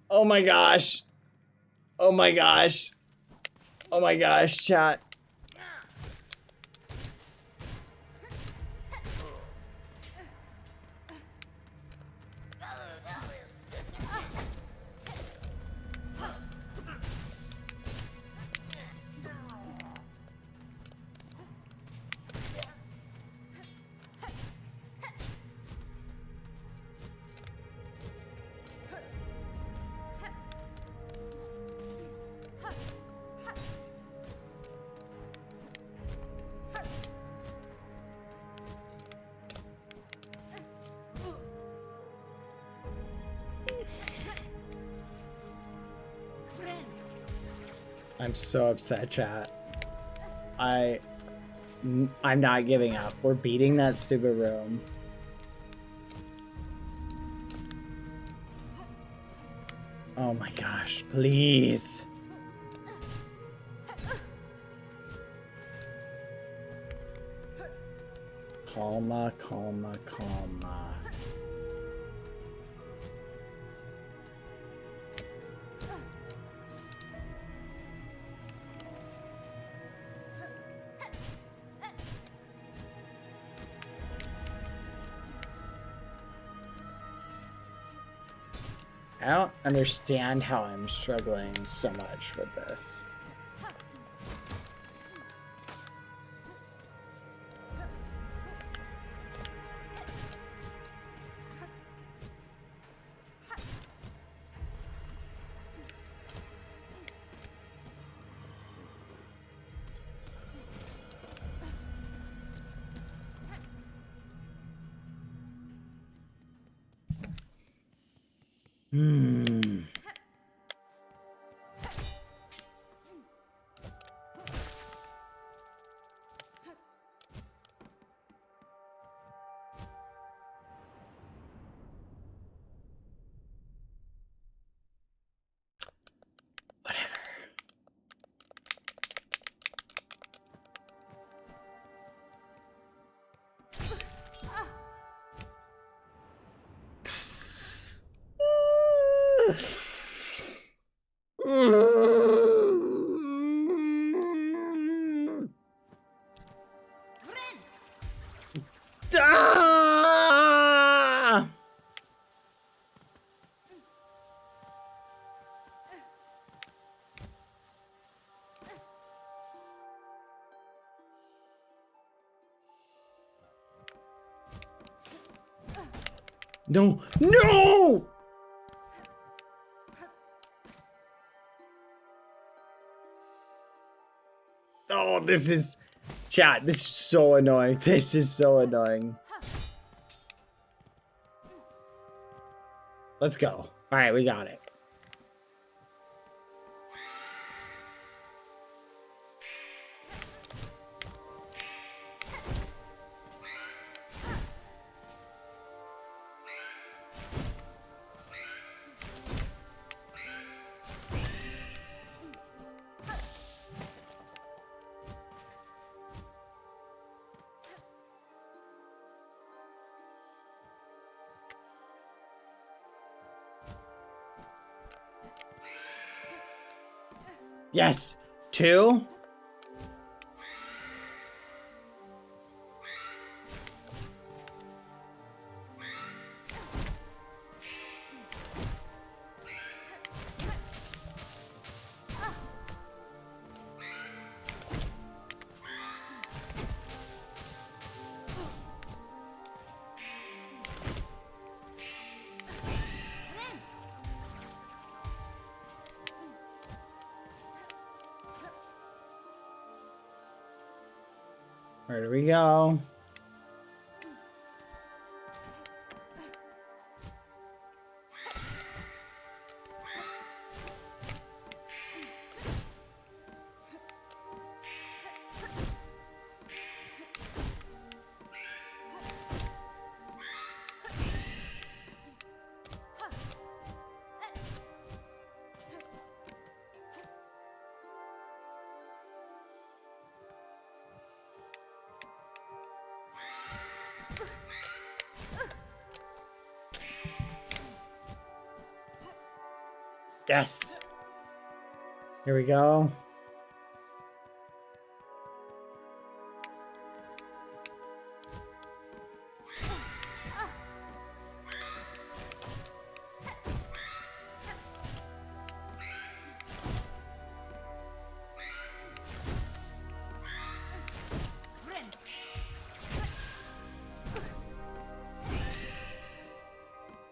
Oh my gosh. Oh my gosh. Oh my gosh, chat. I'm so upset, chat. I'm not giving up. We're beating that stupid room. Oh my gosh, please. Calma, calma, calma. I don't understand how I'm struggling so much with this. Ah! No, no! Oh, this is... Chat, this is so annoying. This is so annoying. Let's go. All right, we got it. Yes. 2. Where do we go? Yes. Here we go.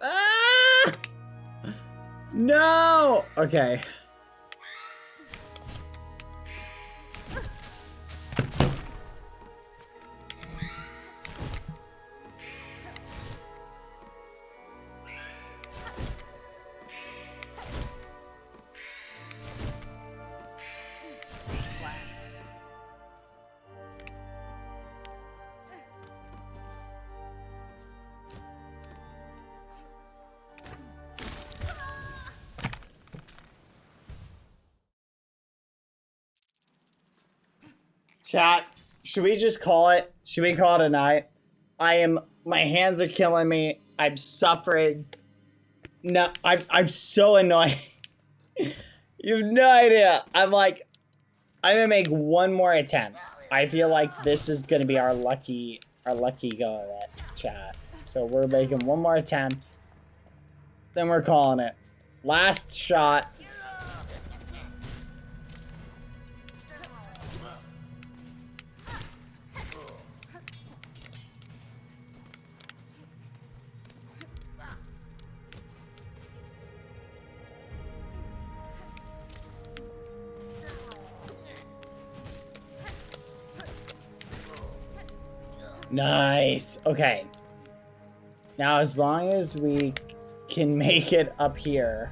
Ah! No. Okay. Chat, should we just call it? Should we call it a night? My hands are killing me. I'm suffering. No, I'm so annoyed. You have no idea. I'm gonna make one more attempt. I feel like this is gonna be our lucky go of it, chat. So we're making one more attempt. Then we're calling it. Last shot. Nice. Okay. Now, as long as we can make it up here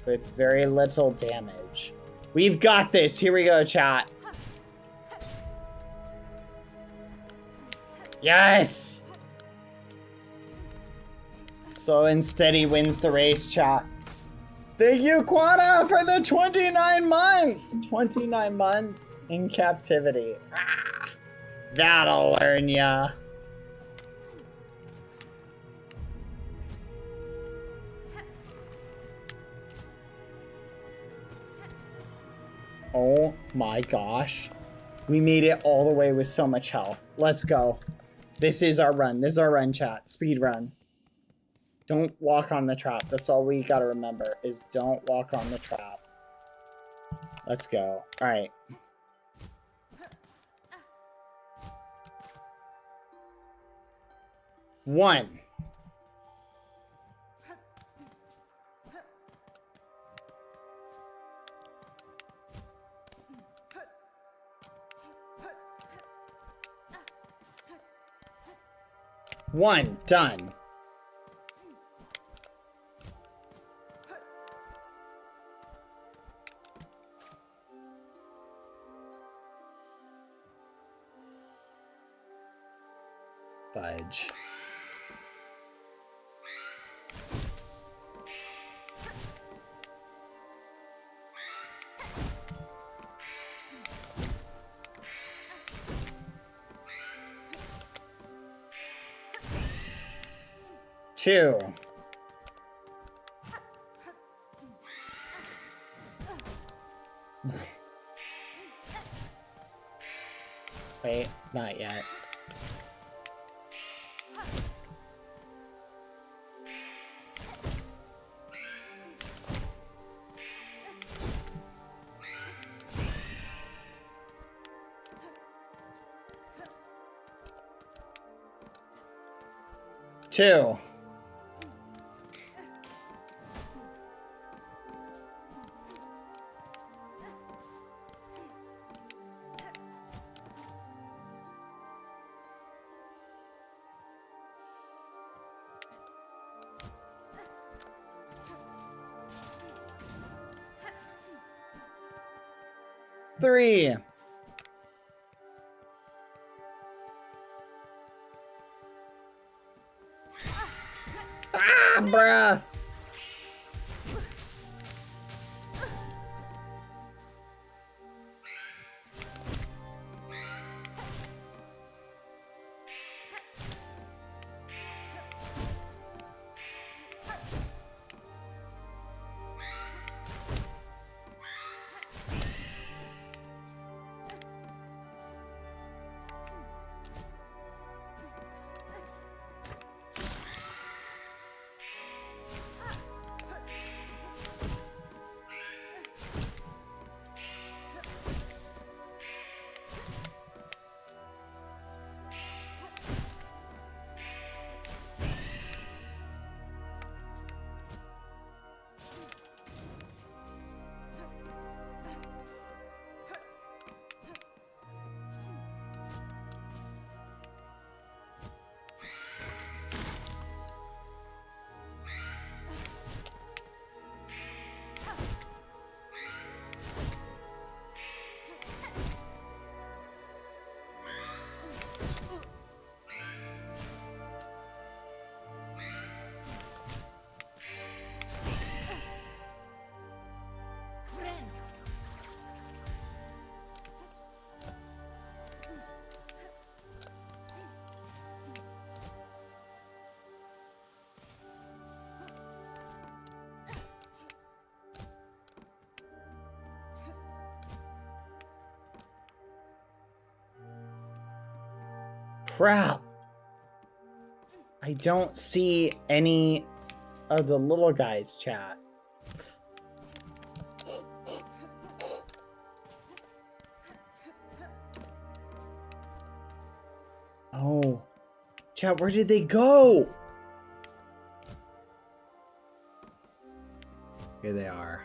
with very little damage. We've got this. Here we go, chat. Yes! Slow and steady wins the race, chat. Thank you, Quana, for the 29 months! 29 months in captivity. Ah, that'll learn ya. Oh my gosh. We made it all the way with so much health. Let's go. This is our run. This is our run, chat. Speed run. Don't walk on the trap. That's all we gotta remember is don't walk on the trap. Let's go. All right. One. One. Done. Fudge. Two. Wait, not yet. Two. Three. Ah, bruh. crap. I don't see any of the little guys chat. Oh. Chat, where did they go? Here they are.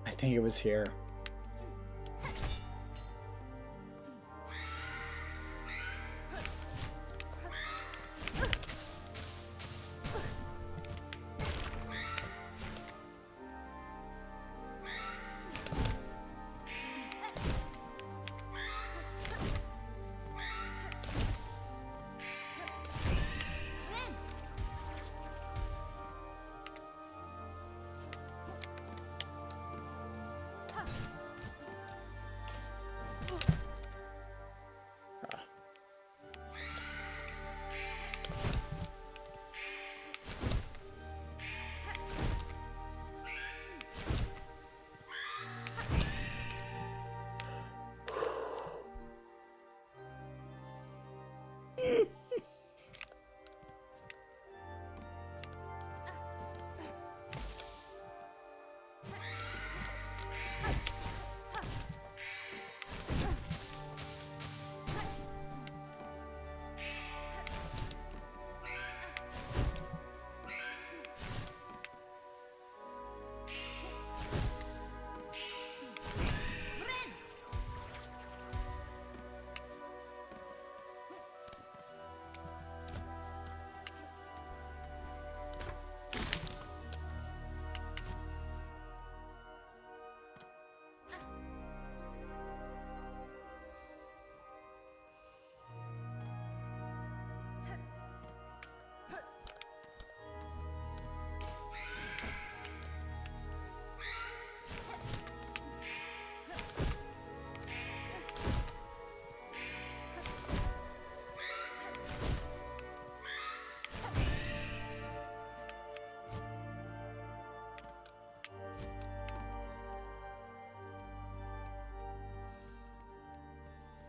I think it was here.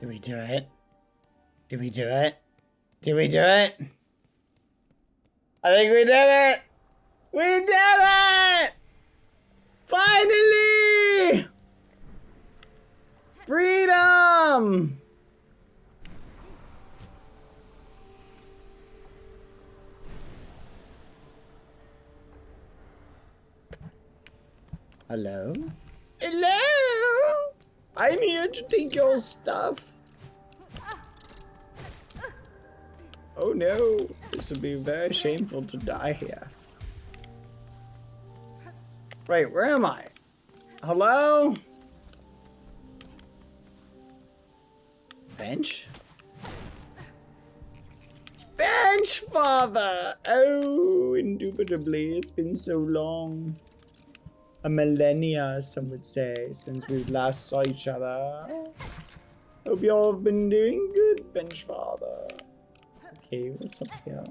Did we do it? Did we do it? Did we do it? I think we did it! We did it! Finally! Freedom! Hello? Hello? I'm here to take your stuff. Oh no, this would be very shameful to die here. Right, where am I? Hello? Bench? Bench, father! Oh, indubitably, it's been so long. A millennia, some would say, since we last saw each other. Hope y'all have been doing good, bench father. Okay, what's up here?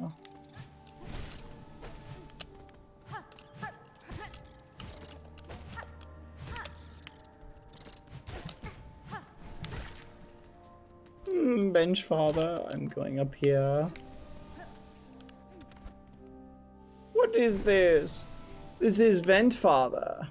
Bench father, I'm going up here. What is this? This is vent father.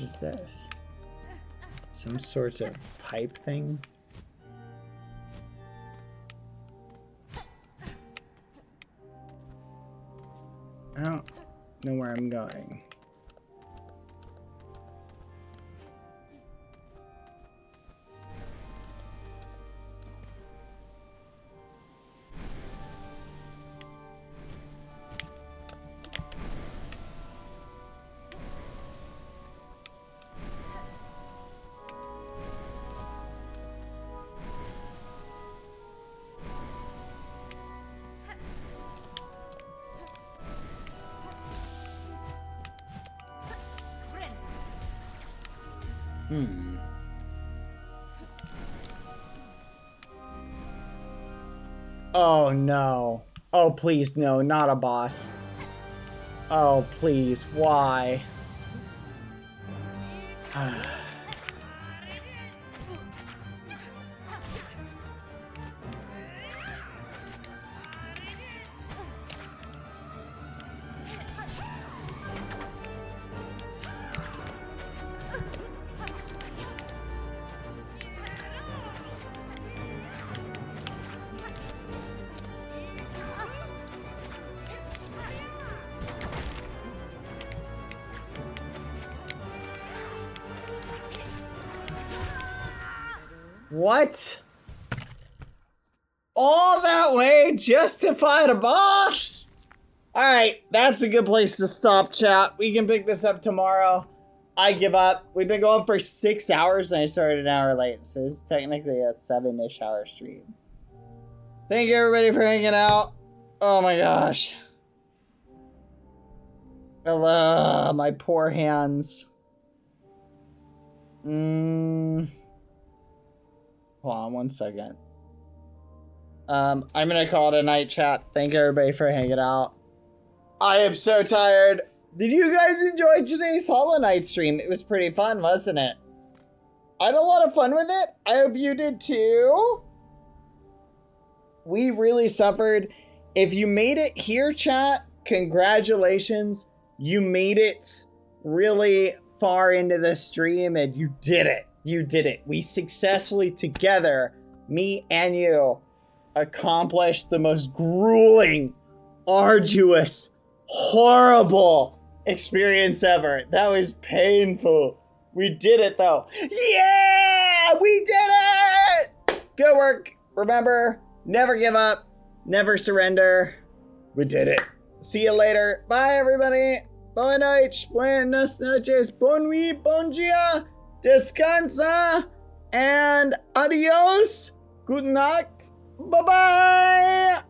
garbage is this? Some sort of pipe thing? I don't know where I'm going. Oh no. Oh please no, not a boss. Oh please, why? What? All that way just to fight a boss? Alright, that's a good place to stop, chat. We can pick this up tomorrow. I give up. We've been going for 6 hours and I started an hour late, so it's technically a 7-ish hour stream. Thank you everybody for hanging out. Oh my gosh. My poor hands. Hold on 1 second. I'm gonna call it a night, chat. Thank everybody for hanging out. I am so tired. Did you guys enjoy today's Hollow Knight stream? It was pretty fun, wasn't it? I had a lot of fun with it. I hope you did too. We really suffered. If you made it here, chat, congratulations. You made it really far into the stream and you did it. You did it. We successfully together, me and you, accomplished the most grueling, arduous, horrible experience ever. That was painful. We did it though. Yeah! We did it! Good work. Remember, never give up, never surrender. We did it. See you later. Bye everybody. Boa noite, buenas noches, bon nuit, bon dia. Descansa and adios. Good night. Bye-bye.